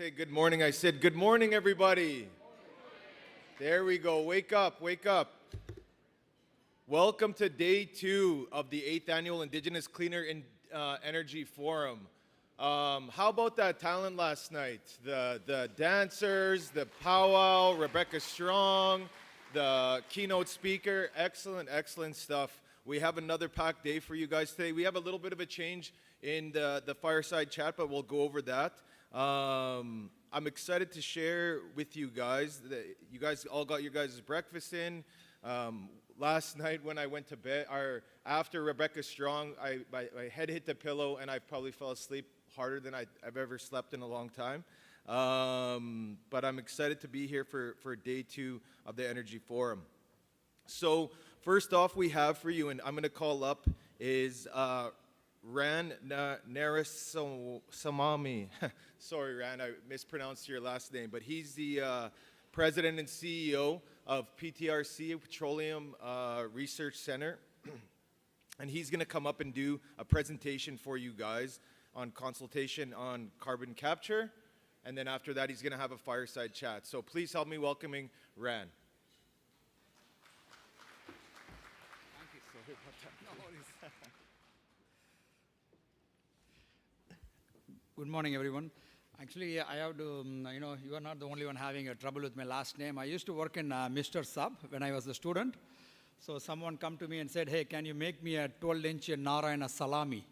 say good morning. I said good morning, everybody. There we go. Wake up, wake up. Welcome to day 2 of the 8th Annual Indigenous Cleaner Energy Forum. How about that talent last night? The dancers, the powwow, Rebecca Strong, the keynote speaker. Excellent, excellent stuff. We have another packed day for you guys today. We have a little bit of a change in the fireside chat, but we'll go over that. I'm excited to share with you guys that you guys all got your guys' breakfast in. Last night when I went to bed, after Rebecca Strong, my head hit the pillow and I probably fell asleep harder than I've ever slept in a long time. But I'm excited to be here for day 2 of the Energy Forum. So first off, we have for you, and I'm going to call up, is Ran Narasimami. Sorry, Ran, I mispronounced your last name, but he's the president and CEO of PTRC, Petroleum Research Center. And he's going to come up and do a presentation for you guys on consultation on carbon capture. And then after that, he's going to have a fireside chat. So please help me welcoming Ran. Thank you. Sorry about that. No worries. Good morning, everyone. Actually, I have to, you are not the only one having a trouble with my last name. I used to work in Mr. Sub when I was a student. So someone come to me and said, hey, can you make me a 12-inch Narayana salami?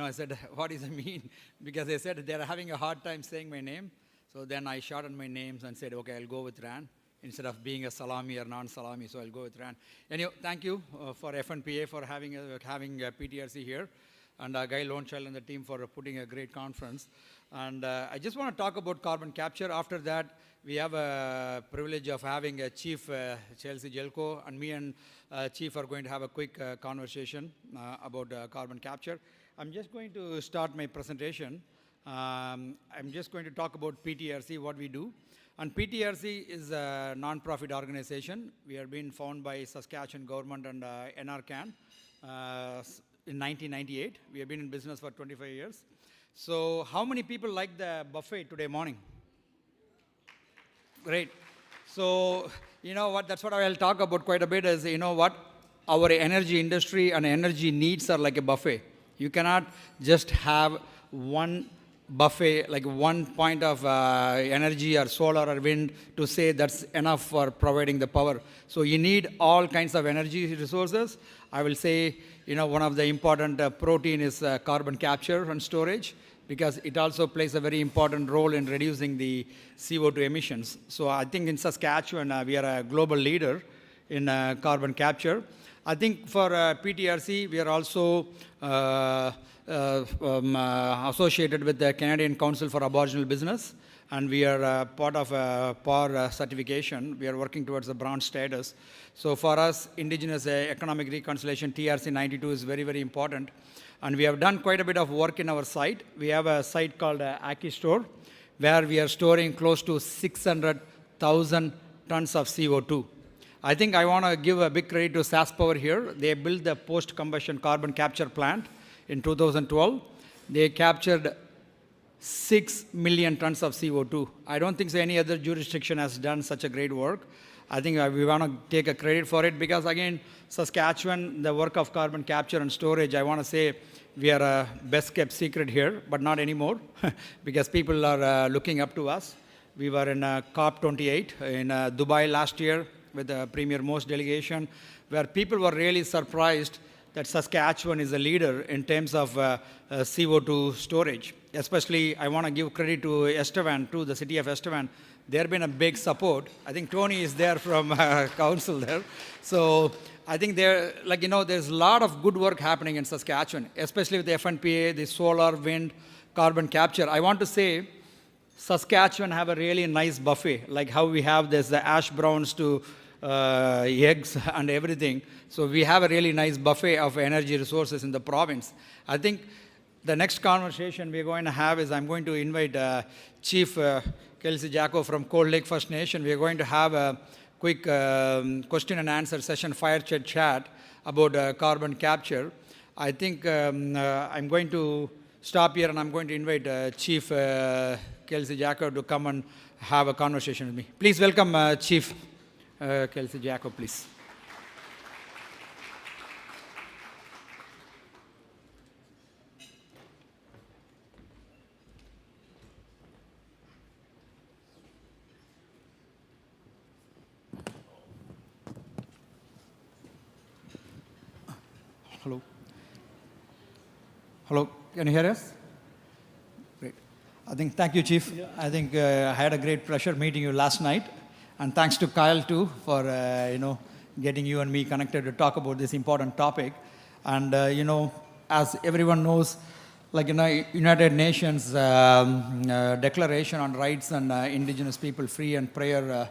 I said, what does it mean? Because they said they're having a hard time saying my name. So then I shortened my names and said, okay, I'll go with Ran instead of being a salami or non-salami, so I'll go with Ran. Anyway, thank you for FNPA for having PTRC here, and Guy Lonechild and the team for putting a great conference. And I just want to talk about carbon capture. After that, we have a privilege of having a Chief Chelsea Jelko, and me and Chief are going to have a quick conversation about carbon capture. I'm just going to start my presentation. I'm just going to talk about PTRC, what we do. And PTRC is a non-profit organization. We are being founded by Saskatchewan government and NRCan in 1998. We have been in business for 25 years. So how many people like the buffet today morning? Great. So, you know what, that's what I'll talk about quite a bit is, our energy industry and energy needs are like a buffet. You cannot just have one buffet, like one point of energy or solar or wind to say that's enough for providing the power. So you need all kinds of energy resources. I will say, one of the important protein is carbon capture and storage, because it also plays a very important role in reducing the CO2 emissions. So I think in Saskatchewan, we are a global leader in carbon capture. I think for PTRC, we are also associated with the Canadian Council for Aboriginal Business, and we are part of PAR certification. We are working towards the bronze status. So for us, Indigenous Economic Reconciliation, TRC 92 is very, very important. And we have done quite a bit of work in our site. We have a site called Aki Store, where we are storing close to 600,000 tons of CO2. I think I want to give a big credit to SaskPower here. They built the post-combustion carbon capture plant in 2012. They captured 6 million tons of CO2. I don't think any other jurisdiction has done such a great work. I think we want to take a credit for it because, again, Saskatchewan, the work of carbon capture and storage, I want to say we are a best-kept secret here, but not anymore because people are looking up to us. We were in COP28 in Dubai last year with the Premier Most delegation, where people were really surprised that Saskatchewan is a leader in terms of CO2 storage. Especially, I want to give credit to Estevan, to the city of Estevan. They've been a big support. I think Tony is there from council there. So I think there's a lot of good work happening in Saskatchewan, especially with the FNPA, the solar, wind, carbon capture. I want to say Saskatchewan have a really nice buffet, like how we have this the ash browns to eggs and everything. So we have a really nice buffet of energy resources in the province. I think the next conversation we're going to have is I'm going to invite Chief Kelsey Jacko from Cold Lake First Nation. We're going to have a quick question and answer session, fire chat about carbon capture. I think I'm going to stop here and I'm going to invite Chief Kelsey Jacob to come and have a conversation with me. Please welcome Chief Kelsey Jacob, please. Hello. Hello, can you hear us? Great. Thank you, Chief. Yeah. I think I had a great pleasure meeting you last night. And thanks to Kyle, too, for, getting you and me connected to talk about this important topic. And, as everyone knows, United Nations Declaration on Rights and Indigenous People Free and Prior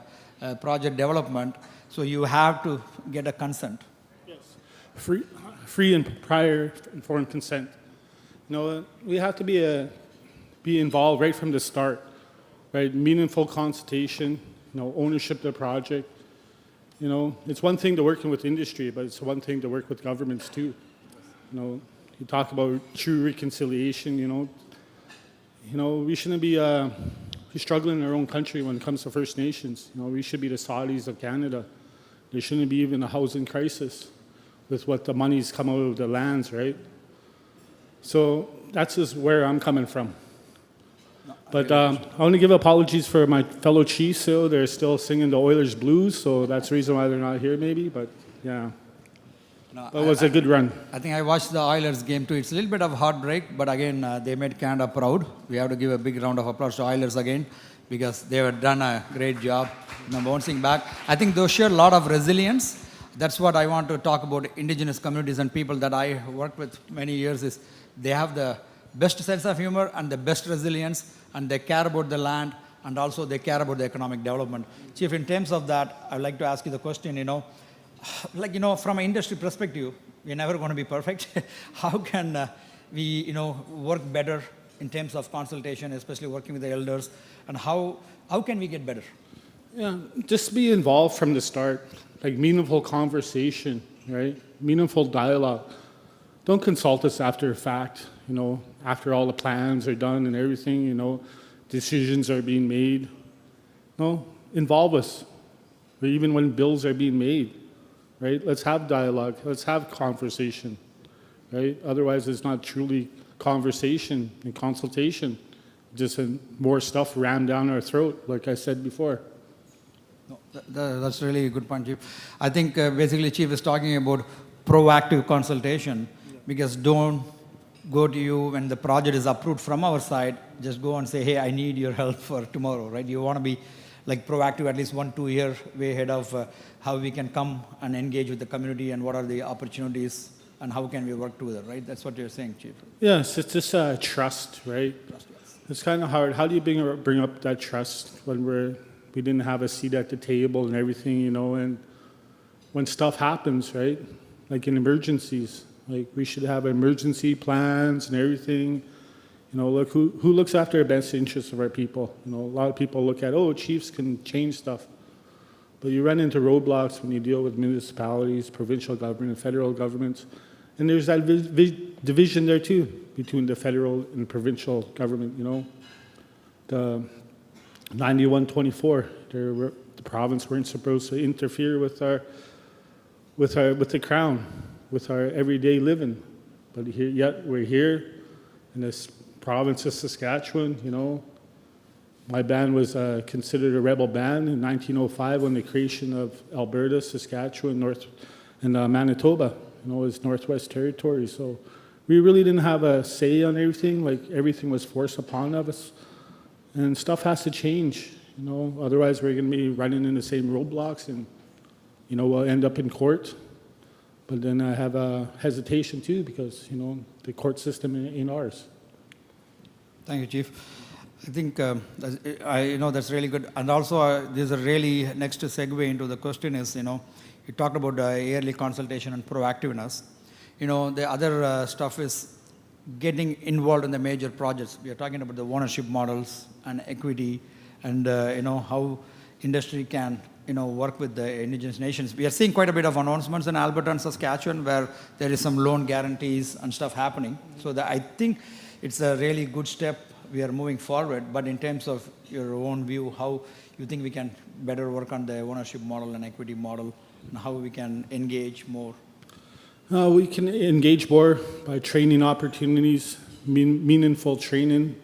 Project Development. So you have to get a consent. Yes. Free and prior informed consent. We have to be involved right from the start, right? Meaningful consultation, ownership of the project. It's one thing to working with industry, but it's one thing to work with governments too. You talk about true reconciliation. We shouldn't be struggling in our own country when it comes to First Nations. We should be the Saudis of Canada. There shouldn't be even a housing crisis with what the money's come out of the lands, right? So that's just where I'm coming from. But I want to give apologies for my fellow Chiefs. So they're still singing the Oilers blues, so that's the reason why they're not here, maybe. But yeah, it was a good run. I think I watched the Oilers game too. It's a little bit of heartbreak, but again, they made Canada proud. We have to give a big round of applause to Oilers again because they have done a great job, bouncing back. I think they share a lot of resilience. That's what I want to talk about. Indigenous communities and people that I worked with many years is they have the best sense of humor and the best resilience, and they care about the land, and also they care about the economic development. Chief, in terms of that, I'd like to ask you the question, from an industry perspective, we're never going to be perfect. How can we, work better in terms of consultation, especially working with the elders, and how can we get better? Yeah, just be involved from the start, meaningful conversation, right? Meaningful dialogue. Don't consult us after the fact, after all the plans are done and everything, decisions are being made. No, involve us, even when bills are being made, right? Let's have dialogue, let's have conversation, right? Otherwise, it's not truly conversation and consultation, just more stuff rammed down our throat, like I said before. No, that's really a good point, Chief. I think basically Chief is talking about proactive consultation, because don't go to you when the project is approved from our side, just go and say, hey, I need your help for tomorrow, right? You want to be proactive at least 1-2 years way ahead of how we can come and engage with the community and what are the opportunities and how can we work together, right? That's what you're saying, Chief. Yes, it's just trust, right? Trust, yes. It's kind of hard. How do you bring up that trust when we didn't have a seat at the table and everything, and when stuff happens, right? Like in emergencies, we should have emergency plans and everything. Look, who looks after the best interests of our people? A lot of people look at, chiefs can change stuff. But you run into roadblocks when you deal with municipalities, provincial government, and federal governments. And there's that division there too, between the federal and provincial government, The 91-24, the province weren't supposed to interfere with the crown, with our everyday living. But yet we're here in this province of Saskatchewan, My band was considered a rebel band in 1905 when the creation of Alberta, Saskatchewan, and Manitoba, as Northwest Territory. So we really didn't have a say on everything, everything was forced upon us. And stuff has to change, otherwise we're going to be running in the same roadblocks and, we'll end up in court. But then I have a hesitation too because, the court system ain't ours. Thank you, Chief. I think that's really good. And also, there's a really next segue into the question is, you talked about yearly consultation and proactiveness. The other stuff is getting involved in the major projects. We are talking about the ownership models and equity and, how industry can, work with the Indigenous nations. We are seeing quite a bit of announcements in Alberta and Saskatchewan where there is some loan guarantees and stuff happening. So I think it's a really good step we are moving forward, but in terms of your own view, how you think we can better work on the ownership model and equity model, and how we can engage more? We can engage more by training opportunities, meaningful training.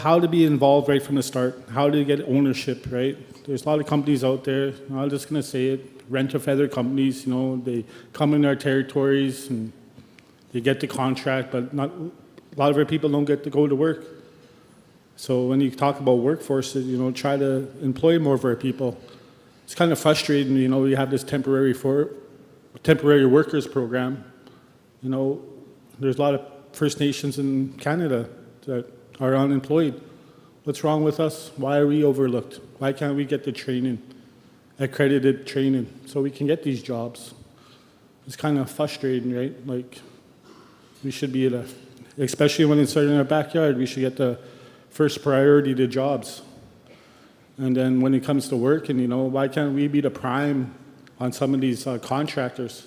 How to be involved right from the start, how to get ownership, right? There's a lot of companies out there, I'm just going to say it, rent-a-feather companies, they come in our territories and they get the contract, but a lot of our people don't get to go to work. So when you talk about workforces, try to employ more of our people. It's kind of frustrating, we have this temporary workers program. There's a lot of First Nations in Canada that are unemployed. What's wrong with us? Why are we overlooked? Why can't we get the training, accredited training, so we can get these jobs? It's kind of frustrating, right? Like, we should be especially when it's in our backyard, we should get the first priority to jobs. And then when it comes to work, and why can't we be the prime on some of these contractors?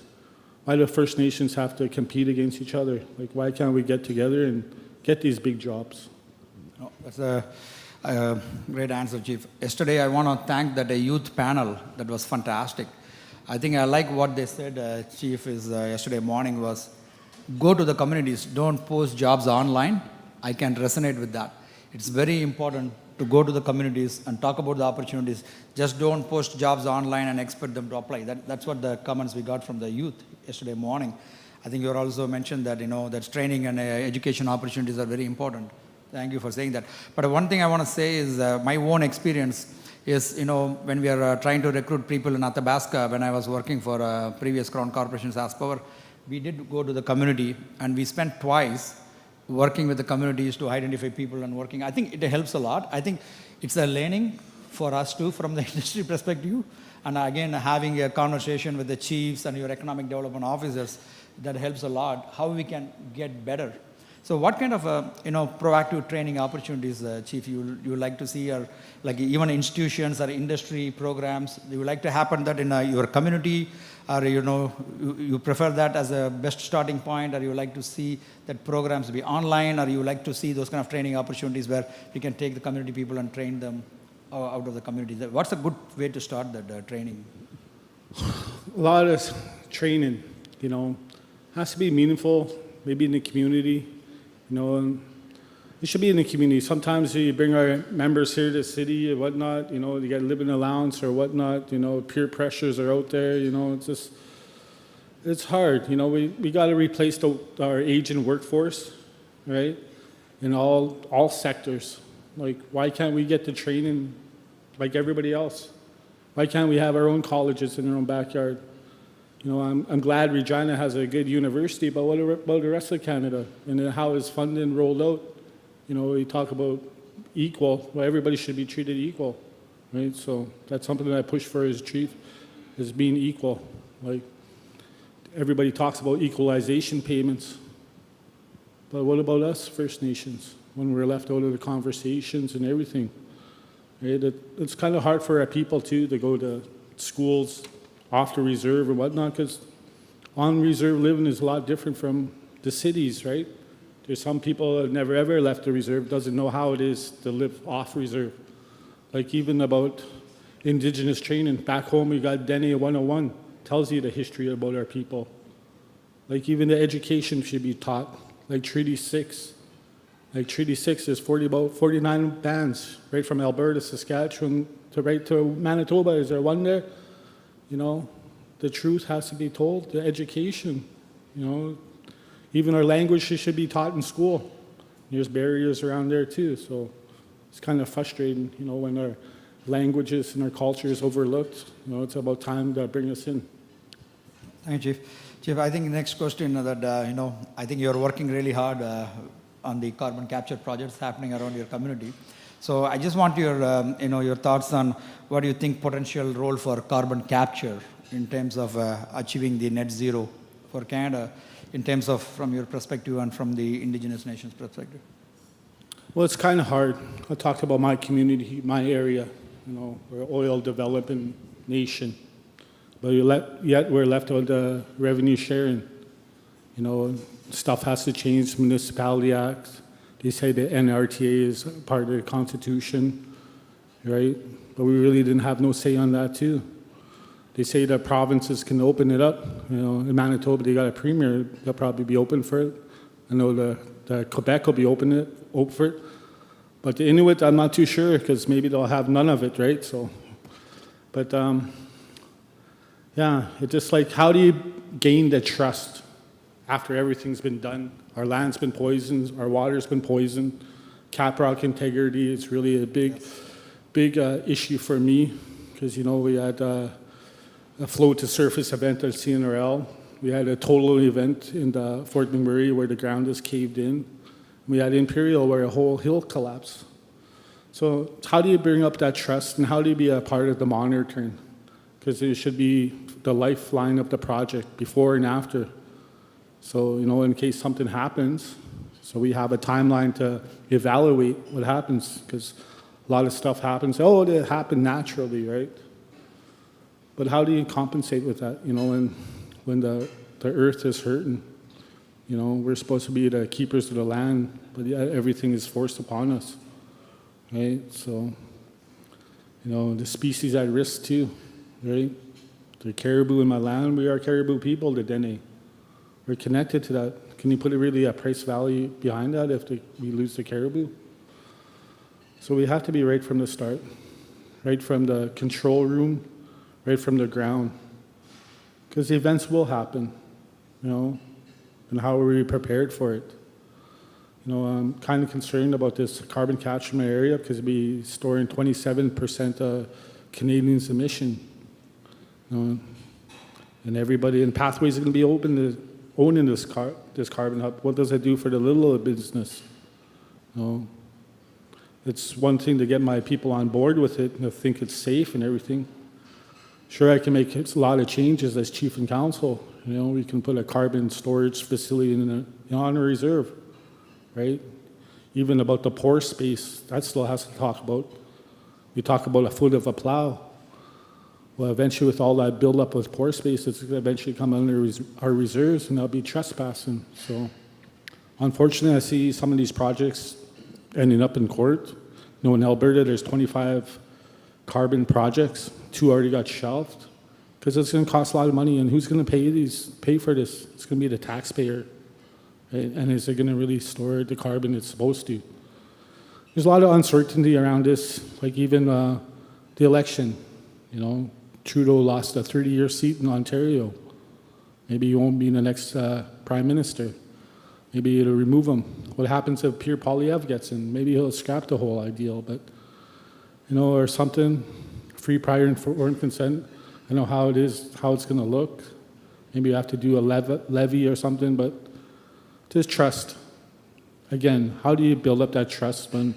Why do First Nations have to compete against each other? Like, why can't we get together and get these big jobs? Oh, that's a great answer, Chief. Yesterday, I want to thank that youth panel. That was fantastic. I think I like what they said, Chief, is yesterday morning was, go to the communities, don't post jobs online. I can resonate with that. It's very important to go to the communities and talk about the opportunities. Just don't post jobs online and expect them to apply. That's what the comments we got from the youth yesterday morning. I think you also mentioned that, that training and education opportunities are very important. Thank you for saying that. But one thing I want to say is my own experience is, when we are trying to recruit people in Athabasca, when I was working for previous Crown Corporations as Power, we did go to the community and we spent twice working with the communities to identify people and working. I think it helps a lot. I think it's a learning for us too from the industry perspective. And again, having a conversation with the chiefs and your economic development officers, that helps a lot, how we can get better. So what kind of proactive training opportunities, Chief, you like to see, or like even institutions or industry programs, you would like to happen that in your community, or you prefer that as a best starting point, or you like to see that programs be online, or you like to see those kind of training opportunities where we can take the community people and train them out of the community? What's a good way to start that training? A lot of training, has to be meaningful, maybe in the community. And it should be in the community. Sometimes you bring our members here to the city and whatnot, you get living allowance or whatnot, peer pressures are out there, it's hard. We got to replace our aging workforce, right? In all sectors. Like, why can't we get the training like everybody else? Why can't we have our own colleges in our own backyard? I'm glad Regina has a good university, but what about the rest of Canada? And how is funding rolled out? We talk about equal. Well, everybody should be treated equal, right? So that's something that I push for as chief, is being equal. Like, everybody talks about equalization payments, but what about us, First Nations, when we're left out of the conversations and everything? Right? It's kind of hard for our people, too, to go to schools off the reserve and whatnot, because on reserve living is a lot different from the cities, right? There's some people that have never ever left the reserve, doesn't know how it is to live off reserve. Like, even about Indigenous training, back home we got Dene 101, tells you the history about our people. Like, even the education should be taught, like Treaty 6. Like Treaty 6, there's about 49 bands, right from Alberta, Saskatchewan, to Manitoba. Is there one there? The truth has to be told, the education, even our language should be taught in school. There's barriers around there too, so it's kind of frustrating, when our languages and our culture is overlooked. It's about time to bring us in. Thank you, Chief. Chief, I think the next question that, I think you're working really hard on the carbon capture projects happening around your community. So I just want your, your thoughts on what do you think potential role for carbon capture in terms of achieving the net zero for Canada, in terms of from your perspective and from the Indigenous nations perspective? Well, it's kind of hard. I talked about my community, my area. We're an oil developing nation, but yet we're left with the revenue sharing. You know, stuff has to change, Municipality Act. They say the NRTA is part of the Constitution, right? But we really didn't have no say on that too. They say the provinces can open it up. You know, in Manitoba, they got a premier, they'll probably be open for it. I know the Quebec will be open for it. But the Inuit, I'm not too sure, because maybe they'll have none of it, right? So, but yeah, it's just like, how do you gain the trust after everything's been done? Our land's been poisoned, our water's been poisoned, caprock integrity is really a big issue for me, because, you know, we had a float to surface event at CNRL. We had a total event in the Fort McMurray where the ground is caved in. We had Imperial where a whole hill collapsed. So how do you bring up that trust, and how do you be a part of the monitoring? Because it should be the lifeline of the project before and after. So, you know, in case something happens, so we have a timeline to evaluate what happens, because a lot of stuff happens. Oh, it happened naturally, right? But how do you compensate with that, you know, when the earth is hurting? You know, we're supposed to be the keepers of the land, but yet everything is forced upon us, right? So, you know, the species at risk too, right? The caribou in my land, we are caribou people, the Dene. We're connected to that. Can you put really a price value behind that if we lose the caribou? So we have to be right from the start, right from the control room, right from the ground. Because the events will happen, you know, and how are we prepared for it? You know, I'm kind of concerned about this carbon capture in my area, because we'll be storing 27% of Canadians' emission. You know, and everybody in Pathways is going to be open to owning this carbon hub. What does it do for the little business? You know, it's one thing to get my people on board with it and to think it's safe and everything. Sure, I can make a lot of changes as chief and council. You know, we can put a carbon storage facility on a reserve, right? Even about the pore space, that still has to talk about. We talk about a foot of a plow. Well, eventually with all that buildup with pore space, it's going to eventually come under our reserves, and that'll be trespassing. So unfortunately, I see some of these projects ending up in court. You know, in Alberta, there's 25 carbon projects. 2 already got shelved, because it's going to cost a lot of money, and who's going to pay for this? It's going to be the taxpayer, right? And is it going to really store the carbon it's supposed to? There's a lot of uncertainty around this, like even the election. You know, Trudeau lost a 30-year seat in Ontario. Maybe he won't be the next prime minister. Maybe it'll remove him. What happens if Pierre Poilievre gets in? Maybe he'll scrap the whole ideal, but, you know, or something, free, prior, and informed consent. I know how it is, how it's going to look. Maybe you have to do a levy or something, but just trust. Again, how do you build up that trust when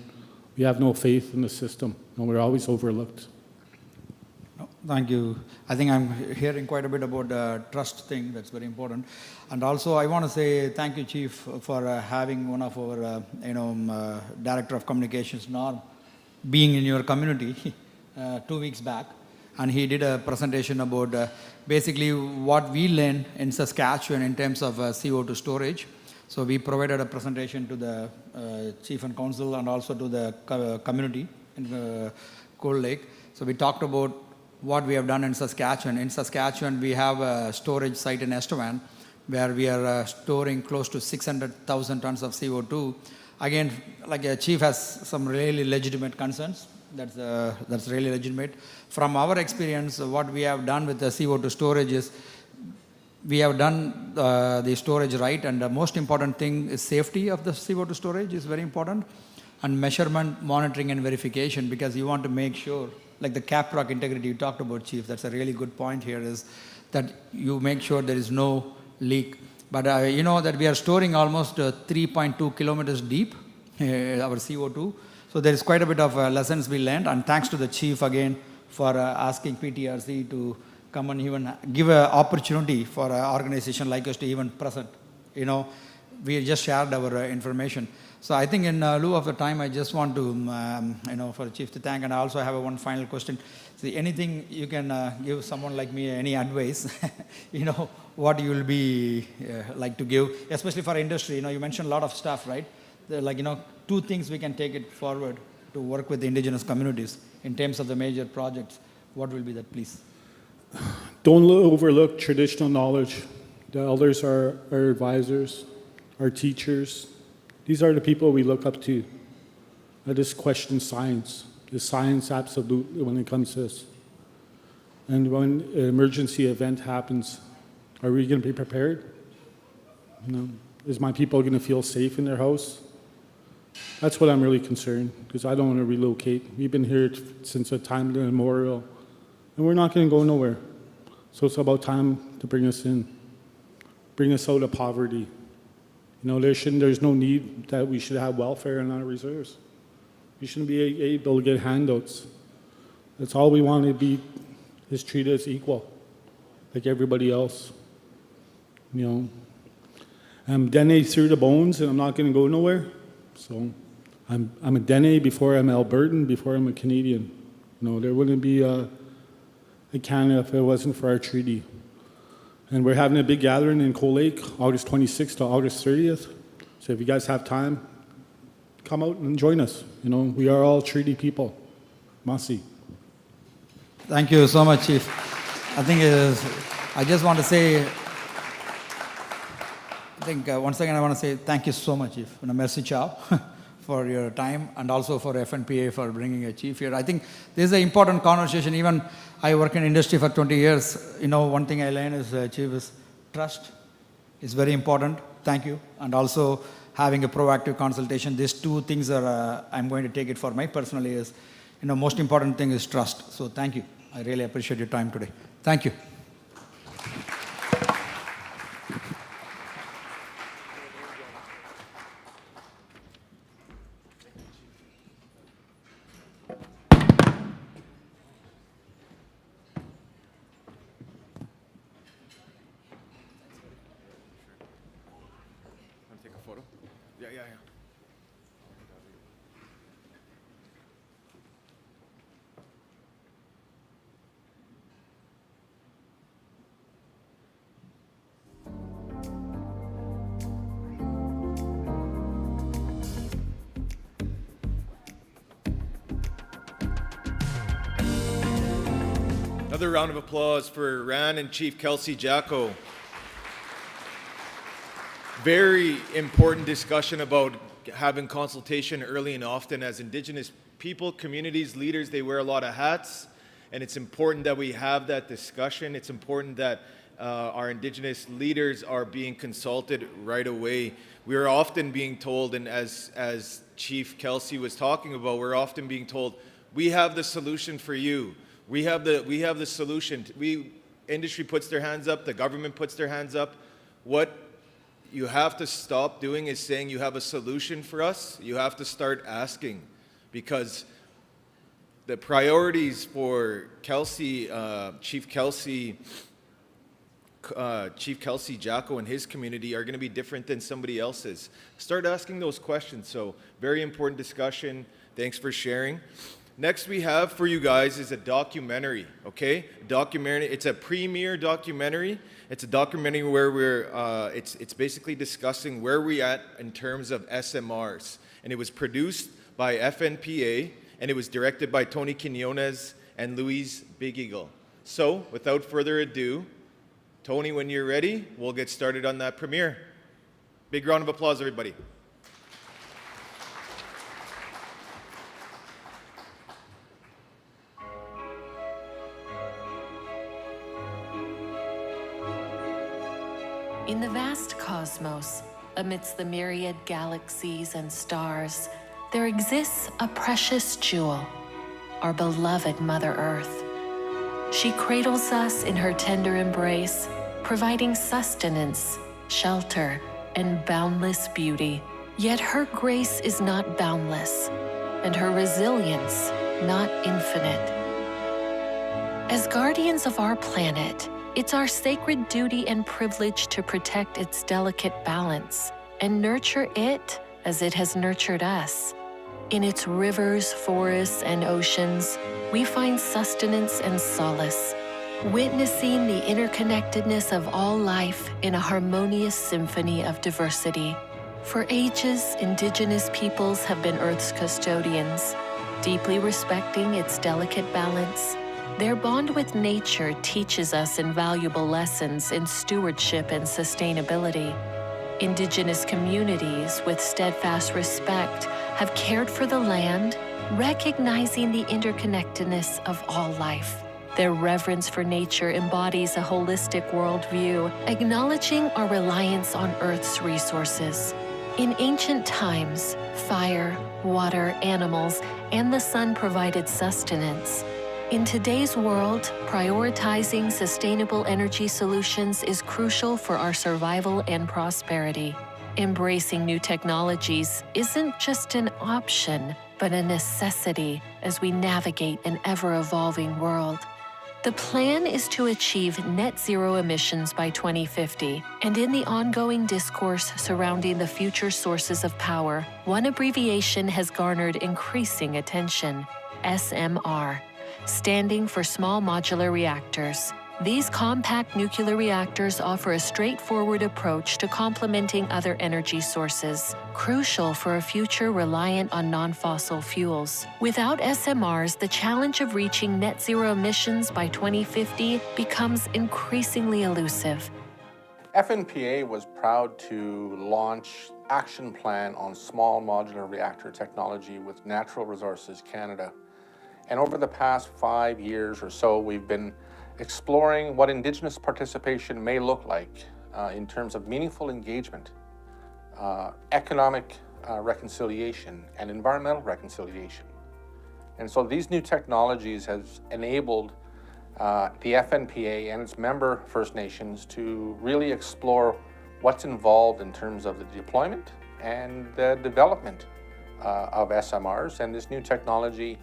we have no faith in the system and we're always overlooked? No, thank you. I think I'm hearing quite a bit about the trust thing. That's very important. And also, I want to say thank you, Chief, for having one of our, Director of Communications, Norm, being in your community 2 weeks back. And he did a presentation about basically what we learned in Saskatchewan in terms of CO2 storage. So we provided a presentation to the Chief and Council and also to the community in Cold Lake. So we talked about what we have done in Saskatchewan. In Saskatchewan, we have a storage site in Estevan where we are storing close to 600,000 tons of CO2. Again, like a chief has some really legitimate concerns. That's really legitimate. From our experience, what we have done with the CO2 storage is we have done the storage right, and the most important thing is safety of the CO2 storage is very important, and measurement, monitoring, and verification, because you want to make sure, like the caprock integrity you talked about, Chief, that's a really good point here, is that you make sure there is no leak. But you know that we are storing almost 3.2 kilometers deep, our CO2. So there is quite a bit of lessons we learned, and thanks to the Chief again for asking PTRC to come and even give an opportunity for an organization like us to even present. You know, we just shared our information. So I think in lieu of the time, I just want to, for the chief to thank, and I also have one final question. See, anything you can give someone like me, any advice, what you will be like to give, especially for industry. You mentioned a lot of stuff, right? Like, 2 things we can take it forward to work with the indigenous communities in terms of the major projects. What will be that, please? Don't overlook traditional knowledge. The elders are our advisors, our teachers. These are the people we look up to. I just question science. Is science absolute when it comes to this? And when an emergency event happens, are we going to be prepared? Is my people going to feel safe in their house? That's what I'm really concerned, because I don't want to relocate. We've been here since a time immemorial, and we're not going to go nowhere. So it's about time to bring us in, bring us out of poverty. There's no need that we should have welfare in our reserves. We shouldn't be able to get handouts. That's all we want to be, is treated as equal, like everybody else. I'm Dene through the bones, and I'm not going to go nowhere. So I'm a Dene before I'm Albertan, before I'm a Canadian. There wouldn't be a Canada if it wasn't for our treaty. And we're having a big gathering in Cold Lake, August 26th to August 30th. So if you guys have time, come out and join us. We are all treaty people. Masi. Thank you so much, Chief. I think I just want to say, once again, I want to say thank you so much, Chief. Merci ciao for your time, and also for FNPA for bringing a chief here. I think this is an important conversation. Even I work in industry for 20 years. One thing I learned is, Chief, is trust is very important. Thank you. And also having a proactive consultation. These 2 things are, I'm going to take it for my personally is, most important thing is trust. So thank you. I really appreciate your time today. Thank you. Take a photo? Yeah. Another round of applause for Ran and Chief Kelsey Jacko. Very important discussion about having consultation early and often. As Indigenous people, communities, leaders, they wear a lot of hats, and it's important that we have that discussion. It's important that our Indigenous leaders are being consulted right away. We are often being told, and as Chief Kelsey was talking about, we're often being told, we have the solution for you. We have the solution. Industry puts their hands up, the government puts their hands up. What you have to stop doing is saying you have a solution for us. You have to start asking, because the priorities for Kelsey, Chief Kelsey Jacko and his community are going to be different than somebody else's. Start asking those questions. So very important discussion. Thanks for sharing. Next we have for you guys is a documentary, okay? Documentary. It's a premiere documentary. It's a documentary where it's basically discussing where we're at in terms of SMRs. And it was produced by FNPA, and it was directed by Tony Quinones and Louise Big Eagle. So, without further ado, Tony, when you're ready, we'll get started on that premiere. Big round of applause, everybody. In the vast cosmos, amidst the myriad galaxies and stars, there exists a precious jewel, our beloved Mother Earth. She cradles us in her tender embrace, providing sustenance, shelter, and boundless beauty. Yet her grace is not boundless, and her resilience not infinite. As guardians of our planet, it's our sacred duty and privilege to protect its delicate balance and nurture it as it has nurtured us. In its rivers, forests, and oceans, we find sustenance and solace, witnessing the interconnectedness of all life in a harmonious symphony of diversity. For ages, Indigenous peoples have been Earth's custodians, deeply respecting its delicate balance. Their bond with nature teaches us invaluable lessons in stewardship and sustainability. Indigenous communities, with steadfast respect, have cared for the land, recognizing the interconnectedness of all life. Their reverence for nature embodies a holistic worldview, acknowledging our reliance on Earth's resources. In ancient times, fire, water, animals, and the sun provided sustenance. In today's world, prioritizing sustainable energy solutions is crucial for our survival and prosperity. Embracing new technologies isn't just an option, but a necessity as we navigate an ever-evolving world. The plan is to achieve net zero emissions by 2050, and in the ongoing discourse surrounding the future sources of power, one abbreviation has garnered increasing attention: SMR, standing for Small Modular Reactors. These compact nuclear reactors offer a straightforward approach to complementing other energy sources, crucial for a future reliant on non-fossil fuels. Without SMRs, the challenge of reaching net zero emissions by 2050 becomes increasingly elusive. FNPA was proud to launch Action Plan on Small Modular Reactor Technology with Natural Resources Canada. And over the past 5 years or so, we've been exploring what Indigenous participation may look like in terms of meaningful engagement, economic reconciliation, and environmental reconciliation. And so these new technologies has enabled the FNPA and its member First Nations to really explore what's involved in terms of the deployment and the development of SMRs and this new technology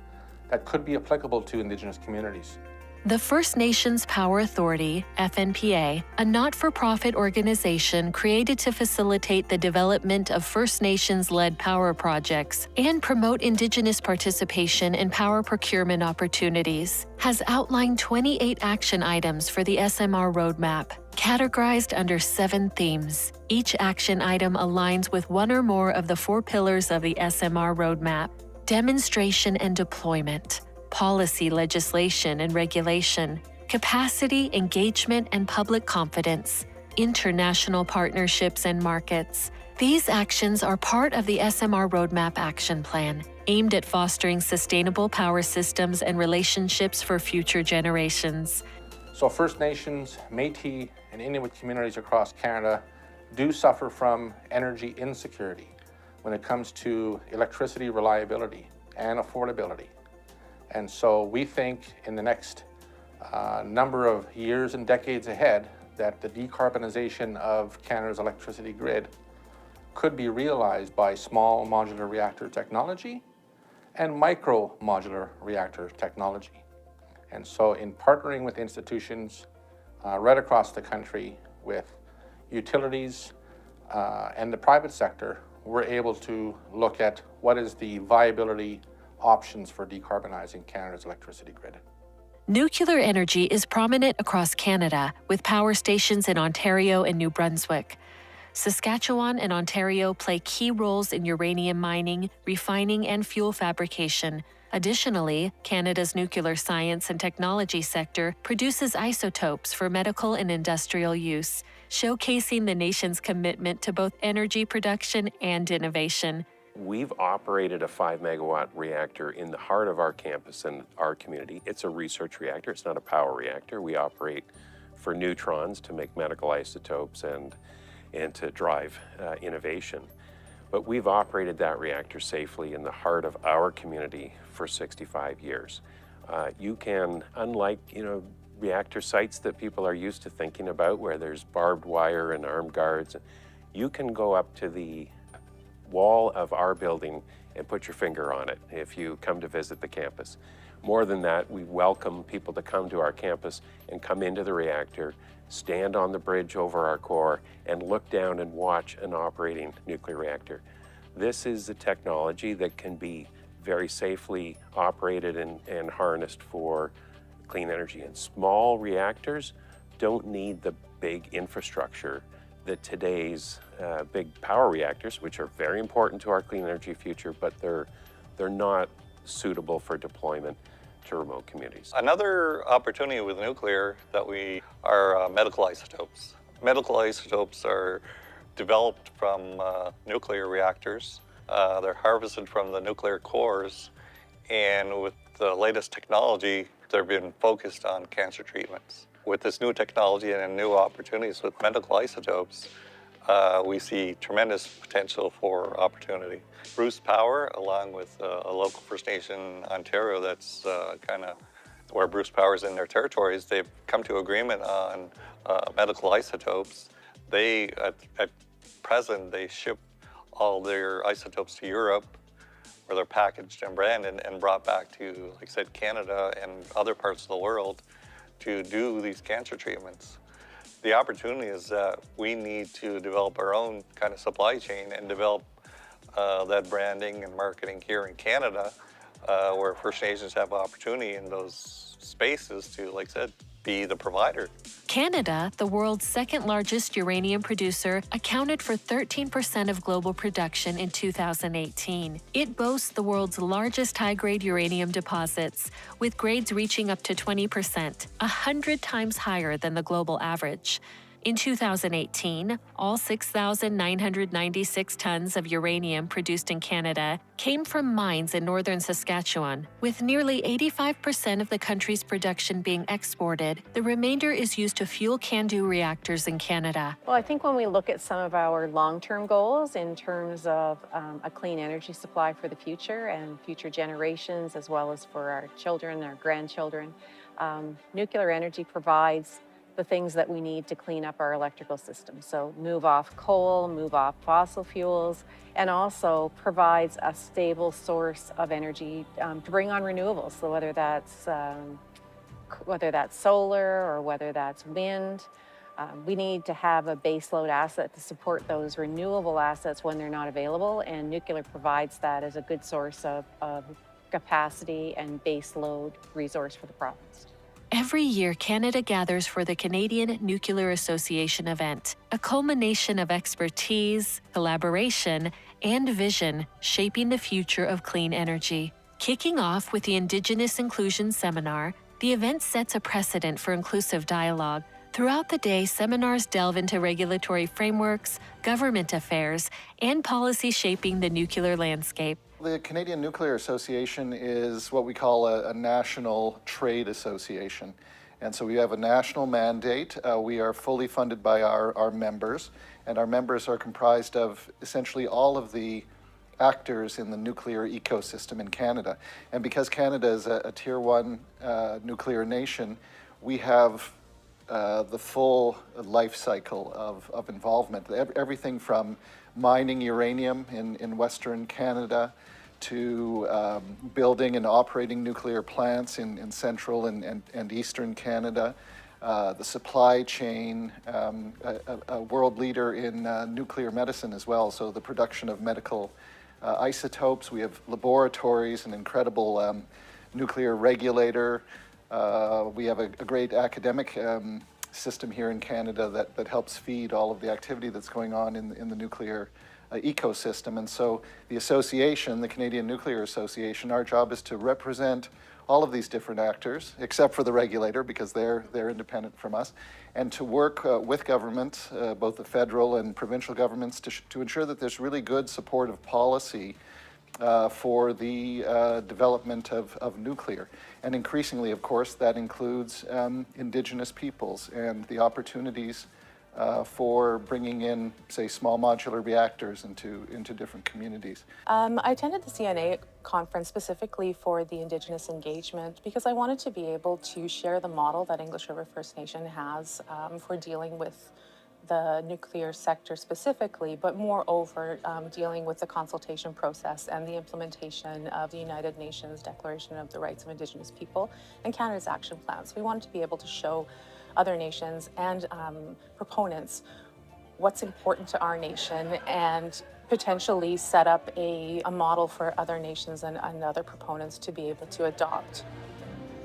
that could be applicable to Indigenous communities. The First Nations Power Authority, FNPA, a not-for-profit organization created to facilitate the development of First Nations-led power projects and promote Indigenous participation in power procurement opportunities, has outlined 28 action items for the SMR roadmap, categorized under 7 themes. Each action item aligns with one or more of the 4 pillars of the SMR roadmap: demonstration and deployment, policy, legislation, and regulation, capacity, engagement, and public confidence, international partnerships and markets. These actions are part of the SMR Roadmap Action Plan, aimed at fostering sustainable power systems and relationships for future generations. So First Nations, Métis, and Inuit communities across Canada do suffer from energy insecurity when it comes to electricity reliability and affordability. And so we think in the next number of years and decades ahead that the decarbonization of Canada's electricity grid could be realized by small modular reactor technology and micro modular reactor technology. And so in partnering with institutions right across the country, with utilities and the private sector, we're able to look at what is the viability options for decarbonizing Canada's electricity grid. Nuclear energy is prominent across Canada, with power stations in Ontario and New Brunswick. Saskatchewan and Ontario play key roles in uranium mining, refining, and fuel fabrication. Additionally, Canada's nuclear science and technology sector produces isotopes for medical and industrial use, showcasing the nation's commitment to both energy production and innovation. We've operated a 5-megawatt reactor in the heart of our campus and our community. It's a research reactor, it's not a power reactor. We operate for neutrons to make medical isotopes and to drive innovation. But we've operated that reactor safely in the heart of our community for 65 years. You can, unlike reactor sites that people are used to thinking about where there's barbed wire and armed guards, you can go up to the wall of our building and put your finger on it if you come to visit the campus. More than that, we welcome people to come to our campus and come into the reactor, stand on the bridge over our core, and look down and watch an operating nuclear reactor. This is a technology that can be very safely operated and harnessed for clean energy. And small reactors don't need the big infrastructure that today's big power reactors, which are very important to our clean energy future, but they're not suitable for deployment to remote communities. Another opportunity with nuclear that are medical isotopes. Medical isotopes are developed from nuclear reactors. They're harvested from the nuclear cores, and with the latest technology, they've been focused on cancer treatments. With this new technology and new opportunities with medical isotopes, we see tremendous potential for opportunity. Bruce Power, along with a local First Nation, Ontario, that's kind of where Bruce Power is in their territories, they've come to agreement on medical isotopes. At present, they ship all their isotopes to Europe, where they're packaged and branded and brought back to, like I said, Canada and other parts of the world to do these cancer treatments. The opportunity is that we need to develop our own kind of supply chain and develop that branding and marketing here in Canada, where First Nations have opportunity in those spaces to, like I said, be the provider. Canada, the world's second largest uranium producer, accounted for 13% of global production in 2018. It boasts the world's largest high-grade uranium deposits, with grades reaching up to 20%, 100 times higher than the global average. In 2018, all 6,996 tons of uranium produced in Canada came from mines in northern Saskatchewan. With nearly 85% of the country's production being exported, the remainder is used to fuel CANDU reactors in Canada. Well, I think when we look at some of our long-term goals in terms of a clean energy supply for the future and future generations, as well as for our children, our grandchildren, nuclear energy provides the things that we need to clean up our electrical system. So move off coal, move off fossil fuels, and also provides a stable source of energy to bring on renewables. So whether that's solar or whether that's wind, we need to have a baseload asset to support those renewable assets when they're not available, and nuclear provides that as a good source of capacity and baseload resource for the province. Every year, Canada gathers for the Canadian Nuclear Association event, a culmination of expertise, collaboration, and vision shaping the future of clean energy. Kicking off with the Indigenous Inclusion Seminar, the event sets a precedent for inclusive dialogue. Throughout the day, seminars delve into regulatory frameworks, government affairs, and policy shaping the nuclear landscape. The Canadian Nuclear Association is what we call a national trade association. And so we have a national mandate. We are fully funded by our members, and our members are comprised of essentially all of the actors in the nuclear ecosystem in Canada. And because Canada is a tier 1 nuclear nation, we have the full life cycle of involvement. Everything from mining uranium in Western Canada to building and operating nuclear plants in central and eastern Canada, the supply chain, a world leader in nuclear medicine as well, so the production of medical isotopes. We have laboratories, an incredible nuclear regulator. We have a great academic system here in Canada that helps feed all of the activity that's going on in the nuclear ecosystem. And so the association, the Canadian Nuclear Association, our job is to represent all of these different actors, except for the regulator, because they're independent from us, and to work with government, both the federal and provincial governments, to ensure that there's really good supportive policy for the development of nuclear. And increasingly, of course, that includes Indigenous peoples and the opportunities for bringing in, say, small modular reactors into different communities. I attended the CNA conference specifically for the Indigenous engagement because I wanted to be able to share the model that English River First Nation has for dealing with the nuclear sector specifically, but moreover dealing with the consultation process and the implementation of the United Nations Declaration of the Rights of Indigenous People and Canada's action plans. We wanted to be able to show other nations and proponents what's important to our nation and potentially set up a model for other nations and other proponents to be able to adopt.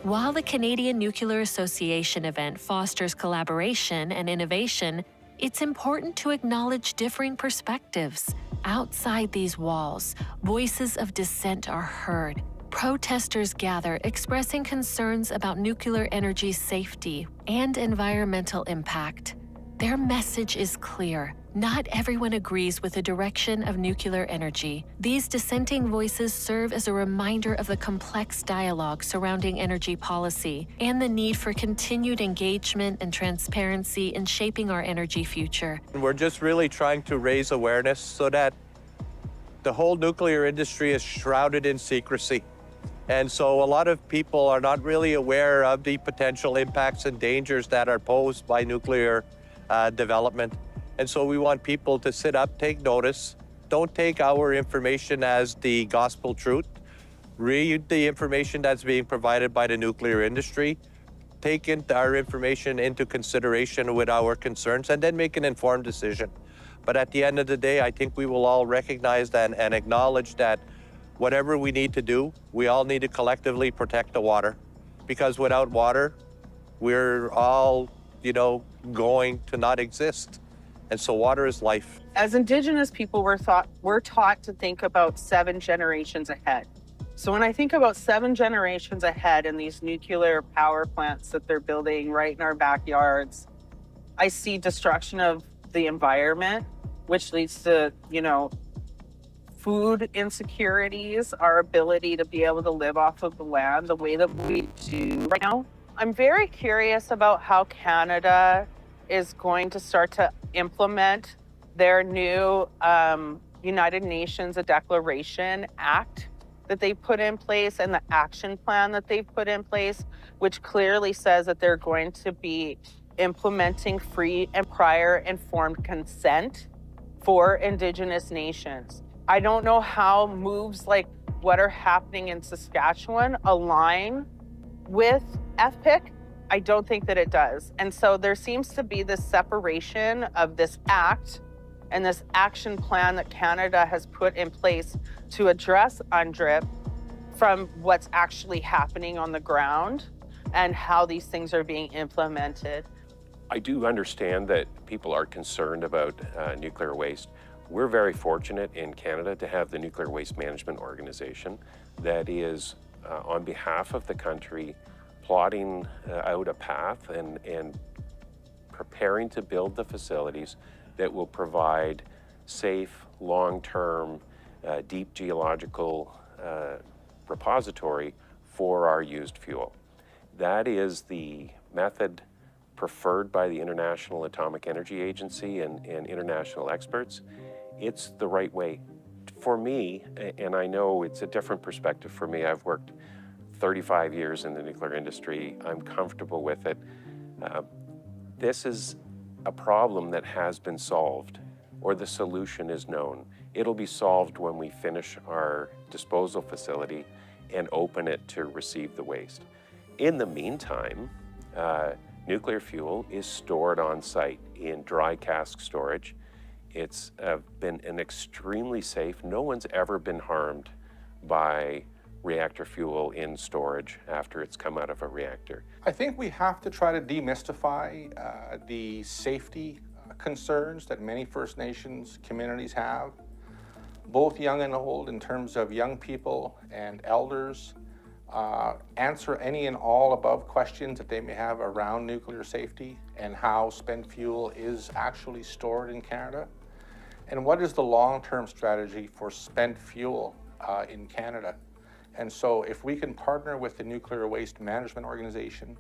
While the Canadian Nuclear Association event fosters collaboration and innovation, it's important to acknowledge differing perspectives. Outside these walls, voices of dissent are heard. Protesters gather expressing concerns about nuclear energy safety and environmental impact. Their message is clear. Not everyone agrees with the direction of nuclear energy. These dissenting voices serve as a reminder of the complex dialogue surrounding energy policy and the need for continued engagement and transparency in shaping our energy future. We're just really trying to raise awareness so that the whole nuclear industry is shrouded in secrecy. And so a lot of people are not really aware of the potential impacts and dangers that are posed by nuclear development. And so we want people to sit up, take notice. Don't take our information as the gospel truth. Read the information that's being provided by the nuclear industry. Take our information into consideration with our concerns and then make an informed decision. But at the end of the day, I think we will all recognize that and acknowledge that whatever we need to do, we all need to collectively protect the water. Because without water, we're all, going to not exist. And so water is life. As Indigenous people, we're taught to think about 7 generations ahead. So when I think about 7 generations ahead in these nuclear power plants that they're building right in our backyards, I see destruction of the environment, which leads to, food insecurities, our ability to be able to live off of the land the way that we do right now. I'm very curious about how Canada is going to start to implement their new United Nations Declaration Act that they put in place and the action plan that they've put in place, which clearly says that they're going to be implementing free and prior informed consent for Indigenous nations. I don't know how moves like what are happening in Saskatchewan align with FPIC. I don't think that it does. And so there seems to be this separation of this act and this action plan that Canada has put in place to address UNDRIP from what's actually happening on the ground and how these things are being implemented. I do understand that people are concerned about nuclear waste. We're very fortunate in Canada to have the Nuclear Waste Management Organization that is, on behalf of the country, plotting out a path and preparing to build the facilities that will provide safe, long-term, deep geological repository for our used fuel. That is the method preferred by the International Atomic Energy Agency and international experts. It's the right way. For me, and I know it's a different perspective for me, I've worked 35 years in the nuclear industry, I'm comfortable with it. This is a problem that has been solved, or the solution is known. It'll be solved when we finish our disposal facility and open it to receive the waste. In the meantime, nuclear fuel is stored on site in dry cask storage. It's been an extremely safe, no one's ever been harmed by reactor fuel in storage after it's come out of a reactor. I think we have to try to demystify the safety concerns that many First Nations communities have, both young and old, in terms of young people and elders. Answer any and all above questions that they may have around nuclear safety and how spent fuel is actually stored in Canada. And what is the long-term strategy for spent fuel in Canada? And so if we can partner with the Nuclear Waste Management Organization,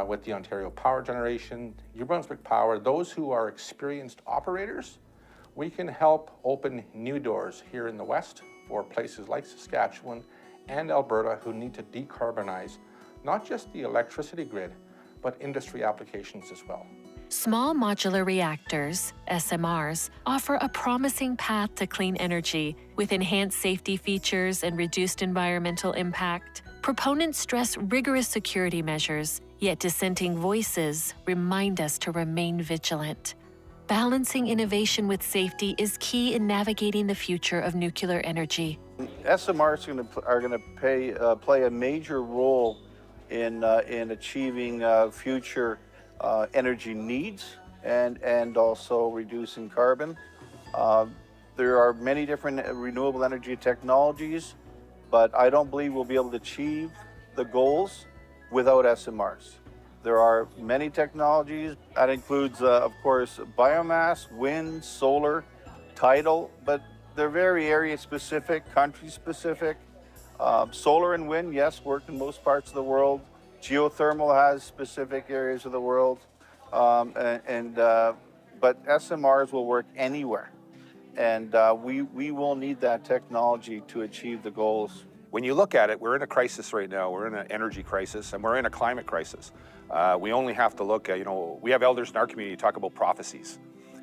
with the Ontario Power Generation, New Brunswick Power, those who are experienced operators, we can help open new doors here in the West for places like Saskatchewan and Alberta who need to decarbonize not just the electricity grid, but industry applications as well. Small modular reactors, SMRs, offer a promising path to clean energy with enhanced safety features and reduced environmental impact. Proponents stress rigorous security measures, yet dissenting voices remind us to remain vigilant. balancing innovation with safety is key in navigating the future of nuclear energy. SMRs are going to play a major role in achieving future energy needs and also reducing carbon. There are many different renewable energy technologies, but I don't believe we'll be able to achieve the goals without SMRs. There are many technologies. That includes, of course, biomass, wind, solar, tidal, but they're very area-specific, country-specific. Solar and wind, yes, work in most parts of the world. Geothermal has specific areas of the world, but SMRs will work anywhere. And we will need that technology to achieve the goals. When you look at it, we're in a crisis right now. We're in an energy crisis, and we're in a climate crisis. We only have to look at, we have elders in our community talk about prophecies.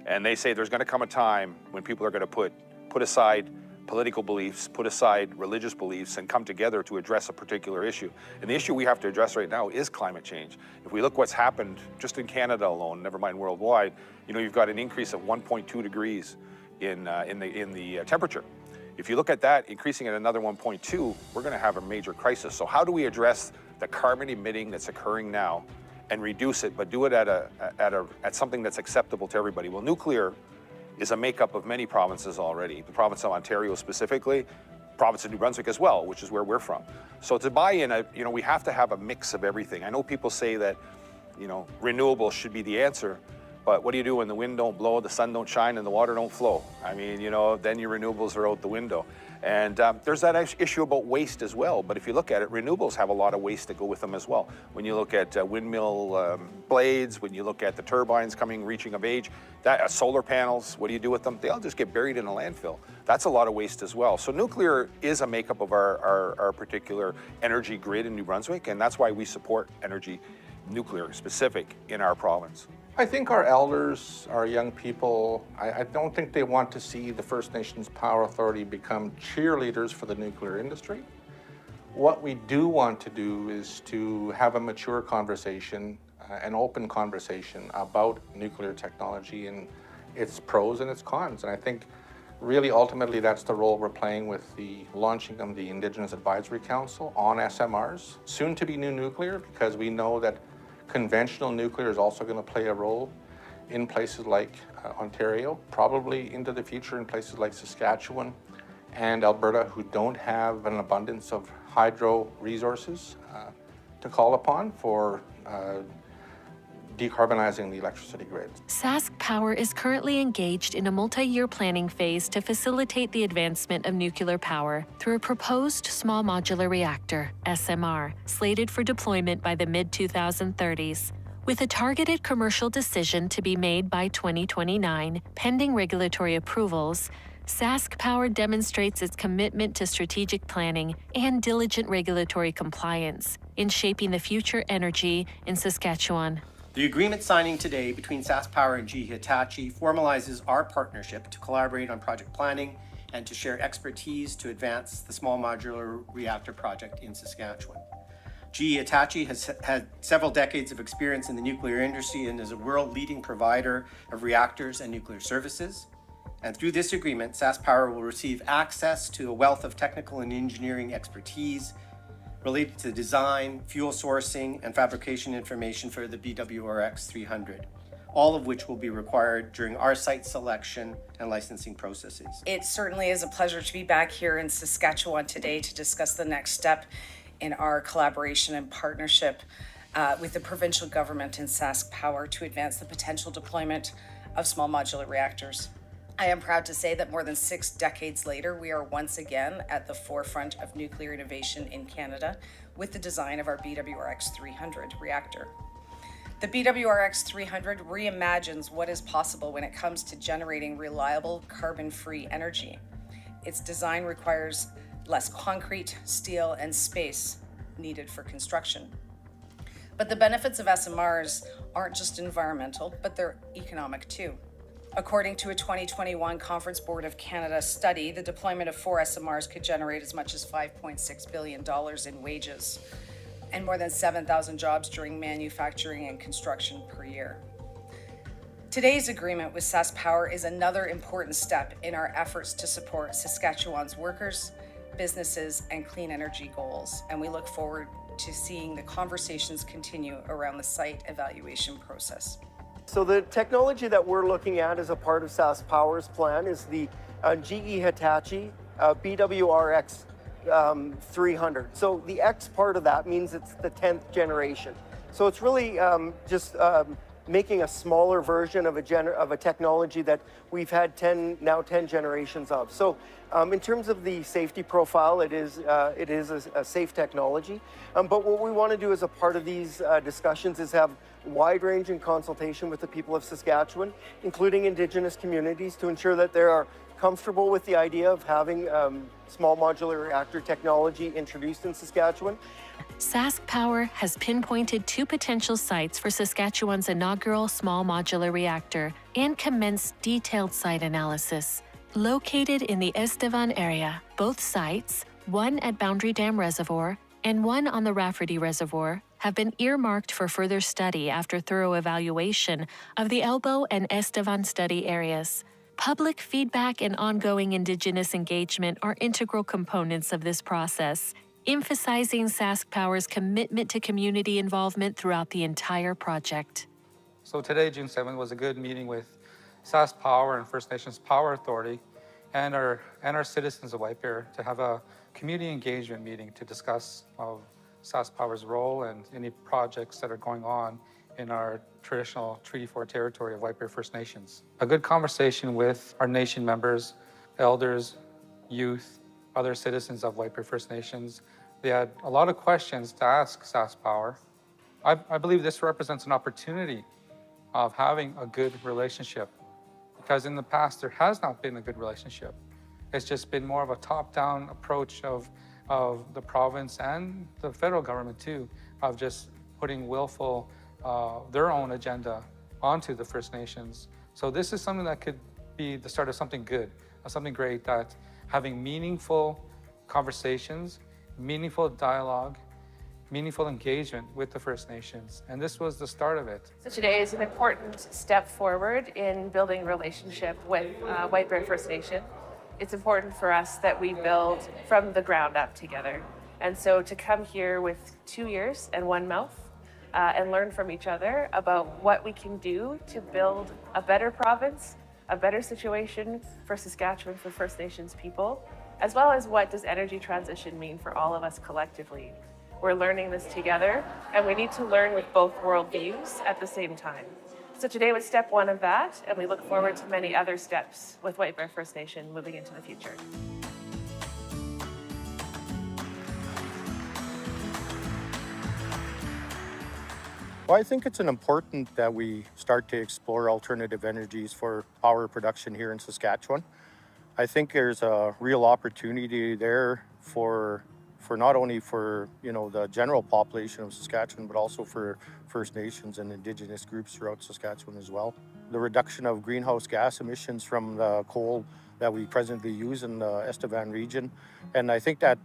And they say there's going to come a time when people are going to put aside political beliefs, put aside religious beliefs, and come together to address a particular issue. And the issue we have to address right now is climate change. If we look what's happened just in Canada alone, never mind worldwide, you've got an increase of 1.2 degrees in the temperature. If you look at that, increasing at another 1.2, we're going to have a major crisis. So how do we address the carbon emitting that's occurring now and reduce it, but do it at something that's acceptable to everybody? Well, nuclear is a makeup of many provinces already. The province of Ontario specifically, province of New Brunswick as well, which is where we're from. So to buy in, we have to have a mix of everything. I know people say that, renewables should be the answer. But what do you do when the wind don't blow, the sun don't shine, and the water don't flow? I mean, then your renewables are out the window. And there's that issue about waste as well. But if you look at it, renewables have a lot of waste that go with them as well. When you look at windmill blades, when you look at the turbines reaching of age, solar panels, what do you do with them? They all just get buried in a landfill. That's a lot of waste as well. So nuclear is a makeup of our particular energy grid in New Brunswick, and that's why we support nuclear specific in our province. I think our elders, our young people, I don't think they want to see the First Nations Power Authority become cheerleaders for the nuclear industry. What we do want to do is to have a mature conversation, an open conversation about nuclear technology and its pros and its cons. And I think really ultimately that's the role we're playing with the launching of the Indigenous Advisory Council on SMRs, soon to be new nuclear, because we know that conventional nuclear is also going to play a role in places like Ontario, probably into the future in places like Saskatchewan and Alberta, who don't have an abundance of hydro resources to call upon for decarbonizing the electricity grid. Sask Power is currently engaged in a multi-year planning phase to facilitate the advancement of nuclear power through a proposed small modular reactor, SMR, slated for deployment by the mid-2030s. With a targeted commercial decision to be made by 2029, pending regulatory approvals, Sask Power demonstrates its commitment to strategic planning and diligent regulatory compliance in shaping the future energy in Saskatchewan. The agreement signing today between Sask Power and GE Hitachi formalizes our partnership to collaborate on project planning and to share expertise to advance the small modular reactor project in Saskatchewan. GE Hitachi has had several decades of experience in the nuclear industry and is a world-leading provider of reactors and nuclear services. And through this agreement, Sask Power will receive access to a wealth of technical and engineering expertise related to design, fuel sourcing, and fabrication information for the BWRX 300, all of which will be required during our site selection and licensing processes. It certainly is a pleasure to be back here in Saskatchewan today to discuss the next step in our collaboration and partnership with the provincial government and Sask Power to advance the potential deployment of small modular reactors. I am proud to say that more than 6 decades later, we are once again at the forefront of nuclear innovation in Canada with the design of our BWRX 300 reactor. The BWRX 300 reimagines what is possible when it comes to generating reliable, carbon-free energy. Its design requires less concrete, steel, and space needed for construction. But the benefits of SMRs aren't just environmental, but they're economic too. According to a 2021 Conference Board of Canada study, the deployment of 4 SMRs could generate as much as $5.6 billion in wages and more than 7,000 jobs during manufacturing and construction per year. Today's agreement with SaskPower is another important step in our efforts to support Saskatchewan's workers, businesses, and clean energy goals, and we look forward to seeing the conversations continue around the site evaluation process. So the technology that we're looking at as a part of SaskPower's plan is the GE Hitachi BWRX 300. So the X part of that means it's the 10th generation. So it's really just making a smaller version of a technology that we've had 10 generations of. So in terms of the safety profile, it is a safe technology. But what we want to do as a part of these discussions is have wide-ranging consultation with the people of Saskatchewan, including Indigenous communities, to ensure that they are comfortable with the idea of having small modular reactor technology introduced in Saskatchewan. SaskPower has pinpointed 2 potential sites for Saskatchewan's inaugural small modular reactor and commenced detailed site analysis. Located in the Estevan area, both sites, one at Boundary Dam Reservoir and one on the Rafferty Reservoir, have been earmarked for further study after thorough evaluation of the Elbow and Estevan study areas. Public feedback and ongoing Indigenous engagement are integral components of this process, emphasizing SaskPower's commitment to community involvement throughout the entire project. So today, June 7th, was a good meeting with SaskPower and First Nations Power Authority and our citizens of White Bear to have a community engagement meeting to discuss SaskPower's role and any projects that are going on in our traditional Treaty 4 territory of White Bear First Nations. A good conversation with our nation members, elders, youth, other citizens of White Bear First Nations. They had a lot of questions to ask SaskPower. I believe this represents an opportunity of having a good relationship, because in the past there has not been a good relationship. It's just been more of a top-down approach of the province and the federal government too, of just putting willful their own agenda onto the First Nations. So this is something that could be the start of something good, of something great, that having meaningful conversations, meaningful dialogue, meaningful engagement with the First Nations. And this was the start of it. So today is an important step forward in building a relationship with White Bear First Nation. It's important for us that we build from the ground up together. And so to come here with 2 ears and one mouth and learn from each other about what we can do to build a better province, a better situation for Saskatchewan, for First Nations people, as well as what does energy transition mean for all of us collectively. We're learning this together, and we need to learn with both worldviews at the same time. So today was step 1 of that, and we look forward to many other steps with White Bear First Nation moving into the future. Well, I think it's important that we start to explore alternative energies for power production here in Saskatchewan. I think there's a real opportunity there for not only for the general population of Saskatchewan, but also for First Nations and Indigenous groups throughout Saskatchewan as well. The reduction of greenhouse gas emissions from the coal that we presently use in the Estevan region, and I think that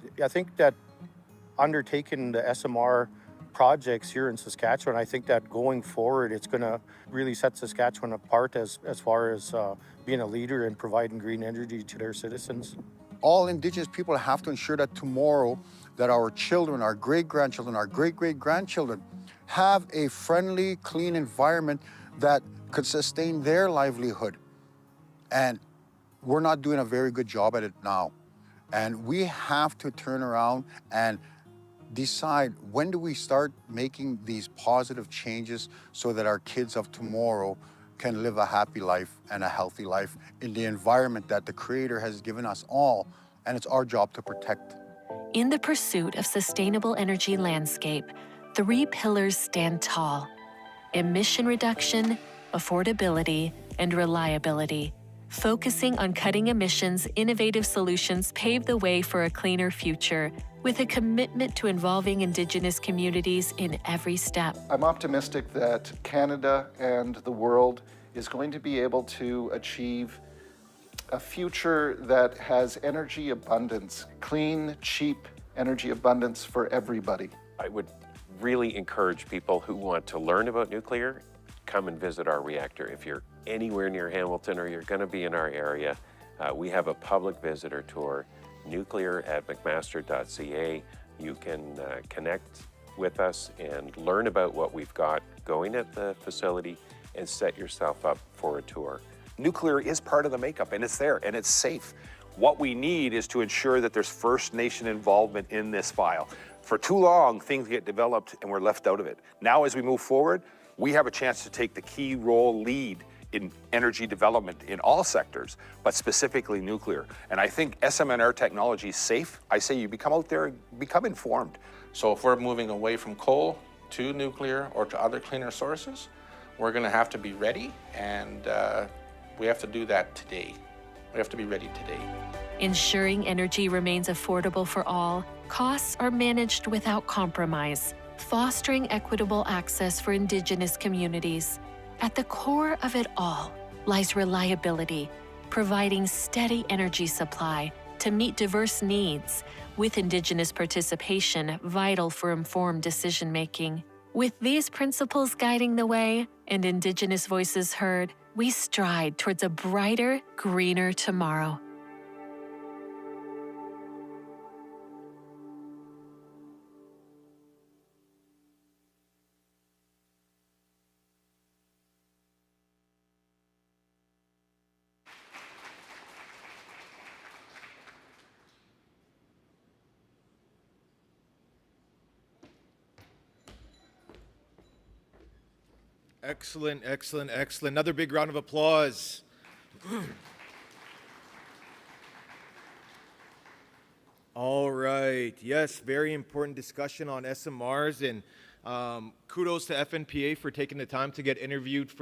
undertaking the SMR projects here in Saskatchewan, I think that going forward, it's going to really set Saskatchewan apart as far as being a leader in providing green energy to their citizens. All Indigenous people have to ensure that tomorrow that our children, our great-grandchildren, our great-great-grandchildren have a friendly, clean environment that could sustain their livelihood. And we're not doing a very good job at it now. And we have to turn around and decide, when do we start making these positive changes so that our kids of tomorrow can live a happy life and a healthy life in the environment that the Creator has given us all, and it's our job to protect. In the pursuit of sustainable energy landscape, 3 pillars stand tall: emission reduction, affordability, and reliability. Focusing on cutting emissions, innovative solutions pave the way for a cleaner future, with a commitment to involving Indigenous communities in every step. I'm optimistic that Canada and the world is going to be able to achieve a future that has energy abundance, clean, cheap energy abundance for everybody. I would really encourage people who want to learn about nuclear, come and visit our reactor. If you're anywhere near Hamilton or you're going to be in our area, we have a public visitor tour, nuclear@mcmaster.ca. You can connect with us and learn about what we've got going at the facility and set yourself up for a tour. Nuclear is part of the makeup, and it's there, and it's safe. What we need is to ensure that there's First Nation involvement in this file. For too long, things get developed and we're left out of it. Now, as we move forward, we have a chance to take the key role lead in energy development in all sectors, but specifically nuclear. And I think SMNR technology is safe. I say you become out there and become informed. So if we're moving away from coal to nuclear or to other cleaner sources, we're going to have to be ready, and we have to do that today. We have to be ready today. Ensuring energy remains affordable for all, costs are managed without compromise, fostering equitable access for Indigenous communities. At the core of it all lies reliability, providing steady energy supply to meet diverse needs, with Indigenous participation vital for informed decision-making. With these principles guiding the way and Indigenous voices heard, we stride towards a brighter, greener tomorrow. Excellent, excellent, excellent. Another big round of applause. All right. Yes, very important discussion on SMRs, and kudos to FNPA for taking the time to get interviews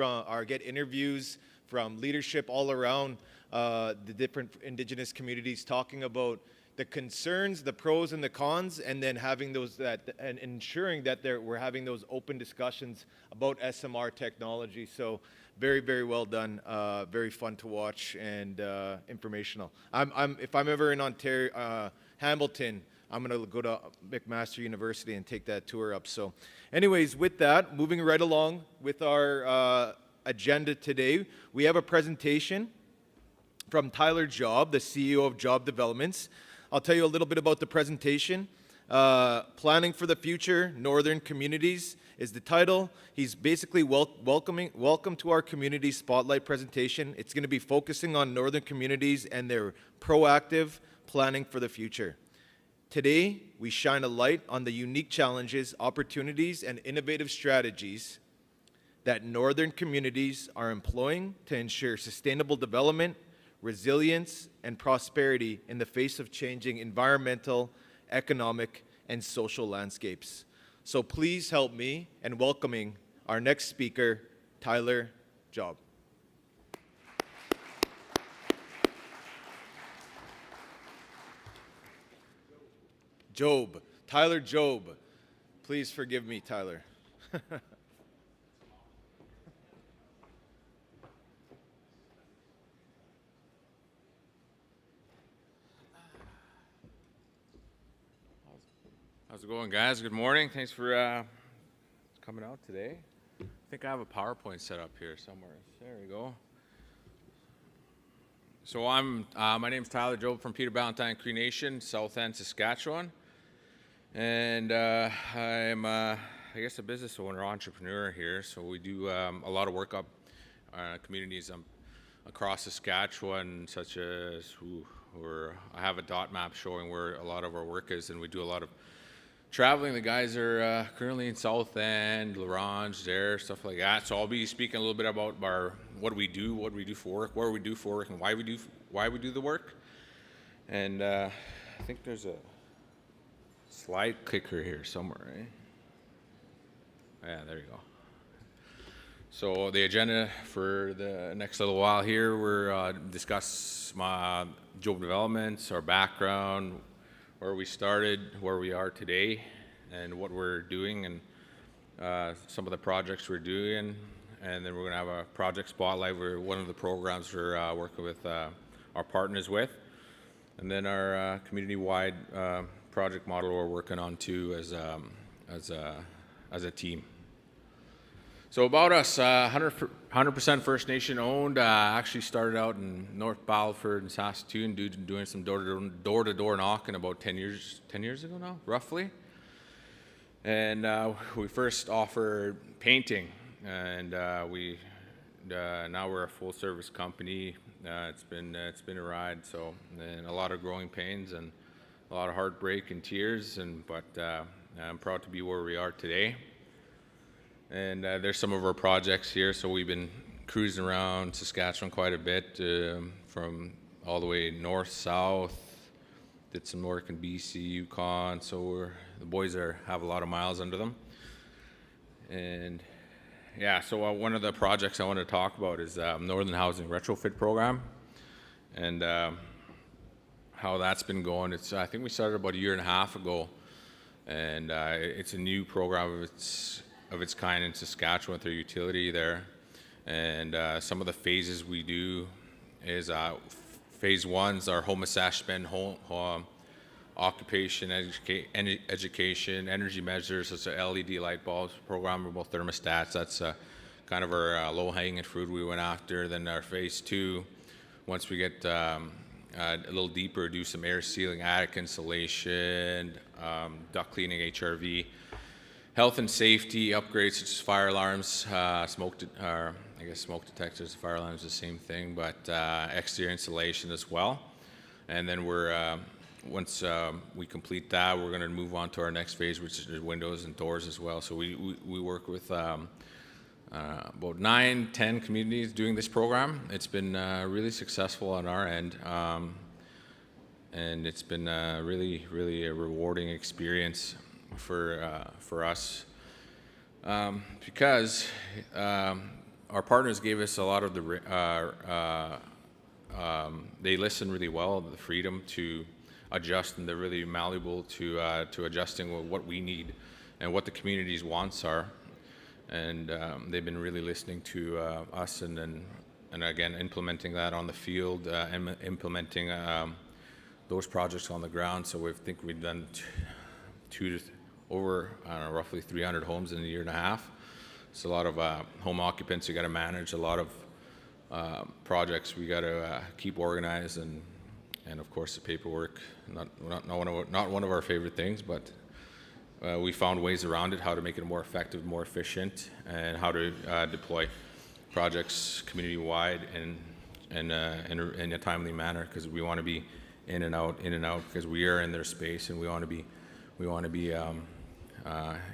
from leadership all around the different Indigenous communities, talking about the concerns, the pros and the cons, and then having those and ensuring that we're having those open discussions about SMR technology. So very, very well done. Very fun to watch and informational. If I'm ever in Ontario, Hamilton, I'm going to go to McMaster University and take that tour up. So anyways, with that, moving right along with our agenda today, we have a presentation from Tyler Job, the CEO of Job Developments. I'll tell you a little bit about the presentation. Planning for the Future, Northern Communities is the title. He's basically welcome to our community spotlight presentation. It's going to be focusing on Northern communities and their proactive planning for the future. Today, we shine a light on the unique challenges, opportunities, and innovative strategies that Northern communities are employing to ensure sustainable development, resilience, and prosperity in the face of changing environmental, economic, and social landscapes. So please help me in welcoming our next speaker, Tyler Job. Tyler Job. Please forgive me, Tyler. How's it going, guys? Good morning. Thanks for coming out today. I think I have a PowerPoint set up here somewhere. There we go. So my name's Tyler Job from Peter Ballantyne Cree Nation, South End, Saskatchewan. And I'm, I guess, a business owner, entrepreneur here. So we do a lot of work up communities across Saskatchewan, such as I have a dot map showing where a lot of our work is, and we do a lot of traveling. The guys are currently in South End, La Ronge, there, stuff like that. So I'll be speaking a little bit about what we do for work, where we do for work, and why we do the work. And I think there's a slide clicker here somewhere, right? Yeah, there you go. So the agenda for the next little while here, we're discuss my Job Developments, our background, where we started, where we are today, and what we're doing, and some of the projects we're doing. And then we're going to have a project spotlight where one of the programs we're working with our partners with, and then our community-wide project model we're working on too as a team. So about us, 100% First Nation owned. Actually started out in North Battleford and Saskatoon, doing some door-to-door knocking about 10 years ago now, roughly. And we first offered painting, and now we're a full-service company. It's been a ride, so, and a lot of growing pains and a lot of heartbreak and tears, but I'm proud to be where we are today. And there's some of our projects here. So we've been cruising around Saskatchewan quite a bit, from all the way north, south. Did some work in BC, Yukon. So the boys have a lot of miles under them. And yeah, so one of the projects I want to talk about is Northern Housing Retrofit Program, and how that's been going. I think we started about a year and a half ago, and it's a new program of its kind in Saskatchewan with our utility there. And some of the phases we do is phase one's our home assessment, home occupation, education, energy measures such as LED light bulbs, programmable thermostats. That's kind of our low-hanging fruit we went after. Then our phase two, once we get a little deeper, do some air sealing, attic insulation, duct cleaning, HRV, health and safety upgrades such as fire alarms, smoke detectors, fire alarms, the same thing, but exterior insulation as well. And then once we complete that, we're going to move on to our next phase, which is windows and doors as well. So we work with about 9-10 communities doing this program. It's been really successful on our end, and it's been really a rewarding experience for us, because our partners gave us a lot of they listen really well, the freedom to adjust, and they're really malleable to adjusting what we need and what the community's wants are. And they've been really listening to us, and again implementing that on the field, and implementing those projects on the ground. So I think we've done over roughly 300 homes in a year and a half. It's a lot of home occupants you got to manage, a lot of projects we got to keep organized, and of course the paperwork, not one of our favorite things, but we found ways around it, how to make it more effective, more efficient, and how to deploy projects community-wide in a timely manner, because we want to be in and out, because we are in their space, and we want to be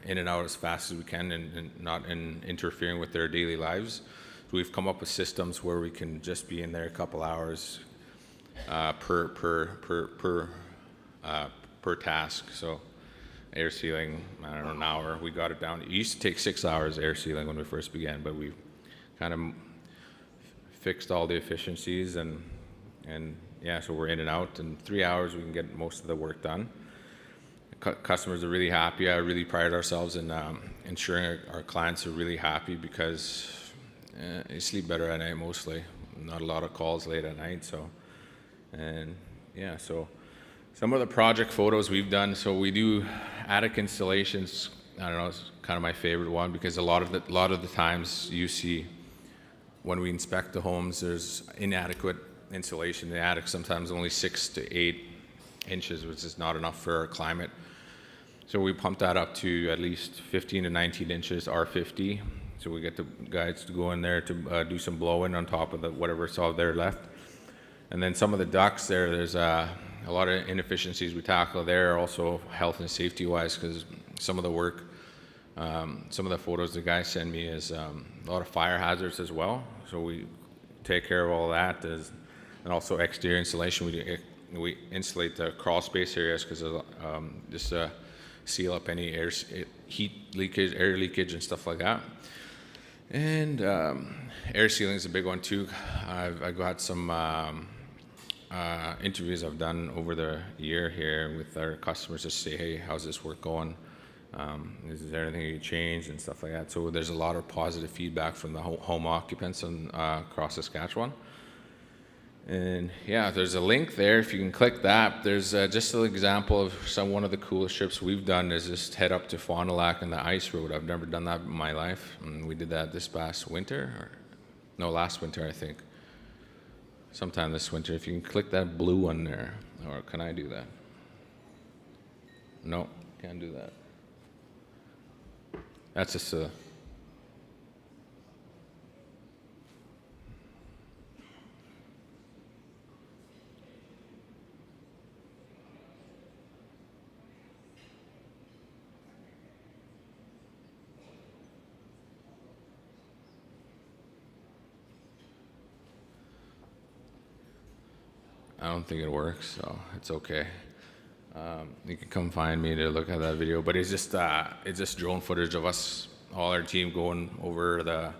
in and out as fast as we can, and not interfering with their daily lives. So we've come up with systems where we can just be in there a couple hours per task. So air sealing, I don't know, an hour. We got it down. It used to take 6 hours air sealing when we first began, but we kind of fixed all the efficiencies, and yeah, so we're in and out. In 3 hours, we can get most of the work done. Customers are really happy. I really pride ourselves in ensuring our clients are really happy, because they sleep better at night mostly. Not a lot of calls late at night. So, and yeah, so some of the project photos we've done. So we do attic installations. I don't know, it's kind of my favorite one, because a lot of the times you see when we inspect the homes, there's inadequate insulation in the attic. Sometimes only 6 to 8 inches, which is not enough for our climate. So we pump that up to at least 15 to 19 inches, R50. So we get the guys to go in there to do some blowing on top of whatever's all there left. And then some of the ducts there's a lot of inefficiencies we tackle there, also health and safety wise, because some of the work, some of the photos the guys send me is a lot of fire hazards as well. So we take care of all that, and also exterior insulation. We insulate the crawl space areas, because just seal up any air leakage and stuff like that. And air sealing is a big one too. I've got some interviews I've done over the year here with our customers to say, hey, how's this work going? Is there anything you change and stuff like that? So there's a lot of positive feedback from the home occupants across Saskatchewan. And yeah, there's a link there. If you can click that, there's just an example of one of the coolest trips we've done is just head up to Fond du Lac on the ice road. I've never done that in my life. And we did that this past winter, or no, last winter, I think. Sometime this winter. If you can click that blue one there, or can I do that? No, can't do that. That's just a... I don't think it works, so it's okay. You can come find me to look at that video, but it's just drone footage of us, all our team going over the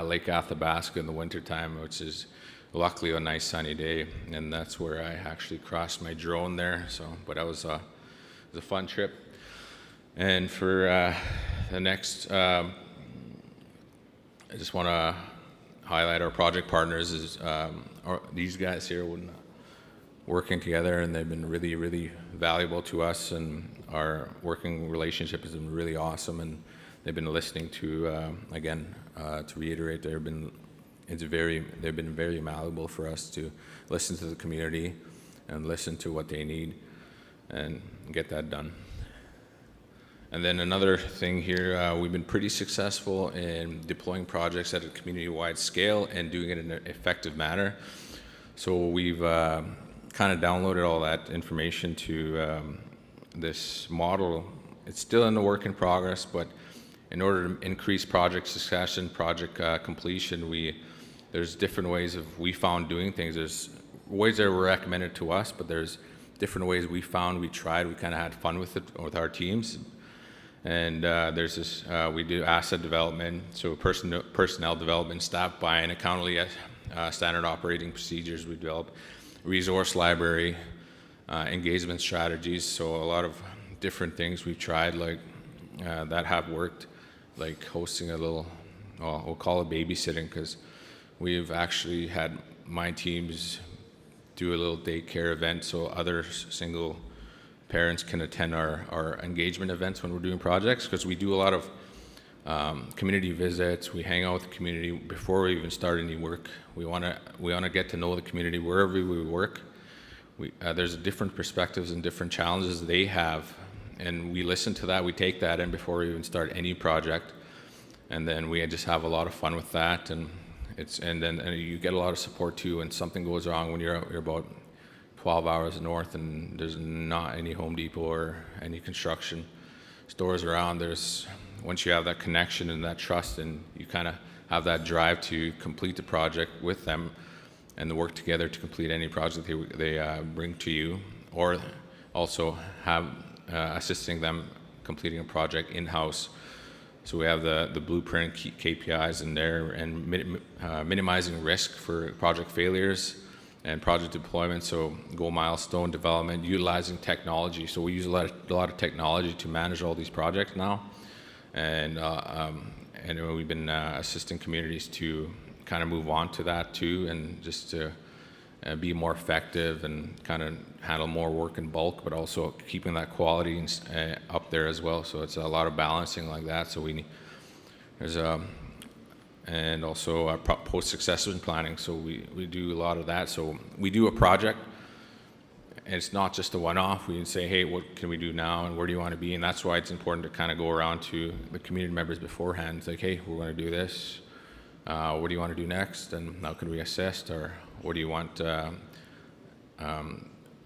Lake Athabasca in the wintertime, which is luckily a nice sunny day, and that's where I actually crossed my drone there. So, but it was a fun trip. And for the next, I just want to highlight our project partners is these guys here working together, and they've been really, really valuable to us, and our working relationship has been really awesome, and they've been listening to, again, to reiterate, they've been very malleable for us to listen to the community and listen to what they need and get that done. And then another thing here, we've been pretty successful in deploying projects at a community-wide scale and doing it in an effective manner. So we've kind of downloaded all that information to this model. It's still in the work in progress, but in order to increase project success and project completion, there's different ways we found doing things. There's ways that were recommended to us, but there's different ways we tried, we kind of had fun with it with our teams. And there's this, we do asset development, so personnel development, staff buy-in, accountability, standard operating procedures. We develop resource library, engagement strategies. So a lot of different things we've tried that have worked, like hosting a little, well, we'll call it babysitting, because we've actually had my teams do a little daycare event so other single parents can attend our engagement events when we're doing projects, because we do a lot of community visits. We hang out with the community before we even start any work. We want to get to know the community wherever we work. There's different perspectives and different challenges they have, and we listen to that. We take that in before we even start any project, and then we just have a lot of fun with that. And then you get a lot of support too when something goes wrong when you're about 12 hours north and there's not any Home Depot or any construction stores around. Once you have that connection and that trust, and you kind of have that drive to complete the project with them and to work together to complete any project they bring to you, or also have assisting them completing a project in-house. So we have the blueprint KPIs in there, and minimizing risk for project failures and project deployment. So goal milestone development, utilizing technology. So we use a lot of technology to manage all these projects now. And we've been assisting communities to kind of move on to that too, and just to be more effective and kind of handle more work in bulk, but also keeping that quality up there as well. So it's a lot of balancing like that. So and also post-succession planning. So we do a lot of that. So we do a project, and it's not just a one-off. We can say, hey, what can we do now, and where do you want to be? And that's why it's important to kind of go around to the community members beforehand. It's like, hey, we're going to do this. What do you want to do next, and how can we assist, or what do you want to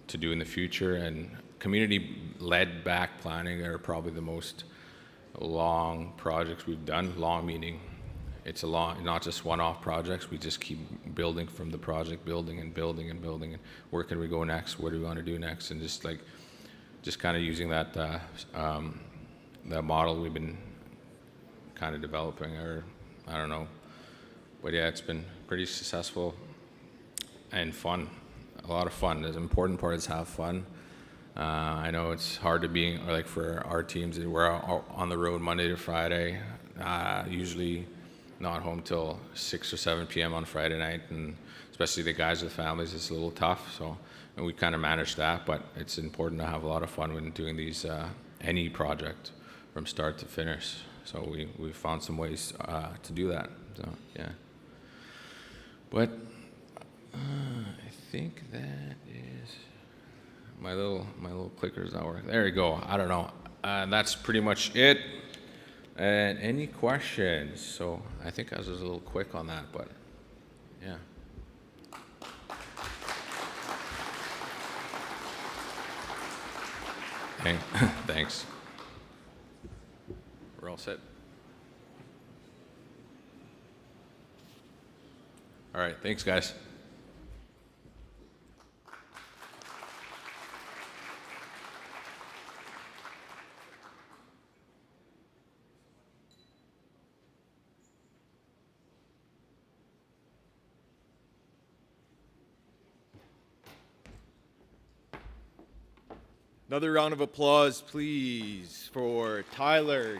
do in the future? And community-led back planning are probably the most long projects we've done. Long meaning it's not just one-off projects. We just keep building from the project, building and building and building. And where can we go next? What do we want to do next? And just kind of using that model we've been kind of developing, or I don't know. But yeah, it's been pretty successful and fun. A lot of fun. The important part is have fun. I know it's hard to be, like for our teams, we're on the road Monday to Friday, usually not home till 6 or 7 p.m. on Friday night, and especially the guys with families, it's a little tough. So, and we kind of manage that, but it's important to have a lot of fun when doing these, any project from start to finish. So we found some ways to do that. So, yeah. But I think that is my little clicker's not working. There you go. I don't know. That's pretty much it. And any questions? So I think I was just a little quick on that, but yeah. Thanks. We're all set. All right, thanks, guys. Another round of applause, please, for Tyler,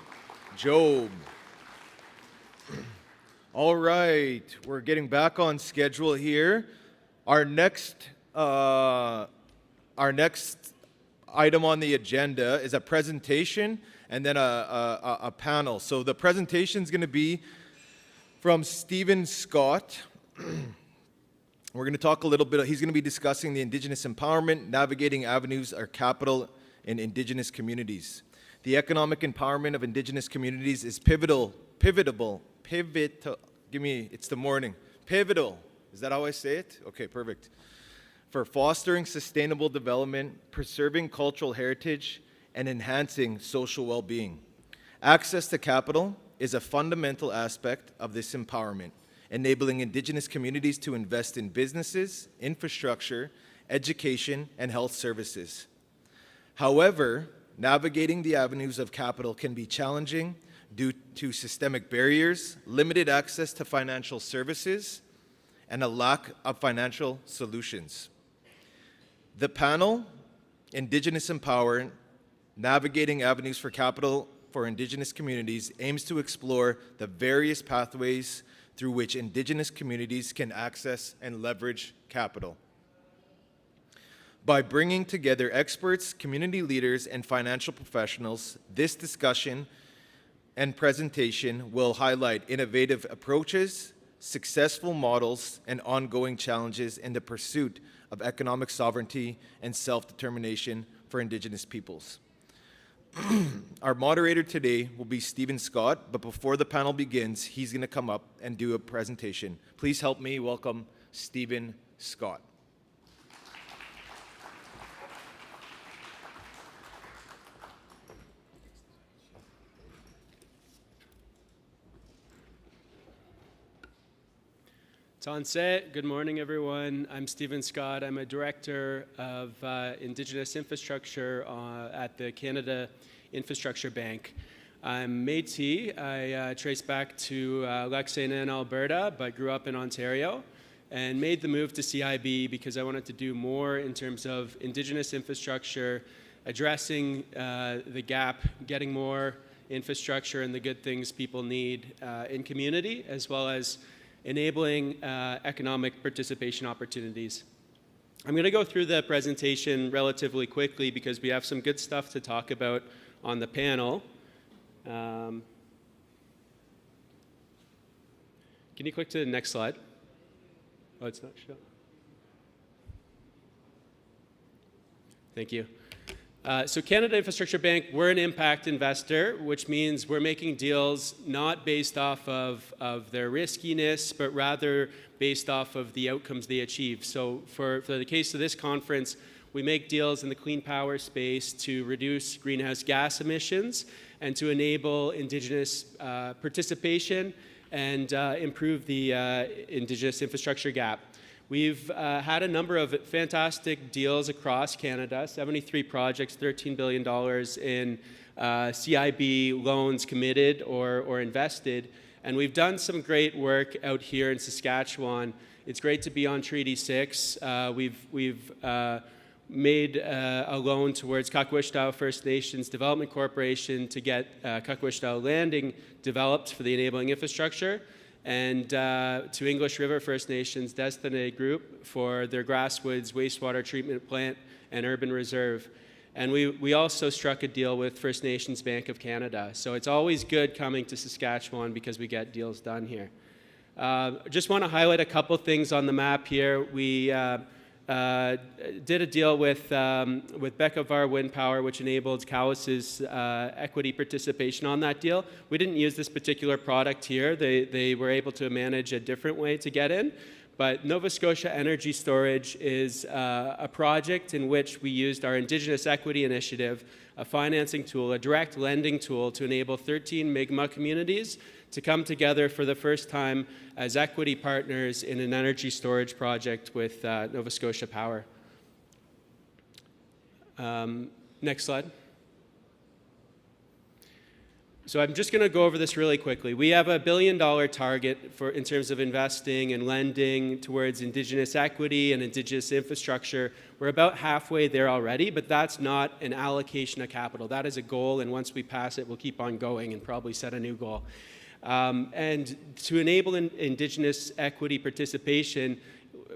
Job. All right, we're getting back on schedule here. Our next item on the agenda is a presentation and then a panel. So the presentation is going to be from Stephen Scott. We're going to talk a little bit, he's going to be discussing the Indigenous empowerment, navigating avenues or capital in Indigenous communities. The economic empowerment of Indigenous communities is pivotal, it's the morning. Pivotal, is that how I say it? Okay, perfect. For fostering sustainable development, preserving cultural heritage, and enhancing social well-being. Access to capital is a fundamental aspect of this empowerment, enabling Indigenous communities to invest in businesses, infrastructure, education, and health services. However, navigating the avenues of capital can be challenging due to systemic barriers, limited access to financial services, and a lack of financial solutions. The panel, Indigenous Empowerment, Navigating Avenues for Capital for Indigenous Communities, aims to explore the various pathways through which Indigenous communities can access and leverage capital. By bringing together experts, community leaders, and financial professionals, this discussion and presentation will highlight innovative approaches, successful models, and ongoing challenges in the pursuit of economic sovereignty and self-determination for Indigenous peoples. Our moderator today will be Stephen Scott, but before the panel begins, he's going to come up and do a presentation. Please help me welcome Stephen Scott. It's on set. Good morning, everyone. I'm Stephen Scott. I'm a director of Indigenous infrastructure at the Canada Infrastructure Bank. I'm Métis. I trace back to Lac St. Anne, Alberta, but grew up in Ontario and made the move to CIB because I wanted to do more in terms of Indigenous infrastructure, addressing the gap, getting more infrastructure and the good things people need in community, as well as enabling economic participation opportunities. I'm going to go through the presentation relatively quickly because we have some good stuff to talk about on the panel. Can you click to the next slide? Oh, it's not showing. Thank you. So Canada Infrastructure Bank, we're an impact investor, which means we're making deals not based off of their riskiness, but rather based off of the outcomes they achieve. So for the case of this conference, we make deals in the clean power space to reduce greenhouse gas emissions and to enable Indigenous participation and improve the Indigenous infrastructure gap. We've had a number of fantastic deals across Canada, 73 projects, $13 billion in CIB loans committed or invested. And we've done some great work out here in Saskatchewan. It's great to be on Treaty 6. We've made a loan towards Kakwa First Nations Development Corporation to get Kakwa Landing developed for the enabling infrastructure. and to English River First Nations Destiny Group for their Grasswoods wastewater treatment plant and urban reserve. And we also struck a deal with First Nations Bank of Canada. So it's always good coming to Saskatchewan because we get deals done here. Just want to highlight a couple things on the map here. We did a deal with Beckavar Wind Power, which enabled Cowess's equity participation on that deal. We didn't use this particular product here. They were able to manage a different way to get in. But Nova Scotia Energy Storage is a project in which we used our Indigenous Equity Initiative, a financing tool, a direct lending tool to enable 13 Mi'kmaq communities to come together for the first time as equity partners in an energy storage project with Nova Scotia Power. Next slide. So I'm just going to go over this really quickly. We have a $1 billion target in terms of investing and lending towards Indigenous equity and Indigenous infrastructure. We're about halfway there already, but that's not an allocation of capital. That is a goal, and once we pass it, we'll keep on going and probably set a new goal. And to enable Indigenous equity participation,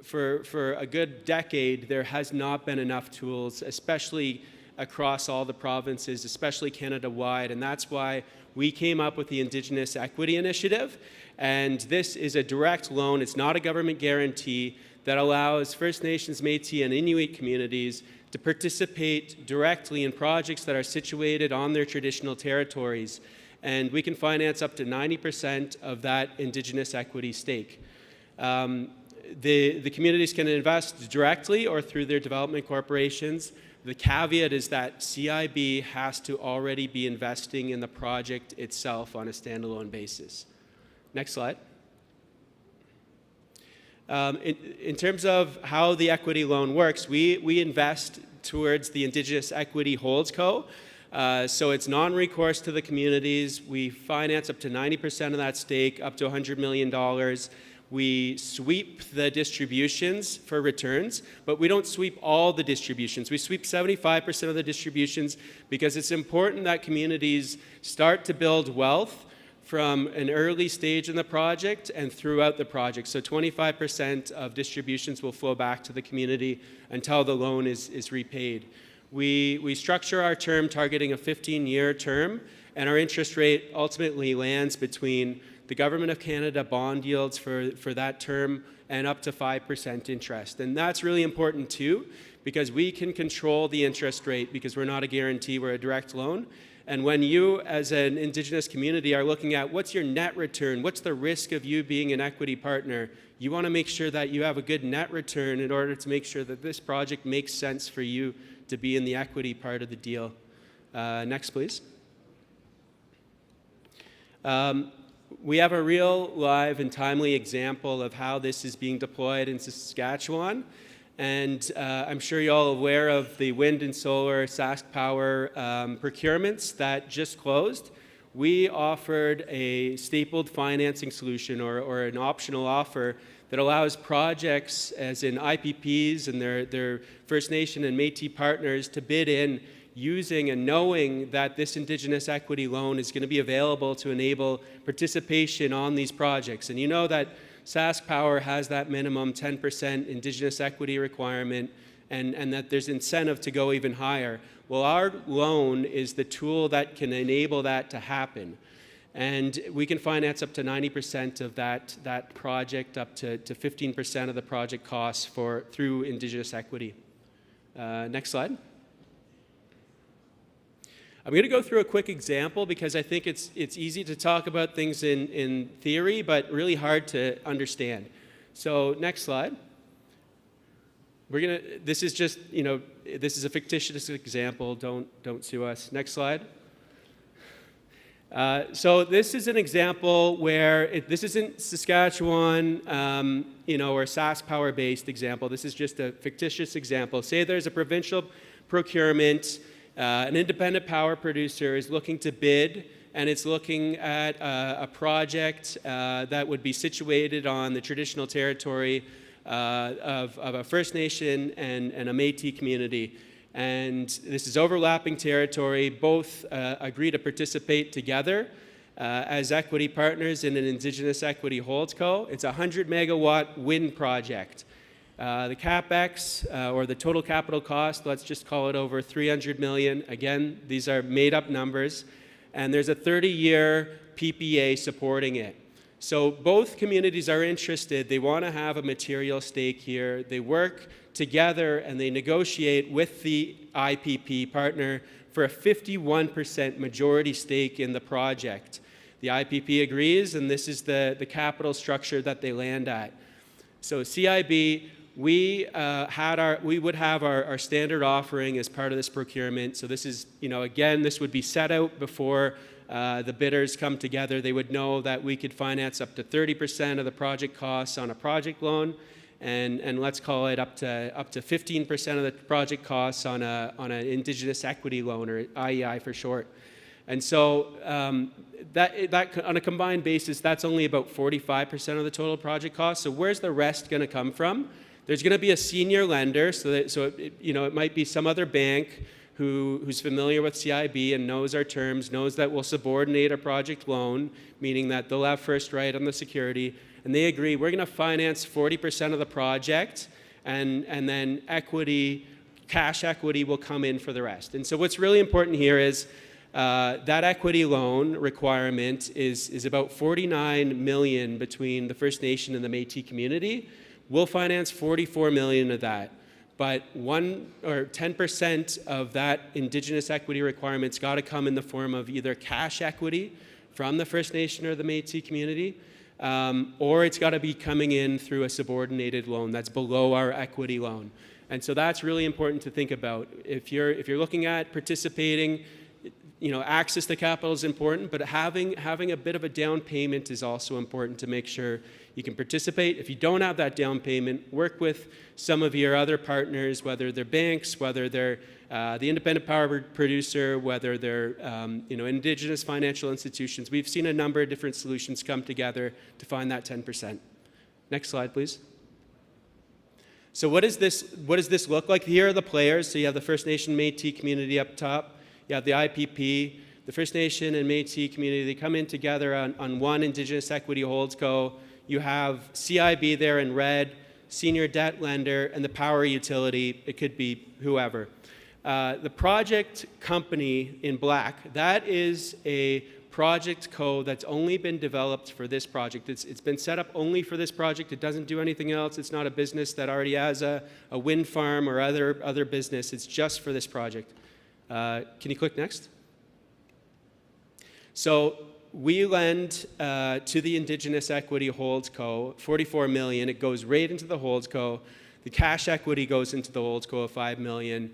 for a good decade, there has not been enough tools, especially across all the provinces, especially Canada-wide, and that's why we came up with the Indigenous Equity Initiative. And this is a direct loan, it's not a government guarantee, that allows First Nations, Métis, and Inuit communities to participate directly in projects that are situated on their traditional territories. And we can finance up to 90% of that Indigenous equity stake. The communities can invest directly or through their development corporations. The caveat is that CIB has to already be investing in the project itself on a standalone basis. Next slide. In terms of how the equity loan works, we invest towards the Indigenous Equity Holds Co. So it's non-recourse to the communities. We finance up to 90% of that stake, up to $100 million. We sweep the distributions for returns, but we don't sweep all the distributions. We sweep 75% of the distributions because it's important that communities start to build wealth from an early stage in the project and throughout the project. So 25% of distributions will flow back to the community until the loan is repaid. We structure our term targeting a 15-year term, and our interest rate ultimately lands between the Government of Canada bond yields for that term and up to 5% interest. And that's really important too, because we can control the interest rate because we're not a guarantee, we're a direct loan. And when you, as an Indigenous community, are looking at what's your net return, what's the risk of you being an equity partner, you want to make sure that you have a good net return in order to make sure that this project makes sense for you to be in the equity part of the deal. Next, please. We have a real, live, and timely example of how this is being deployed in Saskatchewan. And I'm sure you're all aware of the wind and solar Sask Power procurements that just closed. We offered a stapled financing solution or an optional offer that allows projects, as in IPPs and their First Nation and Métis partners, to bid in using and knowing that this Indigenous equity loan is going to be available to enable participation on these projects. And you know that Sask Power has that minimum 10% Indigenous equity requirement and that there's incentive to go even higher. Well, our loan is the tool that can enable that to happen. And we can finance up to 90% of that project, up to 15% of the project costs through Indigenous equity. Next slide. I'm going to go through a quick example because I think it's easy to talk about things in theory, but really hard to understand. So next slide. This is just, this is a fictitious example. Don't sue us. Next slide. So this is an example where this isn't Saskatchewan, or Sask Power based example. This is just a fictitious example. Say there's a provincial procurement. An independent power producer is looking to bid, and it's looking at a project that would be situated on the traditional territory of a First Nation and a Métis community. And this is overlapping territory. Both agree to participate together. as equity partners in an Indigenous equity holdco. It's a 100 megawatt wind project. The CapEx, or the total capital cost, let's just call it over $300 million. Again, these are made up numbers. And there's a 30-year PPA supporting it. So both communities are interested. They want to have a material stake here. They work together and they negotiate with the IPP partner for a 51% majority stake in the project. The IPP agrees, and this is the capital structure that they land at. So CIB, we would have our standard offering as part of this procurement. So this is, again, this would be set out before the bidders come together. They would know that we could finance up to 30% of the project costs on a project loan, and let's call it up to 15% of the project costs on an Indigenous equity loan, or IEI for short. And so that on a combined basis, that's only about 45% of the total project cost. So where's the rest going to come from? There's going to be a senior lender, so it might be some other bank who's familiar with CIB and knows our terms, knows that we'll subordinate a project loan, meaning that they'll have first right on the security, and they agree we're going to finance 40% of the project, and then cash equity will come in for the rest. And so what's really important here is that equity loan requirement is about $49 million between the First Nation and the Métis community. We'll finance $44 million of that, but 10% of that Indigenous equity requirement's got to come in the form of either cash equity from the First Nation or the Métis community, or it's got to be coming in through a subordinated loan that's below our equity loan. And so that's really important to think about. If you're looking at participating, access to capital is important, but having a bit of a down payment is also important to make sure you can participate. If you don't have that down payment, work with some of your other partners, whether they're banks, whether they're the independent power producer, whether they're Indigenous financial institutions. We've seen a number of different solutions come together to find that 10%. Next slide, please. So what does this look like? Here are the players. So you have the First Nation Métis community up top. You have the IPP, the First Nation and Métis community. They come in together on one Indigenous equity holdco. You have CIB there in red, senior debt lender, and the power utility. It could be whoever. The project company in black, that is a project co that's only been developed for this project. It's been set up only for this project. It doesn't do anything else. It's not a business that already has a wind farm or other business. It's just for this project. Can you click next? So we lend to the Indigenous Equity Holdco $44 million. It goes right into the Holdco. The cash equity goes into the Holdco of $5 million.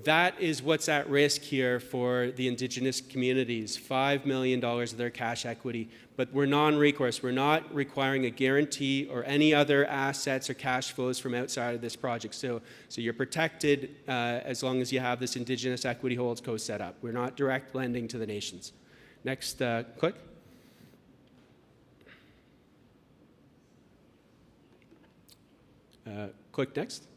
That is what's at risk here for the Indigenous communities, $5 million of their cash equity. But we're non-recourse. We're not requiring a guarantee or any other assets or cash flows from outside of this project. So you're protected as long as you have this Indigenous Equity Holdco set up. We're not direct lending to the nations. Next, click. Click next.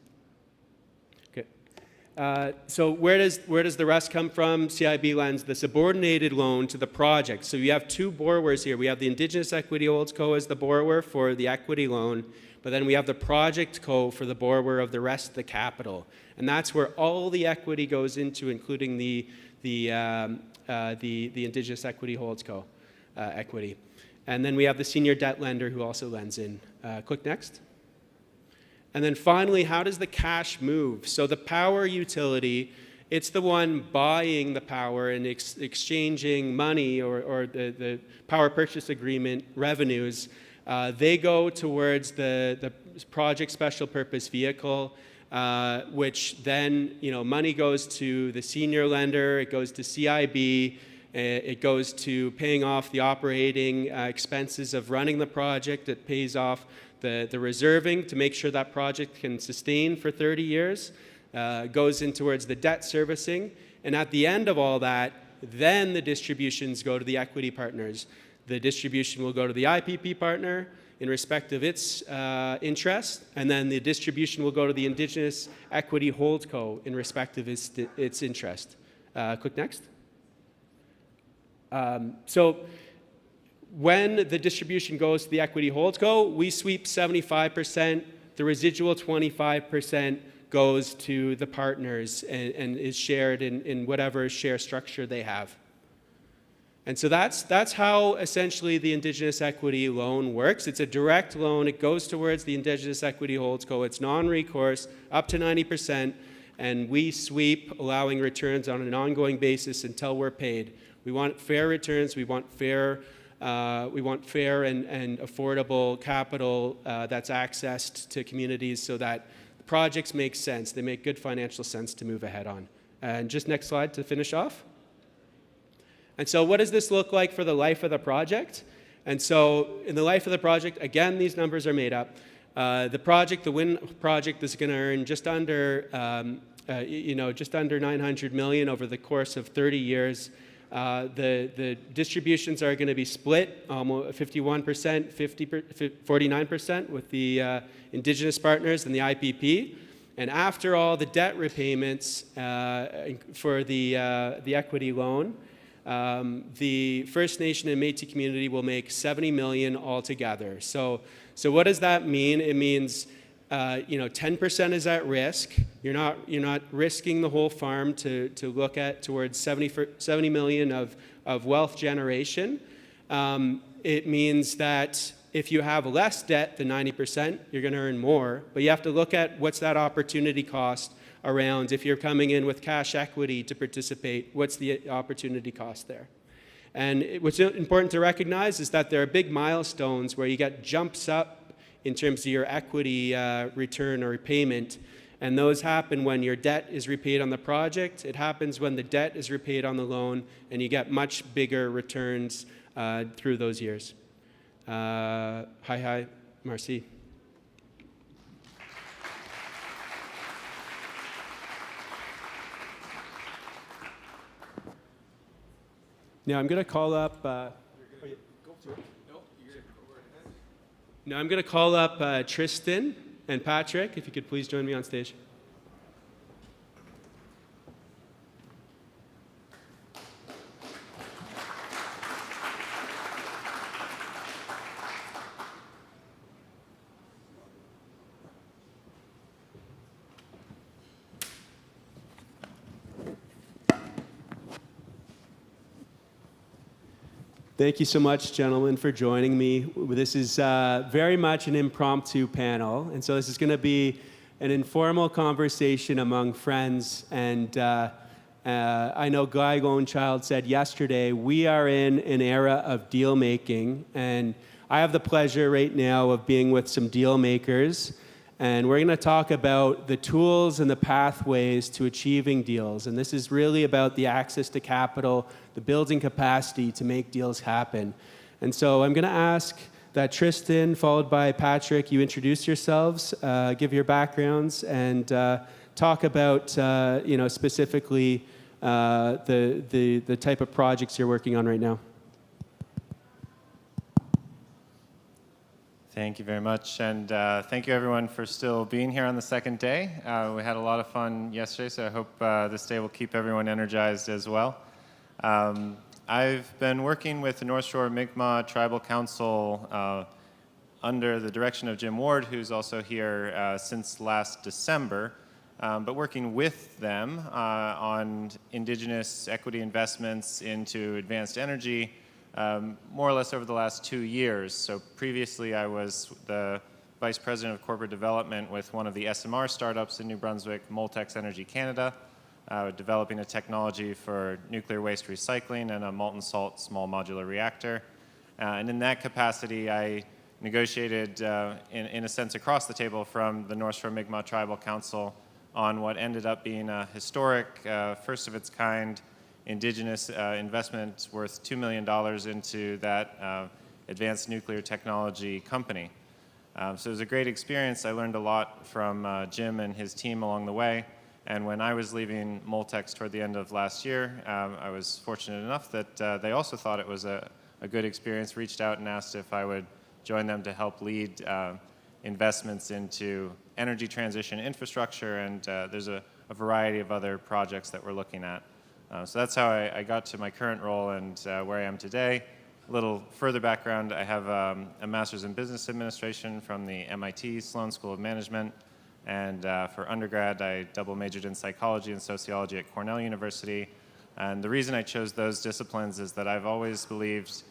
So where does the rest come from? CIB lends the subordinated loan to the project. So you have two borrowers here. We have the Indigenous Equity Holdco as the borrower for the equity loan, but then we have the project co for the borrower of the rest of the capital. And that's where all the equity goes into, including the Indigenous Equity Holdco equity. And then we have the senior debt lender who also lends in. Click next. And then finally, how does the cash move? So the power utility, it's the one buying the power and exchanging money or the power purchase agreement revenues. They go towards the project special purpose vehicle, which then money goes to the senior lender, it goes to CIB, it goes to paying off the operating expenses of running the project, it pays off the reserving to make sure that project can sustain for 30 years, goes in towards the debt servicing, and at the end of all that, then the distributions go to the equity partners. The distribution will go to the IPP partner in respect of its interest, and then the distribution will go to the Indigenous Equity Holdco in respect of its interest. Click next. So when the distribution goes to the equity holdco, we sweep 75%, the residual 25% goes to the partners and is shared in whatever share structure they have. And so that's how essentially the Indigenous equity loan works. It's a direct loan. It goes towards the Indigenous equity holdco. It's non-recourse, up to 90%, and we sweep, allowing returns on an ongoing basis until we're paid. We want fair returns. We want fair and affordable capital that's accessed to communities so that projects make sense. They make good financial sense to move ahead on. And just next slide to finish off. And so what does this look like for the life of the project? And so in the life of the project, again, these numbers are made up. The wind project is going to earn just under, just under $900 million over the course of 30 years. The distributions are going to be split, 51%, 49% with the Indigenous partners and the IPP. And after all the debt repayments for the equity loan, the First Nation and Métis community will make $70 million altogether. So what does that mean? It means 10% is at risk. You're not risking the whole farm to look at towards 70 million of wealth generation. It means that if you have less debt than 90%, you're going to earn more. But you have to look at what's that opportunity cost around. If you're coming in with cash equity to participate, what's the opportunity cost there? And what's important to recognize is that there are big milestones where you get jumps up in terms of your equity return or repayment. And those happen when your debt is repaid on the project. It happens when the debt is repaid on the loan, and you get much bigger returns through those years. Hi, Marcy. Now I'm going to call up. I'm going to call up Tristan and Patrick. If you could please join me on stage. Thank you so much, gentlemen, for joining me. This is very much an impromptu panel, and so this is going to be an informal conversation among friends. And I know Guy Lonechild said yesterday, we are in an era of deal making, and I have the pleasure right now of being with some deal makers. And we're going to talk about the tools and the pathways to achieving deals. And this is really about the access to capital, the building capacity to make deals happen. And so I'm going to ask that Tristan, followed by Patrick, you introduce yourselves, give your backgrounds, and talk about, specifically the type of projects you're working on right now. Thank you very much, and thank you everyone for still being here on the second day. We had a lot of fun yesterday, so I hope this day will keep everyone energized as well. I've been working with the North Shore Mi'kmaq Tribal Council under the direction of Jim Ward, who's also here since last December, but working with them on Indigenous equity investments into advanced energy more or less over the last 2 years. So previously I was the Vice President of Corporate Development with one of the SMR startups in New Brunswick, Moltex Energy Canada, developing a technology for nuclear waste recycling and a molten salt small modular reactor. And in that capacity, I negotiated, in a sense, across the table from the North Shore Mi'kmaq Tribal Council on what ended up being a historic, first of its kind, Indigenous investment worth $2 million into that advanced nuclear technology company. So it was a great experience. I learned a lot from Jim and his team along the way. And when I was leaving Moltex toward the end of last year, I was fortunate enough that they also thought it was a good experience, reached out and asked if I would join them to help lead investments into energy transition infrastructure, and there's a variety of other projects that we're looking at. So that's how I got to my current role and where I am today. a little further background, I have a master's in business administration from the MIT Sloan School of Management. And for undergrad, I double majored in psychology and sociology at Cornell University. And the reason I chose those disciplines is that I've always believed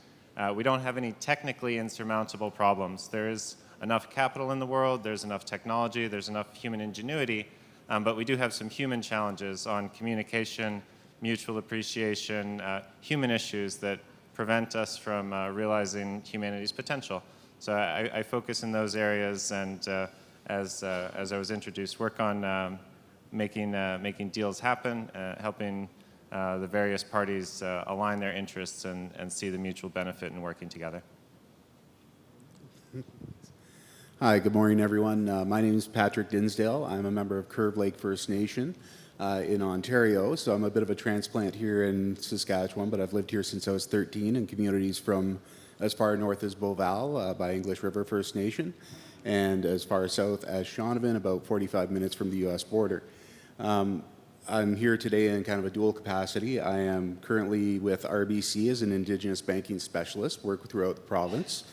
we don't have any technically insurmountable problems. There is enough capital in the world, there's enough technology, there's enough human ingenuity, but we do have some human challenges on communication, mutual appreciation, human issues that prevent us from realizing humanity's potential. So I focus in those areas, and as I was introduced, work on making deals happen, helping the various parties align their interests and see the mutual benefit in working together. Hi, good morning, everyone. My name is Patrick Dinsdale. I'm a member of Curve Lake First Nation in Ontario. So I'm a bit of a transplant here in Saskatchewan, but I've lived here since I was 13 in communities from as far north as Beauval by English River First Nation, and as far south as Shaunavon, about 45 minutes from the U.S. border. I'm here today in kind of a dual capacity. I am currently with RBC as an Indigenous banking specialist, work throughout the province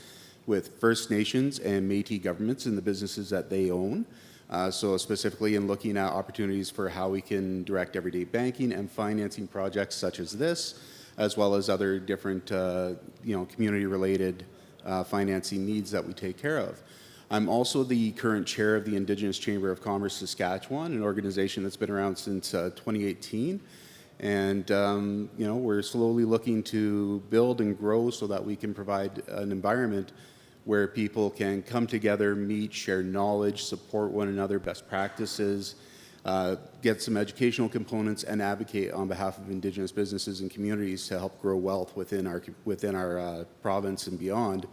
with First Nations and Métis governments and the businesses that they own. So specifically in looking at opportunities for how we can direct everyday banking and financing projects such as this, as well as other different community-related financing needs that we take care of. I'm also the current chair of the Indigenous Chamber of Commerce Saskatchewan, an organization that's been around since 2018. And we're slowly looking to build and grow so that we can provide an environment where people can come together, meet, share knowledge, support one another, best practices, get some educational components, and advocate on behalf of Indigenous businesses and communities to help grow wealth within our province and beyond,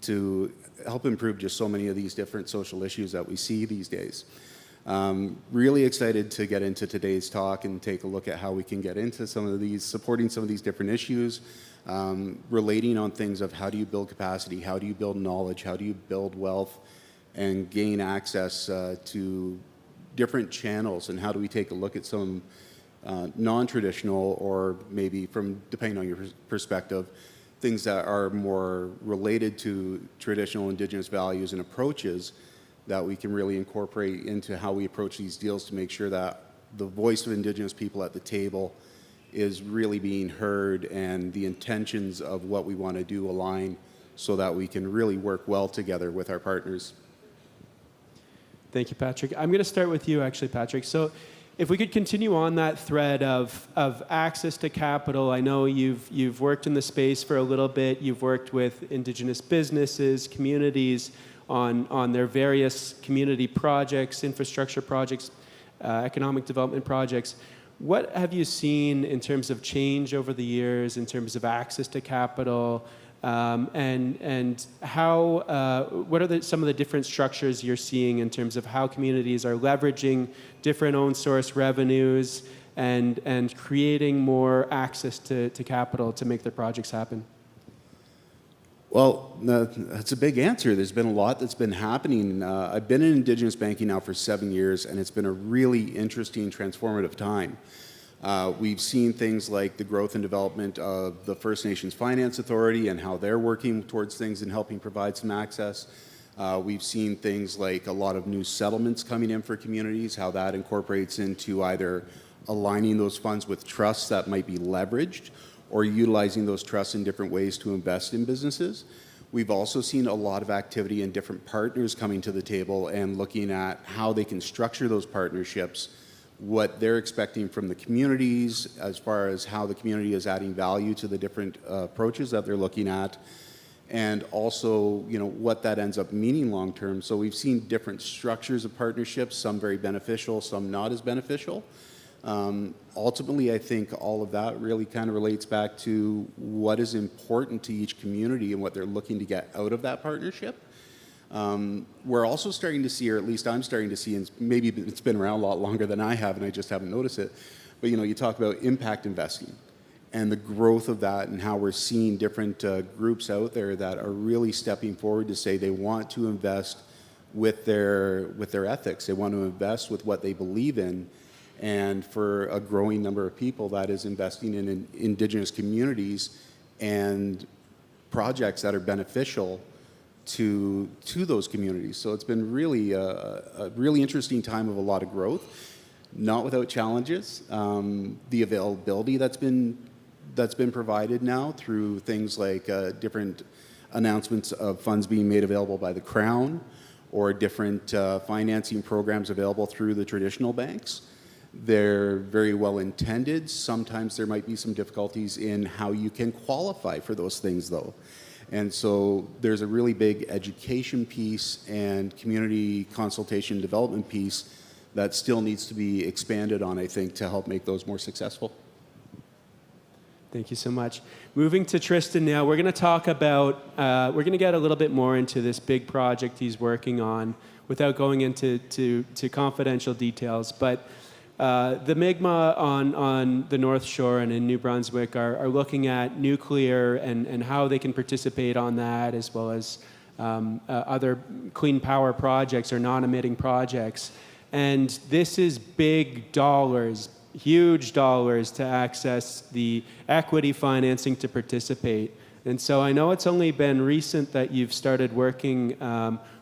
to help improve just so many of these different social issues that we see these days. Really excited to get into today's talk and take a look at how we can get into some of these, supporting some of these different issues, relating on things of how do you build capacity, how do you build knowledge, how do you build wealth and gain access to different channels, and how do we take a look at some non-traditional, or maybe from, depending on your perspective, things that are more related to traditional Indigenous values and approaches that we can really incorporate into how we approach these deals to make sure that the voice of Indigenous people at the table is really being heard and the intentions of what we want to do align so that we can really work well together with our partners. Thank you, Patrick. I'm going to start with you, actually, Patrick. So if we could continue on that thread of access to capital. I know you've worked in the space for a little bit. You've worked with Indigenous businesses, communities, on their various community projects, infrastructure projects, economic development projects. What have you seen in terms of change over the years, in terms of access to capital, and how? What are some of the different structures you're seeing in terms of how communities are leveraging different own source revenues and creating more access to capital to make their projects happen? Well, that's a big answer. There's been a lot that's been happening. I've been in Indigenous banking now for 7 years, and it's been a really interesting, transformative time. We've seen things like the growth and development of the First Nations Finance Authority and how they're working towards things and helping provide some access. We've seen things like a lot of new settlements coming in for communities, how that incorporates into either aligning those funds with trusts that might be leveraged, or utilizing those trusts in different ways to invest in businesses. We've also seen a lot of activity in different partners coming to the table and looking at how they can structure those partnerships, what they're expecting from the communities as far as how the community is adding value to the different approaches that they're looking at, and also what that ends up meaning long term. So we've seen different structures of partnerships, some very beneficial, some not as beneficial. Ultimately, I think all of that really kind of relates back to what is important to each community and what they're looking to get out of that partnership. We're also starting to see, or at least I'm starting to see, and maybe it's been around a lot longer than I have and I just haven't noticed it, but you talk about impact investing and the growth of that and how we're seeing different groups out there that are really stepping forward to say they want to invest with their ethics. They want to invest with what they believe in. And for a growing number of people, that is investing in Indigenous communities and projects that are beneficial to those communities. So it's been really a really interesting time of a lot of growth, not without challenges. The availability that's been provided now through things like different announcements of funds being made available by the Crown, or different financing programs available through the traditional banks. They're very well intended. Sometimes there might be some difficulties in how you can qualify for those things, though. And so there's a really big education piece and community consultation development piece that still needs to be expanded on, I think, to help make those more successful. Thank you so much. Moving to Tristan now, we're going to talk about, we're going to get a little bit more into this big project he's working on without going into confidential details. But the Mi'kmaq on the North Shore and in New Brunswick are looking at nuclear and how they can participate on that, as well as other clean power projects or non-emitting projects. And this is big dollars, huge dollars to access the equity financing to participate. And so I know it's only been recent that you've started working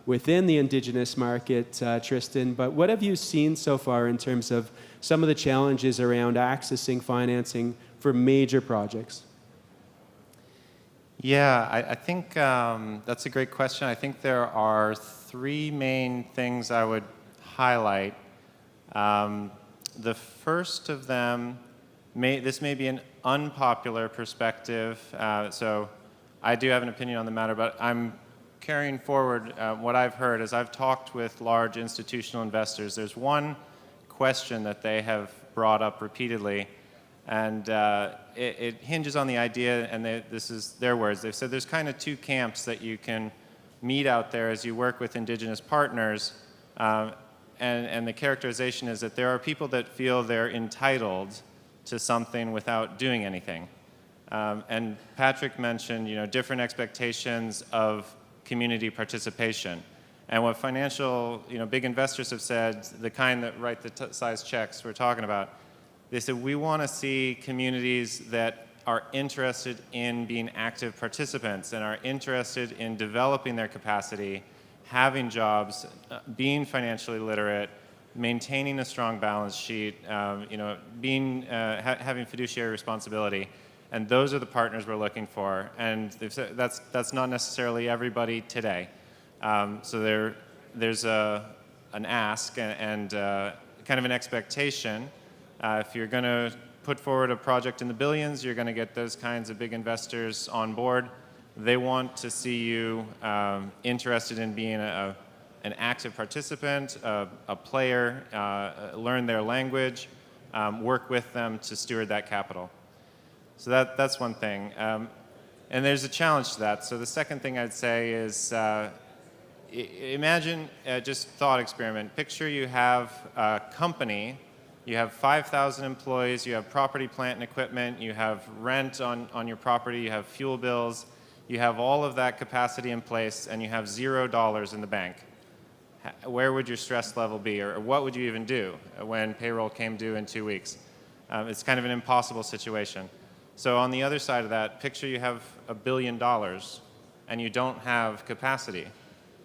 within the Indigenous market, Tristan, but what have you seen so far in terms of some of the challenges around accessing financing for major projects? Yeah, I think that's a great question. I think there are three main things I would highlight. The first of them, this may be an unpopular perspective, so I do have an opinion on the matter, but I'm carrying forward what I've heard as I've talked with large institutional investors. There's one question that they have brought up repeatedly, and it hinges on the idea, and this is their words, they've said there's kind of two camps that you can meet out there as you work with Indigenous partners. And the characterization is that there are people that feel they're entitled to something without doing anything. And Patrick mentioned, different expectations of community participation. And what financial, big investors have said, the kind that write the size checks we're talking about, they said, we want to see communities that are interested in being active participants and are interested in developing their capacity, having jobs, being financially literate, maintaining a strong balance sheet, having fiduciary responsibility, and those are the partners we're looking for. And they've said that's not necessarily everybody today. So there's an ask and kind of an expectation. If you're going to put forward a project in the billions, you're going to get those kinds of big investors on board. They want to see you interested in being an active participant, a player, learn their language, work with them to steward that capital. So that's one thing. And there's a challenge to that. So the second thing I'd say is imagine just thought experiment. Picture you have a company, you have 5,000 employees, you have property, plant, and equipment, you have rent on your property, you have fuel bills, you have all of that capacity in place, and you have $0 in the bank. Where would your stress level be, or what would you even do when payroll came due in 2 weeks? It's kind of an impossible situation. So on the other side of that, picture you have $1 billion and you don't have capacity.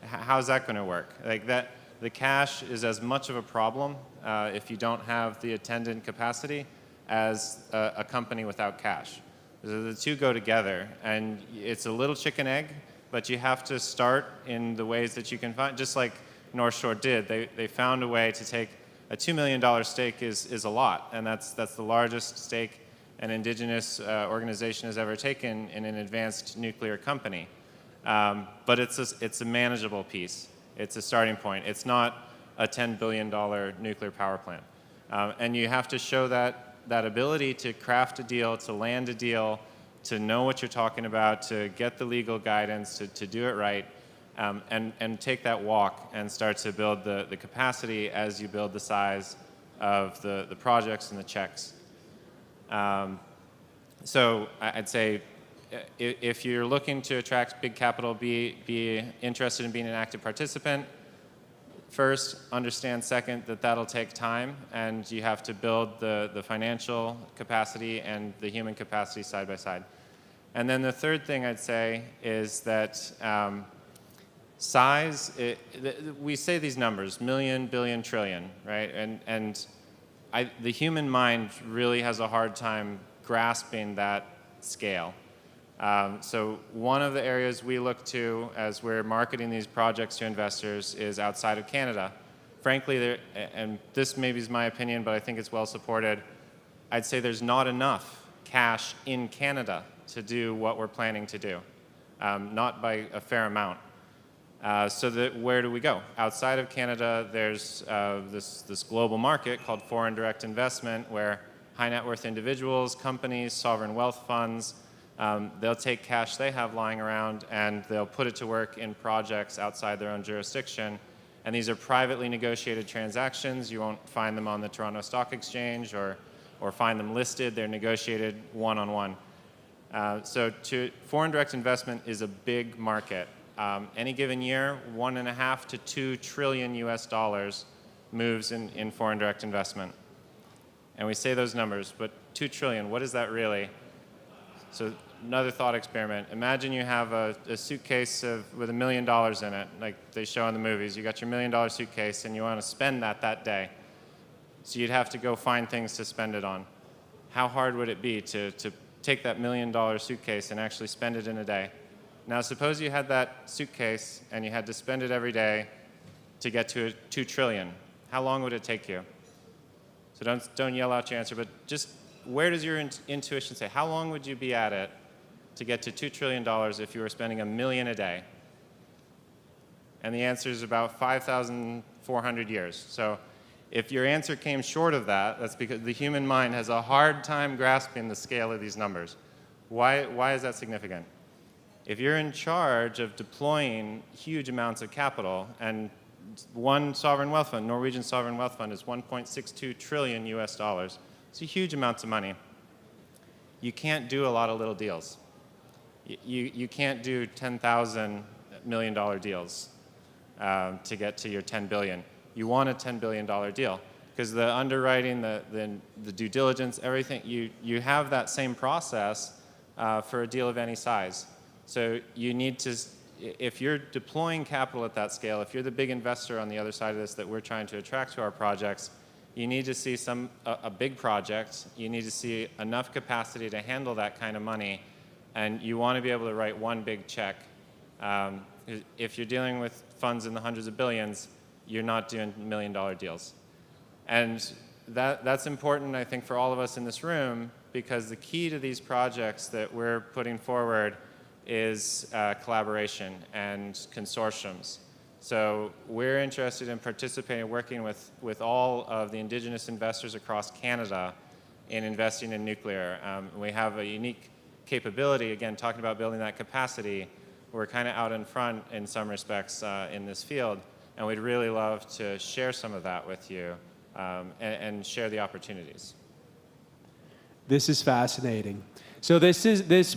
How's that going to work? Like that, the cash is as much of a problem if you don't have the attendant capacity as a company without cash. The two go together, and it's a little chicken egg, but you have to start in the ways that you can find, just like North Shore did. They found a way to take a $2 million stake is a lot, and that's the largest stake an Indigenous organization has ever taken in an advanced nuclear company. But it's a manageable piece. It's a starting point. It's not a $10 billion nuclear power plant. And you have to show that ability to craft a deal, to land a deal, to know what you're talking about, to get the legal guidance, to do it right, and take that walk and start to build the capacity as you build the size of the projects and the checks. So I'd say if you're looking to attract big capital, be interested in being an active participant. First, understand second that that'll take time, and you have to build the financial capacity and the human capacity side by side. And then the third thing I'd say is that size, we say these numbers, million, billion, trillion, right? And the human mind really has a hard time grasping that scale. So one of the areas we look to as we're marketing these projects to investors is outside of Canada. Frankly, and this maybe is my opinion, but I think it's well supported, I'd say there's not enough cash in Canada to do what we're planning to do, not by a fair amount. So where do we go? Outside of Canada, there's this global market called foreign direct investment where high net worth individuals, companies, sovereign wealth funds, they'll take cash they have lying around and they'll put it to work in projects outside their own jurisdiction. And these are privately negotiated transactions. You won't find them on the Toronto Stock Exchange or find them listed. They're negotiated one-on-one. So foreign direct investment is a big market. Any given year, $1.5 to $2 trillion US moves in foreign direct investment. And we say those numbers, but 2 trillion, what is that really? So another thought experiment. Imagine you have a suitcase with $1 million in it, like they show in the movies. You got your $1 million suitcase and you want to spend that day. So you'd have to go find things to spend it on. How hard would it be to take that $1 million suitcase and actually spend it in a day? Now suppose you had that suitcase and you had to spend it every day to get to 2 trillion. How long would it take you? So don't yell out your answer, but just where does your intuition say? How long would you be at it to get to $2 trillion if you were spending $1 million a day? And the answer is about 5,400 years. So if your answer came short of that, that's because the human mind has a hard time grasping the scale of these numbers. Why is that significant? If you're in charge of deploying huge amounts of capital, and one sovereign wealth fund, Norwegian sovereign wealth fund, is $1.62 trillion US. It's a huge amounts of money. You can't do a lot of little deals. You can't do $10,000 million deals to get to your 10 billion. You want a $10 billion deal because the underwriting, the due diligence, everything, you have that same process for a deal of any size. So you need to, if you're deploying capital at that scale, if you're the big investor on the other side of this that we're trying to attract to our projects, you need to see a big project. You need to see enough capacity to handle that kind of money, and you want to be able to write one big check. If you're dealing with funds in the hundreds of billions, you're not doing $1 million deals. And that's important, I think, for all of us in this room, because the key to these projects that we're putting forward is collaboration and consortiums. So we're interested in participating, working with all of the Indigenous investors across Canada in investing in nuclear. We have a unique capability, again, talking about building that capacity. We're kind of out in front in some respects in this field, and we'd really love to share some of that with you and share the opportunities. This is fascinating. So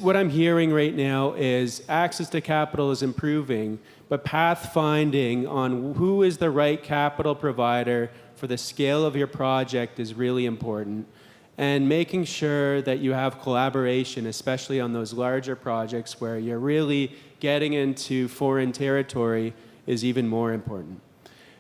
what I'm hearing right now is access to capital is improving, but pathfinding on who is the right capital provider for the scale of your project is really important. And making sure that you have collaboration, especially on those larger projects where you're really getting into foreign territory, is even more important.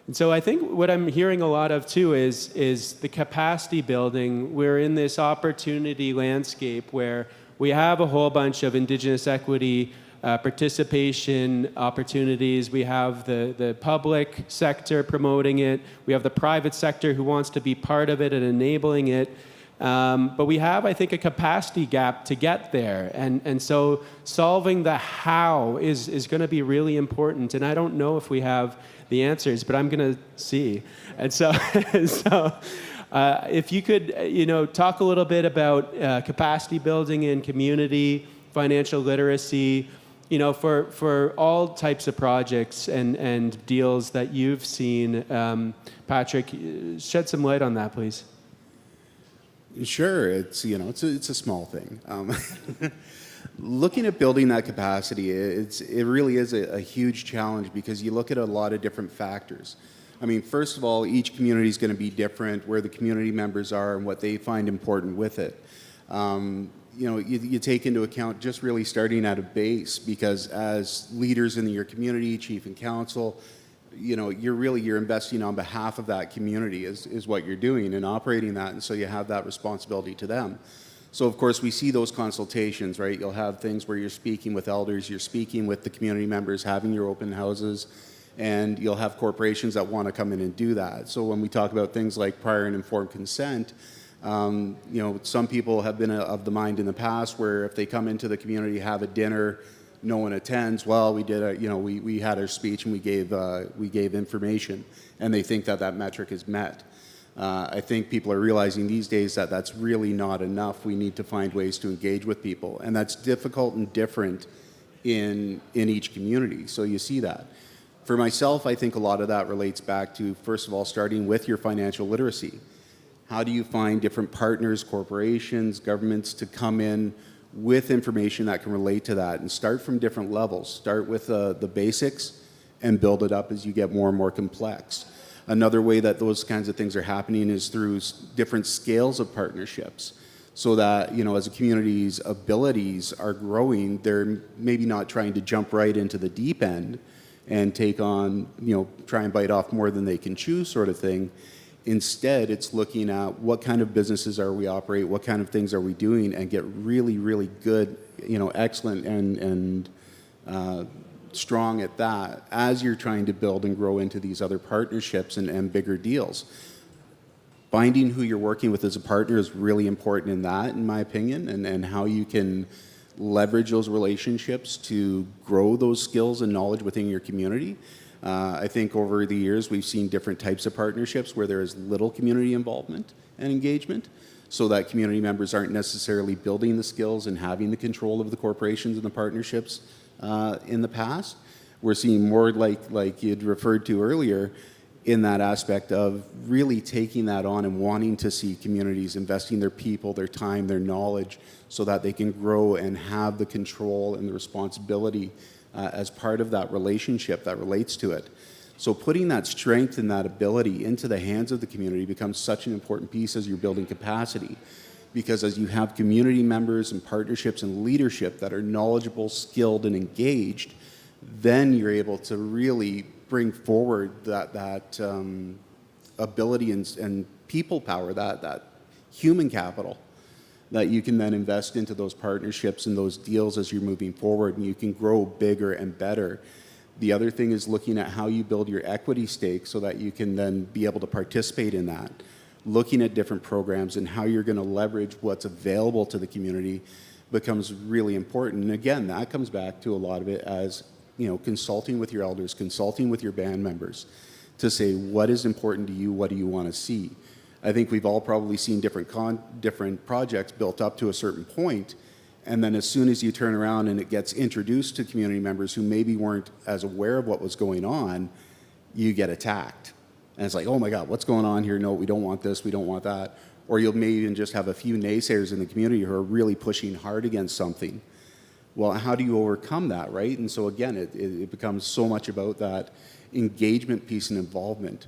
And so I think what I'm hearing a lot of too is the capacity building. We're in this opportunity landscape where we have a whole bunch of Indigenous equity participation opportunities. We have the public sector promoting it. We have the private sector who wants to be part of it and enabling it. But we have, I think, a capacity gap to get there. And so solving the how is going to be really important. And I don't know if we have the answers, but I'm going to see. And so, if you could, talk a little bit about capacity building in community, financial literacy, for all types of projects and deals that you've seen. Patrick, shed some light on that, please. Sure, it's a small thing. Looking at building that capacity, it really is a huge challenge because you look at a lot of different factors. I mean, first of all, each community is going to be different, where the community members are and what they find important with it. you take into account just really starting at a base, because as leaders in your community, chief and council, you're investing on behalf of that community is what you're doing and operating that, and so you have that responsibility to them. So of course we see those consultations, right? You'll have things where you're speaking with elders, you're speaking with the community members, having your open houses, and you'll have corporations that want to come in and do that. So when we talk about things like prior and informed consent, some people have been of the mind in the past where if they come into the community, have a dinner, no one attends, well, we did we had our speech and we gave information, and they think that metric is met. I think people are realizing these days that that's really not enough. We need to find ways to engage with people, and that's difficult and different in each community. So you see that. For myself, I think a lot of that relates back to, first of all, starting with your financial literacy. How do you find different partners, corporations, governments to come in with information that can relate to that, and start from different levels. Start with the basics and build it up as you get more and more complex. Another way that those kinds of things are happening is through different scales of partnerships, so that, as a community's abilities are growing, they're maybe not trying to jump right into the deep end and take on, try and bite off more than they can chew sort of thing. Instead, it's looking at what kind of businesses are we operate, what kind of things are we doing, and get really, really good, excellent and strong at that as you're trying to build and grow into these other partnerships and bigger deals. Finding who you're working with as a partner is really important in that, in my opinion, and how you can leverage those relationships to grow those skills and knowledge within your community. I think over the years we've seen different types of partnerships where there is little community involvement and engagement, so that community members aren't necessarily building the skills and having the control of the corporations and the partnerships in the past. We're seeing more like you'd referred to earlier, in that aspect of really taking that on and wanting to see communities investing their people, their time, their knowledge, so that they can grow and have the control and the responsibility as part of that relationship that relates to it. So putting that strength and that ability into the hands of the community becomes such an important piece as you're building capacity. Because as you have community members and partnerships and leadership that are knowledgeable, skilled, and engaged, then you're able to really bring forward that ability and people power, that human capital that you can then invest into those partnerships and those deals as you're moving forward, and you can grow bigger and better. The other thing is looking at how you build your equity stake so that you can then be able to participate in that. Looking at different programs and how you're going to leverage what's available to the community becomes really important. And again, that comes back to a lot of it as, consulting with your elders, consulting with your band members to say, what is important to you? What do you want to see? I think we've all probably seen different projects built up to a certain point, and then as soon as you turn around and it gets introduced to community members who maybe weren't as aware of what was going on, you get attacked. And it's like, oh my God, what's going on here? No, we don't want this, we don't want that. Or you'll maybe even just have a few naysayers in the community who are really pushing hard against something. Well, how do you overcome that, right? And so again, it becomes so much about that engagement piece and involvement.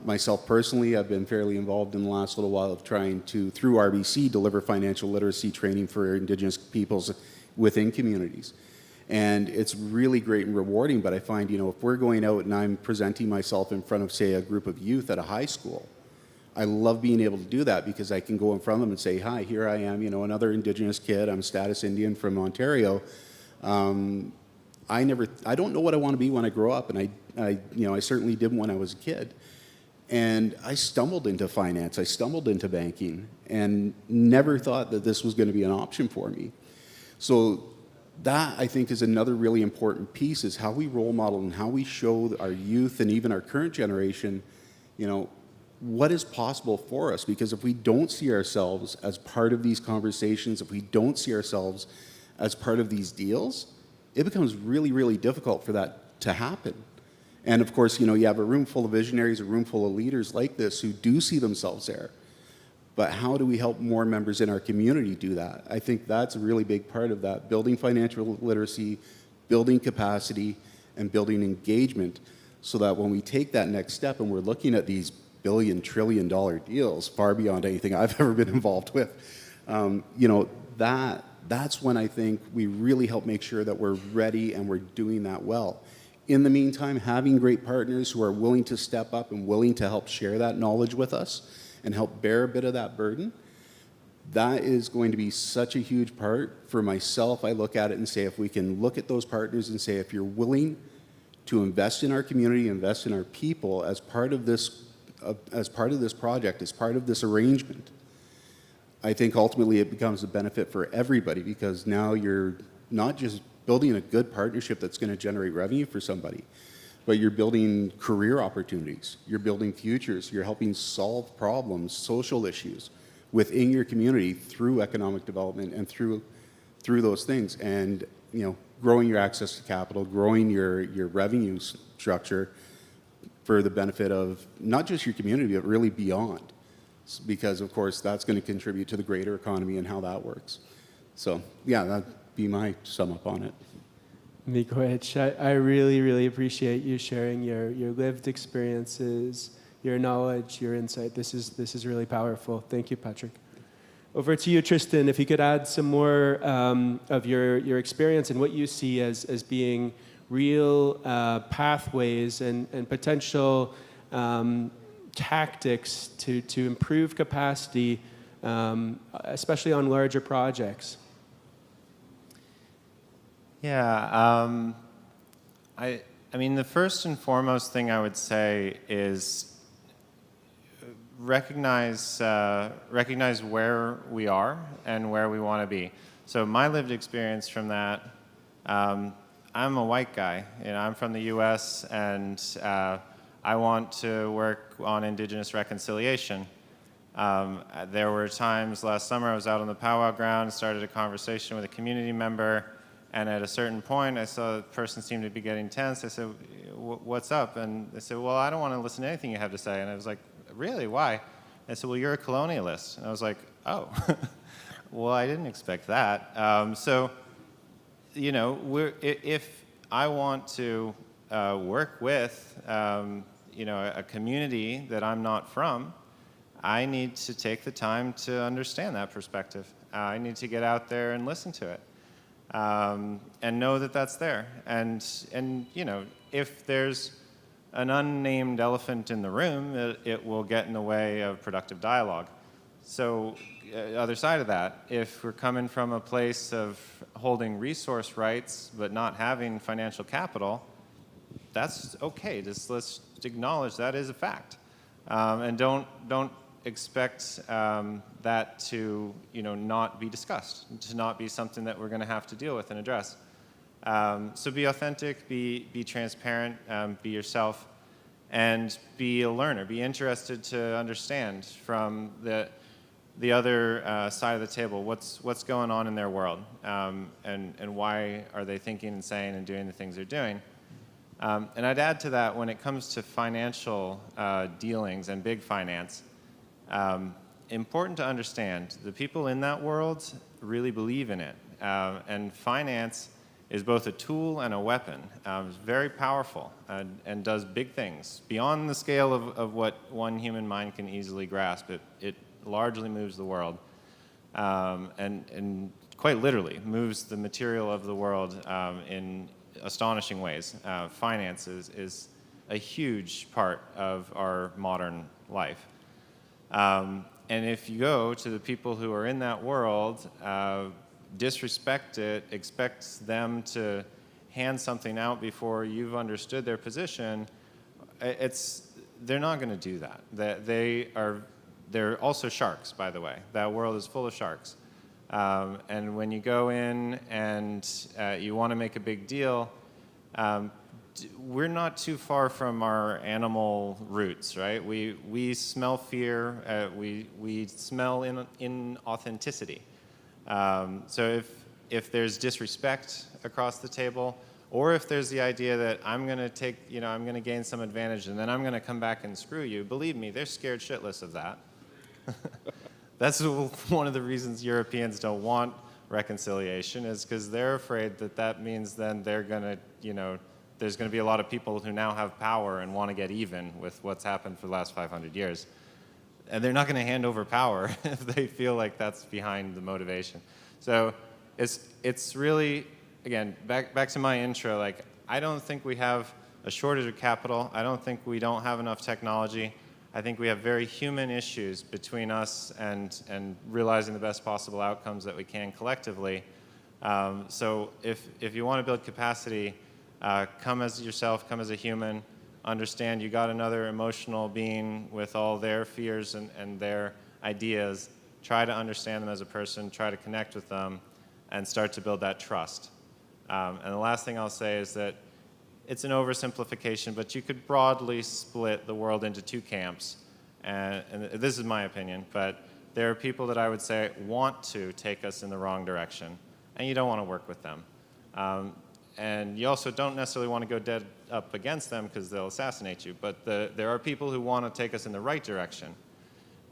Myself personally, I've been fairly involved in the last little while of trying to, through RBC, deliver financial literacy training for Indigenous peoples within communities. And it's really great and rewarding, but I find, if we're going out and I'm presenting myself in front of, say, a group of youth at a high school, I love being able to do that because I can go in front of them and say, hi, here I am, another Indigenous kid, I'm status Indian from Ontario. I don't know what I want to be when I grow up, and I certainly didn't when I was a kid. And I stumbled into finance, I stumbled into banking, and never thought that this was going to be an option for me. So that, I think, is another really important piece, is how we role model and how we show our youth and even our current generation, what is possible for us. Because if we don't see ourselves as part of these conversations, if we don't see ourselves as part of these deals, it becomes really, really difficult for that to happen. And of course, you have a room full of visionaries, a room full of leaders like this who do see themselves there. But how do we help more members in our community do that? I think that's a really big part of that, building financial literacy, building capacity, and building engagement, so that when we take that next step and we're looking at these billion, trillion-dollar deals, far beyond anything I've ever been involved with, that's when I think we really help make sure that we're ready and we're doing that well. In the meantime, having great partners who are willing to step up and willing to help share that knowledge with us and help bear a bit of that burden, that is going to be such a huge part. For myself, I look at it and say, if we can look at those partners and say, if you're willing to invest in our community, invest in our people as part of this project, as part of this arrangement, I think ultimately it becomes a benefit for everybody, because now you're not just building a good partnership that's going to generate revenue for somebody, but you're building career opportunities, you're building futures, you're helping solve problems, social issues within your community through economic development and through those things, and growing your access to capital, growing your revenue structure for the benefit of not just your community, but really beyond, because of course that's going to contribute to the greater economy and how that works. So yeah, that'd be my sum up on it. Miigwech, I really, really appreciate you sharing your lived experiences, your knowledge, your insight. This is really powerful. Thank you, Patrick. Over to you, Tristan. If you could add some more of your experience and what you see as being real pathways and potential tactics to improve capacity, especially on larger projects. Yeah, I mean, the first and foremost thing I would say is recognize where we are and where we want to be. So my lived experience from that, I'm a white guy. I'm from the U.S. and I want to work on Indigenous reconciliation. There were times last summer I was out on the powwow ground, started a conversation with a community member, and at a certain point I saw the person seemed to be getting tense. I said, "What's up?" And they said, "Well, I don't want to listen to anything you have to say." And I was like, "Really? Why?" I said, "Well, you're a colonialist." And I was like, "Oh, well, I didn't expect that." So, if I want to work with, a community that I'm not from, I need to take the time to understand that perspective. I need to get out there and listen to it, and know that that's there. And if there's an unnamed elephant in the room, it will get in the way of productive dialogue. So, other side of that, if we're coming from a place of holding resource rights but not having financial capital, that's okay. Let's acknowledge that is a fact, and don't expect that to not be discussed, to not be something that we're going to have to deal with and address. So be authentic, be transparent, be yourself, and be a learner. Be interested to understand from the other side of the table what's going on in their world, and why are they thinking and saying and doing the things they're doing. And I'd add to that, when it comes to financial dealings and big finance, important to understand the people in that world really believe in it, and finance is both a tool and a weapon. It's very powerful and does big things beyond the scale of what one human mind can easily grasp. It largely moves the world, and quite literally moves the material of the world in astonishing ways. Finance is a huge part of our modern life. And if you go to the people who are in that world, disrespect it, expect them to hand something out before you've understood their position, they're not going to do that. They're also sharks, by the way. That world is full of sharks. And when you go in and you want to make a big deal, we're not too far from our animal roots, right? We smell fear. We smell inauthenticity. So if there's disrespect across the table, or if there's the idea that I'm going to gain some advantage and then I'm going to come back and screw you, believe me, they're scared shitless of that. That's one of the reasons Europeans don't want reconciliation, is because they're afraid that means then they're going to, there's going to be a lot of people who now have power and want to get even with what's happened for the last 500 years. And they're not going to hand over power if they feel like that's behind the motivation. So it's really, again, back to my intro, like, I don't think we have a shortage of capital. I don't think we don't have enough technology. I think we have very human issues between us and realizing the best possible outcomes that we can collectively. So if you want to build capacity, come as yourself, come as a human, understand you got another emotional being with all their fears and their ideas. Try to understand them as a person, try to connect with them, and start to build that trust. And the last thing I'll say is that it's an oversimplification, but you could broadly split the world into two camps. And this is my opinion, but there are people that I would say want to take us in the wrong direction, and you don't want to work with them. And you also don't necessarily want to go dead up against them because they'll assassinate you, but there are people who want to take us in the right direction.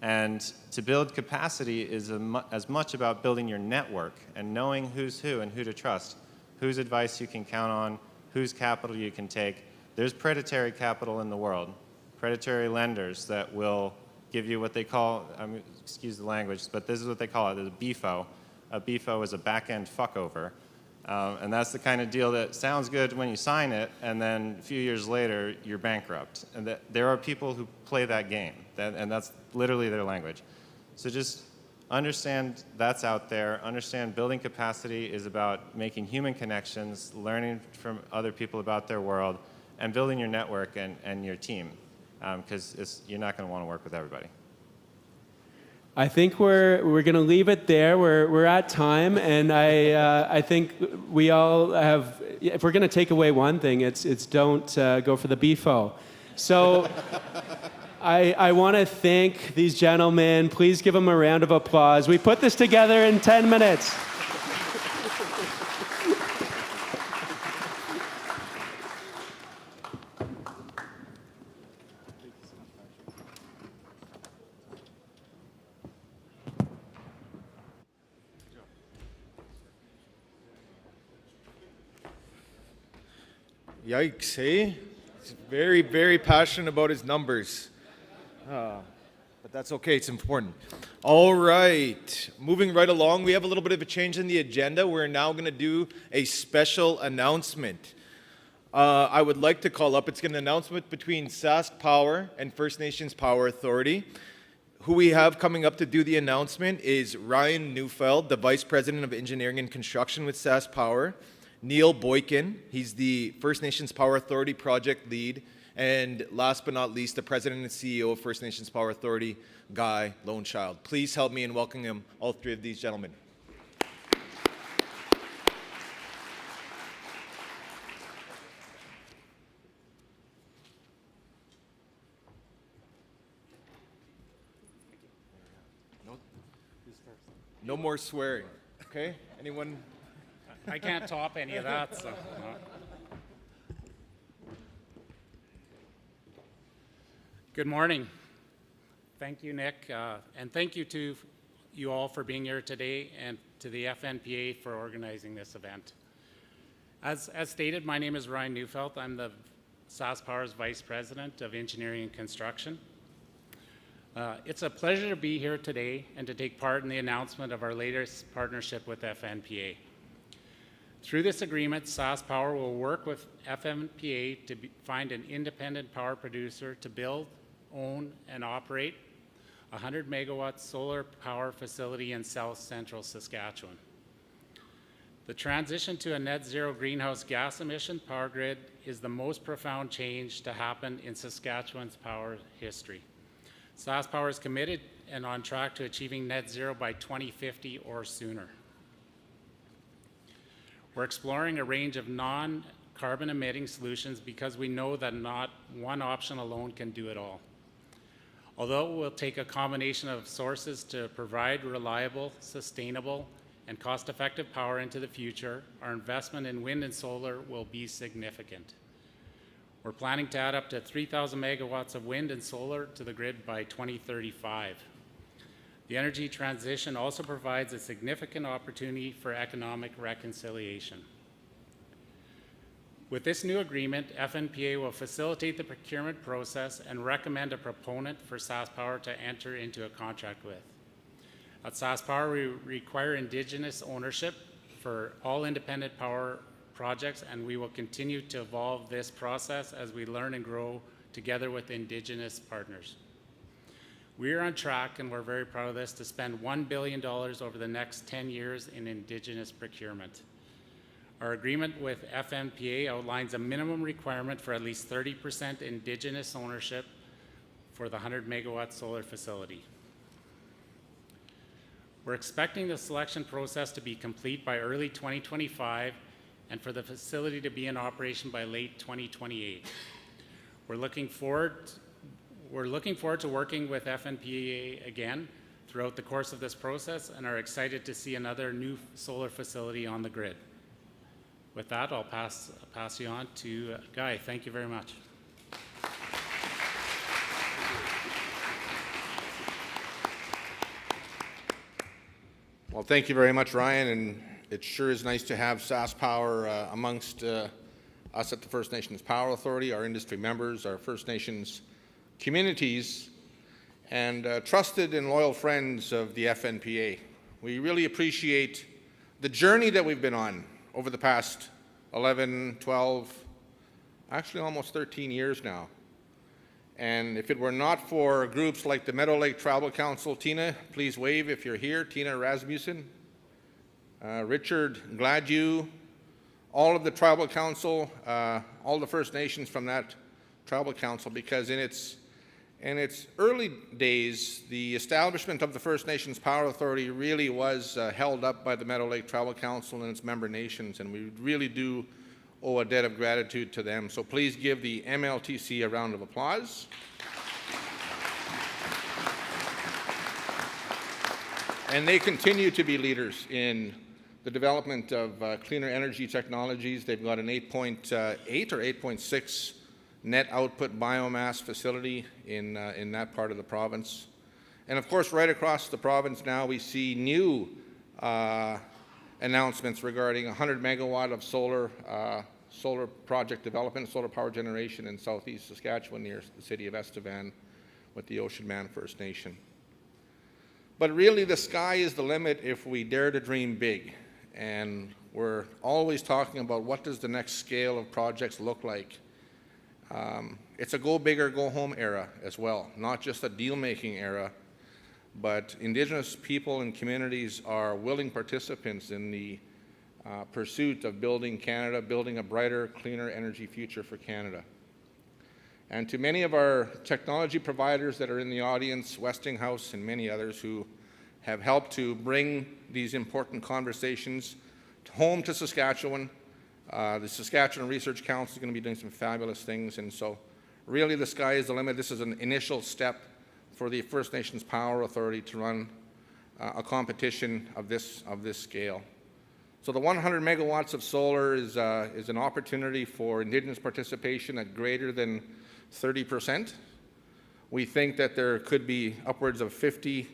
And to build capacity is as much about building your network and knowing who's who and who to trust, whose advice you can count on, whose capital you can take. There's predatory capital in the world, predatory lenders that will give you what they call, excuse the language, but this is what they call it, a BFO. A BFO is a back-end fuckover. And that's the kind of deal that sounds good when you sign it, and then a few years later, you're bankrupt. And there are people who play that game, and that's literally their language. So just understand that's out there. Understand building capacity is about making human connections, learning from other people about their world, and building your network and your team, because you're not going to want to work with everybody. I think we're going to leave it there. We're at time, and I think we all have. If we're going to take away one thing, it's don't go for the BFO. So I want to thank these gentlemen. Please give them a round of applause. We put this together in 10 minutes. Yikes, eh? He's very, very passionate about his numbers. But that's okay, it's important. All right, moving right along, we have a little bit of a change in the agenda. We're now going to do a special announcement. I would like to call up, it's an announcement between Sask Power and First Nations Power Authority. Who we have coming up to do the announcement is Ryan Neufeld, the Vice President of Engineering and Construction with Sask Power. Neil Boykin, he's the First Nations Power Authority project lead. And last but not least, the President and CEO of First Nations Power Authority, Guy Lonechild. Please help me in welcoming all three of these gentlemen. No more swearing, okay? Anyone? I can't top any of that, so. Good morning. Thank you, Nick, and thank you to you all for being here today and to the FNPA for organizing this event. As stated, my name is Ryan Neufeld. I'm the Sask Power's Vice President of Engineering and Construction. It's a pleasure to be here today and to take part in the announcement of our latest partnership with FNPA. Through this agreement, Sask Power will work with FNPA to find an independent power producer to build, own, and operate a 100 megawatt solar power facility in south central Saskatchewan. The transition to a net zero greenhouse gas emission power grid is the most profound change to happen in Saskatchewan's power history. Sask Power is committed and on track to achieving net zero by 2050 or sooner. We're exploring a range of non-carbon emitting solutions because we know that not one option alone can do it all. Although it will take a combination of sources to provide reliable, sustainable, and cost-effective power into the future, our investment in wind and solar will be significant. We're planning to add up to 3,000 megawatts of wind and solar to the grid by 2035. The energy transition also provides a significant opportunity for economic reconciliation. With this new agreement, FNPA will facilitate the procurement process and recommend a proponent for Sask Power to enter into a contract with. At SaskPower, we require Indigenous ownership for all independent power projects, and we will continue to evolve this process as we learn and grow together with Indigenous partners. We are on track, and we're very proud of this, to spend $1 billion over the next 10 years in Indigenous procurement. Our agreement with FNPA outlines a minimum requirement for at least 30% Indigenous ownership for the 100 megawatt solar facility. We're expecting the selection process to be complete by early 2025 and for the facility to be in operation by late 2028. We're looking forward to working with FNPA again throughout the course of this process and are excited to see another new solar facility on the grid. With that, I'll pass you on to Guy. Thank you very much. Well, thank you very much, Ryan, and it sure is nice to have SaskPower amongst us at the First Nations Power Authority, our industry members, our First Nations communities, and trusted and loyal friends of the FNPA. We really appreciate the journey that we've been on over the past 11, 12, actually almost 13 years now. And if it were not for groups like the Meadow Lake Tribal Council, Tina, please wave if you're here, Tina Rasmussen, Richard Gladue, all of the Tribal Council, all the First Nations from that Tribal Council, because in its early days, the establishment of the First Nations Power Authority really was held up by the Meadow Lake Tribal Council and its member nations, and we really do owe a debt of gratitude to them. So please give the MLTC a round of applause. And they continue to be leaders in the development of cleaner energy technologies. They've got an 8.8 or 8.6 net output biomass facility in that part of the province. And of course, right across the province now, we see new announcements regarding 100 megawatt of solar project development, solar power generation in southeast Saskatchewan near the city of Estevan with the Ocean Man First Nation. But really, the sky is the limit if we dare to dream big. And we're always talking about what does the next scale of projects look like. It's a go big or go home era as well, not just a deal-making era, but Indigenous people and communities are willing participants in the pursuit of building Canada, building a brighter, cleaner energy future for Canada. And to many of our technology providers that are in the audience, Westinghouse and many others who have helped to bring these important conversations home to Saskatchewan. The Saskatchewan Research Council is going to be doing some fabulous things, and so really the sky is the limit. This is an initial step for the First Nations Power Authority to run a competition of this scale. So the 100 megawatts of solar is an opportunity for Indigenous participation at greater than 30%. We think that there could be upwards of 50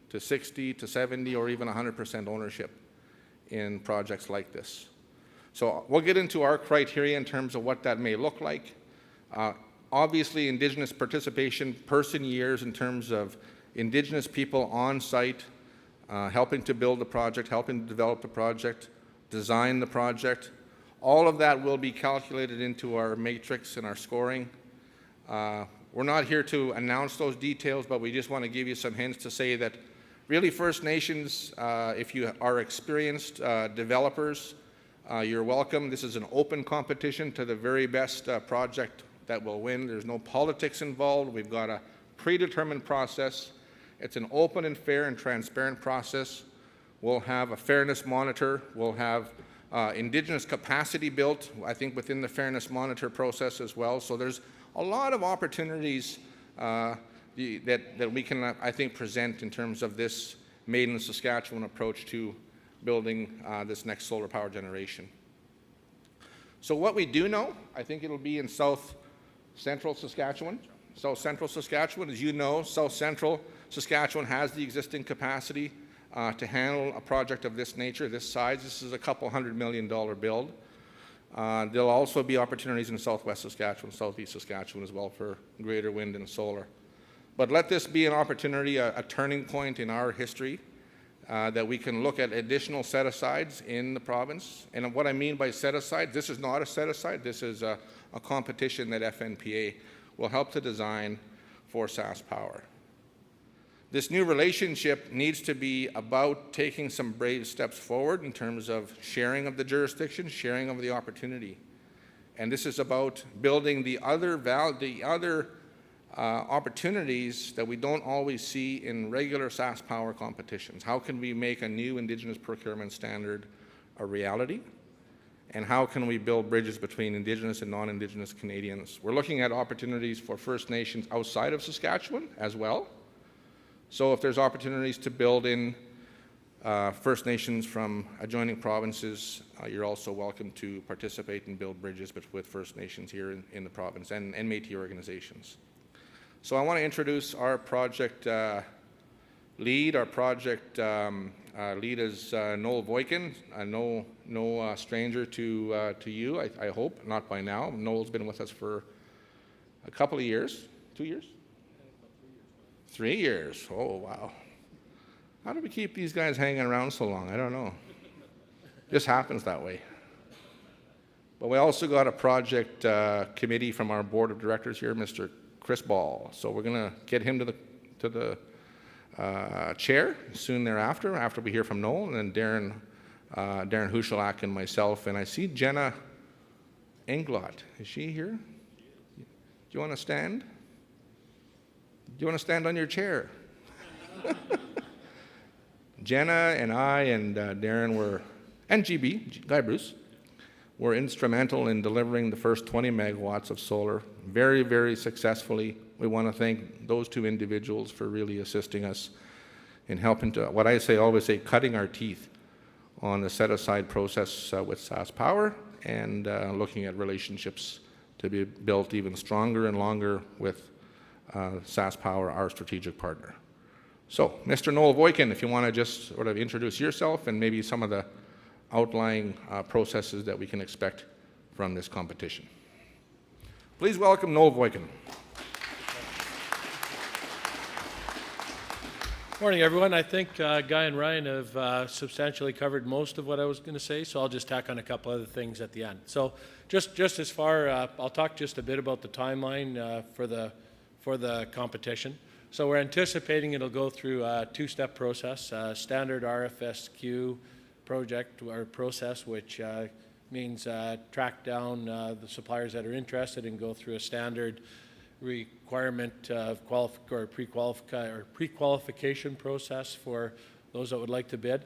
to 60 to 70 or even 100% ownership in projects like this. So we'll get into our criteria in terms of what that may look like. Obviously, Indigenous participation, person years in terms of Indigenous people on site, helping to build the project, helping to develop the project, design the project. All of that will be calculated into our matrix and our scoring. We're not here to announce those details, but we just want to give you some hints to say that really First Nations, if you are experienced developers, you're welcome. This is an open competition to the very best project that will win. There's no politics involved. We've got a predetermined process. It's an open and fair and transparent process. We'll have a fairness monitor. We'll have Indigenous capacity built, I think, within the fairness monitor process as well. So there's a lot of opportunities that we can, I think, present in terms of this made in Saskatchewan approach to building this next solar power generation. So what we do know, I think it'll be in south central Saskatchewan. South central Saskatchewan, as you know, south central Saskatchewan has the existing capacity to handle a project of this nature, this size. This is a couple $100 million build. There'll also be opportunities in southwest Saskatchewan, southeast Saskatchewan as well for greater wind and solar. But let this be an opportunity, a turning point in our history that we can look at additional set-asides in the province. And what I mean by set-aside, this is not a set-aside, this is a competition that FNPA will help to design for SaskPower. This new relationship needs to be about taking some brave steps forward in terms of sharing of the jurisdiction, sharing of the opportunity. And this is about building the other opportunities that we don't always see in regular SaskPower competitions. How can we make a new Indigenous procurement standard a reality? And how can we build bridges between Indigenous and non-Indigenous Canadians? We're looking at opportunities for First Nations outside of Saskatchewan as well. So if there's opportunities to build in First Nations from adjoining provinces, you're also welcome to participate and build bridges with First Nations here in the province and Métis organizations. So I want to introduce our project lead. Our project lead is Noel Voikin, no stranger to you, I hope, not by now. Noel's been with us for a couple of years, 2 years? 3 years, oh wow. How do we keep these guys hanging around so long? I don't know. Just happens that way. But we also got a project committee from our board of directors here, Mr. Chris Ball. So we're going to get him to the chair soon thereafter, after we hear from Noel, and then Darren Huschelak and myself. And I see Jenna Englot. Is she here? Do you want to stand? Do you want to stand on your chair? Jenna and I and Darren and GB, Guy Bruce, were instrumental in delivering the first 20 megawatts of solar very, very successfully. We want to thank those two individuals for really assisting us in helping to, what I always say, cutting our teeth on the set-aside process with SaskPower and looking at relationships to be built even stronger and longer with SaskPower, our strategic partner. So, Mr. Noel Voikin, if you want to just sort of introduce yourself and maybe some of the outlying processes that we can expect from this competition. Please welcome Noel Voikin. Morning, everyone. I think Guy and Ryan have substantially covered most of what I was going to say, so I'll just tack on a couple other things at the end. So just as far, I'll talk just a bit about the timeline for the competition. So we're anticipating it'll go through a two-step process, standard RFSQ project or process, which means track down the suppliers that are interested and go through a standard requirement of pre-qualification process for those that would like to bid.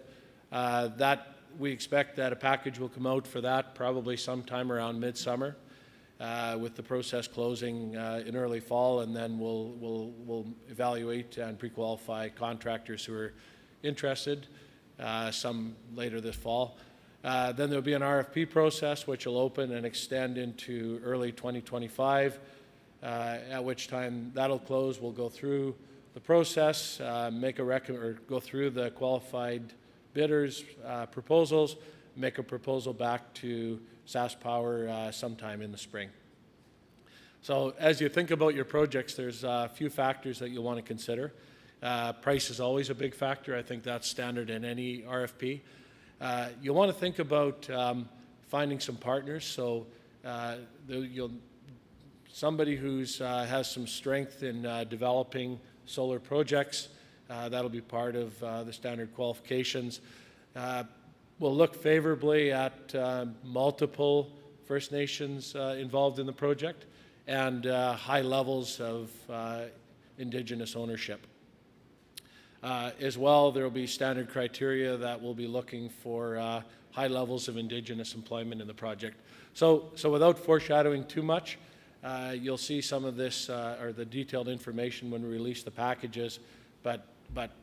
That we expect that a package will come out for that probably sometime around midsummer, with the process closing in early fall, and then we'll evaluate and pre-qualify contractors who are interested, some later this fall. Then there'll be an RFP process which will open and extend into early 2025, at which time that'll close. We'll go through the process, go through the qualified bidders' proposals, make a proposal back to SaskPower sometime in the spring. So as you think about your projects, there's a few factors that you'll want to consider. Price is always a big factor. I think that's standard in any RFP. You'll want to think about finding some partners. So somebody who has some strength in developing solar projects, that'll be part of the standard qualifications. We'll look favorably at multiple First Nations involved in the project and high levels of Indigenous ownership. As well, there will be standard criteria that will be looking for high levels of Indigenous employment in the project. So without foreshadowing too much, you'll see some of this or the detailed information when we release the packages, but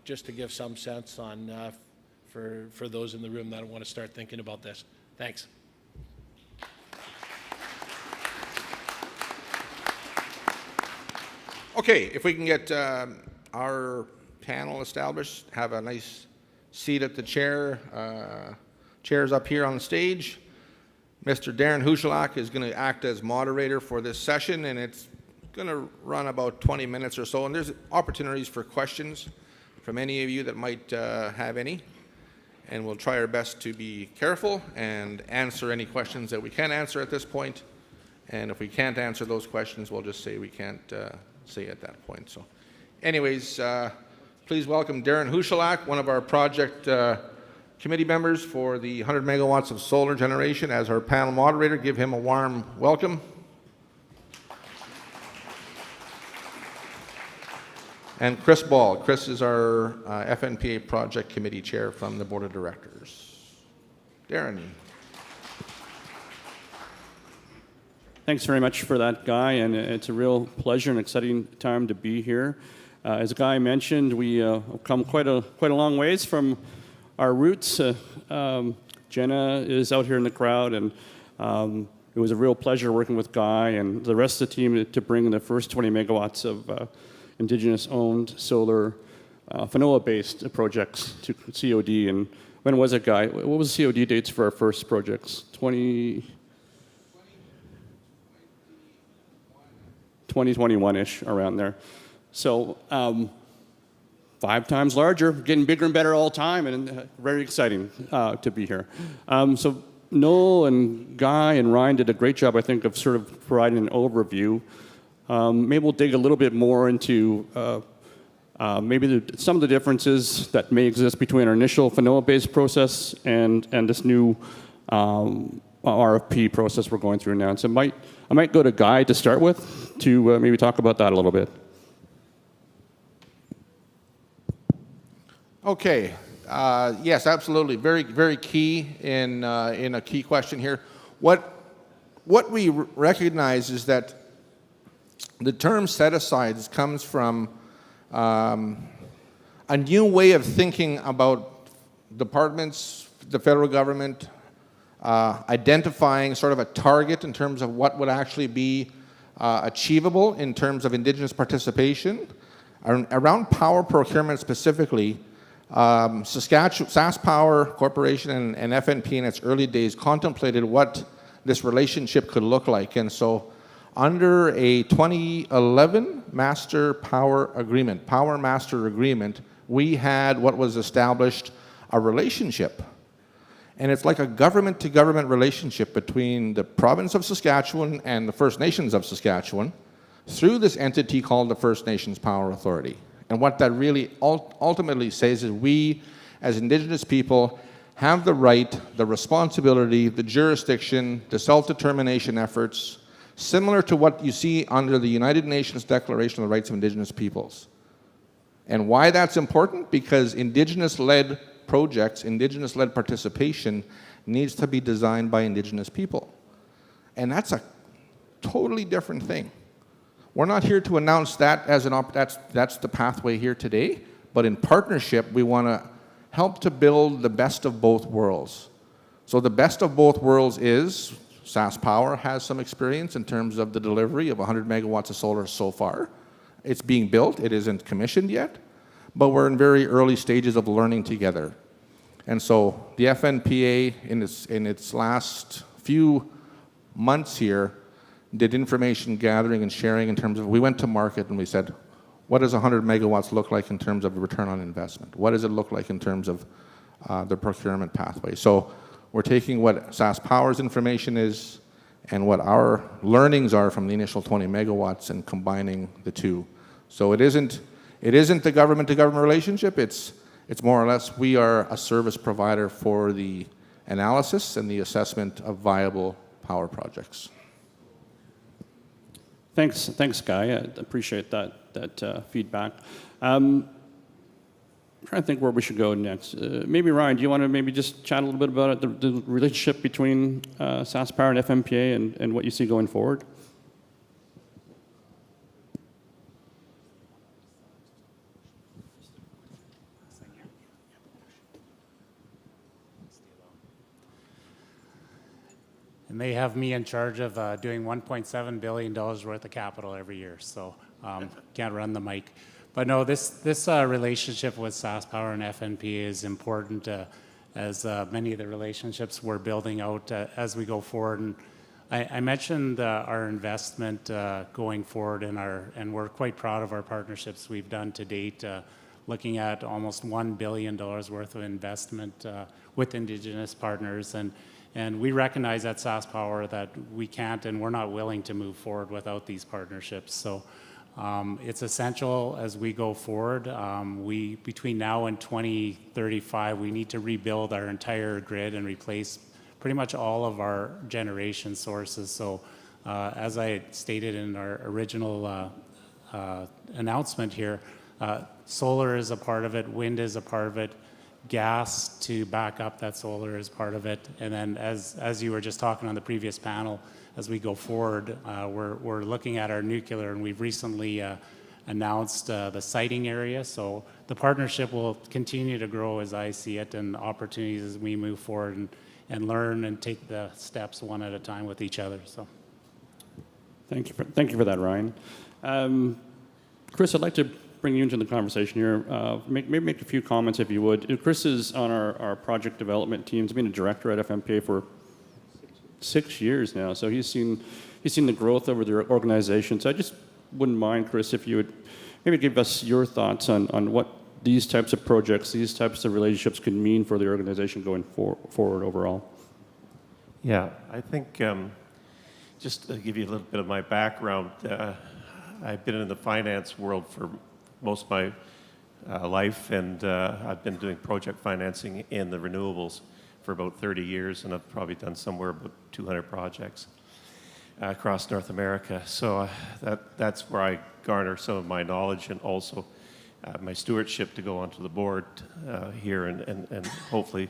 just to give some sense on for those in the room that want to start thinking about this. Thanks. Okay, if we can get our panel established, have a nice seat at the chair. Chairs up here on the stage. Mr. Darren Huschelak is going to act as moderator for this session, and it's going to run about 20 minutes or so, and there's opportunities for questions from any of you that might have any. And we'll try our best to be careful and answer any questions that we can answer at this point. And if we can't answer those questions, we'll just say we can't say at that point. So anyways, please welcome Darren Hushalak, one of our project committee members for the 100 megawatts of solar generation, as our panel moderator. Give him a warm welcome. And Chris Ball. Chris is our FNPA project committee chair from the board of directors. Darren. Thanks very much for that, Guy, and it's a real pleasure and exciting time to be here. As Guy mentioned, we have come quite a long ways from our roots. Jenna is out here in the crowd, and it was a real pleasure working with Guy and the rest of the team to bring the first 20 megawatts of Indigenous-owned solar FNOA-based projects to COD. And when was it, Guy? What was the COD dates for our first projects? 2021-ish, around there. So 5 times larger, getting bigger and better all the time, and very exciting to be here. So Noel and Guy and Ryan did a great job, I think, of sort of providing an overview. Maybe we'll dig a little bit more into maybe some of the differences that may exist between our initial FNOA-based process and this new RFP process we're going through now. So I might go to Guy to start with to maybe talk about that a little bit. Okay. Yes, absolutely. Very, very key in a key question here. What we recognize is that the term set-asides comes from a new way of thinking about departments, the federal government, identifying sort of a target in terms of what would actually be achievable in terms of Indigenous participation. Around power procurement specifically, SaskPower Corporation and FNP in its early days contemplated what this relationship could look like. And so under a 2011 Master Power Agreement, Power Master Agreement, we had what was established a relationship. And it's like a government-to-government relationship between the province of Saskatchewan and the First Nations of Saskatchewan through this entity called the First Nations Power Authority. And what that really ultimately says is we, as Indigenous people, have the right, the responsibility, the jurisdiction, the self-determination efforts, similar to what you see under the United Nations Declaration of the Rights of Indigenous Peoples. And why that's important? Because Indigenous-led projects, Indigenous-led participation needs to be designed by Indigenous people. And that's a totally different thing. We're not here to announce that as that's the pathway here today, but in partnership, we want to help to build the best of both worlds. So the best of both worlds is SaskPower has some experience in terms of the delivery of 100 megawatts of solar so far. It's being built, it isn't commissioned yet, but we're in very early stages of learning together. And so the FNPA in its last few months here did information gathering and sharing in terms of, we went to market and we said, what does 100 megawatts look like in terms of return on investment? What does it look like in terms of the procurement pathway? So we're taking what SaskPower's information is and what our learnings are from the initial 20 megawatts and combining the two. So it isn't the government-to-government relationship, it's more or less we are a service provider for the analysis and the assessment of viable power projects. Thanks, Guy. I appreciate that feedback. I'm trying to think where we should go next. Maybe Ryan, do you want to maybe just chat a little bit about the relationship between SaskPower and FNPA and what you see going forward? And they have me in charge of doing $1.7 billion worth of capital every year, so can't run the mic. But no, this relationship with SaskPower and FNPA is important as many of the relationships we're building out as we go forward. And I mentioned our investment going forward and we're quite proud of our partnerships we've done to date. looking at almost $1 billion worth of investment with Indigenous partners. And we recognize at SaskPower that we can't and we're not willing to move forward without these partnerships. So it's essential as we go forward. Between now and 2035, we need to rebuild our entire grid and replace pretty much all of our generation sources. So as I stated in our original announcement here, solar is a part of it, wind is a part of it, gas to back up that solar is part of it. And then as you were just talking on the previous panel, as we go forward, we're looking at our nuclear, and we've recently announced the siting area. So the partnership will continue to grow as I see it, and opportunities as we move forward and learn and take the steps one at a time with each other. So thank you for that, Ryan. Chris, I'd like to bring you into the conversation here. Maybe make a few comments if you would. Chris is on our project development team. He's been a director at FNPA for 6 years now, so he's seen the growth over the organization. So I just wouldn't mind, Chris, if you would maybe give us your thoughts on what these types of projects, these types of relationships could mean for the organization going forward overall. Yeah, I think just to give you a little bit of my background, I've been in the finance world for most of my life, and I've been doing project financing in the renewables for about 30 years, and I've probably done somewhere about 200 projects across North America. So that's where I garner some of my knowledge, and also my stewardship to go onto the board here and hopefully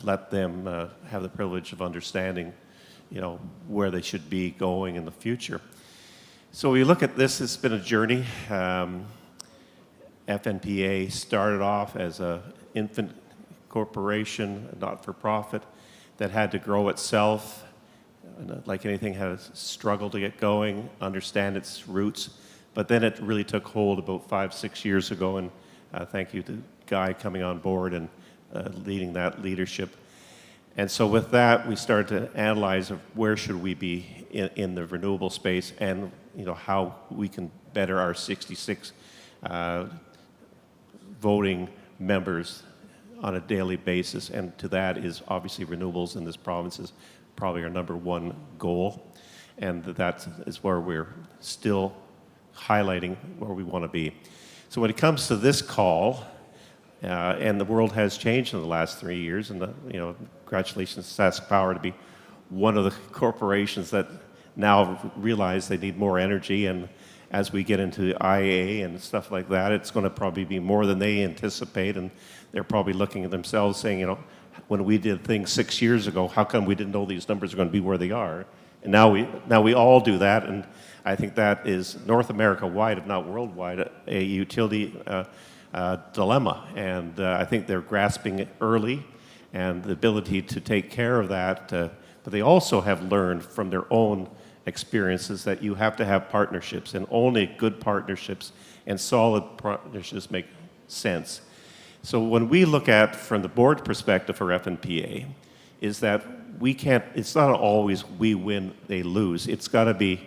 let them have the privilege of understanding, where they should be going in the future. So we look at this, it's been a journey. FNPA started off as an infant corporation, a not-for-profit, that had to grow itself. Like anything, had a struggle to get going, understand its roots. But then it really took hold about 5-6 years ago, and thank you to Guy coming on board and leading that leadership. And so with that, we started to analyze where should we be in the renewable space, and how we can better our 66 voting members on a daily basis. And to that is obviously renewables in this province is probably our number one goal. And that is where we're still highlighting where we want to be. So when it comes to this call, and the world has changed in the last 3 years, and congratulations to SaskPower to be one of the corporations that now realize they need more energy. And as we get into IA and stuff like that, it's going to probably be more than they anticipate, and they're probably looking at themselves saying, when we did things 6 years ago, how come we didn't know these numbers are going to be where they are? And now we all do that, and I think that is North America-wide, if not worldwide, a utility dilemma. And I think they're grasping it early, and the ability to take care of that. But they also have learned from their own experiences that you have to have partnerships, and only good partnerships and solid partnerships make sense. So when we look at, from the board perspective for FNPA, is that it's not always we win, they lose. It's got to be,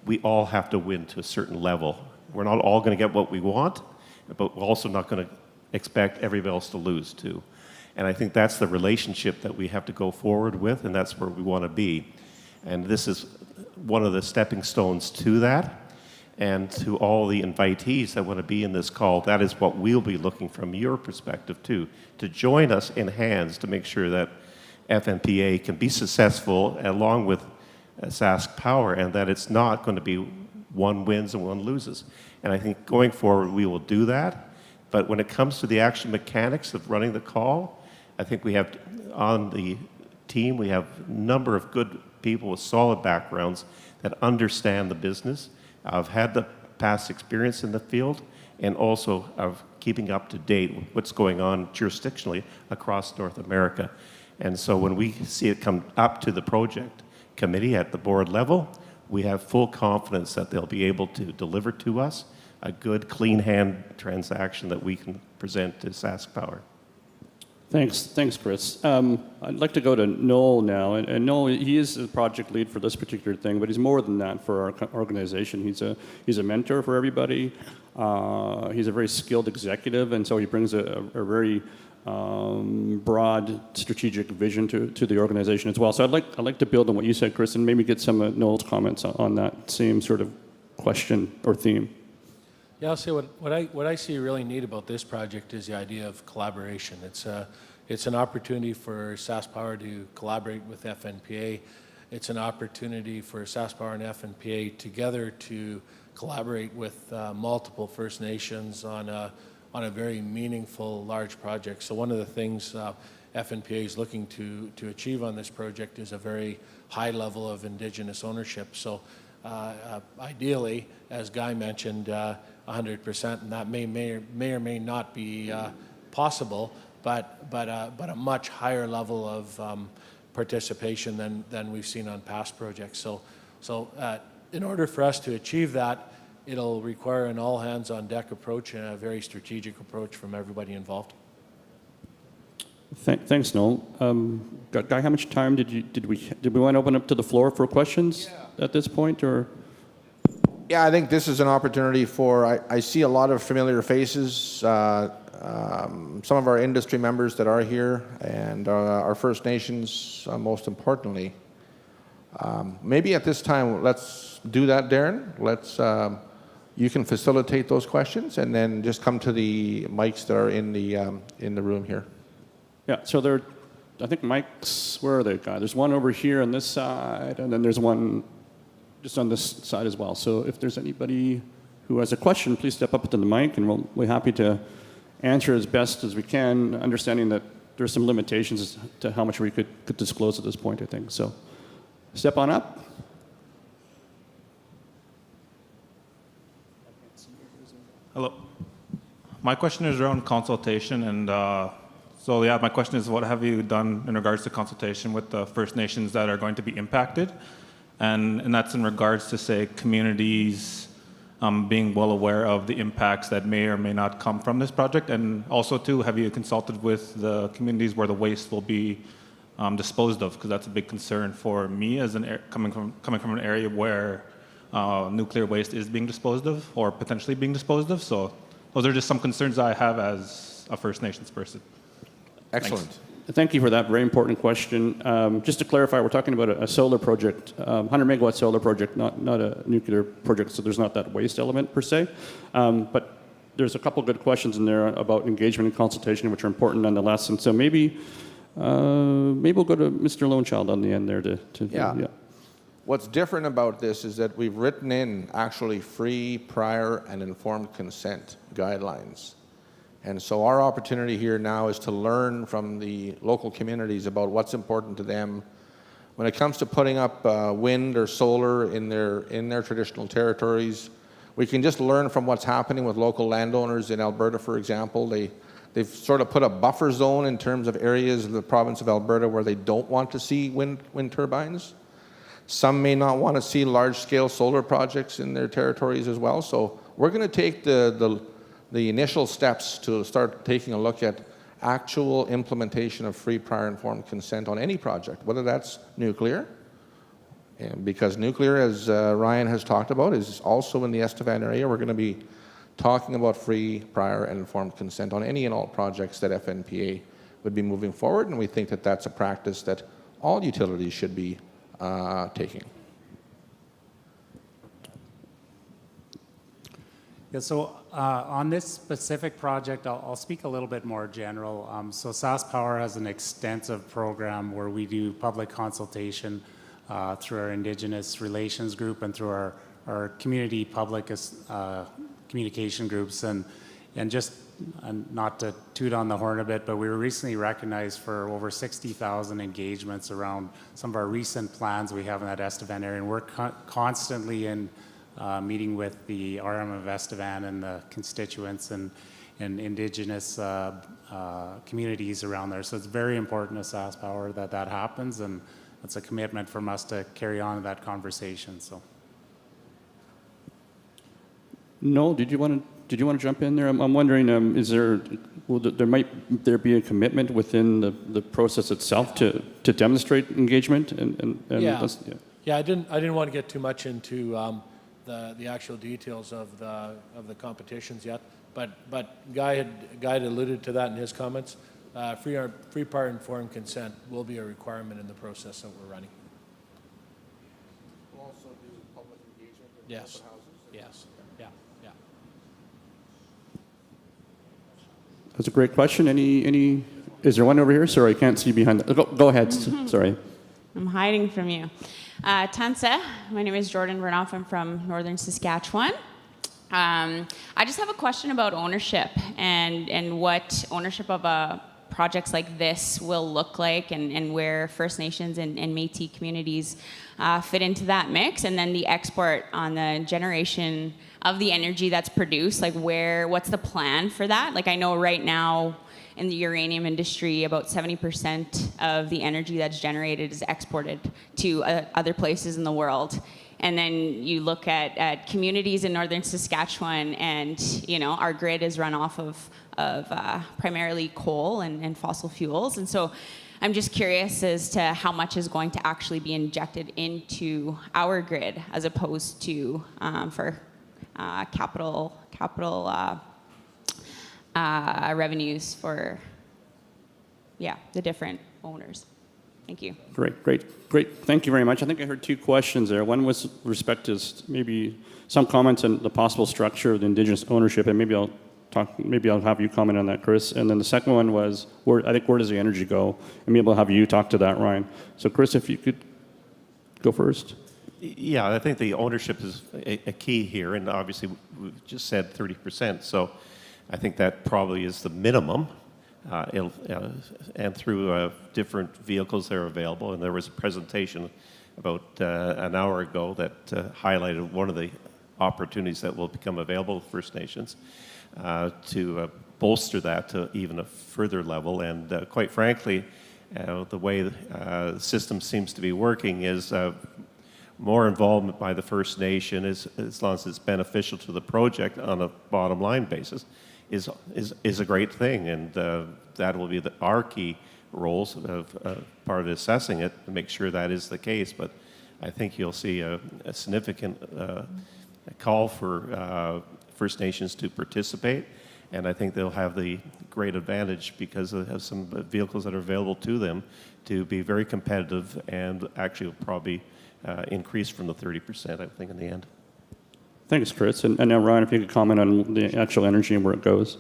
we all have to win to a certain level. We're not all going to get what we want, but we're also not going to expect everybody else to lose too. And I think that's the relationship that we have to go forward with, and that's where we want to be. And this is one of the stepping stones to that. And to all the invitees that want to be in this call, that is what we'll be looking from your perspective too, to join us in hands to make sure that FNPA can be successful along with SaskPower, and that it's not going to be one wins and one loses. And I think going forward we will do that. But when it comes to the actual mechanics of running the call, I think we have on the team, we have a number of good people with solid backgrounds that understand the business, have had the past experience in the field, and also of keeping up to date with what's going on jurisdictionally across North America. And so when we see it come up to the project committee at the board level, we have full confidence that they'll be able to deliver to us a good, clean hand transaction that we can present to SaskPower. Thanks, Chris. I'd like to go to Noel now, and Noel, he is the project lead for this particular thing, but he's more than that for our organization. He's a mentor for everybody. He's a very skilled executive, and so he brings a very broad strategic vision to the organization as well. So I'd like to build on what you said, Chris, and maybe get some of Noel's comments on that same sort of question or theme. Yeah, I'll say what I see really neat about this project is the idea of collaboration. It's an opportunity for SaskPower to collaborate with FNPA. It's an opportunity for SaskPower and FNPA together to collaborate with multiple First Nations on a very meaningful, large project. So one of the things FNPA is looking to achieve on this project is a very high level of Indigenous ownership. So ideally, as Guy mentioned, 100%, and that may or may not be possible, but a much higher level of participation than we've seen on past projects. So in order for us to achieve that, it'll require an all-hands-on-deck approach and a very strategic approach from everybody involved. Thanks, Noel. Guy, how much time did we want to open up to the floor for questions at this point, or? Yeah, I think this is an opportunity for, I see a lot of familiar faces, some of our industry members that are here, and our First Nations, most importantly. Maybe at this time, let's do that, Darren. You can facilitate those questions, and then just come to the mics that are in the room here. Yeah, so I think mics, where are they, Guy? There's one over here on this side, and then there's one just on this side as well. So if there's anybody who has a question, please step up to the mic, and we're happy to answer as best as we can, understanding that there's some limitations to how much we could disclose at this point, I think. So step on up. Hello. My question is around consultation, and my question is, what have you done in regards to consultation with the First Nations that are going to be impacted? And that's in regards to, say, communities being well aware of the impacts that may or may not come from this project. And also, too, have you consulted with the communities where the waste will be disposed of? Because that's a big concern for me as coming from an area where nuclear waste is being disposed of or potentially being disposed of. So those are just some concerns I have as a First Nations person. Excellent. Thanks. Thank you for that very important question. Just to clarify, we're talking about a solar project, 100 megawatt solar project, not a nuclear project, so there's not that waste element per se. But there's a couple good questions in there about engagement and consultation, which are important nonetheless. And so maybe we'll go to Mr. Lonechild on the end there to yeah. What's different about this is that we've written in actually free, prior, and informed consent guidelines. And so our opportunity here now is to learn from the local communities about what's important to them. When it comes to putting up wind or solar in their traditional territories, we can just learn from what's happening with local landowners in Alberta, for example. They've sort of put a buffer zone in terms of areas of the province of Alberta where they don't want to see wind turbines. Some may not want to see large-scale solar projects in their territories as well. So we're going to take the initial steps to start taking a look at actual implementation of free, prior, informed consent on any project, whether that's nuclear, and because nuclear, as Ryan has talked about, is also in the Estevan area. We're going to be talking about free, prior, and informed consent on any and all projects that FNPA would be moving forward, and we think that that's a practice that all utilities should be taking. Yeah, so on this specific project, I'll speak a little bit more general. So SaskPower has an extensive program where we do public consultation through our Indigenous Relations Group and through our community public communication groups. And just not to toot on the horn a bit, but we were recently recognized for over 60,000 engagements around some of our recent plans we have in that Estevan area. And we're constantly in meeting with the RM of Estevan and the constituents and Indigenous communities around there. So it's very important to SaskPower that happens, and it's a commitment from us to carry on that conversation. So. Noel, did you want to did you want to jump in there? I'm wondering, might there be a commitment within the process itself to demonstrate engagement? Yeah, I didn't want to get too much into the actual details of the competitions yet, but Guy had alluded to that in his comments. Free, prior, informed consent will be a requirement in the process that we're running. We'll also do public engagement with Yes. open houses. Yes. Yeah. Yeah. That's a great question. Any? Is there one over here? Sorry, I can't see behind. Go ahead. Sorry. I'm hiding from you. Tansa, my name is Jordan Vernoff. I'm from northern Saskatchewan. I just have a question about ownership and what ownership of projects like this will look like, and where First Nations and Métis communities fit into that mix, and then the export on the generation of the energy that's produced. Like, what's the plan for that? Like, I know right now in the uranium industry, about 70% of the energy that's generated is exported to other places in the world. And then you look at communities in northern Saskatchewan, and our grid is run off of primarily coal and fossil fuels. And so I'm just curious as to how much is going to actually be injected into our grid as opposed to for capital revenues for the different owners. Thank you. Great. Thank you very much. I think I heard two questions there. One was with respect to maybe some comments on the possible structure of the Indigenous ownership, and maybe I'll have you comment on that, Chris. And then the second one was, where does the energy go? And maybe I'll have you talk to that, Ryan. So Chris, if you could go first. Yeah, I think the ownership is a key here, and obviously we've just said 30%, so I think that probably is the minimum. And through different vehicles that are available. And there was a presentation about an hour ago that highlighted one of the opportunities that will become available to First Nations to bolster that to even a further level. And quite frankly, the way the system seems to be working is more involvement by the First Nation, as long as it's beneficial to the project on a bottom line basis, is a great thing, and that will be our key roles of part of assessing it to make sure that is the case. But I think you'll see a significant call for First Nations to participate, and I think they'll have the great advantage because they have some vehicles that are available to them to be very competitive, and actually will probably increase from the 30%, I think, in the end. Thanks, Chris. And now, Ryan, if you could comment on the actual energy and where it goes.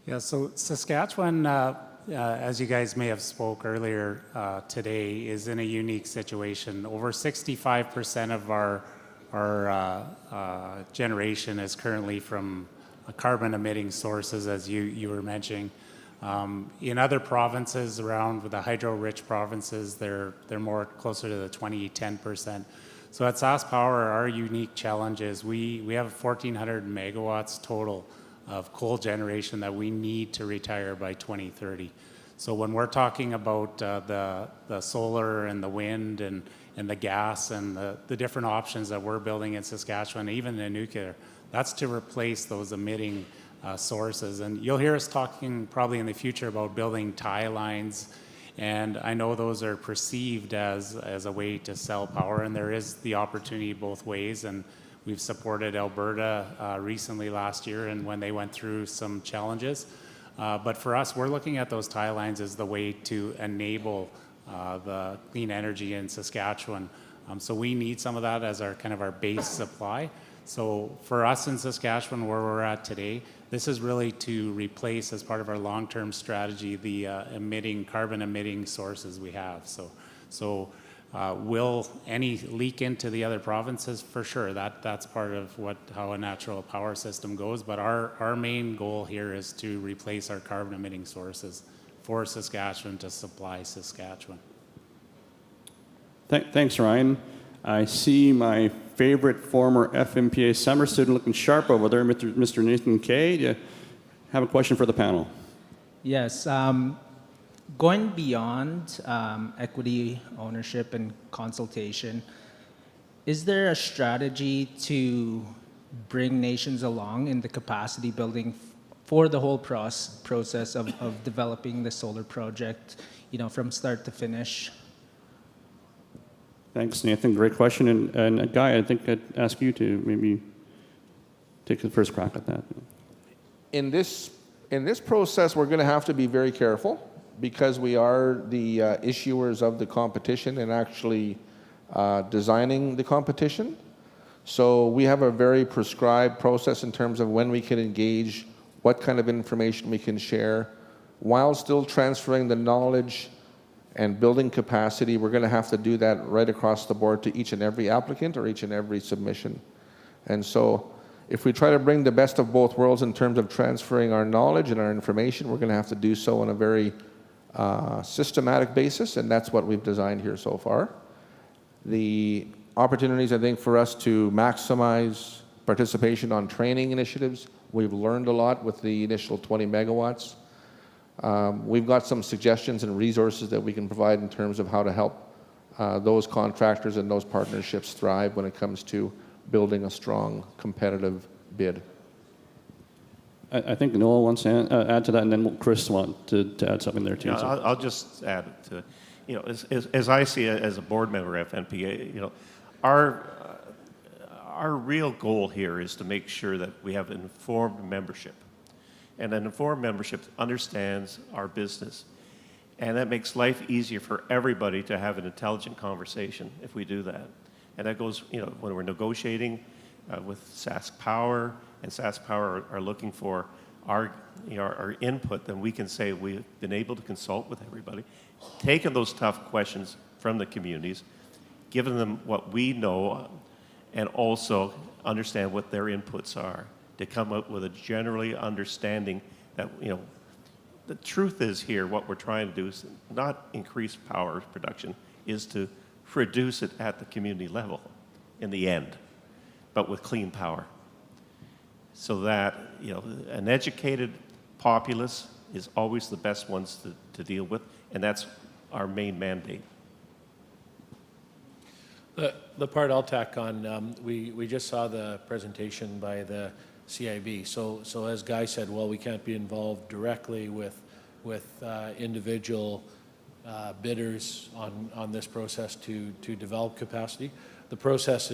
Yeah, so Saskatchewan, as you guys may have spoke earlier today, is in a unique situation. Over 65% of our generation is currently from carbon-emitting sources, as you were mentioning. In other provinces around the hydro-rich provinces, they're more closer to the 10%. So at SaskPower, our unique challenge is we have 1,400 megawatts total of coal generation that we need to retire by 2030. So when we're talking about the solar and the wind and the gas and the different options that we're building in Saskatchewan, even the nuclear, that's to replace those emitting sources. And you'll hear us talking probably in the future about building tie lines, and I know those are perceived as a way to sell power, and there is the opportunity both ways. And we've supported Alberta recently last year, and when they went through some challenges. But for us, we're looking at those tie lines as the way to enable the clean energy in Saskatchewan. So we need some of that as our kind of our base supply. So for us in Saskatchewan, where we're at today, this is really to replace, as part of our long-term strategy, the carbon-emitting sources we have. So will any leak into the other provinces? For sure, that's part of how a natural power system goes. But our main goal here is to replace our carbon-emitting sources for Saskatchewan to supply Saskatchewan. Thanks, Ryan. I see my favorite former FNPA summer student looking sharp over there, Mr. Nathan Kay. Do you have a question for the panel? Yes. Going beyond equity ownership and consultation, is there a strategy to bring nations along in the capacity building for the whole process of developing the solar project, from start to finish? Thanks, Nathan. Great question. And Guy, I think I'd ask you to maybe take the first crack at that. In this process, we're going to have to be very careful because we are the issuers of the competition and actually designing the competition. So we have a very prescribed process in terms of when we can engage, what kind of information we can share, while still transferring the knowledge and building capacity. We're going to have to do that right across the board to each and every applicant or each and every submission. And so if we try to bring the best of both worlds in terms of transferring our knowledge and our information, we're going to have to do so on a very systematic basis, and that's what we've designed here so far. The opportunities, I think, for us to maximize participation on training initiatives, we've learned a lot with the initial 20 megawatts. We've got some suggestions and resources that we can provide in terms of how to help those contractors and those partnerships thrive when it comes to building a strong competitive bid. I think Noel wants to add to that, and then Chris wants to add something there too. Yeah, I'll just add to it. As I see it as a board member of FNPA, our real goal here is to make sure that we have an informed membership. And an informed membership understands our business. And that makes life easier for everybody to have an intelligent conversation if we do that. And that goes, when we're negotiating with Sask Power, and Sask Power are looking for our input, then we can say we've been able to consult with everybody, taken those tough questions from the communities, given them what we know, and also understand what their inputs are, to come up with a generally understanding that, the truth is here, what we're trying to do is not increase power production, is to reduce it at the community level in the end, but with clean power. So that, an educated populace is always the best ones to deal with, and that's our main mandate. The part I'll tack on, we just saw the presentation by the CIB. So as Guy said, well, we can't be involved directly with individual bidders on this process to develop capacity. The process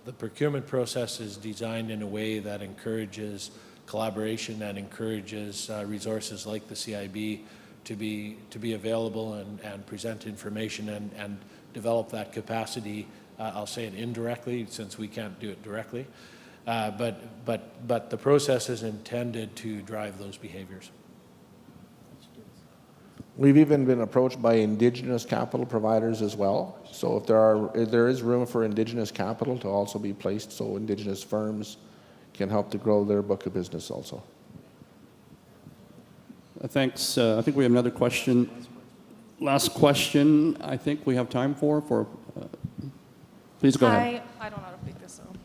the procurement process is designed in a way that encourages collaboration and encourages resources like the CIB to be available and present information and develop that capacity. I'll say it indirectly since we can't do it directly. But the process is intended to drive those behaviors. We've even been approached by Indigenous capital providers as well. So if there is room for Indigenous capital to also be placed, so Indigenous firms can help to grow their book of business also. Thanks. I think we have another question. Last question I think we have time for please go ahead. Hi, I don't know how to pick this up.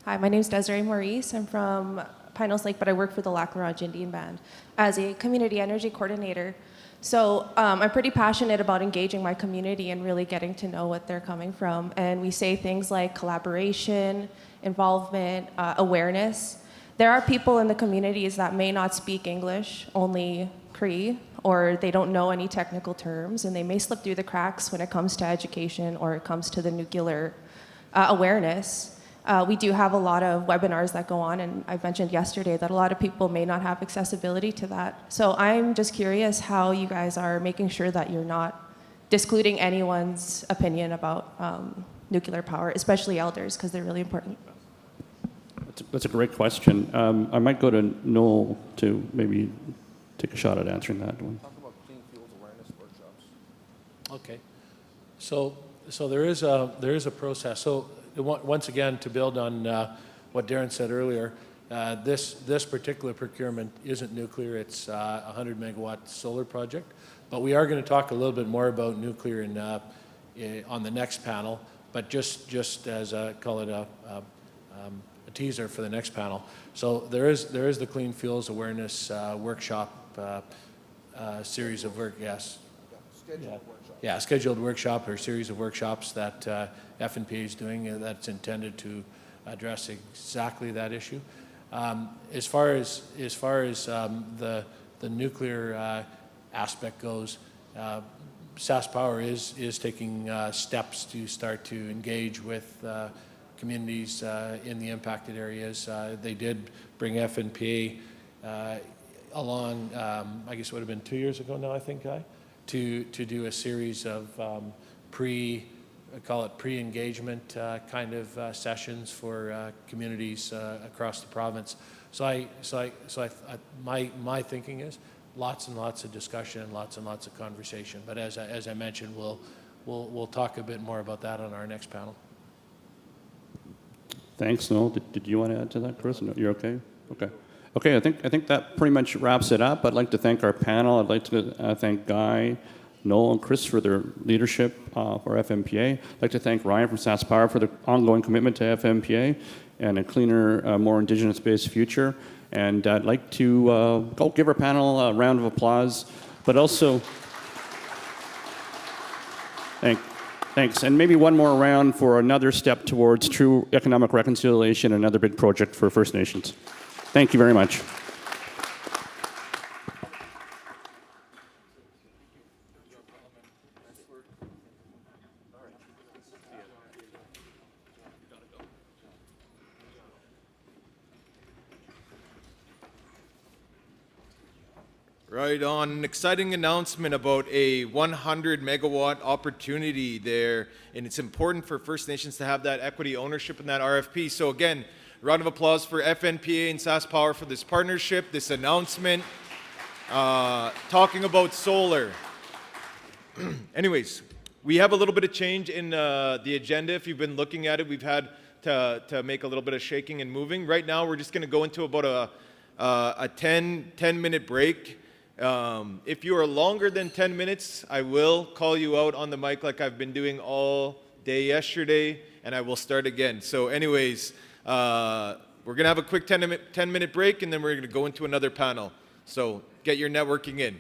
Hi, my name is Desiree Maurice. I'm from Pinellas Lake, but I work for the Lac La Ronge Indian Band as a community energy coordinator. So I'm pretty passionate about engaging my community and really getting to know what they're coming from. And we say things like collaboration, involvement, awareness. There are people in the communities that may not speak English, only Cree, or they don't know any technical terms, and they may slip through the cracks when it comes to education or it comes to the nuclear awareness. We do have a lot of webinars that go on, and I mentioned yesterday that a lot of people may not have accessibility to that. So I'm just curious how you guys are making sure that you're not discluding anyone's opinion about nuclear power, especially elders, because they're really important. That's a great question. I might go to Noel to maybe take a shot at answering that one. Talk about clean fuels awareness workshops. Okay. So there is a process. So once again, to build on what Darren said earlier, this particular procurement isn't nuclear. It's a 100 megawatt solar project. But we are going to talk a little bit more about nuclear on the next panel. But just as call it a teaser for the next panel. So there is the Clean Fuels Awareness workshop series of work. Yes. Scheduled workshop or series of workshops that FNPA is doing that's intended to address exactly that issue. As far as the nuclear aspect goes, SAS Power is taking steps to start to engage with communities in the impacted areas. They did bring FNPA along, I guess it would have been 2 years ago now, I think, Guy, to do a series of I call it pre-engagement kind of sessions for communities across the province. My thinking is lots and lots of discussion and lots of conversation. But as I mentioned, we'll talk a bit more about that on our next panel. Thanks, Noel. Did you want to add to that, Chris? No, you're okay? Okay. Okay, I think that pretty much wraps it up. I'd like to thank our panel. I'd like to thank Guy, Noel, and Chris for their leadership for FNPA. I'd like to thank Ryan from SAS Power for the ongoing commitment to FNPA and a cleaner, more Indigenous-based future. And I'd like to give our panel a round of applause, but also thanks. And maybe one more round for another step towards true economic reconciliation, another big project for First Nations. Thank you very much. Right on. An exciting announcement about a 100 megawatt opportunity there. And it's important for First Nations to have that equity ownership in that RFP. So again, round of applause for FNPA and SAS Power for this partnership, this announcement, talking about solar. Anyways, we have a little bit of change in the agenda. If you've been looking at it, we've had to make a little bit of shaking and moving. Right now, we're just going to go into about a 10-minute break. If you are longer than 10 minutes, I will call you out on the mic like I've been doing all day yesterday, and I will start again. So anyways, we're going to have a quick 10-minute break, and then we're going to go into another panel. So get your networking in.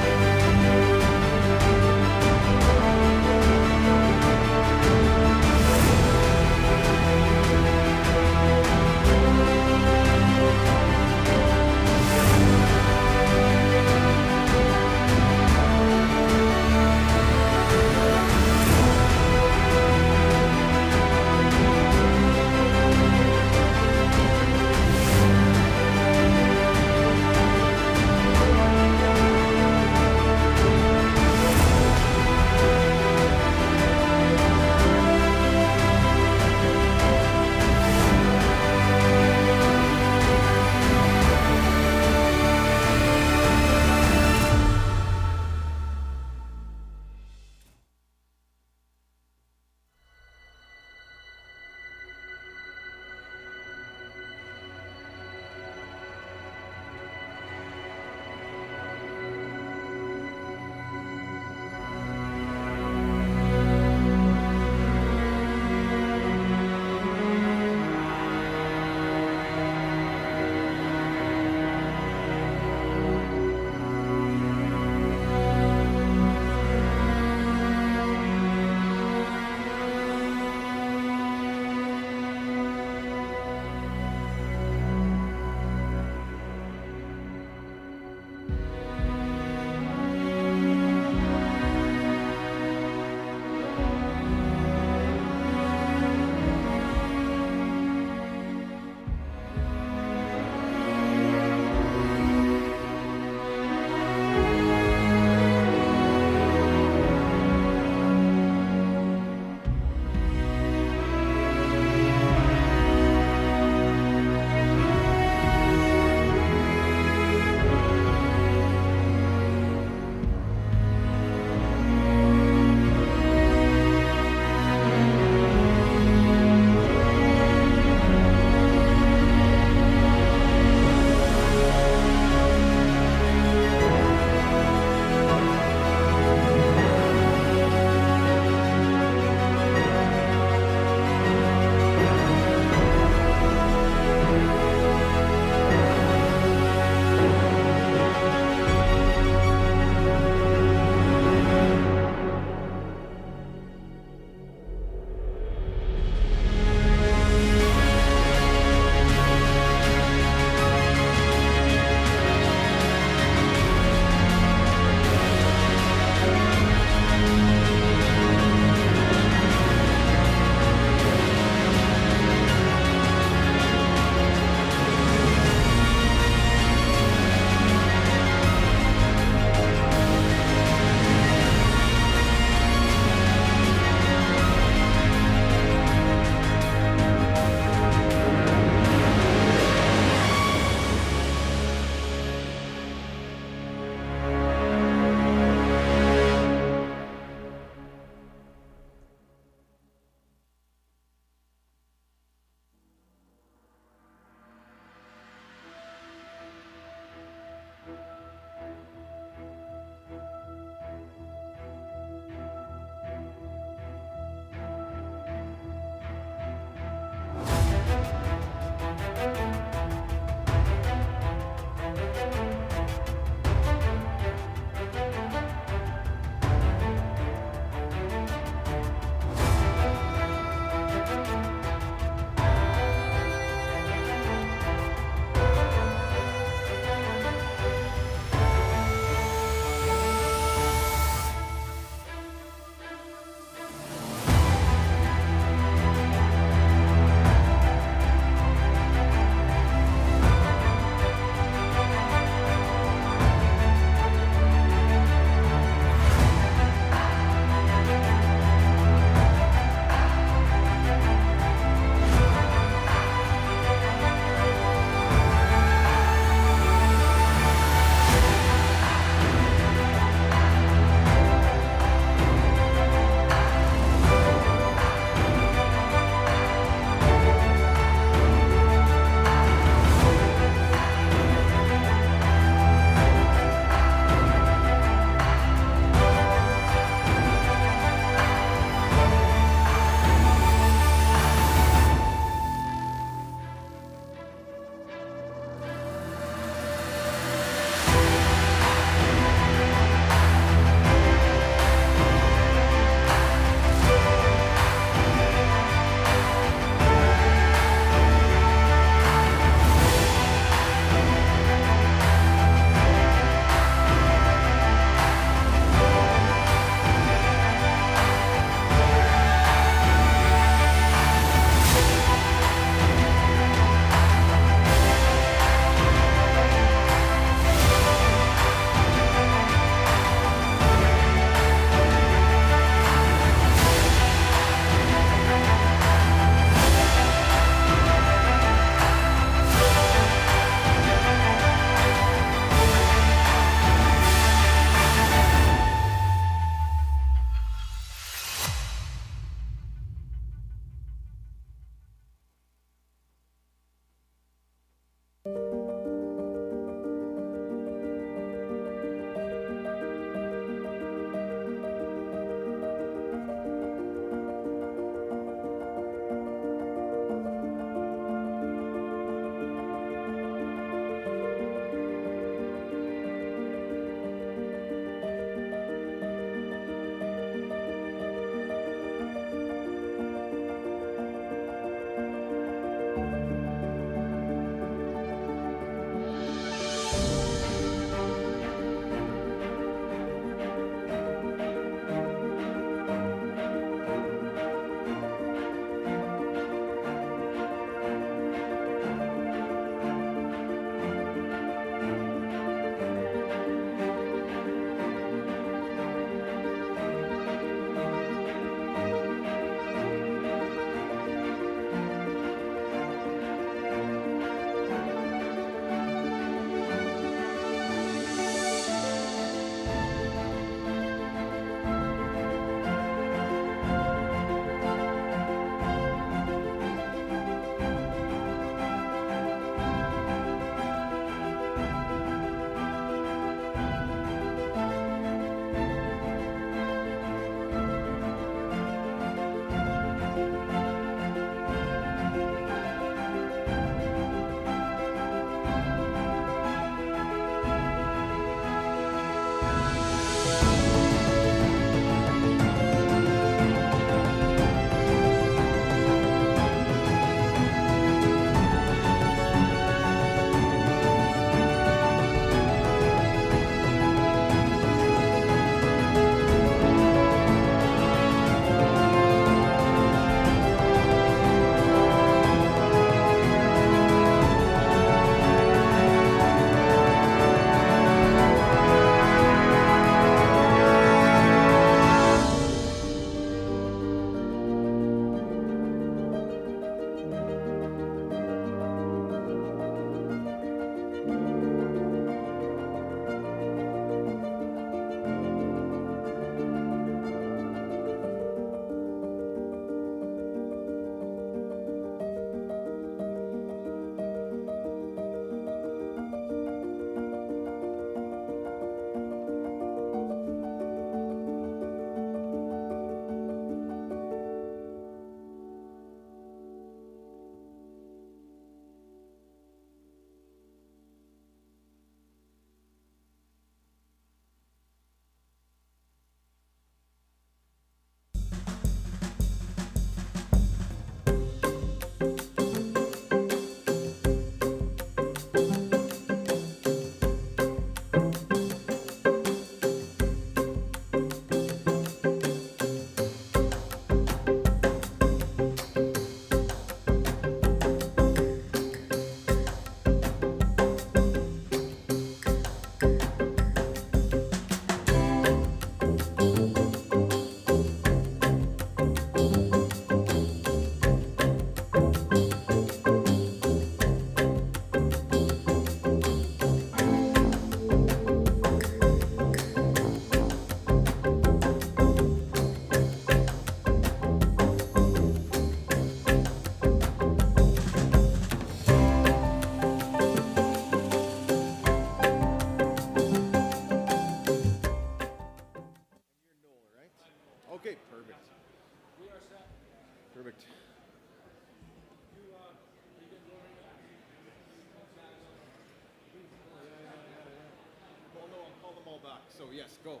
so yes, go.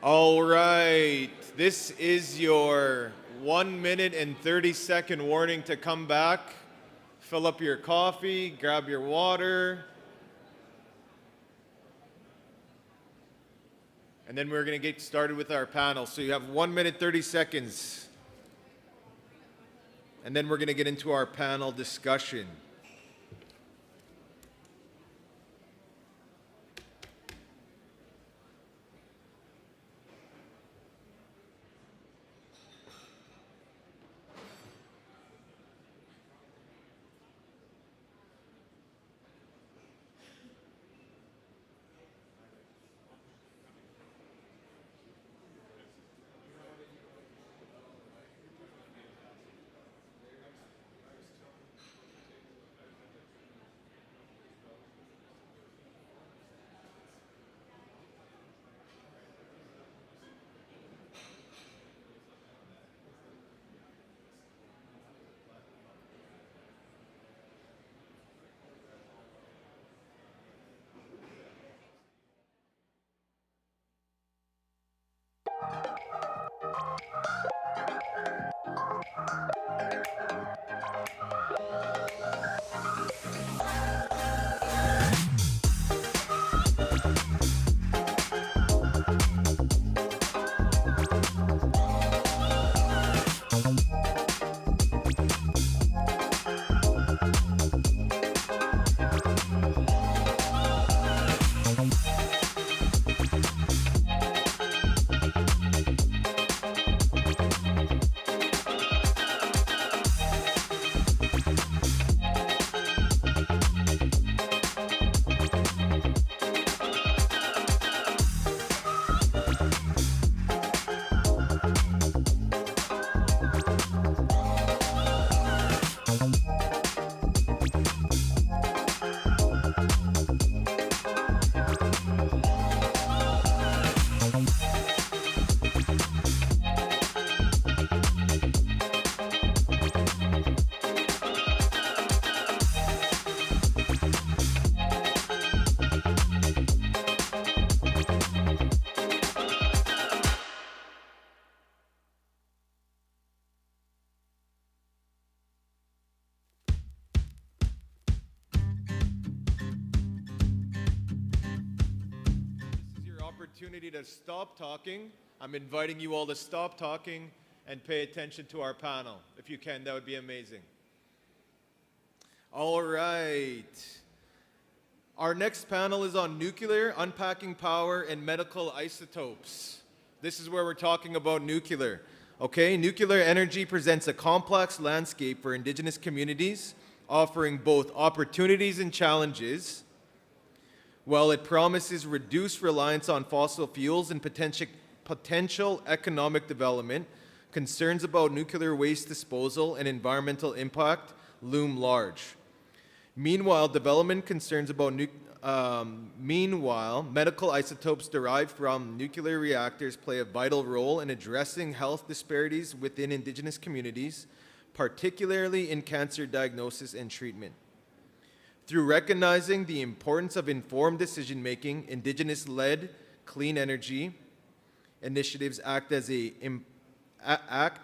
All right, this is your 1 minute and 30-second warning to come back. Fill up your coffee, grab your water. And then we're going to get started with our panel. So you have 1 minute, 30 seconds. And then we're going to get into our panel discussion. Opportunity to stop talking. I'm inviting you all to stop talking and pay attention to our panel. If you can, that would be amazing. All right. Our next panel is on nuclear, unpacking power, and medical isotopes. This is where we're talking about nuclear. Okay, nuclear energy presents a complex landscape for Indigenous communities, offering both opportunities and challenges. While it promises reduced reliance on fossil fuels and potential economic development, concerns about nuclear waste disposal and environmental impact loom large. Meanwhile, development concerns about medical isotopes derived from nuclear reactors play a vital role in addressing health disparities within Indigenous communities, particularly in cancer diagnosis and treatment. Through recognizing the importance of informed decision-making, Indigenous-led clean energy initiatives act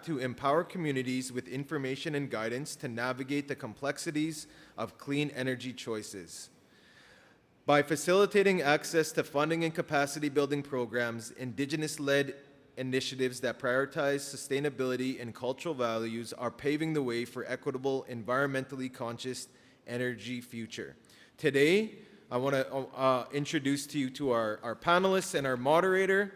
to empower communities with information and guidance to navigate the complexities of clean energy choices. By facilitating access to funding and capacity building programs, Indigenous-led initiatives that prioritize sustainability and cultural values are paving the way for equitable, environmentally conscious energy future. Today, I want to introduce to you to our panelists and our moderator,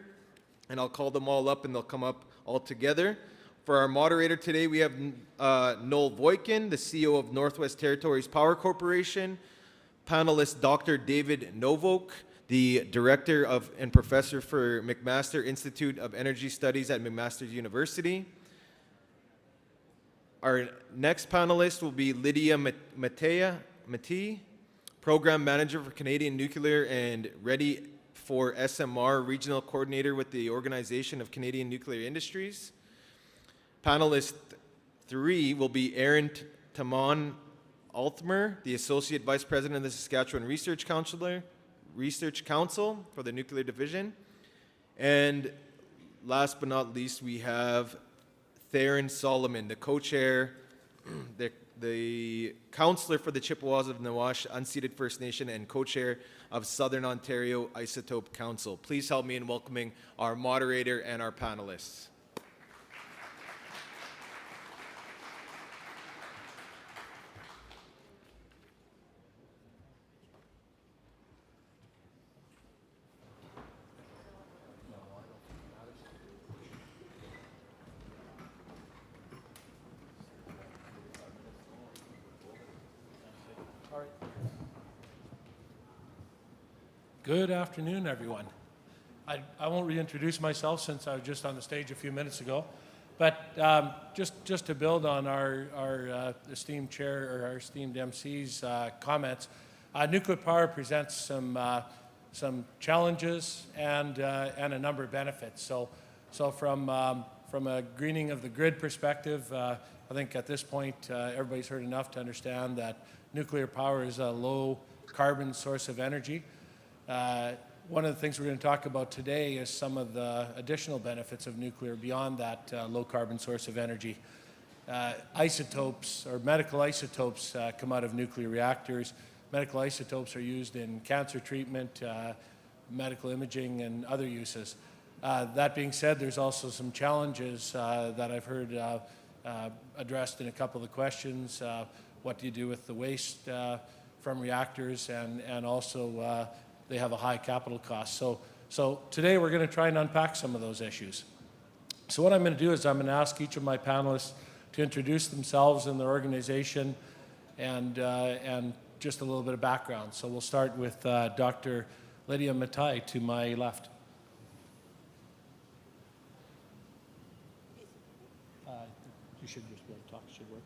and I'll call them all up and they'll come up all together. For our moderator today, we have Noel Voikin, the CEO of Northwest Territories Power Corporation, panelist Dr. David Novok, the Director of and Professor for McMaster Institute of Energy Studies at McMaster University. Our next panelist will be Lydia Matei, Program Manager for Canadian Nuclear and Ready for SMR, Regional Coordinator with the Organization of Canadian Nuclear Industries. Panelist 3 will be Aaron Altmer, the Associate Vice President of the Saskatchewan Research Council for the Nuclear Division. And last but not least, we have Theron Solomon, the co-chair, the counselor for the Chippewas of Nawash Unceded First Nation and co-chair of Southern Ontario Isotope Council. Please help me in welcoming our moderator and our panelists. Good afternoon, everyone. I won't reintroduce myself since I was just on the stage a few minutes ago, but just to build on our esteemed chair or our esteemed MC's comments, nuclear power presents some challenges and a number of benefits. So from a greening of the grid perspective, I think at this point everybody's heard enough to understand that nuclear power is a low carbon source of energy. One of the things we're going to talk about today is some of the additional benefits of nuclear beyond that low carbon source of energy. Isotopes or medical isotopes come out of nuclear reactors. Medical isotopes are used in cancer treatment, medical imaging, and other uses. That being said, there's also some challenges that I've heard addressed in a couple of the questions. What do you do with the waste from reactors, and also they have a high capital cost. So today we're going to try and unpack some of those issues. So what I'm going to do is I'm going to ask each of my panelists to introduce themselves and their organization and just a little bit of background. So we'll start with Dr. Lydia Matai to my left. You should just be able to talk, it should work.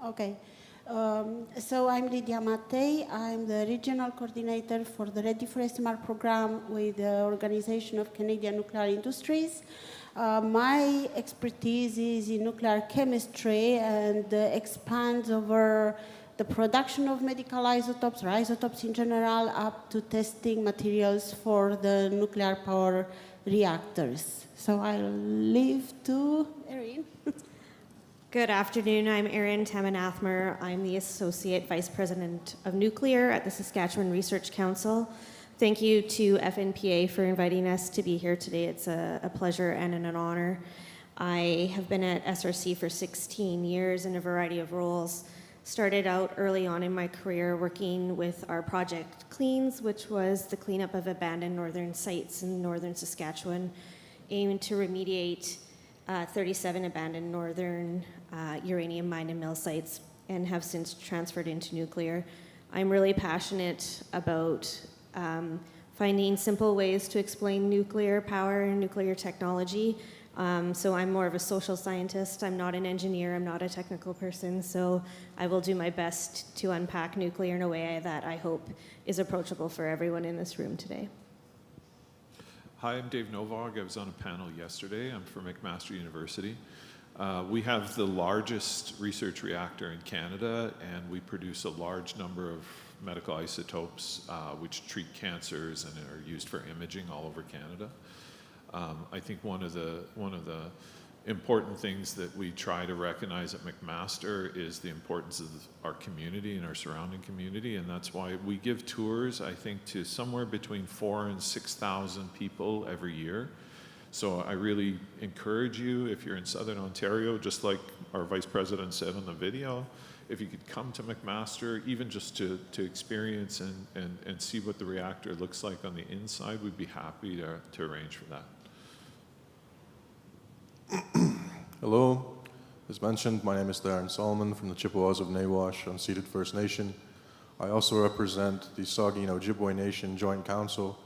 Okay. So I'm Lydia Mattei. I'm the regional coordinator for the Ready for SMR program with the Organization of Canadian Nuclear Industries. My expertise is in nuclear chemistry and expands over the production of medical isotopes or isotopes in general up to testing materials for the nuclear power reactors. So I'll leave to Erin. Good afternoon. I'm Erin Tamanathmer. I'm the Associate Vice President of Nuclear at the Saskatchewan Research Council. Thank you to FNPA for inviting us to be here today. It's a pleasure and an honor. I have been at SRC for 16 years in a variety of roles. Started out early on in my career working with our project CLEANS, which was the cleanup of abandoned northern sites in northern Saskatchewan, aiming to remediate 37 abandoned northern uranium mine and mill sites, and have since transferred into nuclear. I'm really passionate about finding simple ways to explain nuclear power and nuclear technology. So I'm more of a social scientist. I'm not an engineer. I'm not a technical person. So I will do my best to unpack nuclear in a way that I hope is approachable for everyone in this room today. Hi, I'm Dave Novog. I was on a panel yesterday. I'm from McMaster University. We have the largest research reactor in Canada, and we produce a large number of medical isotopes which treat cancers and are used for imaging all over Canada. I think one of the important things that we try to recognize at McMaster is the importance of our community and our surrounding community, and that's why we give tours, I think, to somewhere between 4,000 and 6,000 people every year. So I really encourage you, if you're in Southern Ontario, just like our Vice President said on the video, if you could come to McMaster, even just to experience and see what the reactor looks like on the inside, we'd be happy to arrange for that. Hello, as mentioned, my name is Theron Solomon from the Chippewas of Nawash Unceded First Nation. I also represent the Saugeen Ojibwe Nation Joint Council,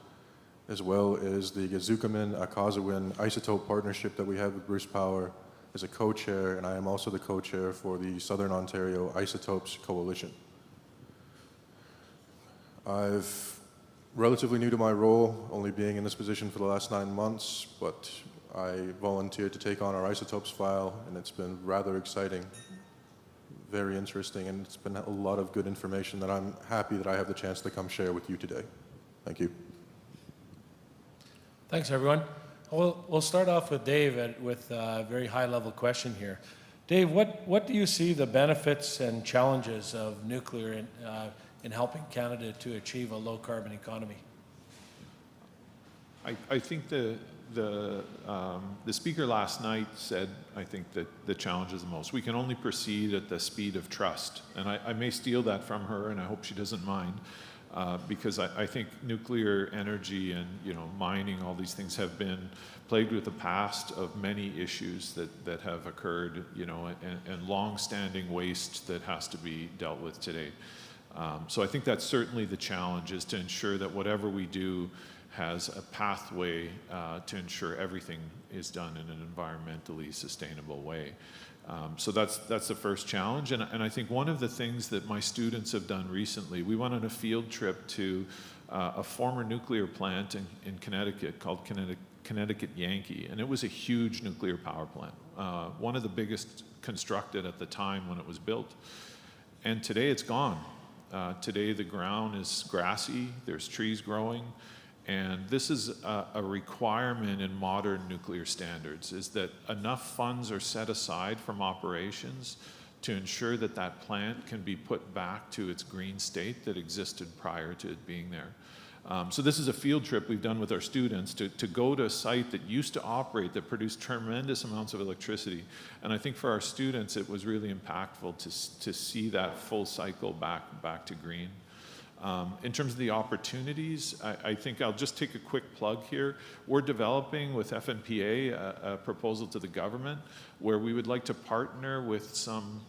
as well as the Gazukamin Akazawin Isotope Partnership that we have with Bruce Power as a co-chair, and I am also the co-chair for the Southern Ontario Isotopes Coalition. I'm relatively new to my role, only being in this position for the last 9 months, but I volunteered to take on our isotopes file, and it's been rather exciting. very interesting, and it's been a lot of good information that I'm happy that I have the chance to come share with you today. Thank you. Thanks, everyone. We'll start off with Dave with a very high-level question here. Dave, what do you see the benefits and challenges of nuclear in helping Canada to achieve a low-carbon economy? I think the speaker last night said, I think, that the challenge is the most. We can only proceed at the speed of trust. And I may steal that from her, and I hope she doesn't mind, because I think nuclear energy and mining, all these things have been plagued with the past of many issues that have occurred, and long-standing waste that has to be dealt with today. So I think that's certainly the challenge, is to ensure that whatever we do has a pathway to ensure everything is done in an environmentally sustainable way. So that's the first challenge. And I think one of the things that my students have done recently, we went on a field trip to a former nuclear plant in Connecticut called Connecticut Yankee, and it was a huge nuclear power plant, one of the biggest constructed at the time when it was built. And today it's gone. Today the ground is grassy, there's trees growing. And this is a requirement in modern nuclear standards, is that enough funds are set aside from operations to ensure that that plant can be put back to its green state that existed prior to it being there. So this is a field trip we've done with our students to go to a site that used to operate, that produced tremendous amounts of electricity. And I think for our students, it was really impactful to see that full cycle back to green. In terms of the opportunities, I think I'll just take a quick plug here. We're developing with FNPA a proposal to the government where we would like to partner with some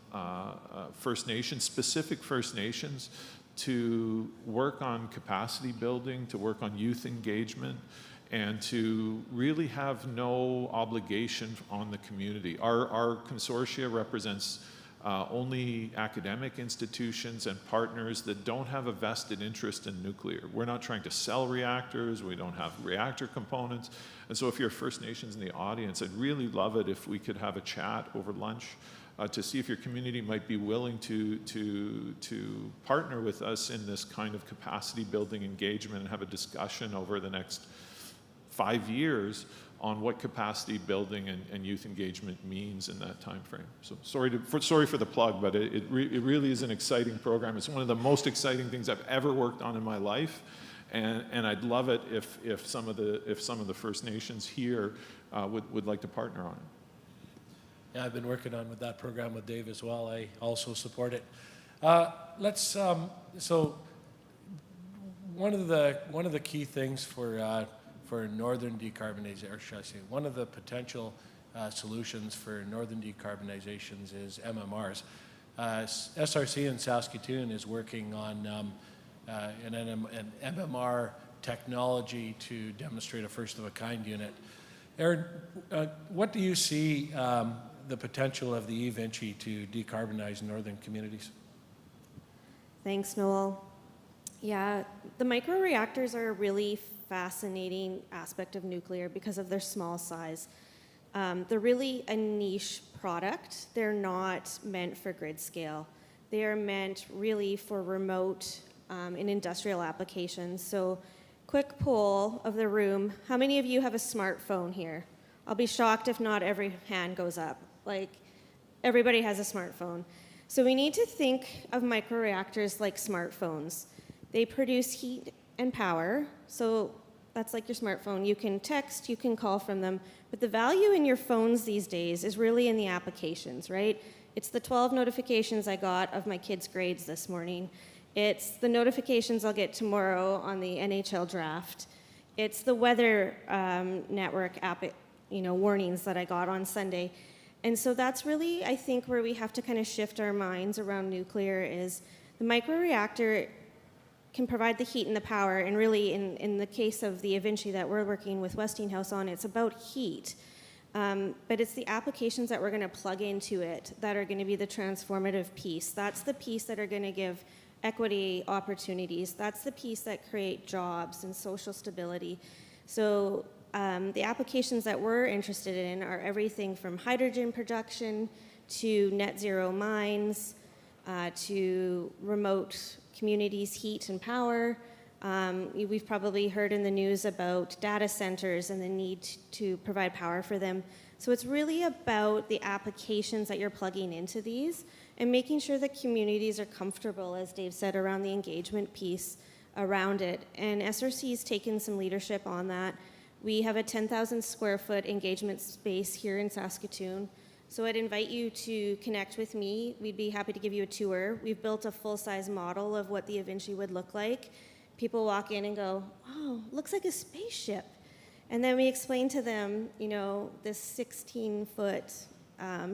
First Nations, specific First Nations, to work on capacity building, to work on youth engagement, and to really have no obligation on the community. Our consortia represents only academic institutions and partners that don't have a vested interest in nuclear. We're not trying to sell reactors, we don't have reactor components. And so if you're First Nations in the audience, I'd really love it if we could have a chat over lunch to see if your community might be willing to partner with us in this kind of capacity building engagement and have a discussion over the next 5 years on what capacity building and youth engagement means in that time frame. So sorry for the plug, but it really is an exciting program. It's one of the most exciting things I've ever worked on in my life, and I'd love it if some of the First Nations here would like to partner on it. Yeah, I've been working on with that program with Dave as well. I also support it. So one of the key things for northern decarbonization, or should I say, one of the potential solutions for northern decarbonizations is MMRs. SRC in Saskatoon is working on an MMR technology to demonstrate a first-of-a-kind unit. Aaron, what do you see the potential of the eVinci to decarbonize northern communities? Thanks, Noel. Yeah, the microreactors are a really fascinating aspect of nuclear because of their small size. They're really a niche product. They're not meant for grid scale. They are meant really for remote and industrial applications. So quick poll of the room, how many of you have a smartphone here? I'll be shocked if not every hand goes up. Like, everybody has a smartphone. So we need to think of microreactors like smartphones. They produce heat and power, so that's like your smartphone. You can text, you can call from them, but the value in your phones these days is really in the applications, right? It's the 12 notifications I got of my kids' grades this morning. It's the notifications I'll get tomorrow on the NHL draft. It's the weather network app, warnings that I got on Sunday. And so that's really, I think, where we have to kind of shift our minds around nuclear is the microreactor can provide the heat and the power, and really in the case of the eVinci that we're working with Westinghouse on, it's about heat. But it's the applications that we're going to plug into it that are going to be the transformative piece. That's the piece that are going to give equity opportunities. That's the piece that create jobs and social stability. So the applications that we're interested in are everything from hydrogen production to net zero mines, to remote communities' heat and power. We've probably heard in the news about data centers and the need to provide power for them. So it's really about the applications that you're plugging into these and making sure that communities are comfortable, as Dave said, around the engagement piece around it. And SRC's taken some leadership on that. We have a 10,000 square foot engagement space here in Saskatoon. So I'd invite you to connect with me. We'd be happy to give you a tour. We've built a full-size model of what the Evinci would look like. People walk in and go, oh, looks like a spaceship. And then we explain to them, you know, this 16-foot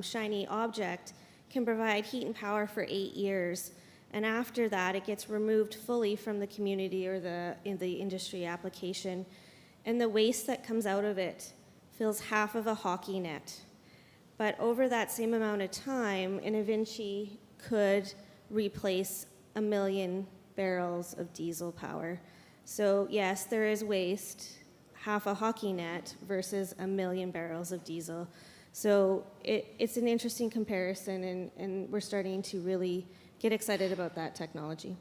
shiny object can provide heat and power for 8 years. And after that, it gets removed fully from the community or in the industry application. And the waste that comes out of it fills half of a hockey net. But over that same amount of time, an Evinci could replace 1 million barrels of diesel power. So yes, there is waste, half a hockey net versus 1 million barrels of diesel. So it's an interesting comparison, and we're starting to really get excited about that technology.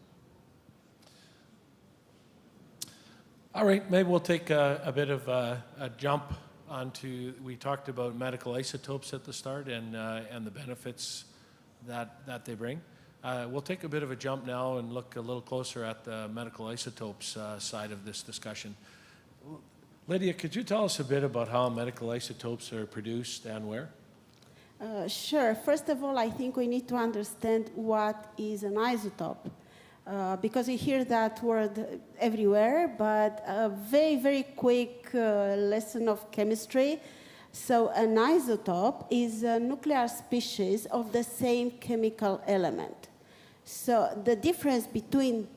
All right, maybe we'll take a bit of a jump onto, we talked about medical isotopes at the start and the benefits that they bring. We'll take a bit of a jump now and look a little closer at the medical isotopes side of this discussion. Lydia, could you tell us a bit about how medical isotopes are produced and where? Sure. First of all, I think we need to understand what is an isotope. Because we hear that word everywhere, but a very, very quick lesson of chemistry. So an isotope is a nuclear species of the same chemical element. So the difference between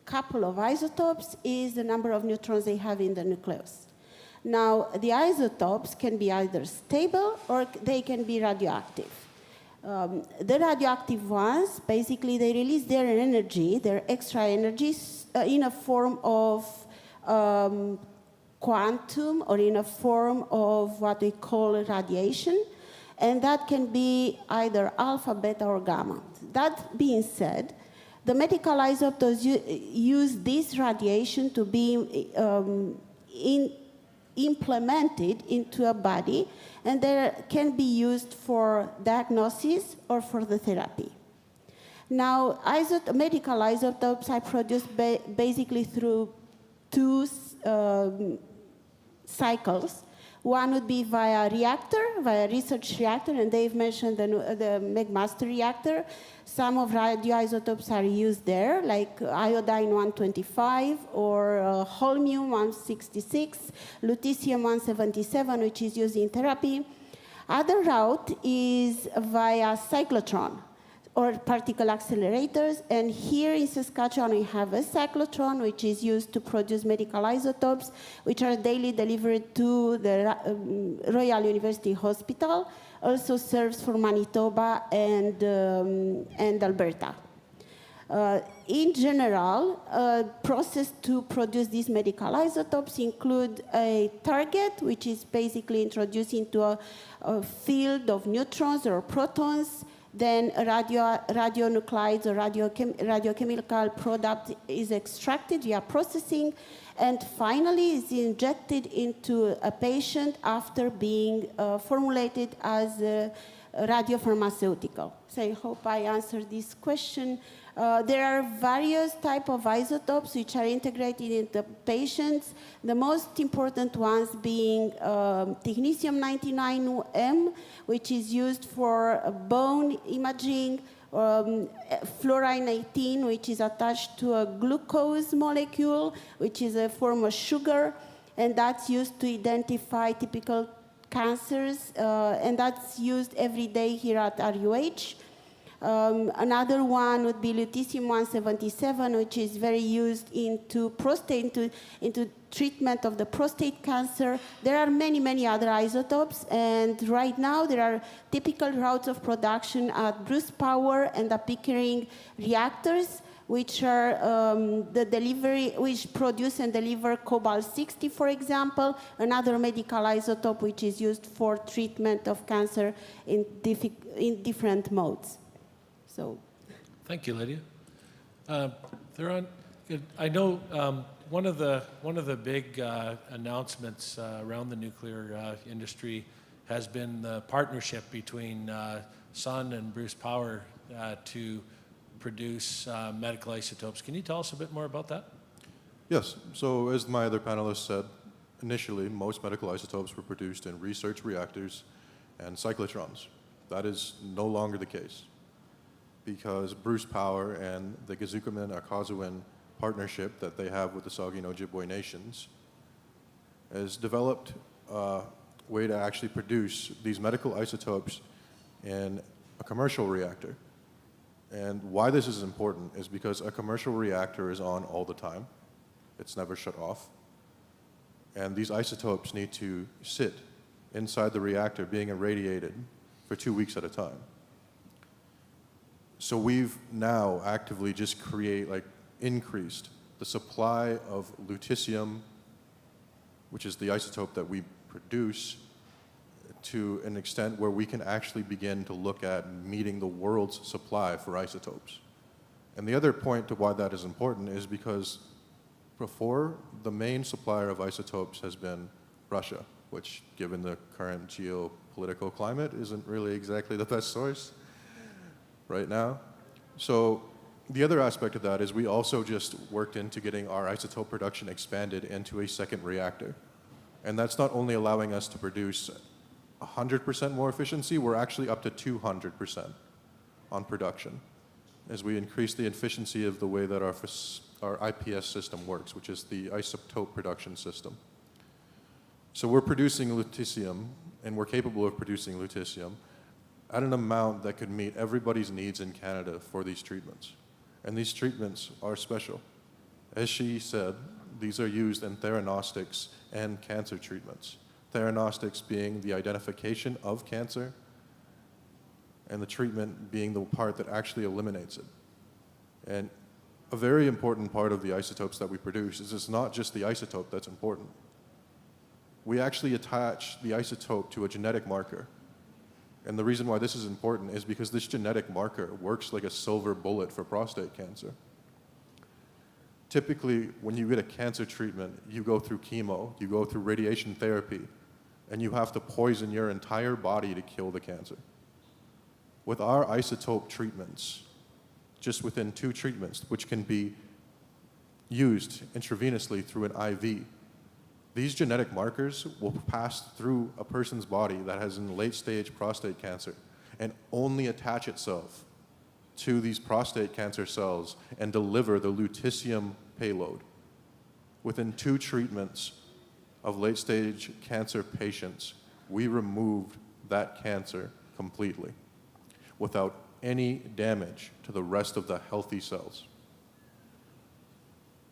a couple of isotopes is the number of neutrons they have in the nucleus. Now, the isotopes can be either stable or they can be radioactive. The radioactive ones, basically, they release their energy, their extra energies, in a form of quantum or in a form of what we call radiation, and that can be either alpha, beta, or gamma. That being said, the medical isotopes use this radiation to be implemented into a body, and they can be used for diagnosis or for the therapy. Now, medical isotopes are produced basically through two cycles. One would be via research reactor, and Dave mentioned the McMaster reactor. Some of radioisotopes are used there, like iodine-125 or holmium-166, lutetium-177, which is used in therapy. Other route is via cyclotron or particle accelerators, and here in Saskatchewan we have a cyclotron which is used to produce medical isotopes, which are daily delivered to the Royal University Hospital, also serves for Manitoba and Alberta. In general, process to produce these medical isotopes include a target, which is basically introduced into a field of neutrons or protons. Then a radionuclides or radiochemical product is extracted via processing, and finally is injected into a patient after being formulated as a radiopharmaceutical. So I hope I answered this question. There are various types of isotopes which are integrated into patients. The most important ones being technetium-99m, which is used for bone imaging, fluorine-18, which is attached to a glucose molecule, which is a form of sugar, and that's used to identify typical cancers, and that's used every day here at RUH. Another one would be lutetium-177, which is very used into treatment of the prostate cancer. There are many, many other isotopes, and right now there are typical routes of production at Bruce Power and the Pickering reactors, which are which produce and deliver cobalt-60, for example, another medical isotope which is used for treatment of cancer in different modes. So, Thank you, Lydia. I know one of the big announcements around the nuclear industry has been the partnership between Sun and Bruce Power to produce medical isotopes. Can you tell us a bit more about that? Yes. So as my other panelists said, initially most medical isotopes were produced in research reactors and cyclotrons. That is no longer the case because Bruce Power and the Gazukamin-Akazawin partnership that they have with the Saugeen Ojibwe nations has developed a way to actually produce these medical isotopes in a commercial reactor. And why this is important is because a commercial reactor is on all the time. It's never shut off. And these isotopes need to sit inside the reactor being irradiated for 2 weeks at a time. So we've now actively just increased the supply of lutetium, which is the isotope that we produce, to an extent where we can actually begin to look at meeting the world's supply for isotopes. And the other point to why that is important is because before, the main supplier of isotopes has been Russia, which, given the current geopolitical climate, isn't really exactly the best source right now. So the other aspect of that is we also just worked into getting our isotope production expanded into a second reactor. And that's not only allowing us to produce 100% more efficiency, we're actually up to 200% on production as we increase the efficiency of the way that our IPS system works, which is the isotope production system. So we're producing lutetium, and we're capable of producing lutetium at an amount that could meet everybody's needs in Canada for these treatments. And these treatments are special. As she said, these are used in theranostics and cancer treatments. Theranostics being the identification of cancer, and the treatment being the part that actually eliminates it. And a very important part of the isotopes that we produce is it's not just the isotope that's important. We actually attach the isotope to a genetic marker. And the reason why this is important is because this genetic marker works like a silver bullet for prostate cancer. Typically, when you get a cancer treatment, you go through chemo, you go through radiation therapy, and you have to poison your entire body to kill the cancer. With our isotope treatments, just within 2 treatments, which can be used intravenously through an IV, these genetic markers will pass through a person's body that has in late-stage prostate cancer and only attach itself to these prostate cancer cells and deliver the lutetium payload. Within 2 treatments of late-stage cancer patients, we removed that cancer completely without any damage to the rest of the healthy cells.